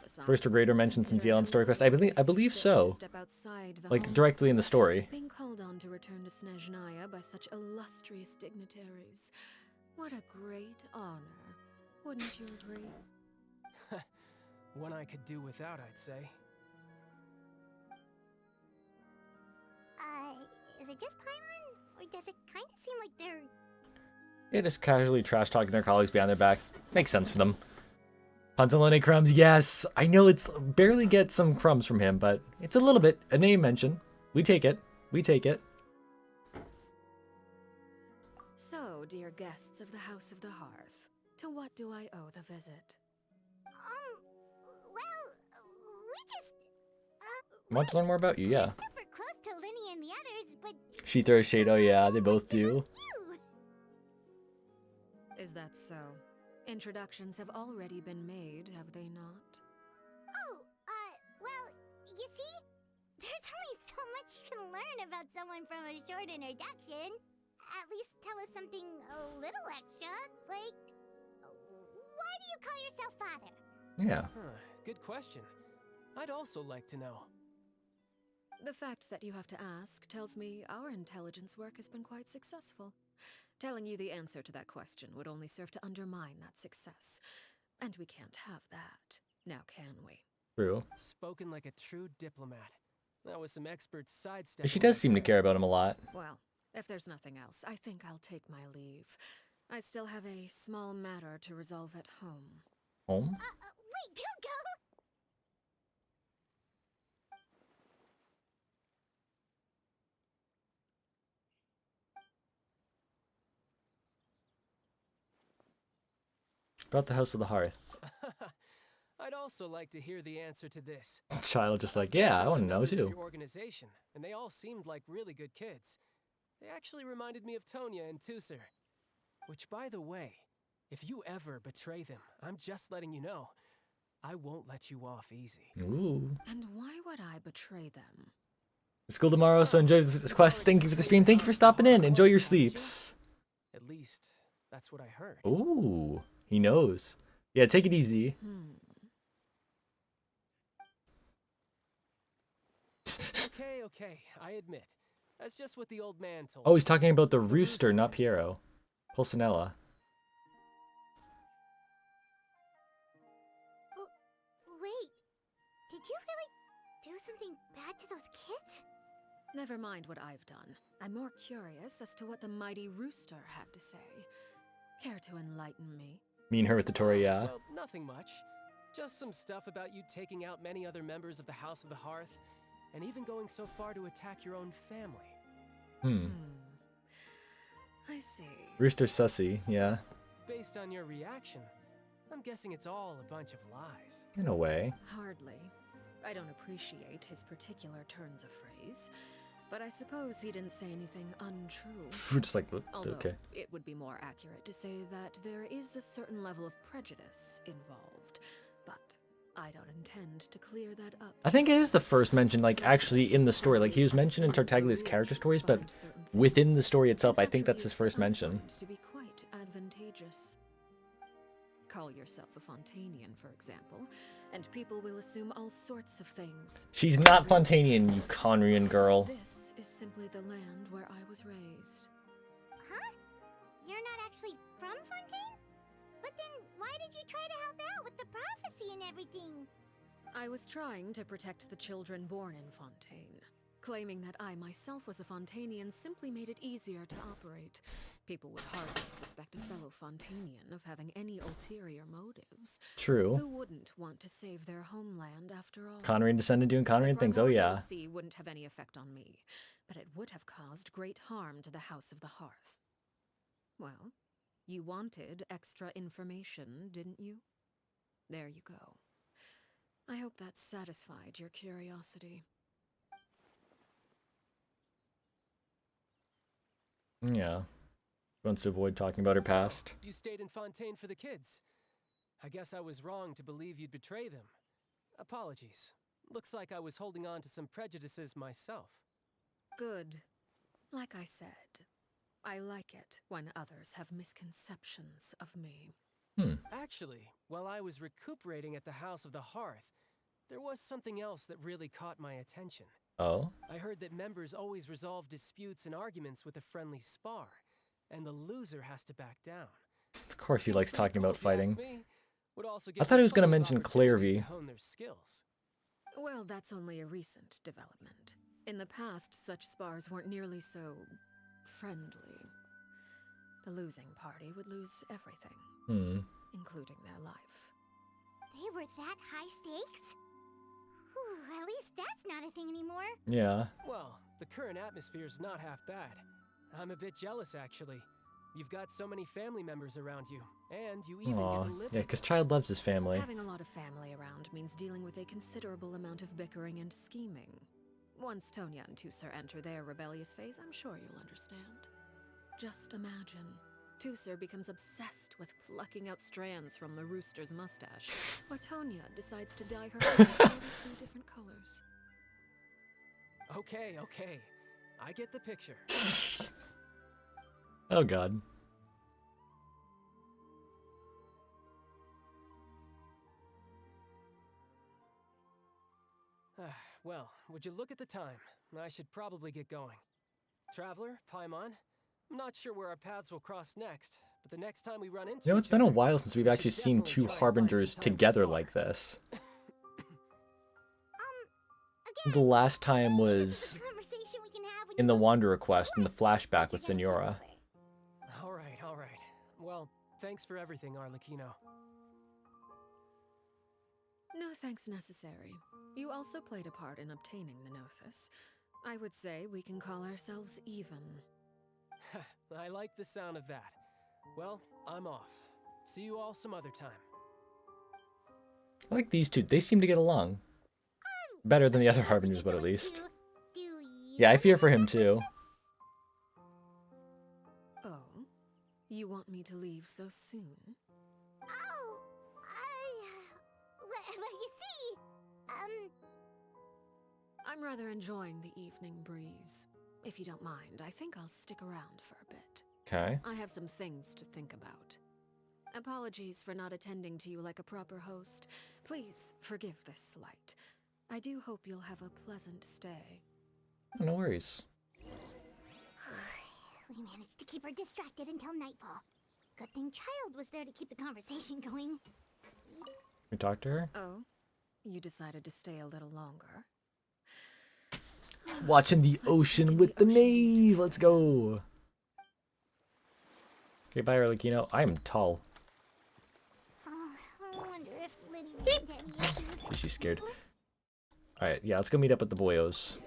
Besides, First Regrador mentioned since considering Yellen story I'm quest. really I believe fit to so. step outside the Like, hall. directly in the story. Being called on to return to Snezhnaya by such illustrious dignitaries. What a great honor. Wouldn't you agree? One I could do without, I'd say. Is it just Paimon? Or does it kind of seem like they're... Yeah, just casually trash-talking their colleagues behind their backs. Makes sense for them. Pantalone crumbs, yes! I know it's barely get some crumbs from him, but it's a little bit. A name mention. We take it. We take it. So, dear guests of the House of the Hearth, to what do I owe the visit? Well, we just... Want to learn more about you? Yeah. super close to Linny and the others, but... She throws shade. Oh yeah, they both do. You! Is that so? Introductions have already been made, have they not? Oh, well, you see? There's only so much you can learn about someone from a short introduction. At least tell us something a little extra, like... Why do you call yourself father? Yeah. Good question. I'd also like to know. The fact that you have to ask tells me our intelligence work has been quite successful. Telling you the answer to that question would only serve to undermine that success. And we can't have that, now can we? True. Spoken like a true diplomat. That was some expert sidestepping. She does right seem to there. care about him a lot. Well, if there's nothing else, I think I'll take my leave. I still have a small matter to resolve at home. Home? Wait, don't go! About the House of the Hearth. I'd also like to hear the answer to this. Child just like, I've met yeah, I some of want to the know members of too. Your organization, and they all seemed like really good kids. They actually reminded me of Tonya and Tusser. Which, by the way, if you ever betray them, I'm just letting you know, I won't let you off easy. Ooh. And why would I betray them? School tomorrow, so enjoy this quest. Thank you for the stream. Thank you for stopping in. Enjoy your sleeps. At least, that's what I heard. Ooh, he knows. Yeah, take it easy. Okay, I admit. That's just what the old man told Oh, me. he's talking about the rooster, not Piero. Pulcinella. Wait, did you really do something bad to those kids? Never mind what I've done. I'm more curious as to what the mighty rooster had to say. Care to enlighten me? Me and her with the Tory, yeah. Well, nothing much. Just some stuff about you taking out many other members of the House of the Hearth, and even going so far to attack your own family. I see. Rooster sussy, yeah. Based on your reaction, I'm guessing it's all a bunch of lies. In a way. Hardly. I don't appreciate his particular turns of phrase, but I suppose he didn't say anything untrue. We're just like, Although, okay. it would be more accurate to say that there is a certain level of prejudice involved, but I don't intend to clear that up. I think it is the first mention, like, actually in the story. Like, he was mentioned in Tartaglia's character stories, but within the story itself, I think that's his first mention. To be quite advantageous. Call yourself a Fontanian, for example, and people will assume all sorts of things. She's not Fontanian, you Conrian girl. This is simply the land where I was raised. Huh? You're not actually from Fontaine? But then why did you try to help out with the prophecy and everything? I was trying to protect the children born in Fontaine. Claiming that I myself was a Fontanian simply made it easier to operate. People would hardly suspect a fellow Fontanian of having any ulterior motives. True. Who wouldn't want to save their homeland after all? Conrian descendant doing Conrian things, oh yeah. The wouldn't have any effect on me, but it would have caused great harm to the House of the Hearth. Well, you wanted extra information, didn't you? There you go. I hope that satisfied your curiosity. Yeah. She wants to avoid talking about her past. So, you stayed in Fontaine for the kids. I guess I was wrong to believe you'd betray them. Apologies. Looks like I was holding on to some prejudices myself. Good. Like I said, I like it when others have misconceptions of me. Actually, while I was recuperating at the House of the Hearth, there was something else that really caught my attention. Oh? I heard that members always resolve disputes and arguments with a friendly spar, and the loser has to back down. Of course he likes talking about fighting. I thought he was going to mention Clairvy. Well, that's only a recent development. In the past, such spars weren't nearly so friendly. The losing party would lose everything, including their life. They were that high stakes? Whew, at least that's not a thing anymore. Yeah. Well, the current atmosphere's not half bad. I'm a bit jealous, actually. You've got so many family members around you, and you even get to live yeah, with because Child loves his family. Having a lot of family around means dealing with a considerable amount of bickering and scheming. Once Tonya and Tusser enter their rebellious phase, I'm sure you'll understand. Just imagine. Tusser becomes obsessed with plucking out strands from the rooster's mustache, or Tonya decides to dye her hair 42 different colors. Okay. I get the picture. Oh god. Well, would you look at the time? I should probably get going. Traveler, Paimon, I'm not sure where our paths will cross next, but the next time we run into You know, it's each been a other, while since we've we actually should seen definitely two try and find Harbingers some time to together spar. like this. Again, The last time this was is a conversation we can have when in you the look Wanderer quest in the like flashback with you're gonna come Senora. over. All right. Well, thanks for everything, Arlecchino. No thanks necessary. You also played a part in obtaining the Gnosis. I would say we can call ourselves even. I like the sound of that. Well, I'm off. See you all some other time. I like these two. They seem to get along. Better than the other Harbingers, but at least. Do you Yeah, I fear for have him too. Oh? You want me to leave so soon? Oh, well, you see, I'm rather enjoying the evening breeze. If you don't mind, I think I'll stick around for a bit. Okay. I have some things to think about. Apologies for not attending to you like a proper host. Please forgive this slight. I do hope you'll have a pleasant stay. No worries. we managed to keep her distracted until nightfall. Good thing Child was there to keep the conversation going. We talk to her? Oh? You decided to stay a little longer? Watching the ocean with the Maeve. Let's go. Okay, bye, Arlecchino. I am tall. Oh, I wonder if Liddy ran into any issues. She's scared. Alright, yeah, let's go meet up with the boyos.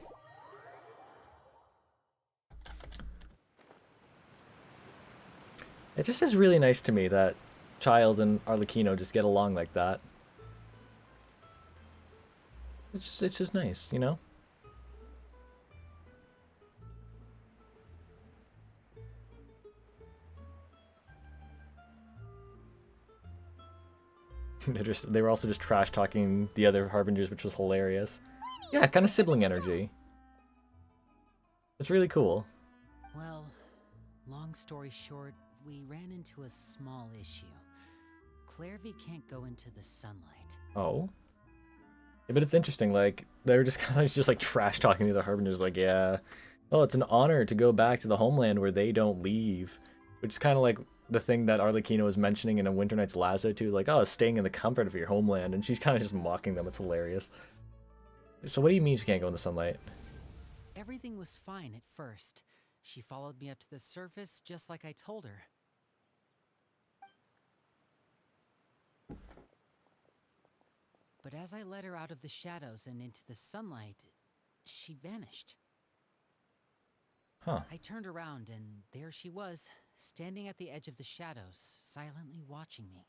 It just is really nice to me that Child and Arlecchino just get along like that. It's just nice, you know? They were also just trash talking the other Harbingers, which was hilarious. Yeah, kind of sibling energy. It's really cool. Well, long story short, we ran into a small issue. Clairvy can't go into the sunlight. Oh. Yeah, but it's interesting, like, they were just kind of just like trash talking the other Harbingers, like, yeah, oh, it's an honor to go back to the homeland where they don't leave. Which is kind of like the thing that Arlecchino was mentioning in A Winter Night's Lazo too, like, oh, staying in the comfort of your homeland, and she's kind of just mocking them. It's hilarious. So what do you mean she can't go in the sunlight? Everything was fine at first. She followed me up to the surface just like I told her. But as I led her out of the shadows and into the sunlight, she vanished. Huh. I turned around and there she was, standing at the edge of the shadows, silently watching me.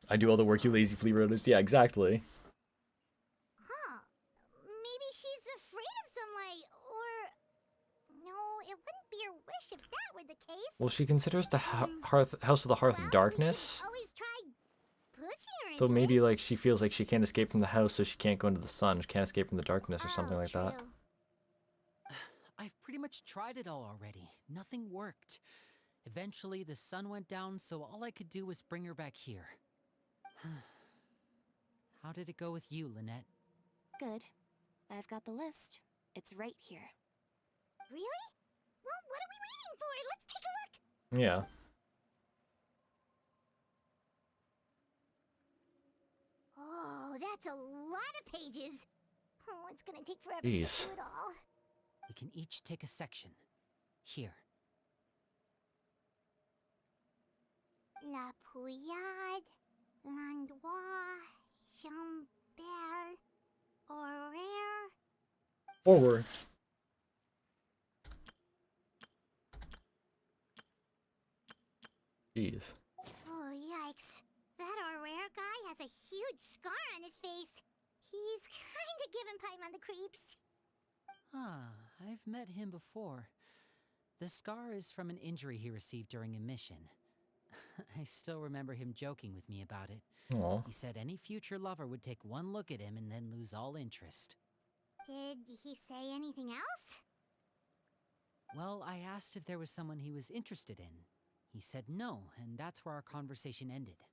I do all the work, you lazy flea roaders. Yeah, exactly. Huh. Maybe she's afraid of sunlight, or... No, it wouldn't be her wish if that were the case. Well, she considers the House of the Hearth Well, darkness. we always tried pushing her So into maybe, it. like, she feels like she can't escape from the house, so she can't go into the sun. She can't escape from the darkness or something like that. True. I've pretty much tried it all already. Nothing worked. Eventually, the sun went down, so all I could do was bring her back here. How did it go with you, Lynette? Good. I've got the list. It's right here. Really? Well, what are we waiting for? Let's take a look. Yeah. Oh, that's a lot of pages. Oh, it's gonna take forever Jeez. to get through it all. We can each take a section. Here. La Pouillade, L'Endroit, Chambel, Horaire. Forward. Jeez. Oh, yikes. That Horaire guy has a huge scar on his face. He's kinda giving Paimon the creeps. Ah, I've met him before. The scar is from an injury he received during a mission. I still remember him joking with me about it. Aw. He said any future lover would take one look at him and then lose all interest. Did he say anything else? Well, I asked if there was someone he was interested in. He said no, and that's where our conversation ended.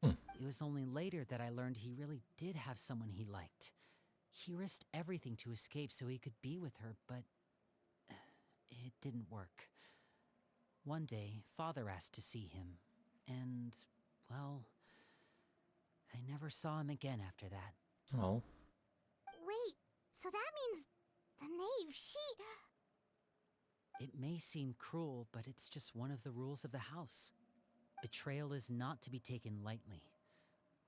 Hmm. It was only later that I learned he really did have someone he liked. He risked everything to escape so he could be with her, but it didn't work. One day, Father asked to see him, and, well, I never saw him again after that. Oh. Wait, so that means the knave, she... It may seem cruel, but it's just one of the rules of the house. Betrayal is not to be taken lightly.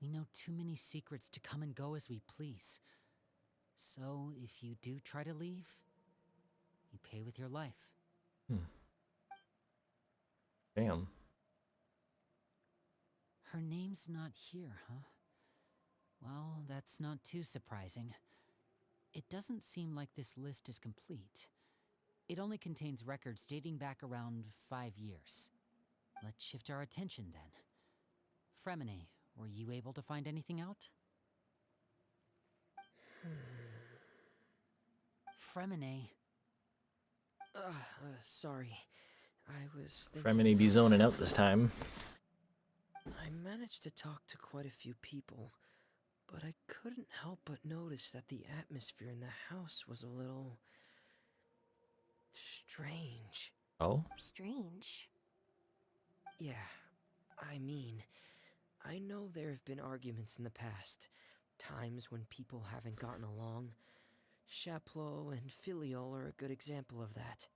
We know too many secrets to come and go as we please. So, if you do try to leave, you pay with your life. Damn. Her name's not here, huh? Well, that's not too surprising. It doesn't seem like this list is complete. It only contains records dating back around 5 years. Let's shift our attention then. Fremine, were you able to find anything out? Fremine. Sorry. I was thinking Fremini be about zoning out something. this time. I managed to talk to quite a few people, but I couldn't help but notice that the atmosphere in the house was a little strange. Oh? Strange. Yeah, I mean, I know there have been arguments in the past, times when people haven't gotten along. Chaplot and Filial are a good example of that.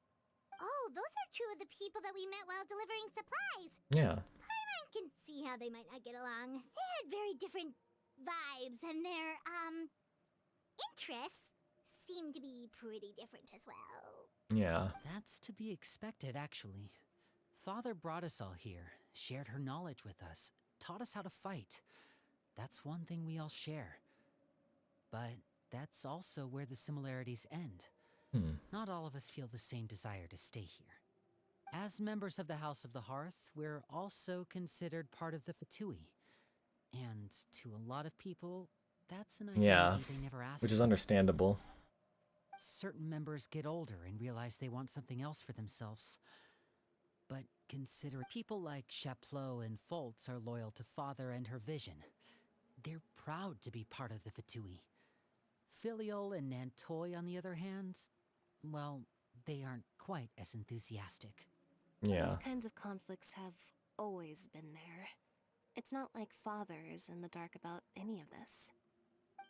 Oh, those are two of the people that we met while delivering supplies. Yeah. I can see how they might not get along. They had very different vibes, and their, interests seem to be pretty different as well. Yeah. That's to be expected, actually. Father brought us all here, shared her knowledge with us, taught us how to fight. That's one thing we all share. But that's also where the similarities end. Not all of us feel the same desire to stay here. As members of the House of the Hearth, we're also considered part of the Fatui. And to a lot of people, that's an Yeah. identity they never asked Which is for. understandable. Certain members get older and realize they want something else for themselves. But consider people like Chaplot and Foltz are loyal to Father and her vision. They're proud to be part of the Fatui. Filial and Nantoy, on the other hand, well, they aren't quite as enthusiastic. Yeah. These kinds of conflicts have always been there. It's not like Father is in the dark about any of this.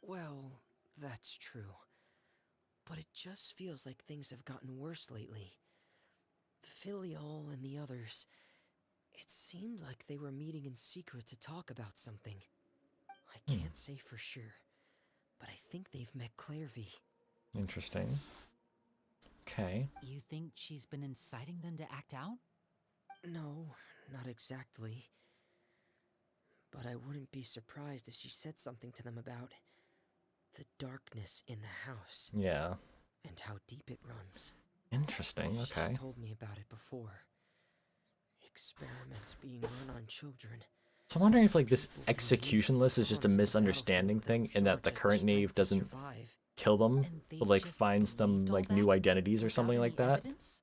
Well, that's true. But it just feels like things have gotten worse lately. Filial and the others, it seemed like they were meeting in secret to talk about something. I can't say for sure, but I think they've met Clairvy. Interesting. Okay. You think she's been inciting them to act out? No, not exactly. But I wouldn't be surprised if she said something to them about the darkness in the house. Yeah. And how deep it runs. Interesting. Okay. She's told me about it before. Experiments being run on children. So I'm wondering if like this execution list is just a misunderstanding thing, and that the current knave doesn't kill them, And they but like just finds them believed all like that new identities or without something like any that. evidence?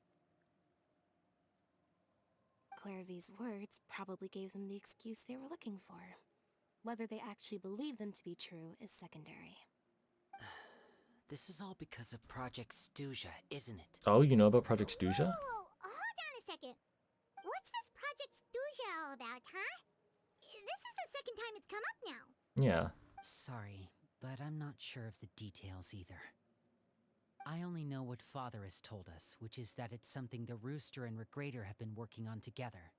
Clairvy's words probably gave them the excuse they were looking for. Whether they actually believe them to be true is secondary. This is all because of Project Stuja, isn't it? Oh, you know about Project Stuja? Whoa, hold on a second. What's this Project Stuja all about, huh? This is the second time it's come up now. Yeah. Sorry, but I'm not sure of the details either. I only know what Father has told us, which is that it's something the Rooster and Regrader have been working on together.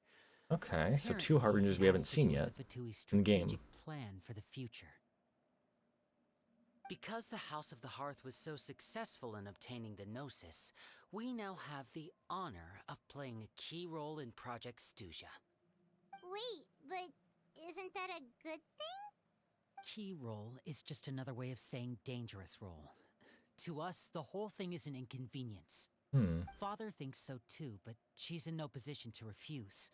Okay, so Apparently, two Harbingers it we haven't has to seen do with yet the Fatui's in game. strategic plan for the future. Because the House of the Hearth was so successful in obtaining the Gnosis, we now have the honor of playing a key role in Project Stuja. Wait, but isn't that a good thing? Key role is just another way of saying dangerous role. To us, the whole thing is an inconvenience. Father thinks so too, but she's in no position to refuse.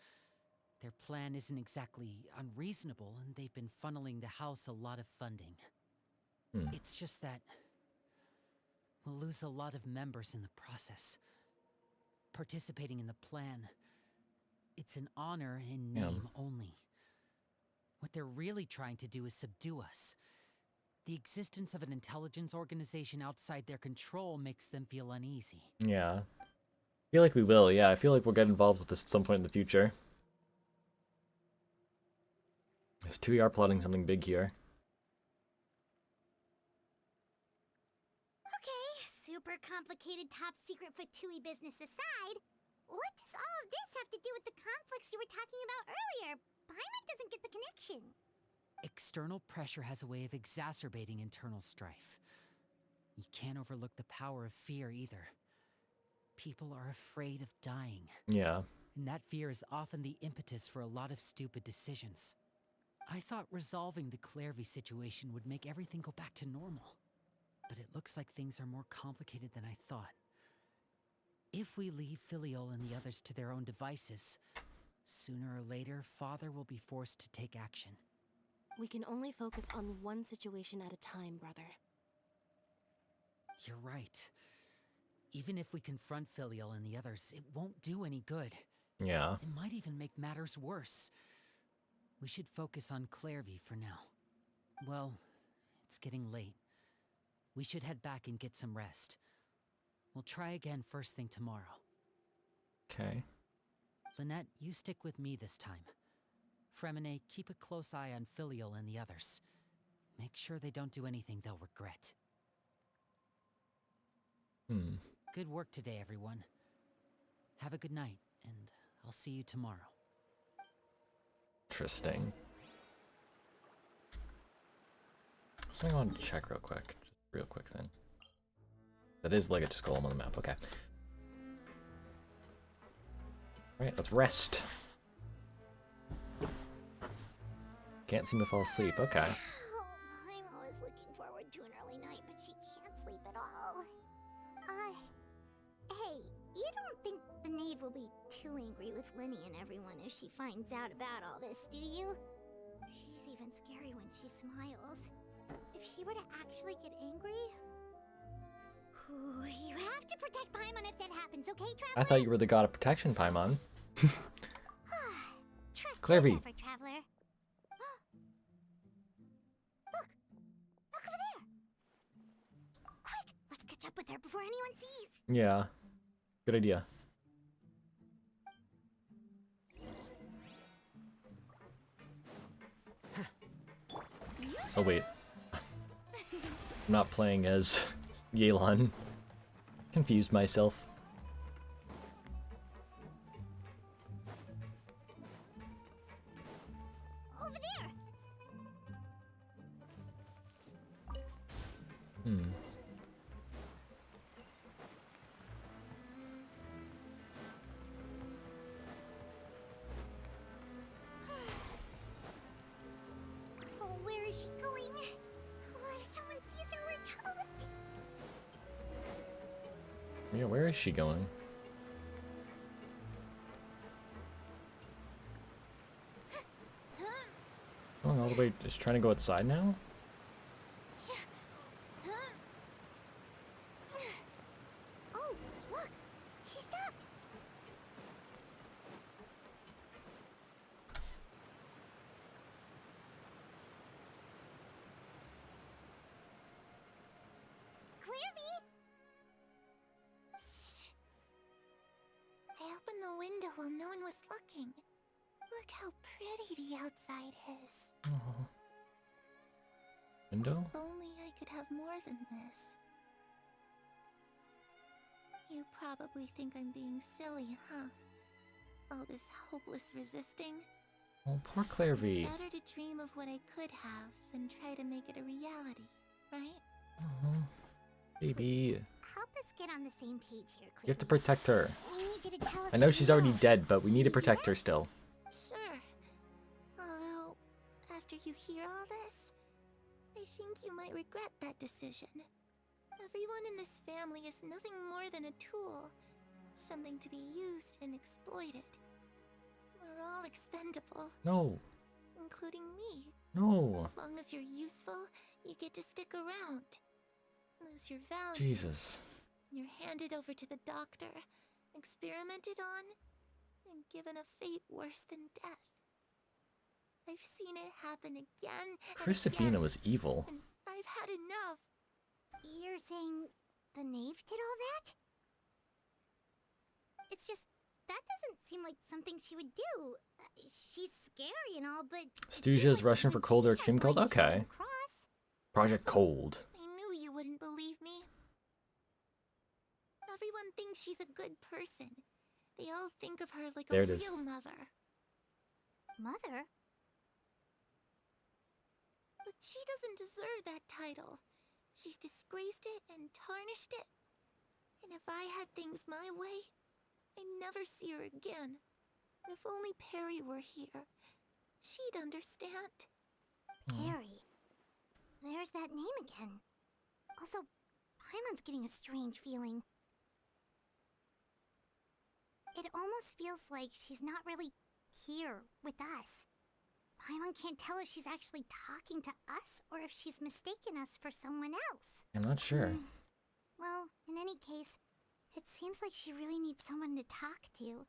Their plan isn't exactly unreasonable, and they've been funneling the house a lot of funding. It's just that we'll lose a lot of members in the process. Participating in the plan, it's an honor in name only. What they're really trying to do is subdue us. The existence of an intelligence organization outside their control makes them feel uneasy. Yeah. I feel like we will, yeah. I feel like we'll get involved with this at some point in the future. If 2 are plotting something big here. Okay, super complicated top secret Fatui business aside, what does all of this have to do with the conflicts you were talking about earlier? Paimon doesn't get the connection. External pressure has a way of exacerbating internal strife. You can't overlook the power of fear either. People are afraid of dying. Yeah. And that fear is often the impetus for a lot of stupid decisions. I thought resolving the Clairvy situation would make everything go back to normal. But it looks like things are more complicated than I thought. If we leave Filiol and the others to their own devices, sooner or later, Father will be forced to take action. We can only focus on one situation at a time, brother. You're right. Even if we confront Filiol and the others, it won't do any good. Yeah. It might even make matters worse. We should focus on Clairvy for now. Well, it's getting late. We should head back and get some rest. We'll try again first thing tomorrow. Okay. Lynette, you stick with me this time. Fremine, keep a close eye on Filiol and the others. Make sure they don't do anything they'll regret. Good work today, everyone. Have a good night, and I'll see you tomorrow. Interesting. Something I want to check real quick. Just real quick thing. That is like a skull on the map, okay. Alright, let's rest. Can't seem to fall asleep, okay. Oh, I'm always looking forward to an early night, but she can't sleep at all. Hey, you don't think the knave will be too angry with Linny and everyone if she finds out about all this, do you? She's even scary when she smiles. If she were to actually get angry... Ooh, you have to protect Paimon if that happens, okay, Traveler? I thought you were the god of protection, Paimon. Trust Clairvy. me, never, Traveler. Look over there! Quick, let's catch up with her before anyone sees! Yeah. Good idea. Oh wait. I'm not playing as Yelan. Confused myself. Over there! Oh, where is she going? Oh, if someone sees her, we're toast! Yeah, where is she going? Oh, all the way, just trying to go outside now? Oh, look! She stopped! Clairvy! Shh! I opened the window while no one was looking. Look how pretty the outside is. Oh. Window? If only I could have more than this. You probably think I'm being silly, huh? All this hopeless resisting. Oh, poor Clairvy. Better to dream of what I could have than try to make it a reality, right? Oh, baby. Help us get on the same page here, Clairvy. You have to protect her. We need you to tell us I know what she's you already know. dead, but we need to Can you do protect that? her still. Sure. Although, after you hear all this, I think you might regret that decision. Everyone in this family is nothing more than a tool. Something to be used and exploited. We're all expendable, No. including me. No. As long as you're useful, you get to stick around. Lose your value. Jesus. You're handed over to the doctor, experimented on, and given a fate worse than death. I've seen it happen again and Crucifina again, was evil. and I've had enough. You're saying the knave did all that? It's just, that doesn't seem like something she would do. She's scary and all, but... Stuja's rushing for cold or extreme cold? Okay. Cross. Project Cold. I knew you wouldn't believe me. Everyone thinks she's a good person. They all think of her like There a it is. real mother. Mother? But she doesn't deserve that title. She's disgraced it and tarnished it. And if I had things my way, I'd never see her again. If only Perry were here, she'd understand. Harry. There's that name again. Also, Paimon's getting a strange feeling. It almost feels like she's not really here with us. Paimon can't tell if she's actually talking to us or if she's mistaken us for someone else. I'm not sure. Well, in any case, it seems like she really needs someone to talk to.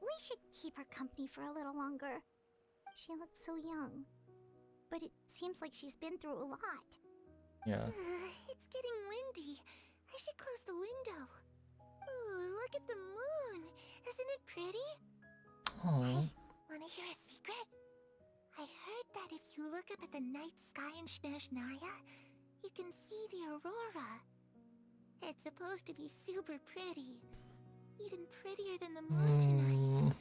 We should keep her company for a little longer. She looks so young. But it seems like she's been through a lot. Yeah. It's getting windy. I should close the window. Ooh, look at the moon. Isn't it pretty? Oh. Hey, wanna hear a secret? I heard that if you look up at the night sky in Snezhnaya, you can see the aurora. It's supposed to be super pretty. Even prettier than the moon tonight.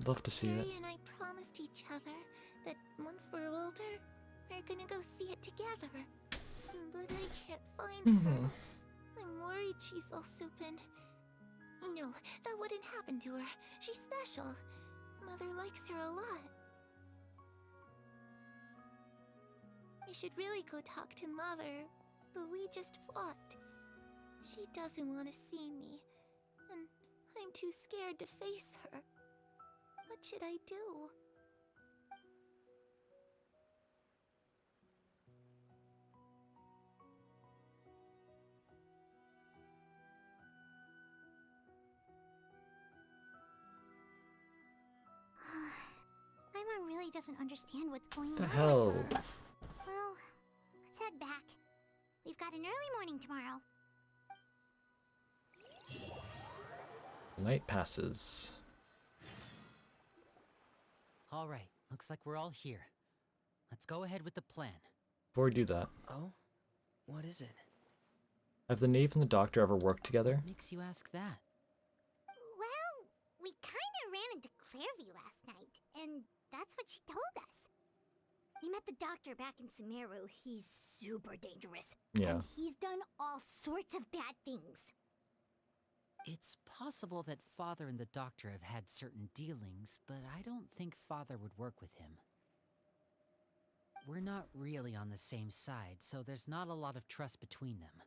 I'd love to see it. Harry and I promised each other that once we're older, we're gonna go see it together. But I can't find her. I'm worried she's also been... No, that wouldn't happen to her. She's special. Mother likes her a lot. I should really go talk to Mother, but we just fought. She doesn't want to see me, and I'm too scared to face her. What should I do? Paimon really doesn't understand what's going on. The hell? Well, let's head back. We've got an early morning tomorrow. Night passes. All right, looks like we're all here. Let's go ahead with the plan. Before we do that, Oh? What is it? have the knave and the doctor ever worked together? What makes you ask that? Well, we kinda ran into Clairvy last night, and that's what she told us. We met the doctor back in Sumeru. He's super dangerous. Yeah. And he's done all sorts of bad things. It's possible that Father and the Doctor have had certain dealings, but I don't think Father would work with him. We're not really on the same side, so there's not a lot of trust between them.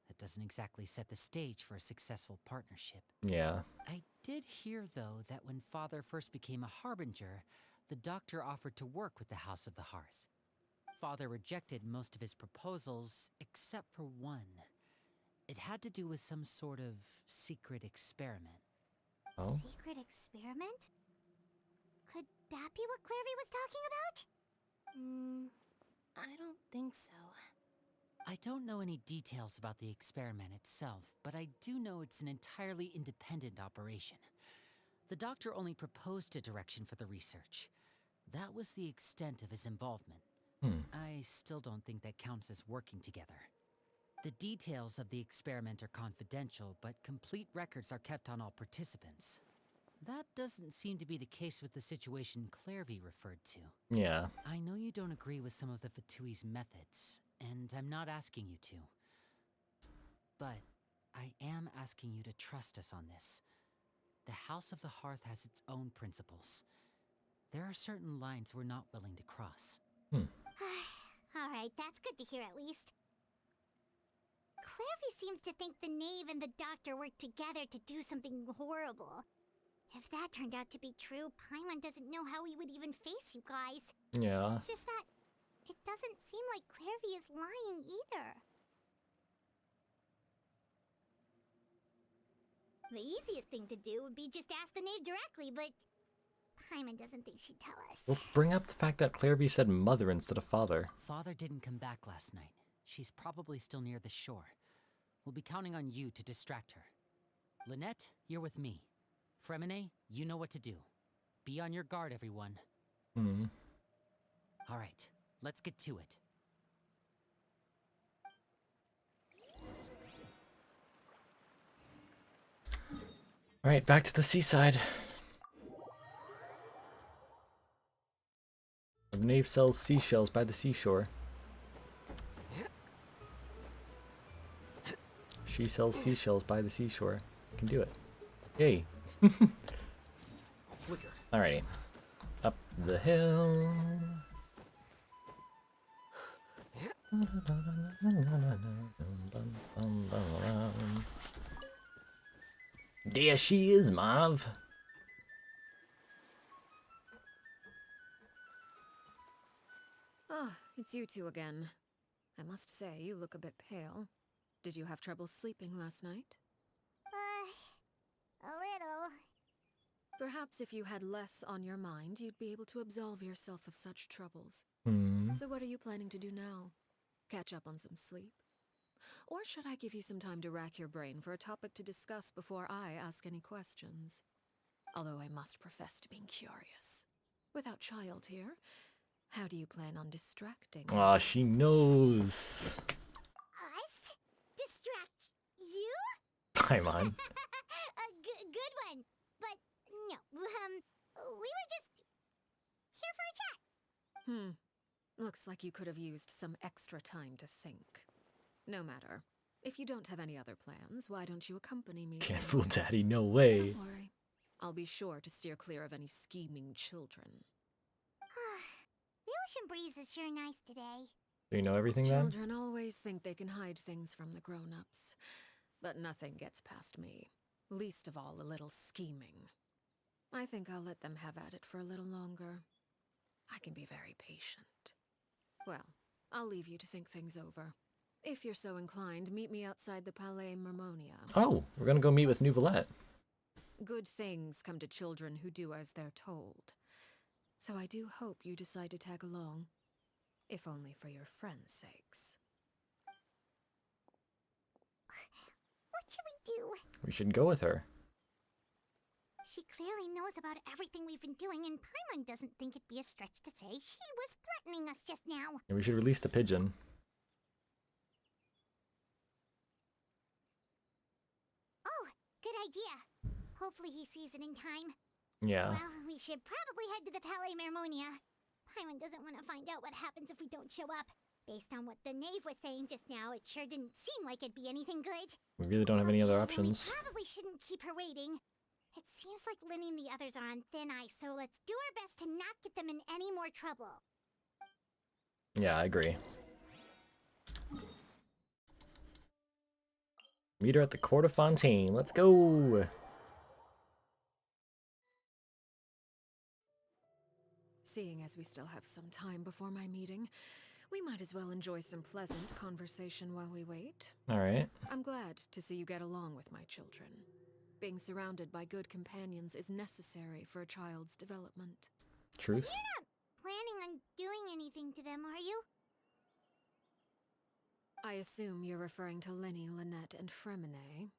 That doesn't exactly set the stage for a successful partnership. Yeah. I did hear, though, that when Father first became a Harbinger, the Doctor offered to work with the House of the Hearth. Father rejected most of his proposals, except for one. It had to do with some sort of secret experiment. Oh? Secret experiment? Could that be what Clairvy was talking about? I don't think so. I don't know any details about the experiment itself, but I do know it's an entirely independent operation. The Doctor only proposed a direction for the research. That was the extent of his involvement. I still don't think that counts as working together. The details of the experiment are confidential, but complete records are kept on all participants. That doesn't seem to be the case with the situation Clairvy referred to. Yeah. I know you don't agree with some of the Fatui's methods, and I'm not asking you to. But I am asking you to trust us on this. The House of the Hearth has its own principles. There are certain lines we're not willing to cross. Alright, that's good to hear at least. Clairvy seems to think the knave and the doctor worked together to do something horrible. If that turned out to be true, Paimon doesn't know how he would even face you guys. Yeah. It's just that it doesn't seem like Clairvy is lying either. The easiest thing to do would be just ask the knave directly, but Paimon doesn't think she'd tell us. Well, bring up the fact that Clairvy said mother instead of father. Father didn't come back last night. She's probably still near the shore. We'll be counting on you to distract her. Lynette, you're with me. Fremine, you know what to do. Be on your guard, everyone. All right, let's get to it. All right, back to the seaside. The knave sells seashells by the seashore. She sells seashells by the seashore. Can do it. Yay. Alrighty. Up the hill. There she is, Marv. Ah, it's you two again. I must say, you look a bit pale. Did you have trouble sleeping last night? A little. Perhaps if you had less on your mind, you'd be able to absolve yourself of such troubles. Hmm. So what are you planning to do now? Catch up on some sleep? Or should I give you some time to rack your brain for a topic to discuss before I ask any questions? Although I must profess to being curious. Without child here, how do you plan on distracting me? Aw, she knows. Us? Distract you? I'm on. A good one. But no, we were just here for a chat. Looks like you could have used some extra time to think. No matter. If you don't have any other plans, why don't you accompany me? Can't somewhere? fool Daddy, no way. Don't worry. I'll be sure to steer clear of any scheming children. The ocean breeze is sure nice today. Do you know everything then? Children always think they can hide things from the grown-ups. But nothing gets past me. Least of all a little scheming. I think I'll let them have at it for a little longer. I can be very patient. Well, I'll leave you to think things over. If you're so inclined, meet me outside the Palais Mermonia. Oh, we're gonna go meet with Nouvellette. Good things come to children who do as they're told. So I do hope you decide to tag along. If only for your friends' sakes. What should we do? We should go with her. She clearly knows about everything we've been doing, and Paimon doesn't think it'd be a stretch to say she was threatening us just now. And we should release the pigeon. Oh, good idea. Hopefully he sees it in time. Yeah. Well, we should probably head to the Palais Mermonia. Paimon doesn't want to find out what happens if we don't show up. Based on what the knave was saying just now, it sure didn't seem like it'd be anything good. We really don't have any other Okay, then options. We probably shouldn't keep her waiting. It seems like Linny and the others are on thin ice, so let's do our best to not get them in any more trouble. Yeah, I agree. Meet her at the Court of Fontaine. Let's go! Seeing as we still have some time before my meeting, we might as well enjoy some pleasant conversation while we wait. Alright. I'm glad to see you get along with my children. Being surrounded by good companions is necessary for a child's development. Truth? You're not planning on doing anything to them, are you? I assume you're referring to Lenny, Lynette, and Fremine.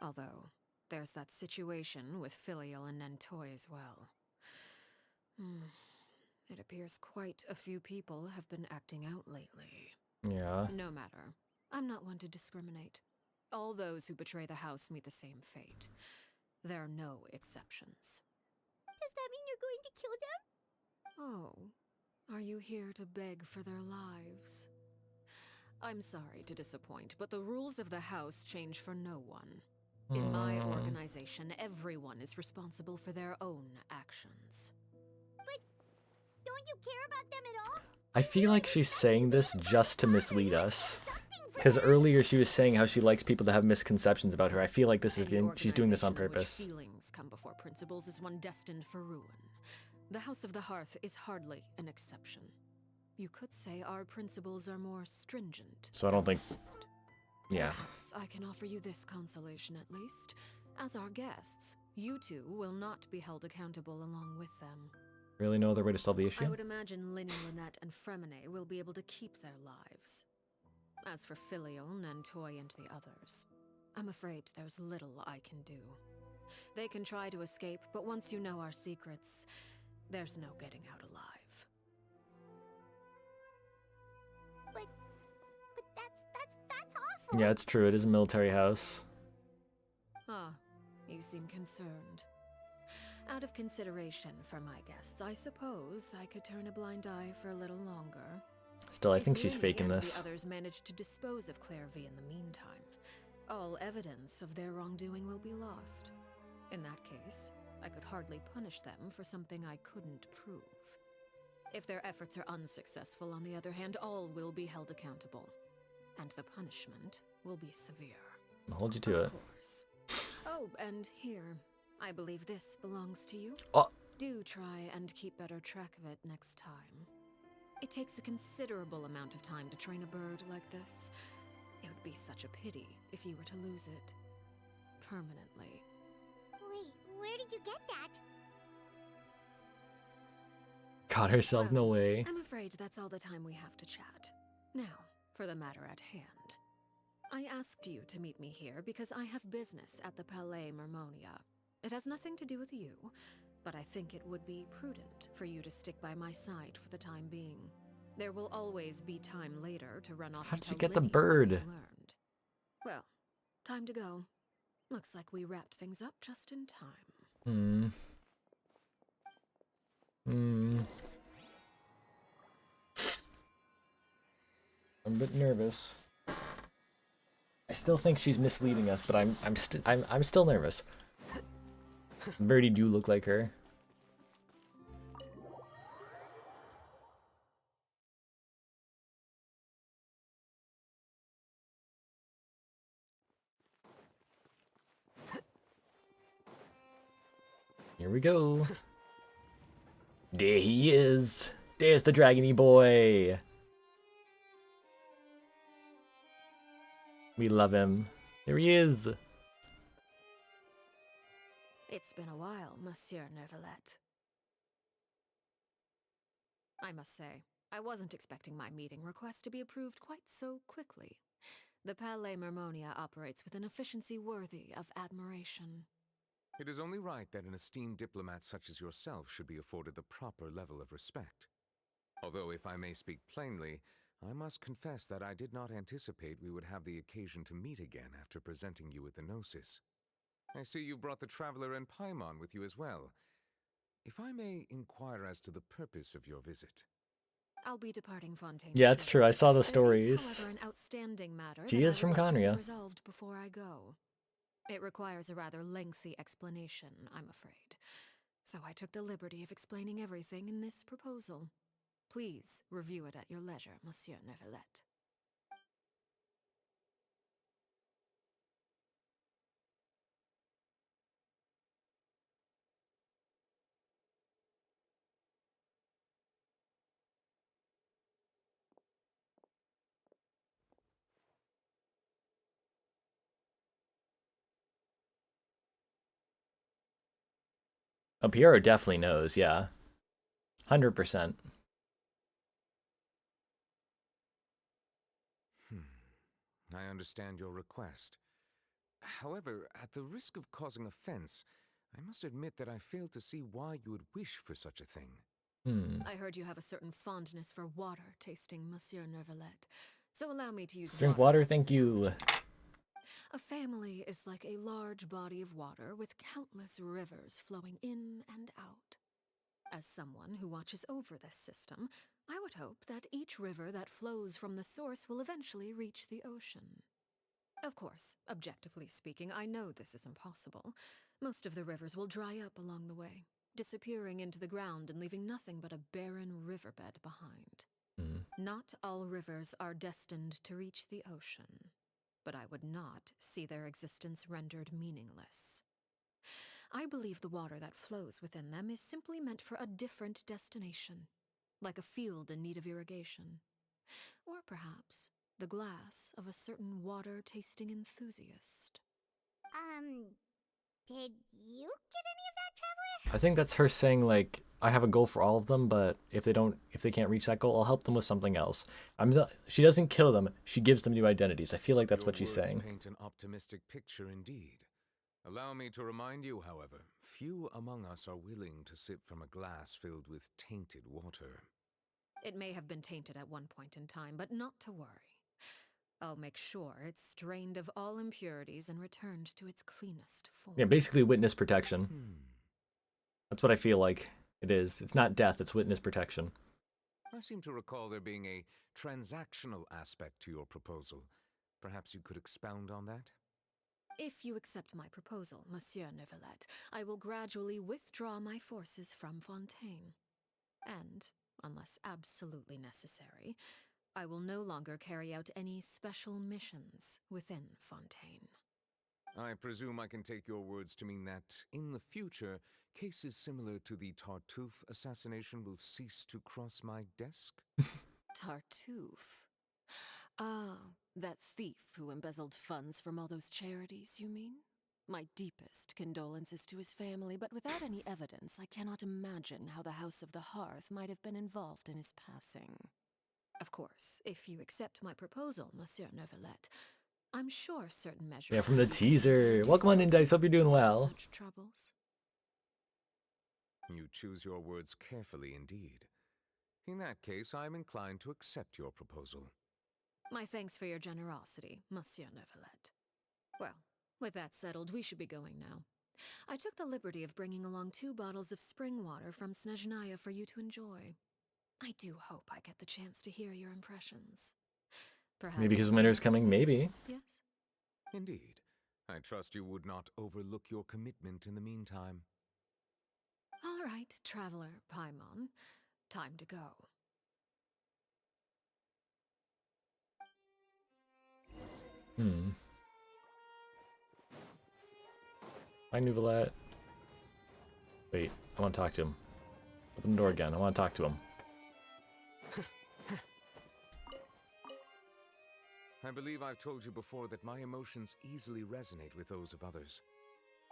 Although, there's that situation with Filial and Nentoy as well. It appears quite a few people have been acting out lately. Yeah. No matter. I'm not one to discriminate. All those who betray the house meet the same fate. There are no exceptions. Does that mean you're going to kill them? Oh, are you here to beg for their lives? I'm sorry to disappoint, but the rules of the house change for no one. In my organization, everyone is responsible for their own actions. But don't you care about them at all? I feel like she's saying this just to mislead us. Because earlier she was saying how she likes people to have misconceptions about her. I feel like this is she's doing this on purpose. Feelings come before principles is one destined for ruin. The House of the Hearth is hardly an exception. You could say our principles are more stringent. So I don't think... most. Yeah. Perhaps I can offer you this consolation at least. As our guests, you two will not be held accountable along with them. Really no other way to solve the issue? I would imagine Linny, Lynette, and Fremine will be able to keep their lives. As for Filial, Nentoy, and the others, I'm afraid there's little I can do. They can try to escape, but once you know our secrets, there's no getting out alive. But that's awful. Yeah, it's true. It is a military house. Ah, you seem concerned. Out of consideration for my guests, I suppose I could turn a blind eye for a little longer. Still, I If think she's Linny faking and this. the others manage to dispose of Clairvy in the meantime, all evidence of their wrongdoing will be lost. In that case, I could hardly punish them for something I couldn't prove. If their efforts are unsuccessful, on the other hand, all will be held accountable. And the punishment will be severe. I'll hold you to it. Of course. Oh, and here, I believe this belongs to you. Oh. Do try and keep better track of it next time. It takes a considerable amount of time to train a bird like this. It would be such a pity if you were to lose it permanently. Wait, where did you get that? Caught herself, no way. I'm afraid that's all the time we have to chat. Now, for the matter at hand. I asked you to meet me here because I have business at the Palais Mermonia. It has nothing to do with you, but I think it would be prudent for you to stick by my side for the time being. There will always be time later to run off. How and did you tell get the Lily what bird? you've learned. Well, time to go. Looks like we wrapped things up just in time. I'm a bit nervous. I still think she's misleading us, but I'm still nervous. Birdie do look like her. Here we go. There he is. There's the dragony boy. We love him. There he is. It's been a while, Monsieur Neuvillette. I must say, I wasn't expecting my meeting request to be approved quite so quickly. The Palais Mermonia operates with an efficiency worthy of admiration. It is only right that an esteemed diplomat such as yourself should be afforded the proper level of respect. Although, if I may speak plainly, I must confess that I did not anticipate we would have the occasion to meet again after presenting you with the Gnosis. I see you brought the Traveler and Paimon with you as well. If I may inquire as to the purpose of your visit. I'll be departing Fontaine. Yeah, it's true. I saw the There stories. is, however, an outstanding matter She that is I from would like to see Conria. resolved before I go. It requires a rather lengthy explanation, I'm afraid. So I took the liberty of explaining everything in this proposal. Please review it at your leisure, Monsieur Neuvillette. Oh, Piero definitely knows, yeah. 100%. I understand your request. However, at the risk of causing offense, I must admit that I fail to see why you would wish for such a thing. I heard you have a certain fondness for water tasting, Monsieur Neuvillette. So allow me to use Drink water, thank you. A family is like a large body of water with countless rivers flowing in and out. As someone who watches over this system, I would hope that each river that flows from the source will eventually reach the ocean. Of course, objectively speaking, I know this is impossible. Most of the rivers will dry up along the way, disappearing into the ground and leaving nothing but a barren riverbed behind. Not all rivers are destined to reach the ocean, but I would not see their existence rendered meaningless. I believe the water that flows within them is simply meant for a different destination, like a field in need of irrigation. Or perhaps the glass of a certain water-tasting enthusiast. Did you get any of that, Traveler? I think that's her saying, like, I have a goal for all of them, but if they can't reach that goal, I'll help them with something else. She doesn't kill them, she gives them new identities. I feel like that's what she's saying. Paint an optimistic picture indeed. Allow me to remind you, however, few among us are willing to sip from a glass filled with tainted water. It may have been tainted at one point in time, but not to worry. I'll make sure it's strained of all impurities and returned to its cleanest form. Yeah, basically witness protection. That's what I feel like it is. It's not death, it's witness protection. I seem to recall there being a transactional aspect to your proposal. Perhaps you could expound on that? If you accept my proposal, Monsieur Neuvillette, I will gradually withdraw my forces from Fontaine. And, unless absolutely necessary, I will no longer carry out any special missions within Fontaine. I presume I can take your words to mean that, in the future, cases similar to the Tartuffe assassination will cease to cross my desk? Tartuffe? Ah, that thief who embezzled funds from all those charities, you mean? My deepest condolences to his family, but without any evidence, I cannot imagine how the House of the Hearth might have been involved in his passing. Of course, if you accept my proposal, Monsieur Neuvillette, I'm sure certain measures... Yeah, from the teaser. Welcome on in, Dice. Hope you're doing well. Such troubles. You choose your words carefully indeed. In that case, I am inclined to accept your proposal. My thanks for your generosity, Monsieur Neuvillette. Well, with that settled, we should be going now. I took the liberty of bringing along 2 bottles of spring water from Snezhnaya for you to enjoy. I do hope I get the chance to hear your impressions. Perhaps Maybe because winter's coming, maybe. Yes? Indeed. I trust you would not overlook your commitment in the meantime. All right, Traveler Paimon. Time to go. Hi, Neuvillette. Wait, I want to talk to him. Open the door again. I want to talk to him. I believe I've told you before that my emotions easily resonate with those of others.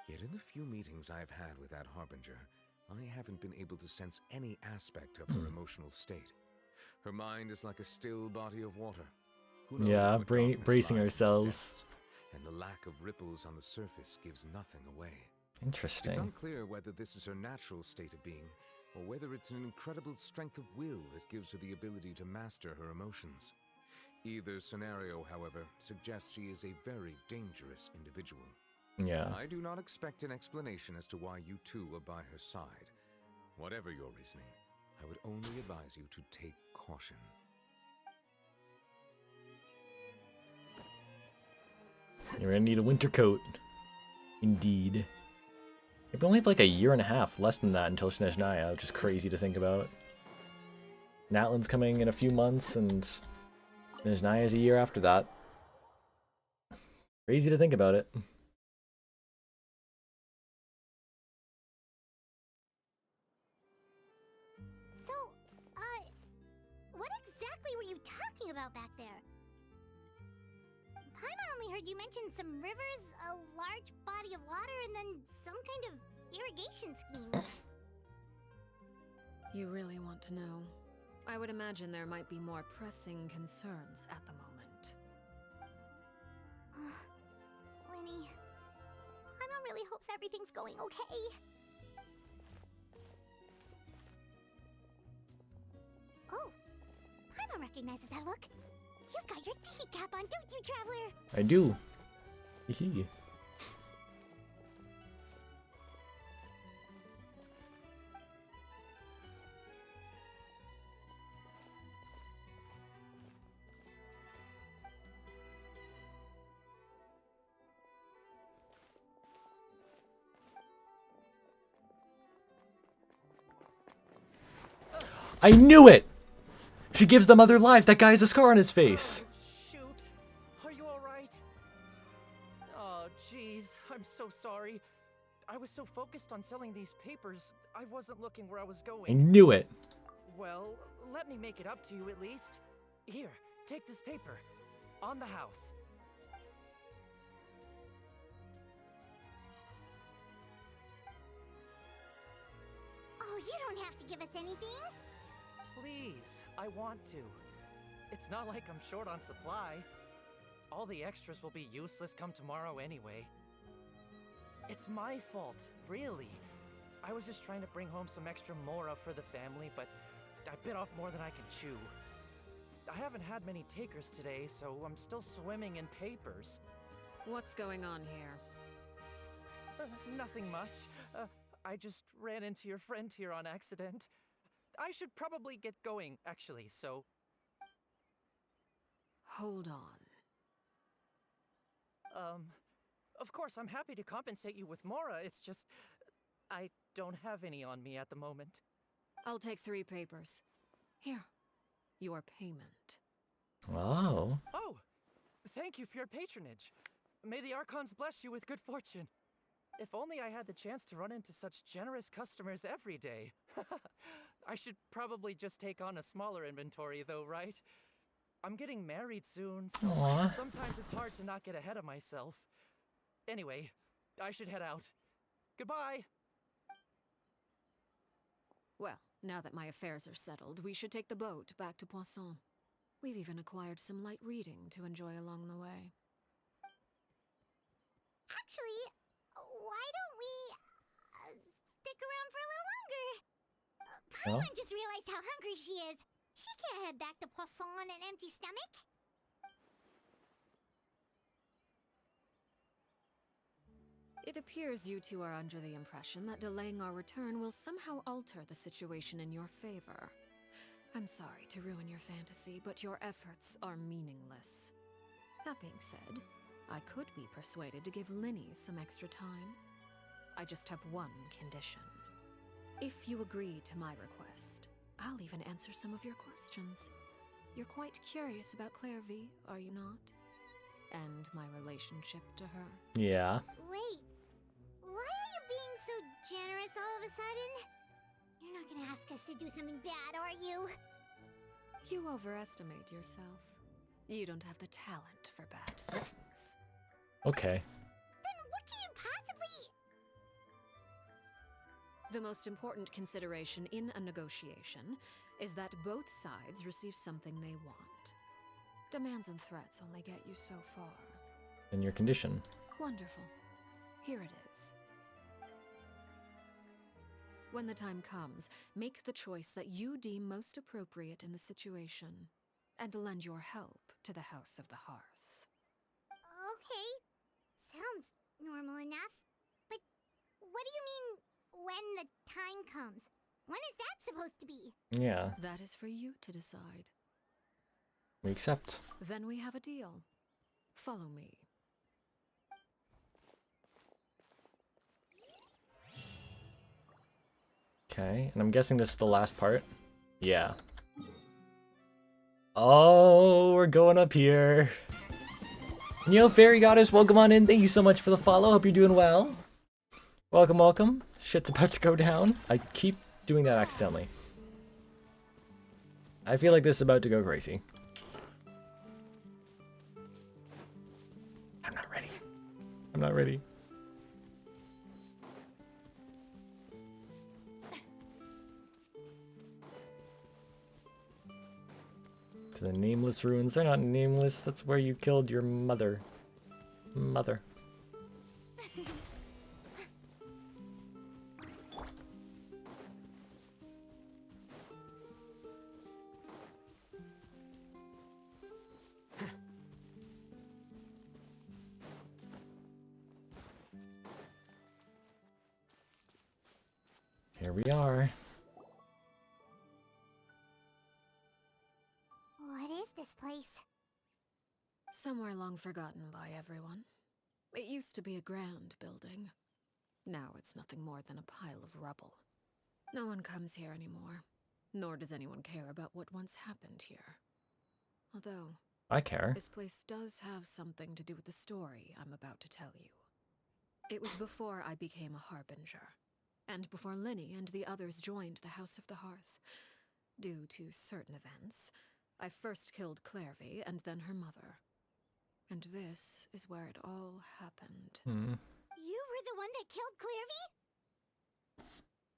Yet in the few meetings I've had with that Harbinger, I haven't been able to sense any aspect of her emotional state. Her mind is like a still body of water. Who knows Yeah, what darkness bracing lies in its ourselves. depths, and the lack of ripples on the surface gives nothing away. It's Interesting. unclear whether this is her natural state of being, or whether it's an incredible strength of will that gives her the ability to master her emotions. Either scenario, however, suggests she is a very dangerous individual. Yeah. I do not expect an explanation as to why you two are by her side. Whatever your reasoning, I would only advise you to take caution. You're gonna need a winter coat. Indeed. We only have like a year and a half, less than that, until Snezhnaya, which is crazy to think about. Natlan's coming in a few months, and Snezhnaya's a year after that. Crazy to think about it. So, what exactly were you talking about back there? Paimon only heard you mention some rivers, a large body of water, and then some kind of irrigation scheme. You really want to know? I would imagine there might be more pressing concerns at the moment. Winnie, Paimon really hopes everything's going okay. Oh, Paimon recognizes that look. You've got your tiki cap on, don't you, Traveler? I do. Hee. I knew it! She gives them other lives. That guy has a scar on his face. Shoot. Are you alright? Oh, jeez. I'm so sorry. I was so focused on selling these papers, I wasn't looking where I was I going. knew it. Well, let me make it up to you at least. Here, take this paper. On the house. Oh, you don't have to give us anything. Please, I want to. It's not like I'm short on supply. All the extras will be useless come tomorrow anyway. It's my fault, really. I was just trying to bring home some extra mora for the family, but I bit off more than I can chew. I haven't had many takers today, so I'm still swimming in papers. What's going on here? Nothing much. I just ran into your friend here on accident. I should probably get going, actually, so... Hold on. Of course, I'm happy to compensate you with Mora. It's just I don't have any on me at the moment. I'll take 3 papers. Here, your payment. Oh. Oh, thank you for your patronage. May the Archons bless you with good fortune. If only I had the chance to run into such generous customers every day. I should probably just take on a smaller inventory though, right? I'm getting married soon, so Aww. sometimes it's hard to not get ahead of myself. Anyway, I should head out. Goodbye! Well, now that my affairs are settled, we should take the boat back to Poisson. We've even acquired some light reading to enjoy along the way. Actually, why don't we stick around for a little longer? Paimon just realized how hungry she is. She can't head back to Poisson on an empty stomach. It appears you two are under the impression that delaying our return will somehow alter the situation in your favor. I'm sorry to ruin your fantasy, but your efforts are meaningless. That being said, I could be persuaded to give Linny some extra time. I just have one condition. If you agree to my request, I'll even answer some of your questions. You're quite curious about Clairvy, are you not? And my relationship to her. Yeah. Wait, why are you being so generous all of a sudden? You're not gonna ask us to do something bad, are you? You overestimate yourself. You don't have the talent for bad things. Okay. Then what can you possibly... The most important consideration in a negotiation is that both sides receive something they want. Demands and threats only get you so far. And your condition. Wonderful. Here it is. When the time comes, make the choice that you deem most appropriate in the situation, and lend your help to the House of the Hearth. Okay, sounds normal enough. But what do you mean, when the time comes? When is that supposed to be? Yeah. That is for you to decide. We accept. Then we have a deal. Follow me. Okay, and I'm guessing this is the last part. Yeah. Oh, we're going up here. Yo, Fairy Goddess, welcome on in. Thank you so much for the follow. Hope you're doing well. Welcome, welcome. Shit's about to go down. I keep doing that accidentally. I feel like this is about to go crazy. I'm not ready. I'm not ready. To the nameless ruins. They're not nameless. That's where you killed your mother. Mother. Here we are. What is this place? Somewhere long forgotten by everyone. It used to be a grand building. Now it's nothing more than a pile of rubble. No one comes here anymore, nor does anyone care about what once happened here. Although, I care. this place does have something to do with the story I'm about to tell you. It was before I became a harbinger, and before Linny and the others joined the House of the Hearth. Due to certain events, I first killed Clairvy and then her mother. And this is where it all happened. You were the one that killed Clairvy?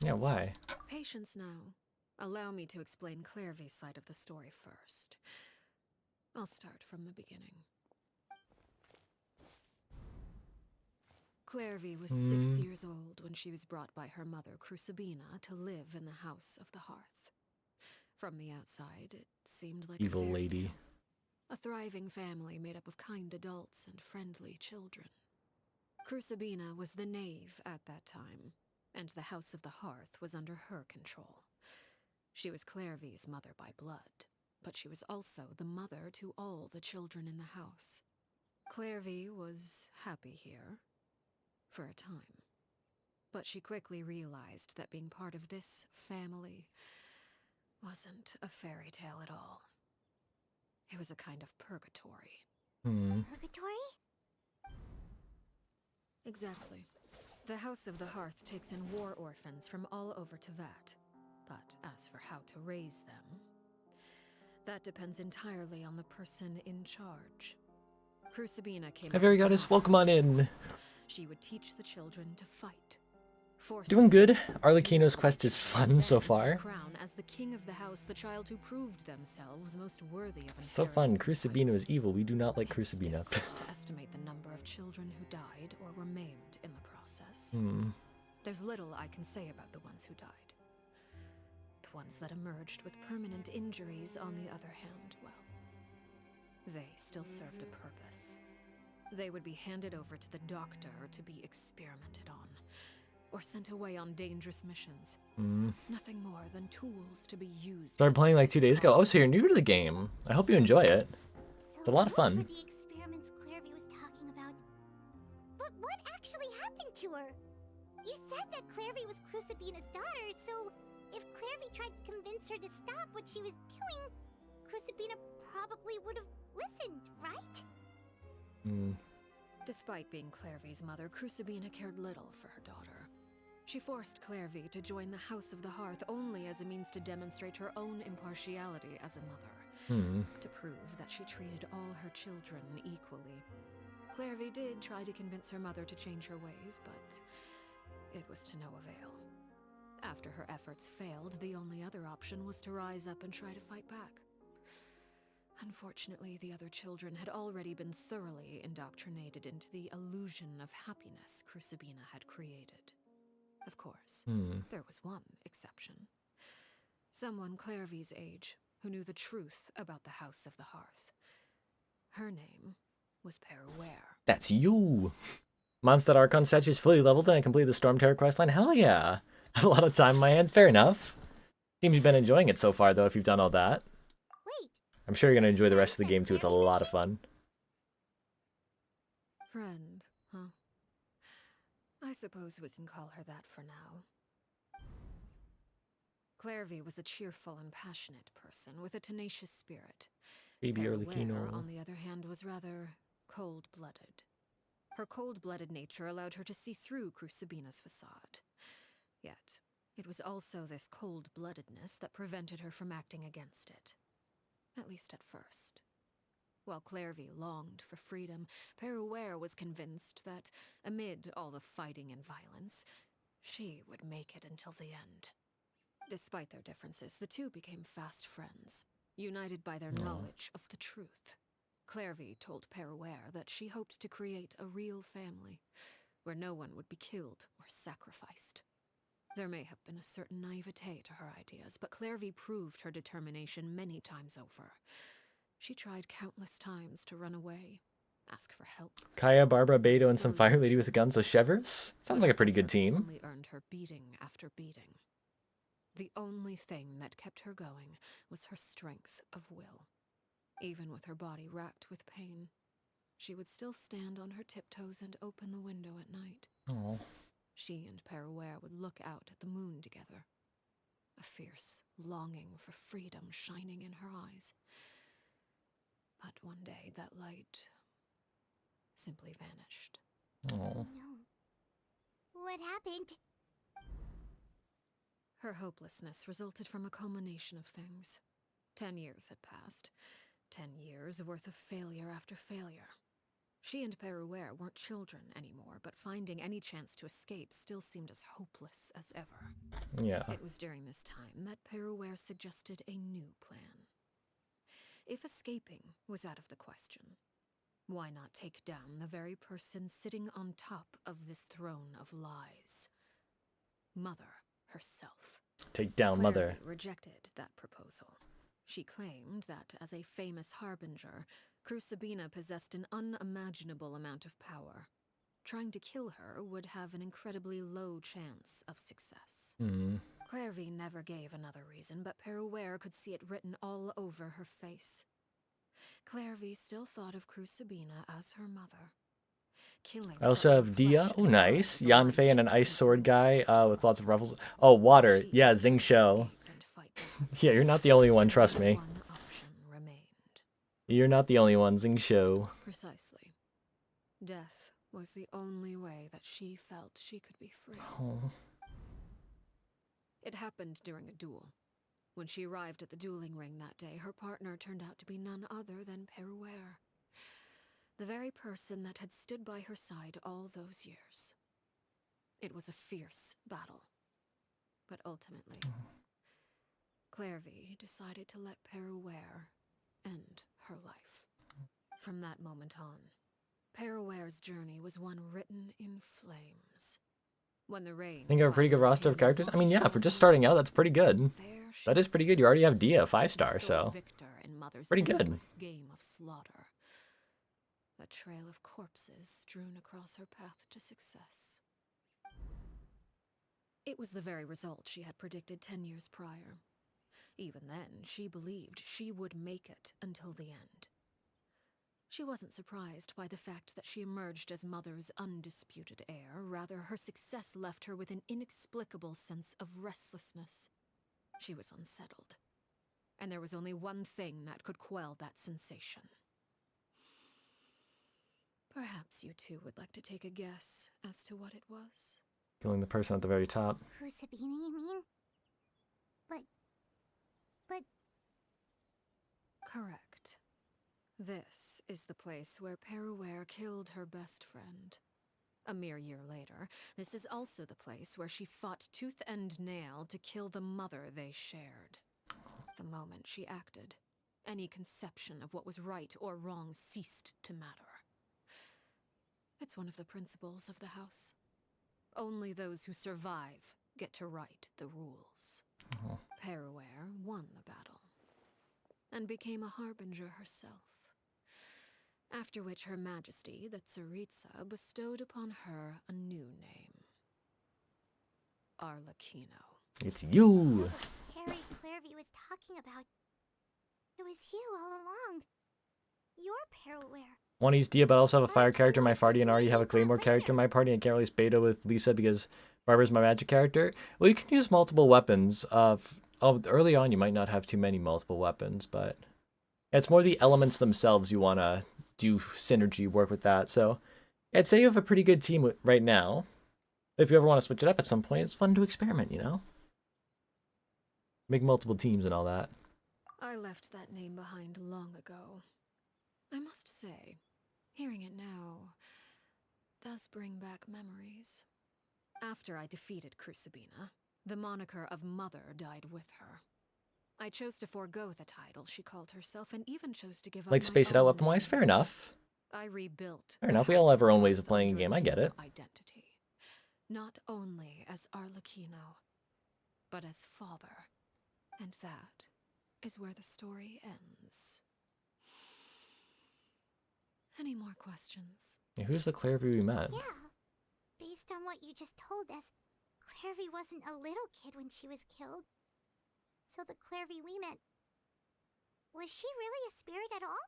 Yeah, why? Patience now. Allow me to explain Clairvy's side of the story first. I'll start from the beginning. Clairvy was 6 years old when she was brought by her mother, Crucibina, to live in the House of the Hearth. From the outside, it seemed like Evil a fairy lady. tale. A thriving family made up of kind adults and friendly children. Crucibina was the knave at that time, and the House of the Hearth was under her control. She was Clairvy's mother by blood, but she was also the mother to all the children in the house. Clairvy was happy here, for a time. But she quickly realized that being part of this family wasn't a fairy tale at all. It was a kind of purgatory. Purgatory? Exactly. The House of the Hearth takes in war orphans from all over Tevat. But as for how to raise them, that depends entirely on the person in charge. Crucibina came Hi, up with an Variegatus. offer. Welcome on in. She would teach the children to fight. Force Doing them good. to Arlecchino's do quest is fun so far. crown as the king of the house the child who proved themselves most worthy of So inheriting fun. the title. Crucibino is evil. We do not like It's Crucibina. difficult to estimate the number of children who died or were maimed in the process. There's little I can say about the ones who died. The ones that emerged with permanent injuries, on the other hand, well, they still served a purpose. They would be handed over to the doctor to be experimented on, or sent away on dangerous missions. Nothing more than tools to be used. Started playing like 2 days ago. Oh, so you're new to the game. I hope you enjoy it. It's a lot of Those fun. were the experiments Clairvy was talking about. But what actually happened to her? You said that Clairvy was Crucibina's daughter, so if Clairvy tried to convince her to stop what she was doing, Crucibina probably would have listened, right? Despite being Clairvy's mother, Crucibina cared little for her daughter. She forced Clairvy to join the House of the Hearth only as a means to demonstrate her own impartiality as a mother, to prove that she treated all her children equally. Clairvy did try to convince her mother to change her ways, but it was to no avail. After her efforts failed, the only other option was to rise up and try to fight back. Unfortunately, the other children had already been thoroughly indoctrinated into the illusion of happiness Crucibina had created. Of course, there was one exception. Someone Clairvy's age who knew the truth about the House of the Hearth. Her name was Peruere. That's you. Mondstadt Archon statue is fully leveled and I completed the Storm Terror questline. Hell yeah. I have a lot of time in my hands. Fair enough. Seems you've been enjoying it so far, though, if you've done all that. Wait, I'm sure you're going to enjoy the rest of the game, too. It's a lot of fun. Friend, huh? I suppose we can call her that for now. Clairvy was a cheerful and passionate person with a tenacious spirit. Baby Peruere, Arlecchino. on the other hand, was rather cold-blooded. Her cold-blooded nature allowed her to see through Crucibina's facade. Yet, it was also this cold-bloodedness that prevented her from acting against it. At least at first. While Clairvy longed for freedom, Peruere was convinced that, amid all the fighting and violence, she would make it until the end. Despite their differences, the two became fast friends, united by their knowledge of the truth. Clairvy told Peruere that she hoped to create a real family, where no one would be killed or sacrificed. There may have been a certain naivete to her ideas, but Clairvy proved her determination many times over. She tried countless times to run away, ask for help. Kaya, Barbara, Beto, and some Fire Lady with a gun, so Shevers? Sounds like a pretty good team. Only earned her beating after beating. The only thing that kept her going was her strength of will. Even with her body racked with pain, she would still stand on her tiptoes and open the window at night. Oh. She and Peruere would look out at the moon together, a fierce longing for freedom shining in her eyes. But one day that light simply vanished. Oh. no. What happened? Her hopelessness resulted from a culmination of things. 10 years had passed. 10 years worth of failure after failure. She and Peruere weren't children anymore, but finding any chance to escape still seemed as hopeless as ever. Yeah. It was during this time that Peruere suggested a new plan. If escaping was out of the question, why not take down the very person sitting on top of this throne of lies? Mother herself. Take down Mother. Clairvy rejected that proposal. She claimed that, as a famous harbinger, Crucibina possessed an unimaginable amount of power. Trying to kill her would have an incredibly low chance of success. Clairvy never gave another reason, but Peruere could see it written all over her face. Clairvy still thought of Crucibina as her mother. killing I also her have own Dia. flesh Oh, and blood nice. is a line Yanfei and she an Ice couldn't Sword bring guy herself to with lots of cross. ruffles. Oh, Water. She Yeah, wanted to Xingqiu. save and fight back. Yeah, you're not the only one, And trust only me. one option remained. You're not the only one, Xingqiu. Precisely. Death was the only way that she felt she could be free. Oh. It happened during a duel. When she arrived at the dueling ring that day, her partner turned out to be none other than Peruere. The very person that had stood by her side all those years. It was a fierce battle. But ultimately, Clairvy decided to let Peruere end her life. From that moment on, Peruere's journey was one written in flames. When the rain I think I have a pretty good roster of characters. I mean, yeah, for just starting out, that's pretty good. That is pretty good. You already have Dia, 5-star, so pretty good. Game of slaughter. A trail of corpses strewn across her path to success. It was the very result she had predicted 10 years prior. Even then, she believed she would make it until the end. She wasn't surprised by the fact that she emerged as Mother's undisputed heir. Rather, her success left her with an inexplicable sense of restlessness. She was unsettled. And there was only one thing that could quell that sensation. Perhaps you two would like to take a guess as to what it was? Killing the person at the very top. Crucibina, you mean? But... Correct. This is the place where Peruere killed her best friend. A mere year later, this is also the place where she fought tooth and nail to kill the mother they shared. The moment she acted, any conception of what was right or wrong ceased to matter. It's one of the principles of the house. Only those who survive get to write the rules. Peruere won the battle, and became a harbinger herself. After which Her Majesty, the Tsaritsa, bestowed upon her a new name. ARLECCHINO. It's you! So Harry Clairvy was talking about... It was you all along. You're Peruere. Want to use Dia, but I also have a fire character in my party, and already have a Claymore character in my party. I can't release beta with Lisa because Barbara's my magic character. Well, you can use multiple weapons. Early on, you might not have too many multiple weapons, but it's more the elements themselves you want to do synergy work with that. So I'd say you have a pretty good team right now. If you ever want to switch it up at some point, it's fun to experiment, you know? Make multiple teams and all that. I left that name behind long ago. I must say, hearing it now does bring back memories. After I defeated Crucibina, the moniker of Mother died with her. I chose to forego the title she called herself, and even chose to give up Like my space it out own weapon-wise? name. Fair enough. I rebuilt Fair the enough. We all House have our own of ways of Earth playing a under game. I get new it. identity. Not only as ARLECCHINO, but as father. And that is where the story ends. Any more questions? Yeah, who's the Clairvy we met? Yeah. Based on what you just told us, Clairvy wasn't a little kid when she was killed. So the Clairvy we met... Was she really a spirit at all?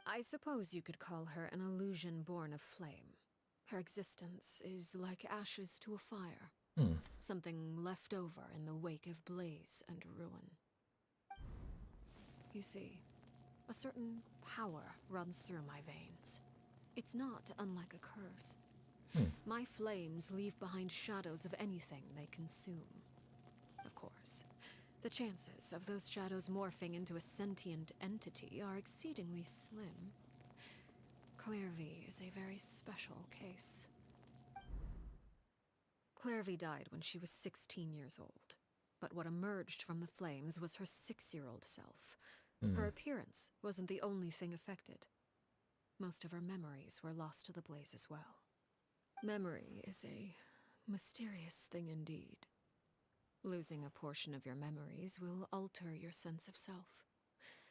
I suppose you could call her an illusion born of flame. Her existence is like ashes to a fire. Something left over in the wake of blaze and ruin. You see, a certain power runs through my veins. It's not unlike a curse. My flames leave behind shadows of anything they consume. Of course, the chances of those shadows morphing into a sentient entity are exceedingly slim. Clairvy is a very special case. Clairvy died when she was 16 years old, but what emerged from the flames was her 6-year-old self. Her appearance wasn't the only thing affected. Most of her memories were lost to the blaze as well. Memory is a mysterious thing indeed. Losing a portion of your memories will alter your sense of self.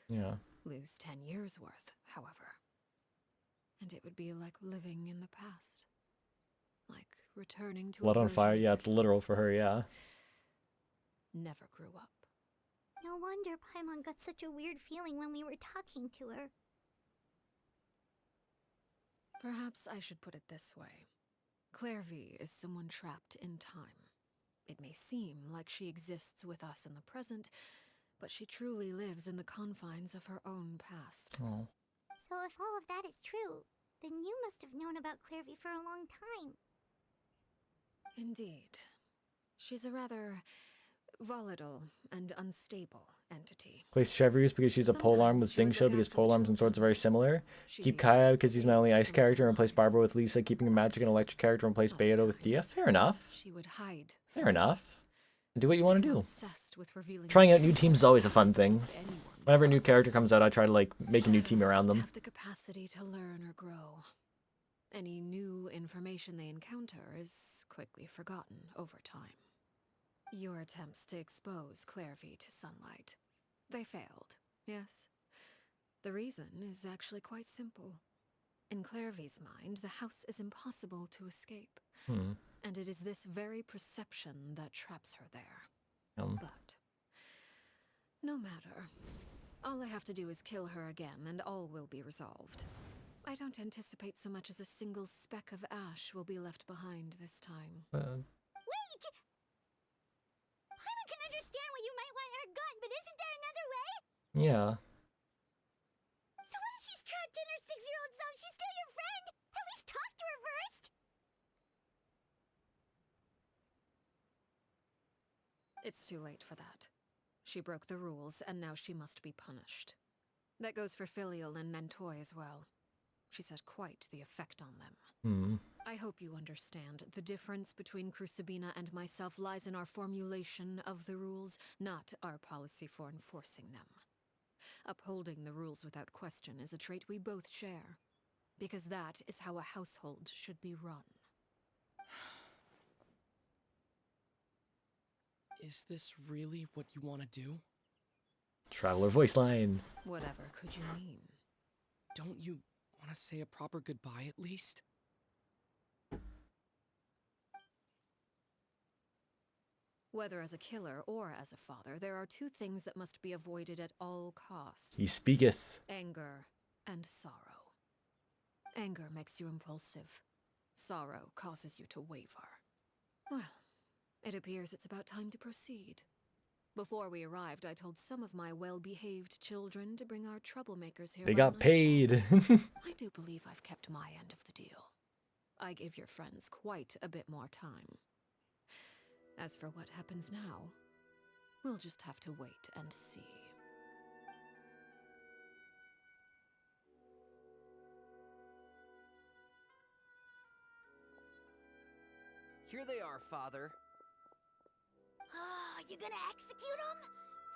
Yeah. Lose 10 years' worth, however, and it would be like living in the past. Like returning to Blood a on version fire? of Yeah, it's literal yourself for her, that yeah. never grew up. No wonder Paimon got such a weird feeling when we were talking to her. Perhaps I should put it this way. Clairvy is someone trapped in time. It may seem like she exists with us in the present, but she truly lives in the confines of her own past. Oh. So if all of that is true, then you must have known about Clairvy for a long time. Indeed. She's a rather volatile and unstable entity. Place Chevruse because she's a polearm with Xingqiu because polearms and swords are very similar. Keep Kaya because he's my only ice character and replace Barbara with Lisa, keeping a magic and electric character and replace Beato with Dia. Fair enough. She would hide. Fair enough. Do what you want to do. Obsessed with revealing Trying out new teams is always a fun thing. Whenever a new character comes out, I try to like make a new team around them. Have the capacity to learn or grow. Any new information they encounter is quickly forgotten over time. Your attempts to expose Clairvy to sunlight. They failed, yes. The reason is actually quite simple. In Clairvy's mind, the house is impossible to escape. And it is this very perception that traps her there. But no matter. All I have to do is kill her again, and all will be resolved. I don't anticipate so much as a single speck of ash will be left behind this time. Wait! Paimon can understand why you might want her gone, but isn't there another way? Yeah. So what if she's trapped in her 6-year-old self? She's still your friend! At least talk to her first! It's too late for that. She broke the rules, and now she must be punished. That goes for Filial and Nantoy as well. She's had quite the effect on them. I hope you understand. The difference between Crucibina and myself lies in our formulation of the rules, not our policy for enforcing them. Upholding the rules without question is a trait we both share, because that is how a household should be run. Is this really what you want to do? Traveler voice line. Whatever could you mean? Don't you want to say a proper goodbye at least? Whether as a killer or as a father, there are two things that must be avoided at all costs. He speaketh. Anger and sorrow. Anger makes you impulsive. Sorrow causes you to waver. Well, it appears it's about time to proceed. Before we arrived, I told some of my well-behaved children to bring our troublemakers here. They got paid. I do believe I've kept my end of the deal. I give your friends quite a bit more time. As for what happens now, we'll just have to wait and see. Here they are, Father. You gonna execute him?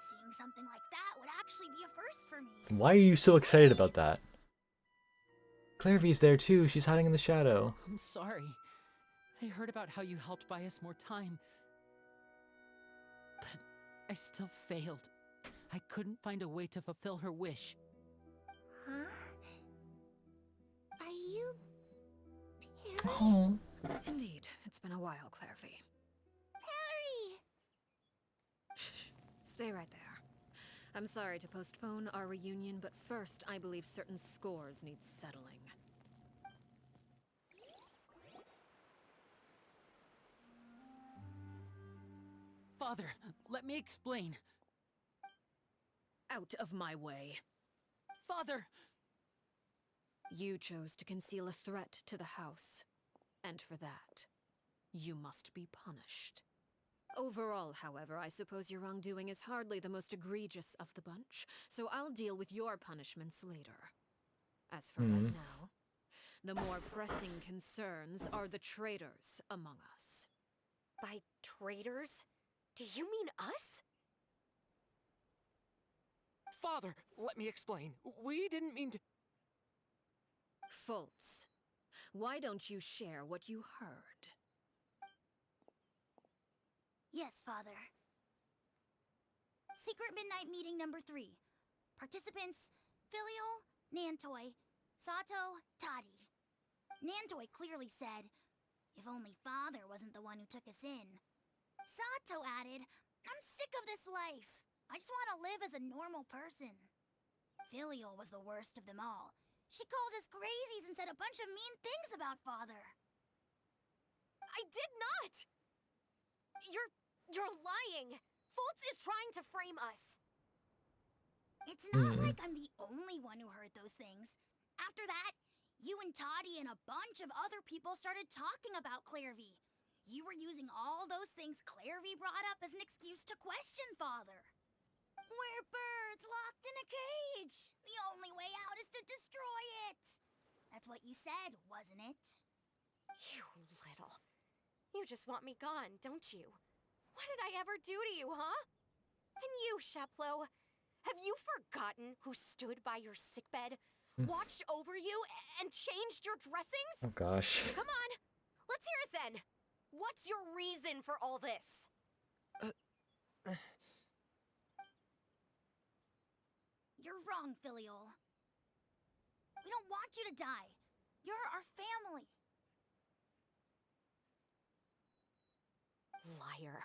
Seeing something like that would actually be a first for me. Why are you so excited about that? Clairvy's there too. She's hiding in the shadow. I'm sorry. I heard about how you helped buy us more time. But I still failed. I couldn't find a way to fulfill her wish. Huh? Are you... Perry? Oh. Indeed, it's been a while, Clairvy. Perry! Shh, stay right there. I'm sorry to postpone our reunion, but first I believe certain scores need settling. Father, let me explain. Out of my way. Father! You chose to conceal a threat to the house, and for that, you must be punished. Overall, however, I suppose your wrongdoing is hardly the most egregious of the bunch, so I'll deal with your punishments later. As for right now, the more pressing concerns are the traitors among us. By traitors? Do you mean us? Father, let me explain. We didn't mean to... Fultz, why don't you share what you heard? Yes, Father. Secret Midnight Meeting number 3. Participants, Filial, Nantoy, Sato, Toddy. Nantoy clearly said, if only Father wasn't the one who took us in. Sato added, I'm sick of this life. I just want to live as a normal person. Filial was the worst of them all. She called us crazies and said a bunch of mean things about Father. I did not! You're lying! Fultz is trying to frame us! It's not like I'm the only one who heard those things. After that, you and Toddy and a bunch of other people started talking about Clairvy. You were using all those things Clairvy brought up as an excuse to question Father. We're birds locked in a cage. The only way out is to destroy it. That's what you said, wasn't it? You little... You just want me gone, don't you? What did I ever do to you, huh? And you, Sheplo, have you forgotten who stood by your sickbed, watched over you, and changed your dressings? Oh gosh. Come on, let's hear it then. What's your reason for all this? You're wrong, Filial. We don't want you to die. You're our family. Liar.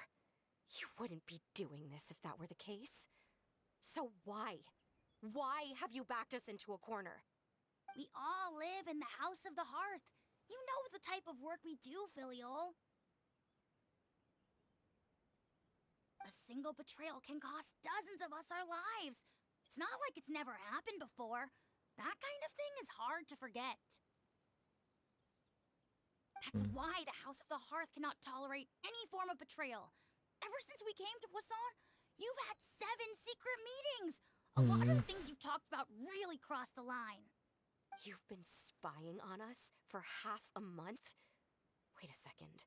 You wouldn't be doing this if that were the case. So why? Why have you backed us into a corner? We all live in the House of the Hearth. You know the type of work we do, Filial. A single betrayal can cost dozens of us our lives. It's not like it's never happened before. That kind of thing is hard to forget. That's why the House of the Hearth cannot tolerate any form of betrayal. Ever since we came to Poisson, you've had 7 secret meetings. A lot of the things you talked about really crossed the line. You've been spying on us for half a month? Wait a second.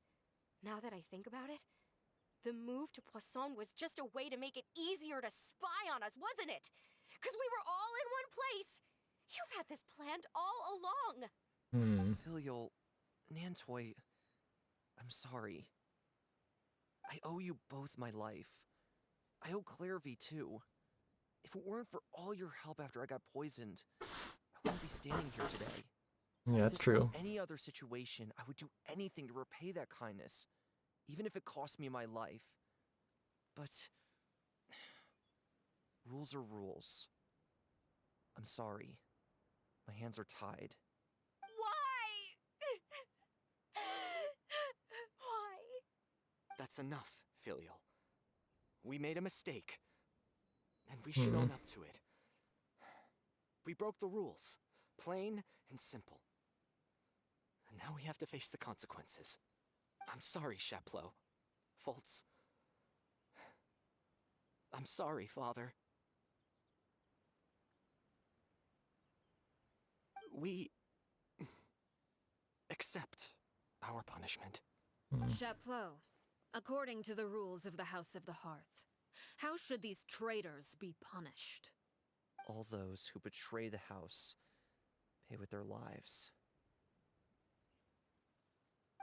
Now that I think about it, the move to Poisson was just a way to make it easier to spy on us, wasn't it? Because we were all in one place. You've had this planned all along. Filial, Nantoy, I'm sorry. I owe you both my life. I owe Clairvy too. If it weren't for all your help after I got poisoned, I wouldn't be standing here today. Yeah, that's true. In any other situation, I would do anything to repay that kindness, even if it cost me my life. But rules are rules. I'm sorry. My hands are tied. Why? That's enough, Filial. We made a mistake, and we should own up to it. We broke the rules, plain and simple. And now we have to face the consequences. I'm sorry, Sheplo. Fultz. I'm sorry, Father. We accept our punishment. Chapleau, according to the rules of the House of the Hearth, how should these traitors be punished? All those who betray the house pay with their lives.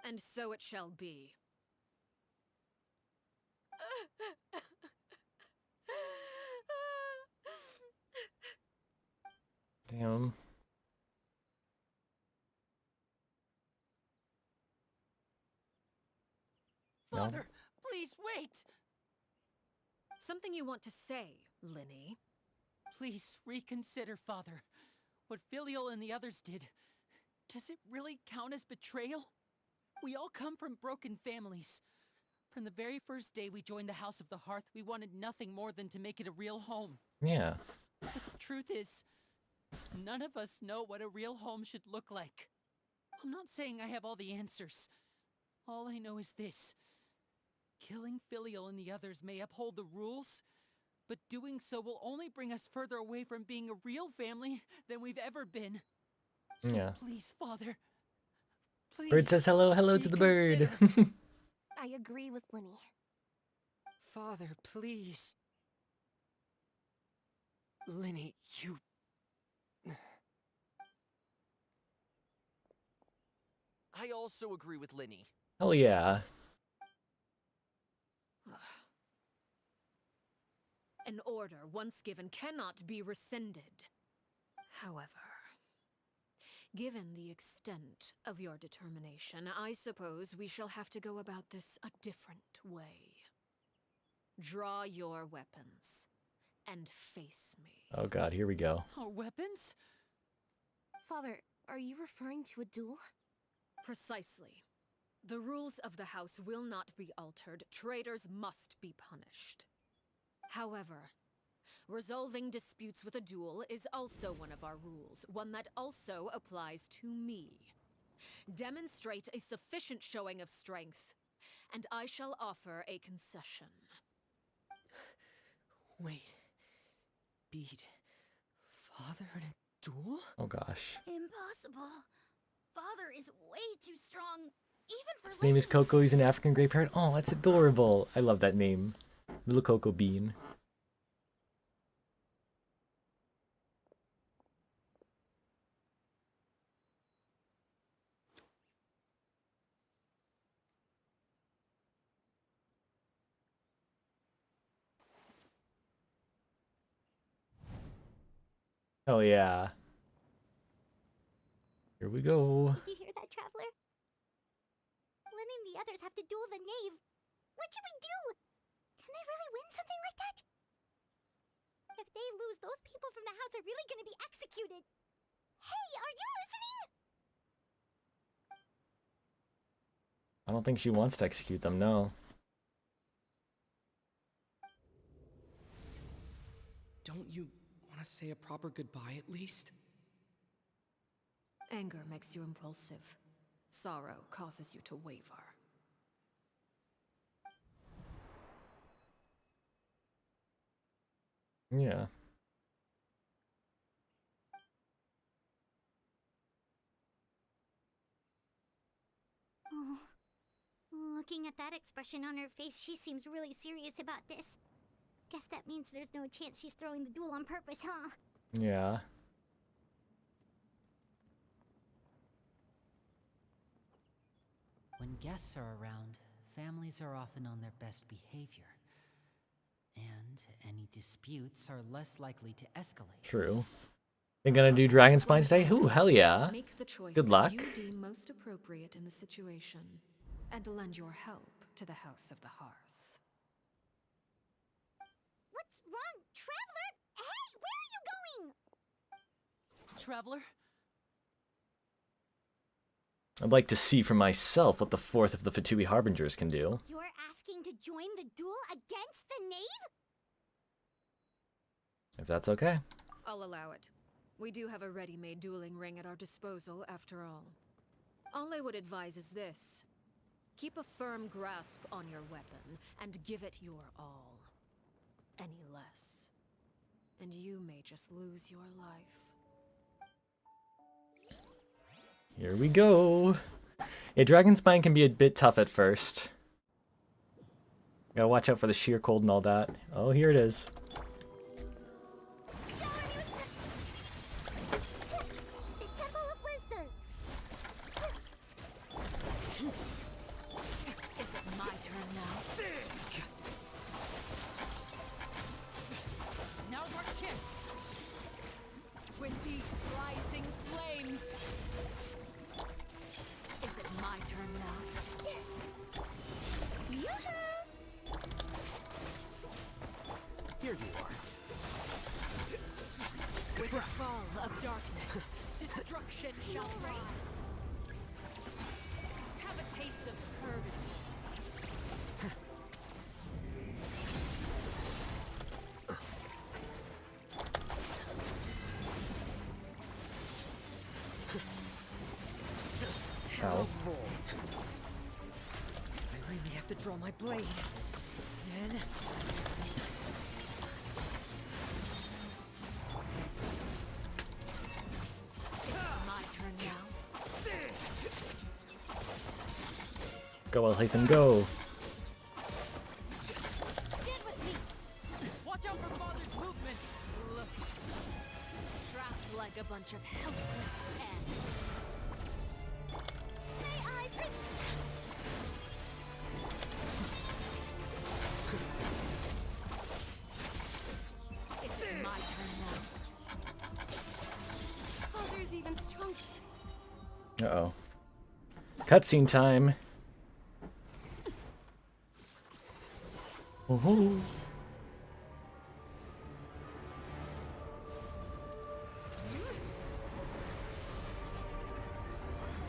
And so it shall be. Damn. Father, please wait! Something you want to say, Linny? Please reconsider, Father. What Filial and the others did, does it really count as betrayal? We all come from broken families. From the very first day we joined the House of the Hearth, we wanted nothing more than to make it a real home. Yeah. But the truth is, none of us know what a real home should look like. I'm not saying I have all the answers. All I know is this. Killing Filial and the others may uphold the rules, but doing so will only bring us further away from being a real family than we've ever been. So Yeah. please, Father. Please. Bird says hello, hello to the bird. I agree with Linny. Father, please. Linny, you... I also agree with Linny. Hell yeah. An order once given cannot be rescinded. However, given the extent of your determination, I suppose we shall have to go about this a different way. Draw your weapons and face me. Oh god, here we go. Our weapons? Father, are you referring to a duel? Precisely. The rules of the house will not be altered. Traitors must be punished. However, resolving disputes with a duel is also one of our rules, one that also applies to me. Demonstrate a sufficient showing of strength, and I shall offer a concession. Wait. Beat. Father in a duel? Oh gosh. Impossible. Father is way too strong, even for His name is Coco. He's an African gray parrot. Oh, that's adorable. I love that name. Little Coco Bean. Oh yeah. Here we go. Did you hear that, Traveler? Letting the others have to duel the knave. What should we do? Can they really win something like that? If they lose, those people from the house are really gonna be executed. Hey, are you listening? I don't think she wants to execute them, no. Don't you want to say a proper goodbye at least? Anger makes you impulsive. Sorrow causes you to waver. Yeah. Oh, looking at that expression on her face, she seems really serious about this. Guess that means there's no chance she's throwing the duel on purpose, huh? Yeah. When guests are around, families are often on their best behavior. And any disputes are less likely to escalate. True. You gonna do Dragon Spine today? Ooh, hell yeah. Make the choice Good luck. that you deem most appropriate in the situation, and lend your help to the House of the Hearth. What's wrong, Traveler? Hey, where are you going? Traveler? I'd like to see for myself what the fourth of the Fatui Harbingers can do. You're asking to join the duel against the knave? If that's okay. I'll allow it. We do have a ready-made dueling ring at our disposal, after all. All I would advise is this. Keep a firm grasp on your weapon, and give it your all. Any less, and you may just lose your life. Here we go. Yeah, Dragon Spine can be a bit tough at first. Gotta watch out for the sheer cold and all that. Oh, here it is. The Temple of Wisdom. Is it my turn now? Now's our chance! With these rising flames! Is it my turn now? Here you are. With the fall of darkness, destruction shall rise. Have a taste of purgatory. Ow. I really have to draw my blade. Then... Is it my turn now? Go, Elhathan, go. Get with me. Watch out for Father's movements! Look. Trapped like a bunch of helpless ants. May I bring... Is it my turn now? Father's even stronger. Uh-oh. Cutscene time. Oh.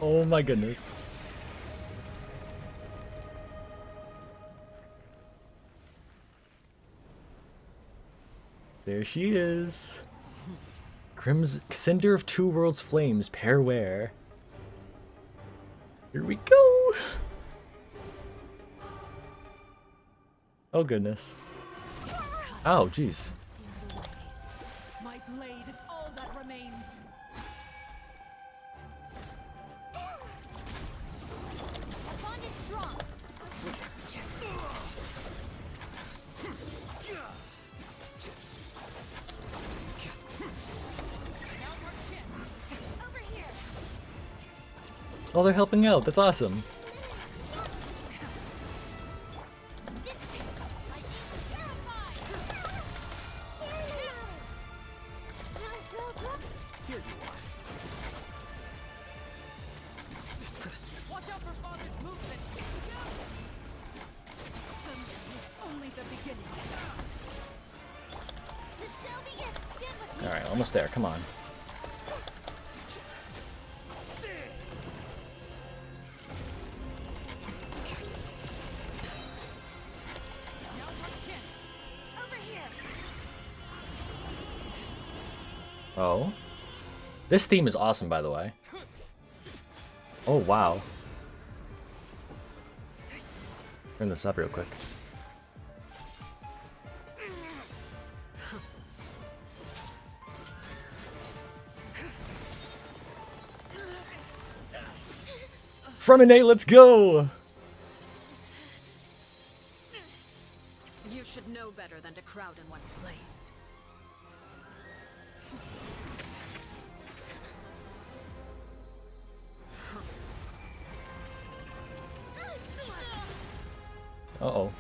Oh my goodness. There she is. Cinder of Two Worlds Flames, pair wear. Here we go. Oh goodness. Oh jeez. My blade is all that remains. The bond is strong. Over here. Oh, they're helping out. That's awesome. Here you are. Watch out for Father's movements. Someday is only the beginning. The shall begin. Stand with me. All right, almost there. Come on. Over here. Oh. This theme is awesome, by the way. Oh, wow. Turn this up real quick. From an 8, let's go! You should know better than to crowd in one place. Uh-oh.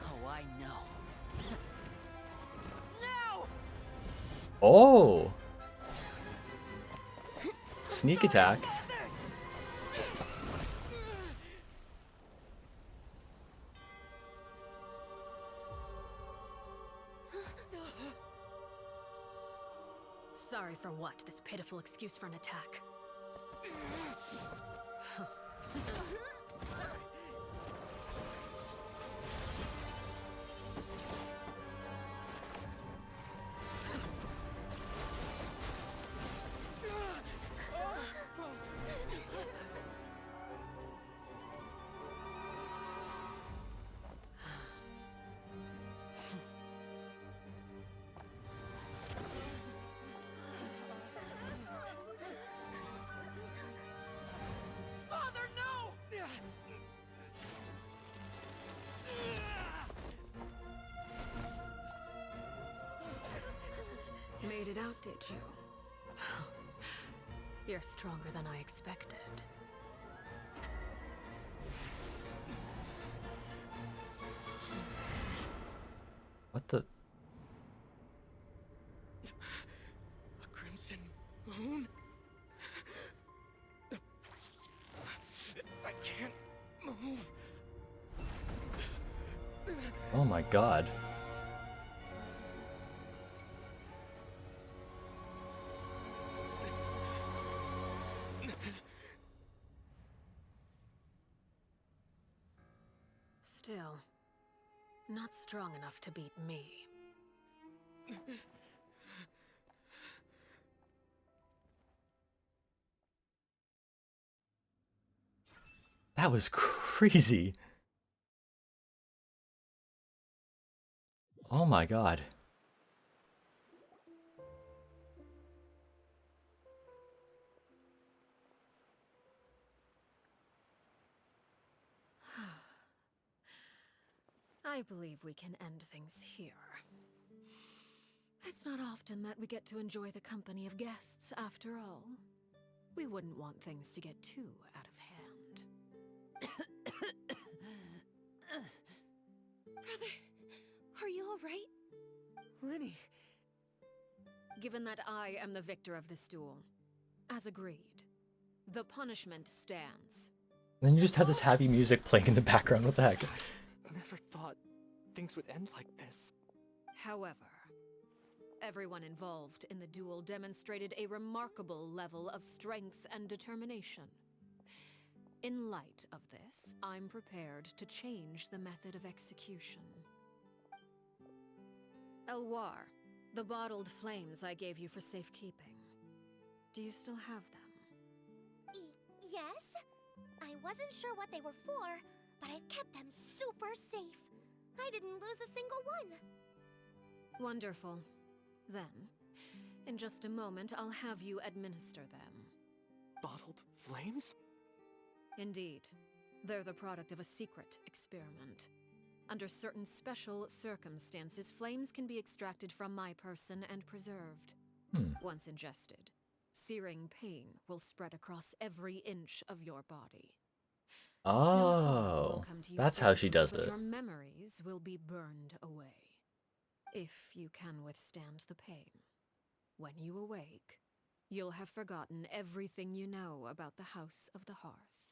Oh, I know. Oh! Sneak attack. Sorry for what? This pitiful excuse for an attack. Father, no! Made it out, did you? You're stronger than I expected. What the? A crimson moon? I can't move. Oh my god. Still, not strong enough to beat me. That was crazy. Oh my god. I believe we can end things here. It's not often that we get to enjoy the company of guests, after all. We wouldn't want things to get too out of hand. Brother, are you alright? Lenny. Given that I am the victor of this duel, as agreed, the punishment stands. And then you just have this happy music playing in the background. What the heck? Never thought things would end like this. However, Everyone involved in the duel demonstrated a remarkable level of strength and determination. In light of this, I'm prepared to change the method of execution. Elwar, the bottled flames I gave you for safekeeping. Do you still have them? Yes? I wasn't sure what they were for, but I've kept them super safe. I didn't lose a single one. Wonderful. Then, in just a moment, I'll have you administer them. Bottled flames? Indeed. They're the product of a secret experiment. Under certain special circumstances, flames can be extracted from my person and preserved. Once ingested, searing pain will spread across every inch of your body. Oh, that's how she does it. Your memories will be burned away. If you can withstand the pain. When you awake, you'll have forgotten everything you know about the House of the Hearth,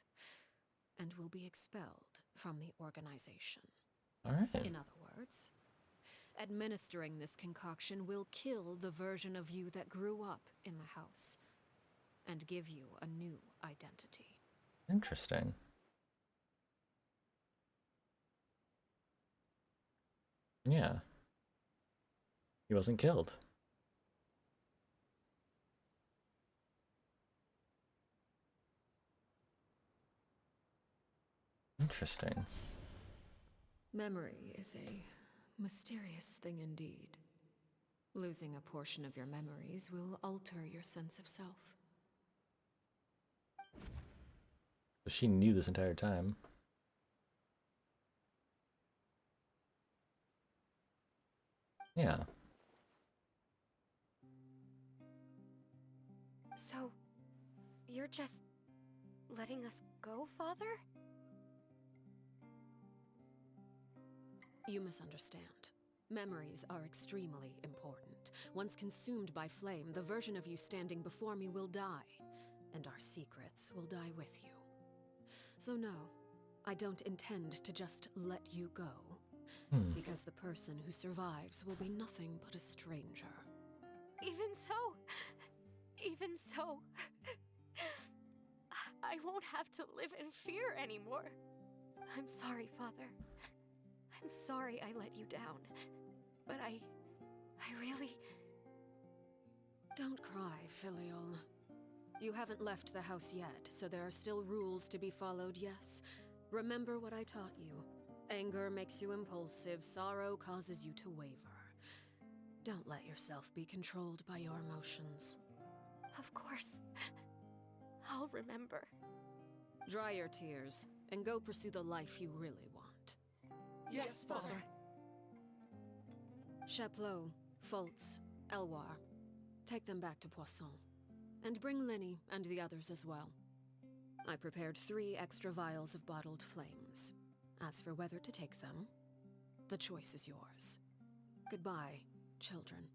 and will be expelled from the organization. All right. In other words, administering this concoction will kill the version of you that grew up in the house, and give you a new identity. Interesting. Yeah. He wasn't killed. Interesting. Memory is a mysterious thing indeed. Losing a portion of your memories will alter your sense of self. But she knew this entire time. Yeah. So, you're just letting us go, Father? You misunderstand. Memories are extremely important. Once consumed by flame, the version of you standing before me will die, and our secrets will die with you. So no, I don't intend to just let you go, because the person who survives will be nothing but a stranger. Even so, I won't have to live in fear anymore. I'm sorry, Father. I'm sorry I let you down. But I really... Don't cry, Filial. You haven't left the house yet, so there are still rules to be followed, yes? Remember what I taught you. Anger makes you impulsive, sorrow causes you to waver. Don't let yourself be controlled by your emotions. Of course. I'll remember. Dry your tears, and go pursue the life you really want. Yes, Father. Chaplot, Foltz, Elwar. Take them back to Poisson. And bring Linny and the others as well. I prepared 3 extra vials of bottled flames. As for whether to take them, the choice is yours. Goodbye, children.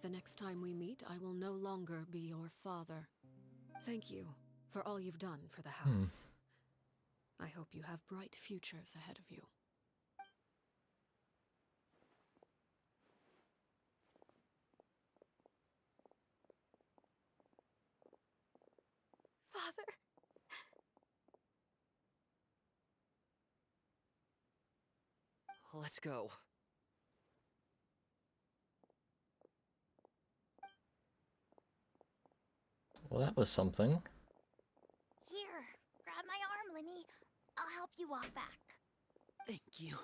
The next time we meet, I will no longer be your father. Thank you for all you've done for the house. I hope you have bright futures ahead of you. Father! Let's go. Well, that was something. Here, grab my arm, Linny. I'll help you walk back. Thank you.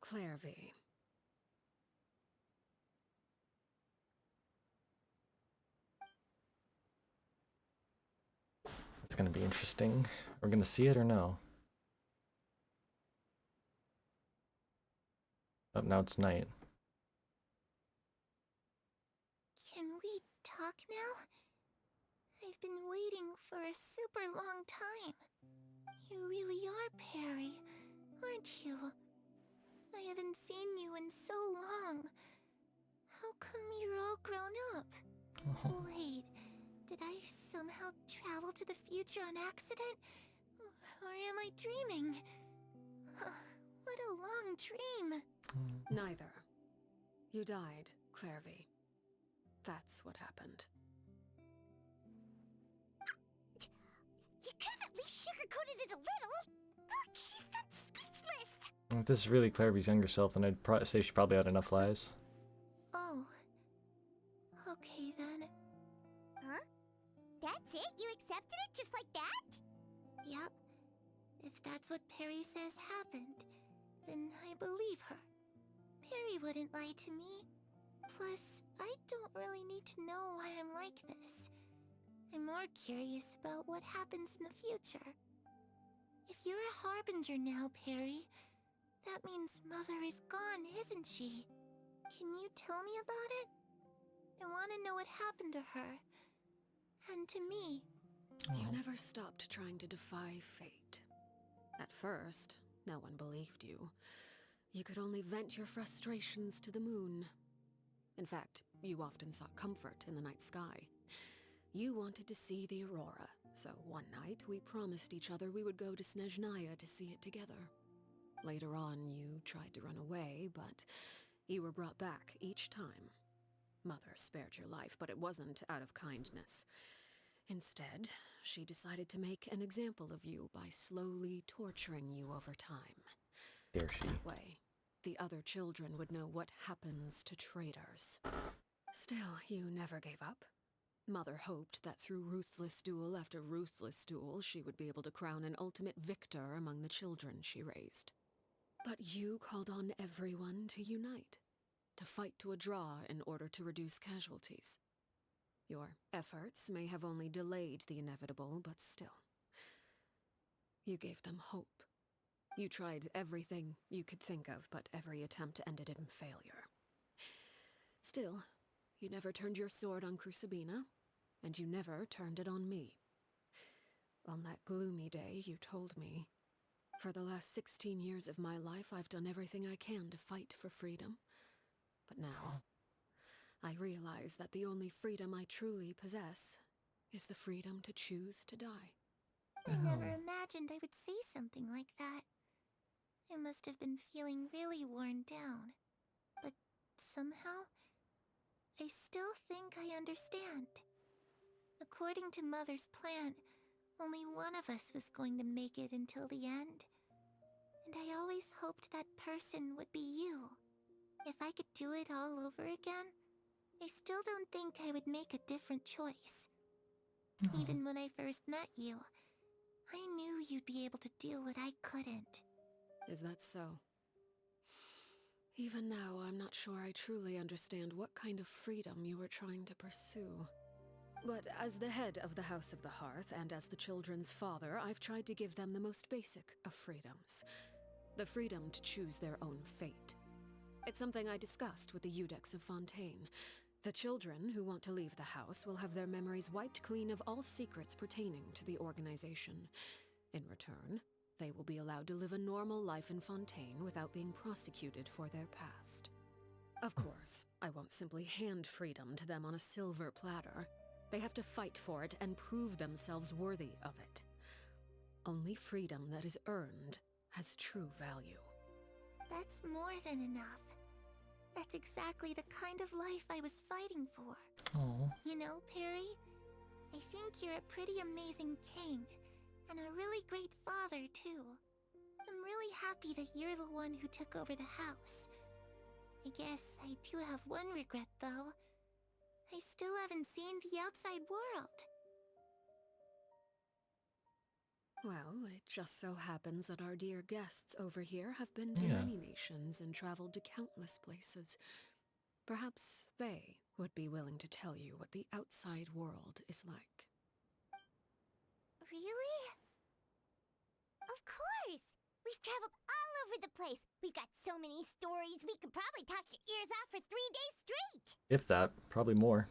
Clairvy. It's gonna be interesting. We're gonna see it or no? Oh, now it's night. Can we talk now? I've been waiting for a super long time. You really are Perry, aren't you? I haven't seen you in so long. How come you're all grown up? Wait, did I somehow travel to the future on accident? Or am I dreaming? What a long dream. Neither. You died, Clairvy. That's what happened. You could have at least sugarcoated it a little. Look, she's that speechless. If this is really Clairvy's younger self, then I'd say she probably had enough lies. Oh. Okay then. Huh? That's it? You accepted it just like that? Yep. If that's what Perry says happened, then I believe her. Perry wouldn't lie to me. Plus, I don't really need to know why I'm like this. I'm more curious about what happens in the future. If you're a harbinger now, Perry, that means Mother is gone, isn't she? Can you tell me about it? I want to know what happened to her. And to me. You never stopped trying to defy fate. At first, no one believed you. You could only vent your frustrations to the moon. In fact, you often sought comfort in the night sky. You wanted to see the aurora, so one night we promised each other we would go to Snezhnaya to see it together. Later on, you tried to run away, but you were brought back each time. Mother spared your life, but it wasn't out of kindness. Instead, she decided to make an example of you by slowly torturing you over time. Dare she? That way, the other children would know what happens to traitors. Still, you never gave up. Mother hoped that through ruthless duel after ruthless duel, she would be able to crown an ultimate victor among the children she raised. But you called on everyone to unite, to fight to a draw in order to reduce casualties. Your efforts may have only delayed the inevitable, but still. You gave them hope. You tried everything you could think of, but every attempt ended in failure. Still, you never turned your sword on Crucibina, and you never turned it on me. On that gloomy day, you told me, "For the last 16 years of my life, I've done everything I can to fight for freedom. But now, I realize that the only freedom I truly possess is the freedom to choose to die." I never imagined I would say something like that. I must have been feeling really worn down. But somehow, I still think I understand. According to Mother's plan, only one of us was going to make it until the end. And I always hoped that person would be you. If I could do it all over again, I still don't think I would make a different choice. Even when I first met you, I knew you'd be able to do what I couldn't. Is that so? Even now, I'm not sure I truly understand what kind of freedom you were trying to pursue. But as the head of the House of the Hearth, and as the children's father, I've tried to give them the most basic of freedoms. The freedom to choose their own fate. It's something I discussed with the Eudex of Fontaine. The children who want to leave the house will have their memories wiped clean of all secrets pertaining to the organization. In return, they will be allowed to live a normal life in Fontaine without being prosecuted for their past. Of course, I won't simply hand freedom to them on a silver platter. They have to fight for it and prove themselves worthy of it. Only freedom that is earned has true value. That's more than enough. That's exactly the kind of life I was fighting for. Oh. You know, Perry, I think you're a pretty amazing king, and a really great father, too. I'm really happy that you're the one who took over the house. I guess I do have one regret, though. I still haven't seen the outside world. Well, it just so happens that our dear guests over here have been to many nations and traveled to countless places. Perhaps they would be willing to tell you what the outside world is like. Really? Of course! We've traveled all over the place. We've got so many stories, we could probably talk your ears off for 3 days straight! If that, probably more.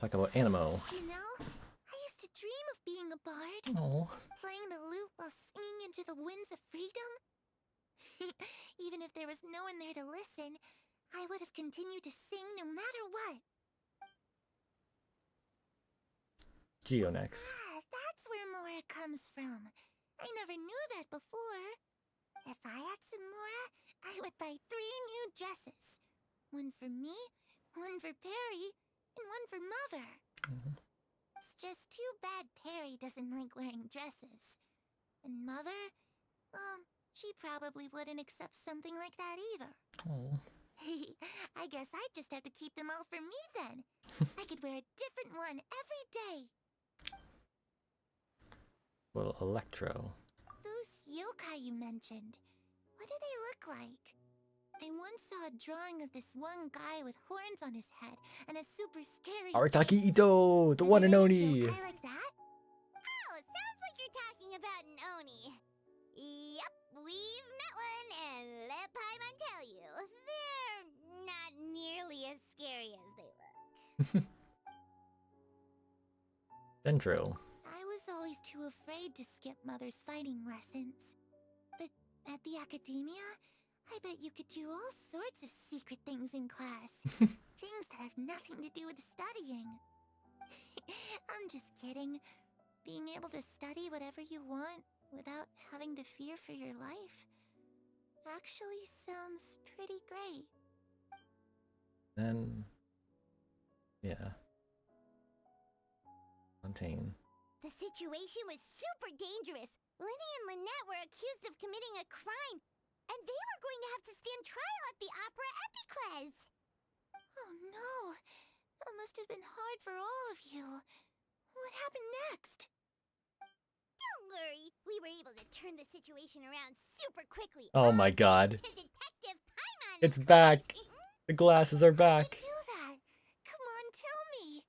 Talk about Animo. You know, I used to dream of being a bard. Oh. Playing the lute while singing into the winds of freedom. Even if there was no one there to listen, I would have continued to sing no matter what. Geonex. Ah, that's where Mora comes from. I never knew that before. If I had some more, I would buy 3 new dresses. One for me, one for Perry, and one for Mother. It's just too bad Perry doesn't like wearing dresses. And Mother, well, she probably wouldn't accept something like that either. Oh. I guess I'd just have to keep them all for me then. I could wear a different one every day. Well, Electro. Those yokai you mentioned, what do they look like? I once saw a drawing of this one guy with horns on his head and a super scary Arataki face. Ito, the one and only. Yokai like that? Oh, sounds like you're talking about an Oni. Yep, we've met one, and let Paimon tell you, they're not nearly as scary as they look. Dendro. I was always too afraid to skip Mother's fighting lessons. But at the academia, I bet you could do all sorts of secret things in class. Things that have nothing to do with studying. I'm just kidding. Being able to study whatever you want without having to fear for your life actually sounds pretty great. Then, yeah. Fontaine. The situation was super dangerous. Lenny and Lynette were accused of committing a crime, and they were going to have to stand trial at the Opera Epicles. Oh no, that must have been hard for all of you. What happened next? Don't worry, we were able to turn the situation around super quickly. Oh my god. Detective Paimon. It's back. The glasses are back. Do that. Come on, tell me.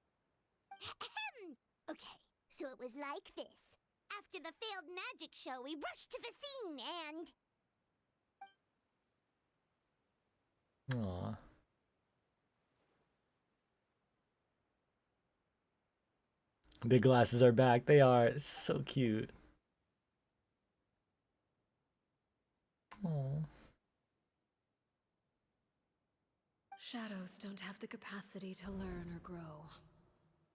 Okay, so it was like this. After the failed magic show, we rushed to the scene and... Aww. The glasses are back. They are. It's so cute. Aww. Shadows don't have the capacity to learn or grow.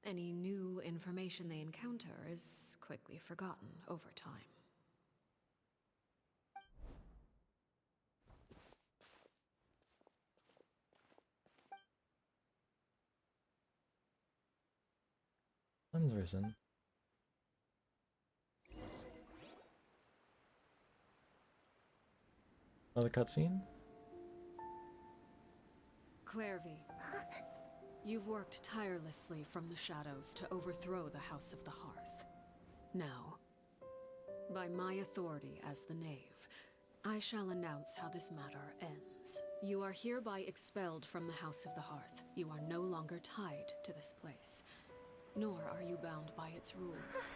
Any new information they encounter is quickly forgotten over time. Sun's risen. Another cutscene? Clairvy, you've worked tirelessly from the shadows to overthrow the House of the Hearth. Now, by my authority as the Knave, I shall announce how this matter ends. You are hereby expelled from the House of the Hearth. You are no longer tied to this place, nor are you bound by its rules.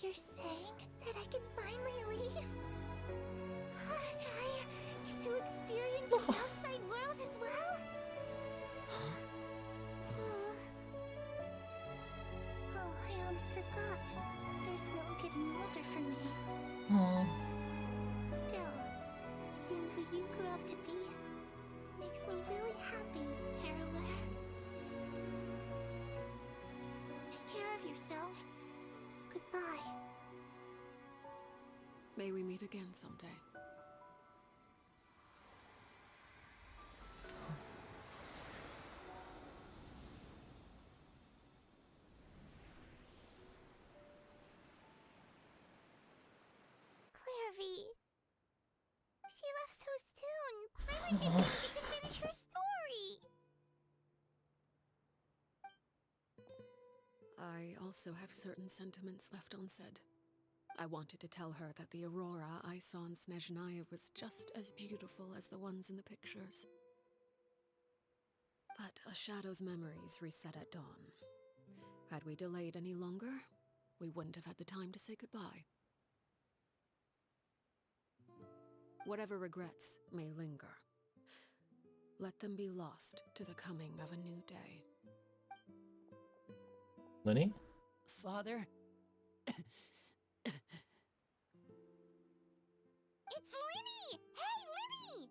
You're saying that I can finally leave? I get to experience the outside world as well? Oh, I almost forgot. There's no getting older for me. Aww. Still, seeing who you grew up to be makes me really happy, Parallel. Take care of yourself. Goodbye. May we meet again someday. Clairvy. She left so soon. Paimon didn't even get to finish her story. I also have certain sentiments left unsaid. I wanted to tell her that the aurora I saw in Snezhnaya was just as beautiful as the ones in the pictures. But a shadow's memories reset at dawn. Had we delayed any longer, we wouldn't have had the time to say goodbye. Whatever regrets may linger, let them be lost to the coming of a new day. Lenny? Father? It's Linny! Hey, Linny!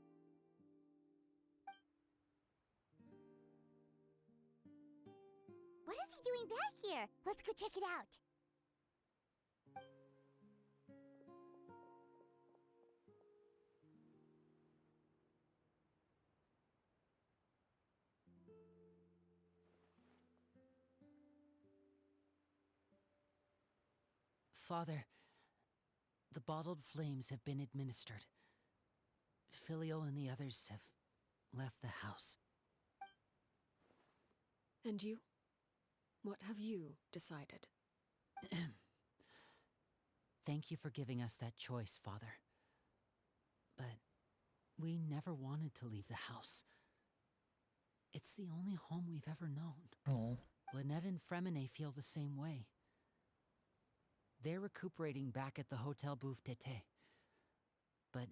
What is he doing back here? Let's go check it out. Father, the bottled flames have been administered. Filial and the others have left the house. And you? What have you decided? Thank you for giving us that choice, Father. But we never wanted to leave the house. It's the only home we've ever known. Oh. Lynette and Fremine feel the same way. They're recuperating back at the Hotel Bouffe d'été. But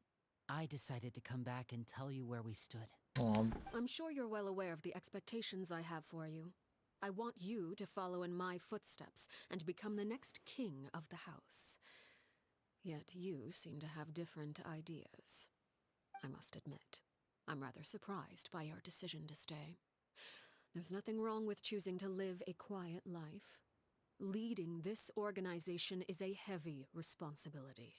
I decided to come back and tell you where we stood. I'm sure you're well aware of the expectations I have for you. I want you to follow in my footsteps and become the next king of the house. Yet you seem to have different ideas. I must admit, I'm rather surprised by your decision to stay. There's nothing wrong with choosing to live a quiet life. Leading this organization is a heavy responsibility,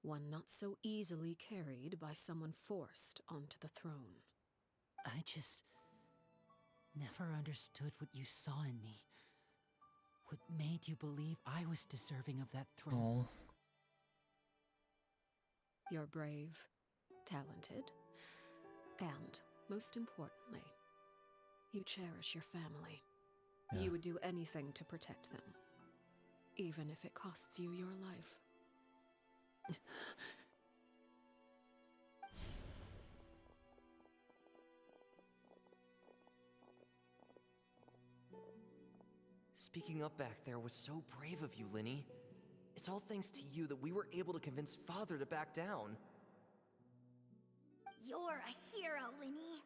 one not so easily carried by someone forced onto the throne. I just never understood what you saw in me. What made you believe I was deserving of that throne? You're brave, talented, and, most importantly, you cherish your family. Yeah. You would do anything to protect them, even if it costs you your life. Speaking up back there was so brave of you, Linny. It's all thanks to you that we were able to convince Father to back down. You're a hero, Linny.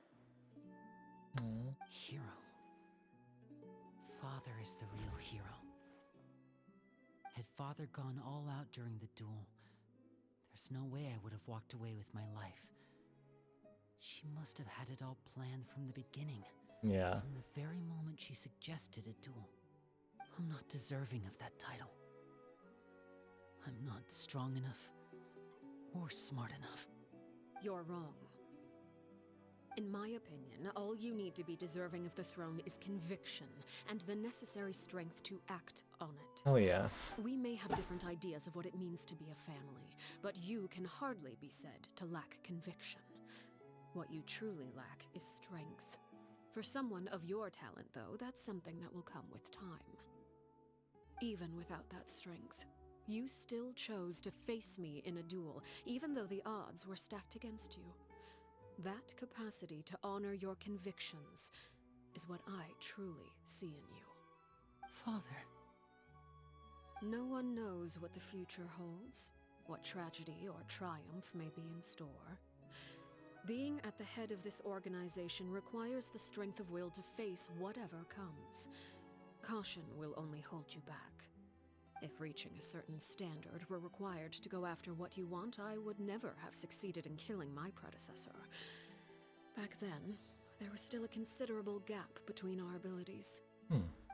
Hero. Father is the real hero. Had Father gone all out during the duel, there's no way I would have walked away with my life. She must have had it all planned from the beginning. Yeah. From the very moment she suggested a duel. I'm not deserving of that title. I'm not strong enough or smart enough. You're wrong. In my opinion, all you need to be deserving of the throne is conviction and the necessary strength to act on it. Oh yeah. We may have different ideas of what it means to be a family, but you can hardly be said to lack conviction. What you truly lack is strength. For someone of your talent, though, that's something that will come with time. Even without that strength, you still chose to face me in a duel, even though the odds were stacked against you. That capacity to honor your convictions is what I truly see in you. Father. No one knows what the future holds, what tragedy or triumph may be in store. Being at the head of this organization requires the strength of will to face whatever comes. Caution will only hold you back. If reaching a certain standard were required to go after what you want, I would never have succeeded in killing my predecessor. Back then, there was still a considerable gap between our abilities.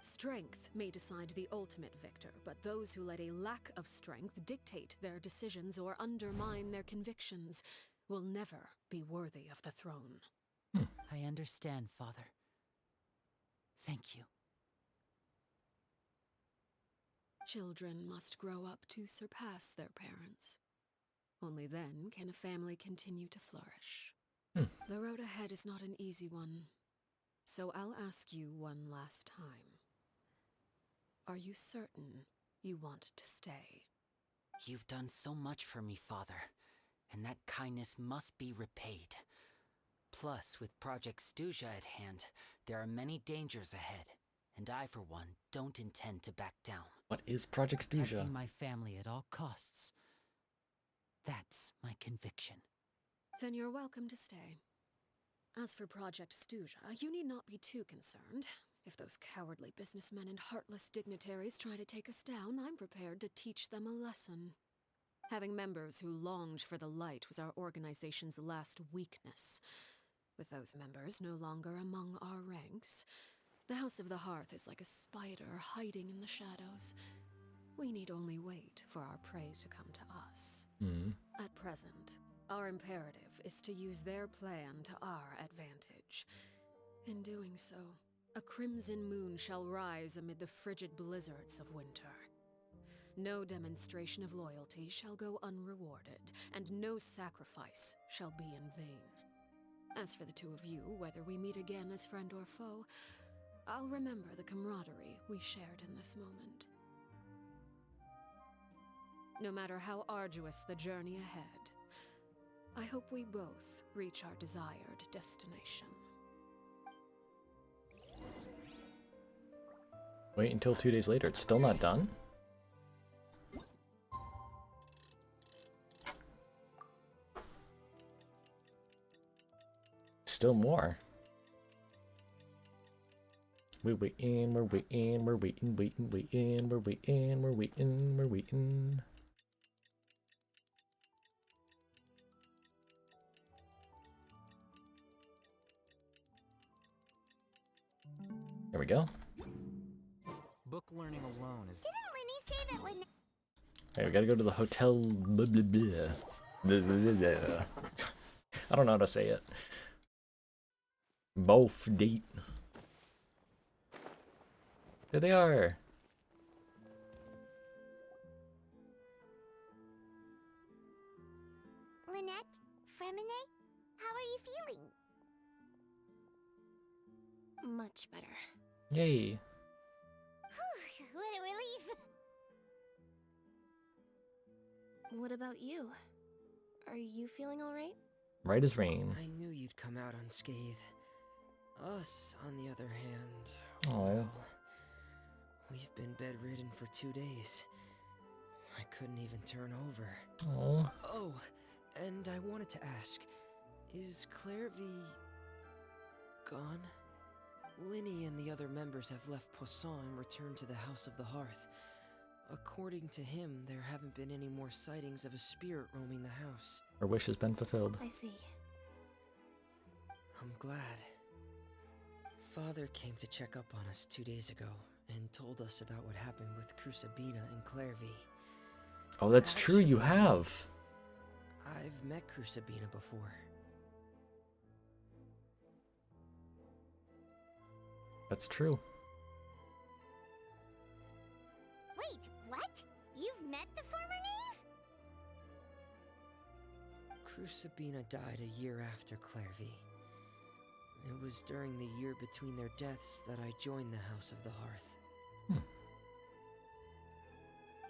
Strength may decide the ultimate victor, but those who let a lack of strength dictate their decisions or undermine their convictions will never be worthy of the throne. I understand, Father. Thank you. Children must grow up to surpass their parents. Only then can a family continue to flourish. The road ahead is not an easy one, so I'll ask you one last time. Are you certain you want to stay? You've done so much for me, Father, and that kindness must be repaid. Plus, with Project Stuja at hand, there are many dangers ahead, and I, for one, don't intend to back down. What is Project Stuja? Protecting my family at all costs. That's my conviction. Then you're welcome to stay. As for Project Stuja, you need not be too concerned. If those cowardly businessmen and heartless dignitaries try to take us down, I'm prepared to teach them a lesson. Having members who longed for the light was our organization's last weakness. With those members no longer among our ranks, the House of the Hearth is like a spider hiding in the shadows. We need only wait for our prey to come to us. At present, our imperative is to use their plan to our advantage. In doing so, a crimson moon shall rise amid the frigid blizzards of winter. No demonstration of loyalty shall go unrewarded, and no sacrifice shall be in vain. As for the two of you, whether we meet again as friend or foe, I'll remember the camaraderie we shared in this moment. No matter how arduous the journey ahead, I hope we both reach our desired destination. Wait until 2 days later. It's still not done? Still more. We're waiting, we're waiting, we're waiting, waiting, waiting, we're waiting, we're waiting, we're waiting. There we go. Book learning alone is. Didn't Lenny say that when... Hey, we gotta go to the hotel. Blah, blah, blah. Blah, blah, blah. I don't know how to say it. Both date. There they are. Lynette? Fremine? How are you feeling? Much better. Yay. Whew, what a relief. What about you? Are you feeling alright? Right as rain. I knew you'd come out unscathed. Us, on the other hand, Oh. well, we've been bedridden for 2 days. I couldn't even turn over. Oh. Oh, and I wanted to ask, is Claire V gone? Linny and the other members have left Poisson and returned to the House of the Hearth. According to him, there haven't been any more sightings of a spirit roaming the house. Her wish has been fulfilled. I see. I'm glad. Father came to check up on us 2 days ago and told us about what happened with Crusabina and Clairvy. Oh, that's true, you have. I've met Crusabina before. That's true. Wait, what? You've met the former knave? Crusabina died a year after Clairvy. It was during the year between their deaths that I joined the House of the Hearth.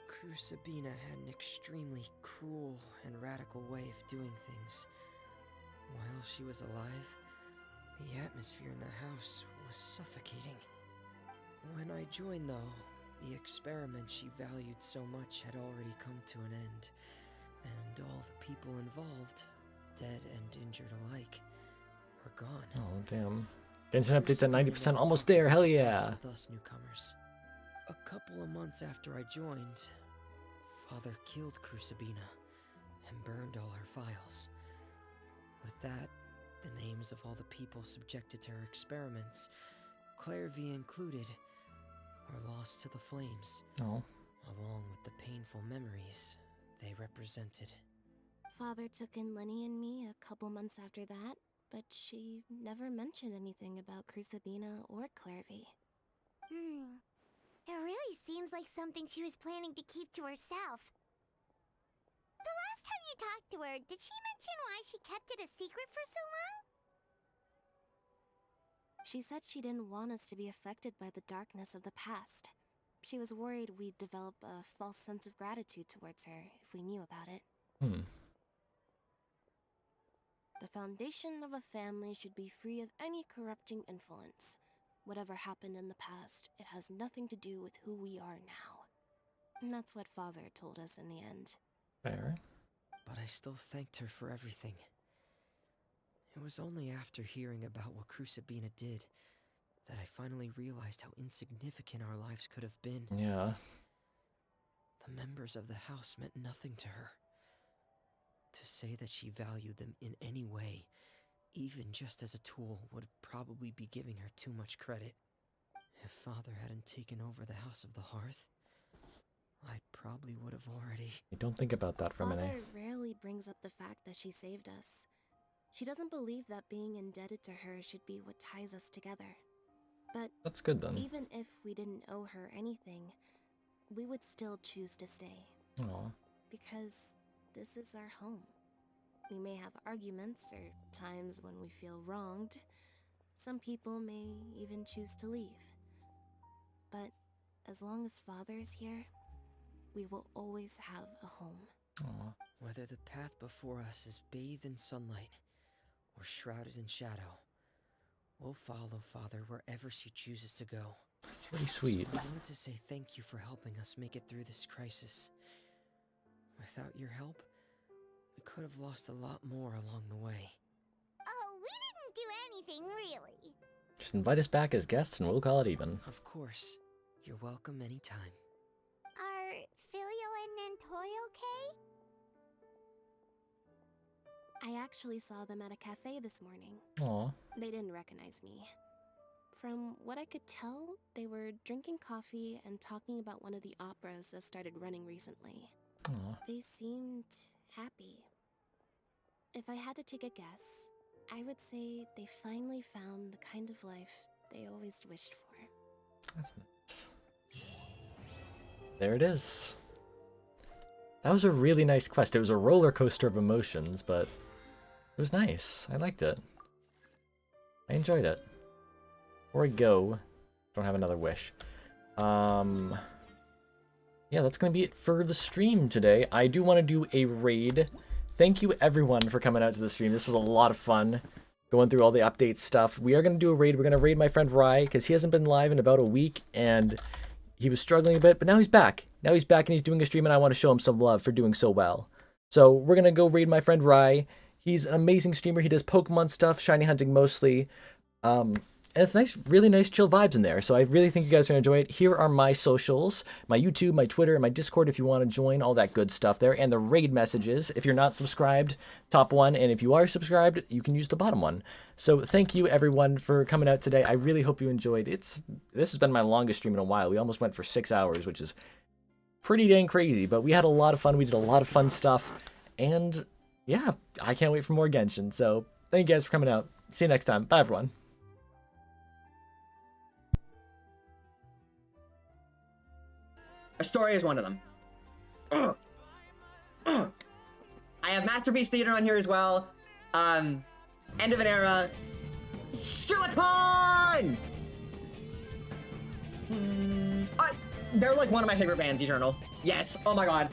Crusabina had an extremely cruel and radical way of doing things. While she was alive, the atmosphere in the house was suffocating. When I joined, though, the experiment she valued so much had already come to an end, and all the people involved, dead and injured alike, were gone. Oh, damn. Genshin updates at 90%, almost there, hell yeah! With us newcomers. A couple of months after I joined, Father killed Crusabina and burned all her files. With that, the names of all the people subjected to her experiments, Clairvy included, were lost to the flames, Oh. along with the painful memories they represented. Father took in Lenny and me a couple months after that, but she never mentioned anything about Crusabina or Clairvy. It really seems like something she was planning to keep to herself. The last time you talked to her, did she mention why she kept it a secret for so long? She said she didn't want us to be affected by the darkness of the past. She was worried we'd develop a false sense of gratitude towards her if we knew about it. The foundation of a family should be free of any corrupting influence. Whatever happened in the past, it has nothing to do with who we are now. And that's what Father told us in the end. Fair. But I still thanked her for everything. It was only after hearing about what Crusabina did that I finally realized how insignificant our lives could have been. Yeah. The members of the house meant nothing to her. To say that she valued them in any way, even just as a tool, would probably be giving her too much credit. If Father hadn't taken over the House of the Hearth, I probably would have already... You don't think about that for a minute. Father rarely brings up the fact that she saved us. She doesn't believe that being indebted to her should be what ties us together. But that's good then. Even if we didn't owe her anything, we would still choose to stay. Aw. Because this is our home. We may have arguments or times when we feel wronged. Some people may even choose to leave. But as long as Father is here, we will always have a home. Aw. Whether the path before us is bathed in sunlight or shrouded in shadow, we'll follow Father wherever she chooses to go. It's really sweet. I wanted to say thank you for helping us make it through this crisis. Without your help, we could have lost a lot more along the way. Oh, we didn't do anything, really. Just invite us back as guests and we'll call it even. Of course. You're welcome anytime. Are Filial and Nantoy okay? I actually saw them at a cafe this morning. Aw. They didn't recognize me. From what I could tell, they were drinking coffee and talking about one of the operas that started running recently. Aw. They seemed happy. If I had to take a guess, I would say they finally found the kind of life they always wished for. That's nice. There it is. That was a really nice quest. It was a roller coaster of emotions, but it was nice. I liked it. I enjoyed it. Before I go, don't have another wish. Yeah, that's going to be it for the stream today. I do want to do a raid. Thank you everyone for coming out to the stream. This was a lot of fun going through all the update stuff. We are going to do a raid. We're going to raid my friend Rye because he hasn't been live in about a week and he was struggling a bit, but now he's back. Now he's back and he's doing a stream and I want to show him some love for doing so well. So we're going to go raid my friend Rye. He's an amazing streamer. He does Pokemon stuff, shiny hunting mostly. And it's nice, really nice chill vibes in there. So I really think you guys are going to enjoy it. Here are my socials, my YouTube, my Twitter, and my Discord if you want to join, all that good stuff there. And the raid messages. If you're not subscribed, top one. And if you are subscribed, you can use the bottom one. So thank you everyone for coming out today. I really hope you enjoyed. This has been my longest stream in a while. We almost went for 6 hours, which is pretty dang crazy. But we had a lot of fun. We did a lot of fun stuff. And yeah, I can't wait for more Genshin. So thank you guys for coming out. See you next time. Bye everyone. Astoria is one of them. I have Masterpiece Theater on here as well. End of an Era. Silicon! They're like one of my favorite bands, Eternal. Yes, oh my god.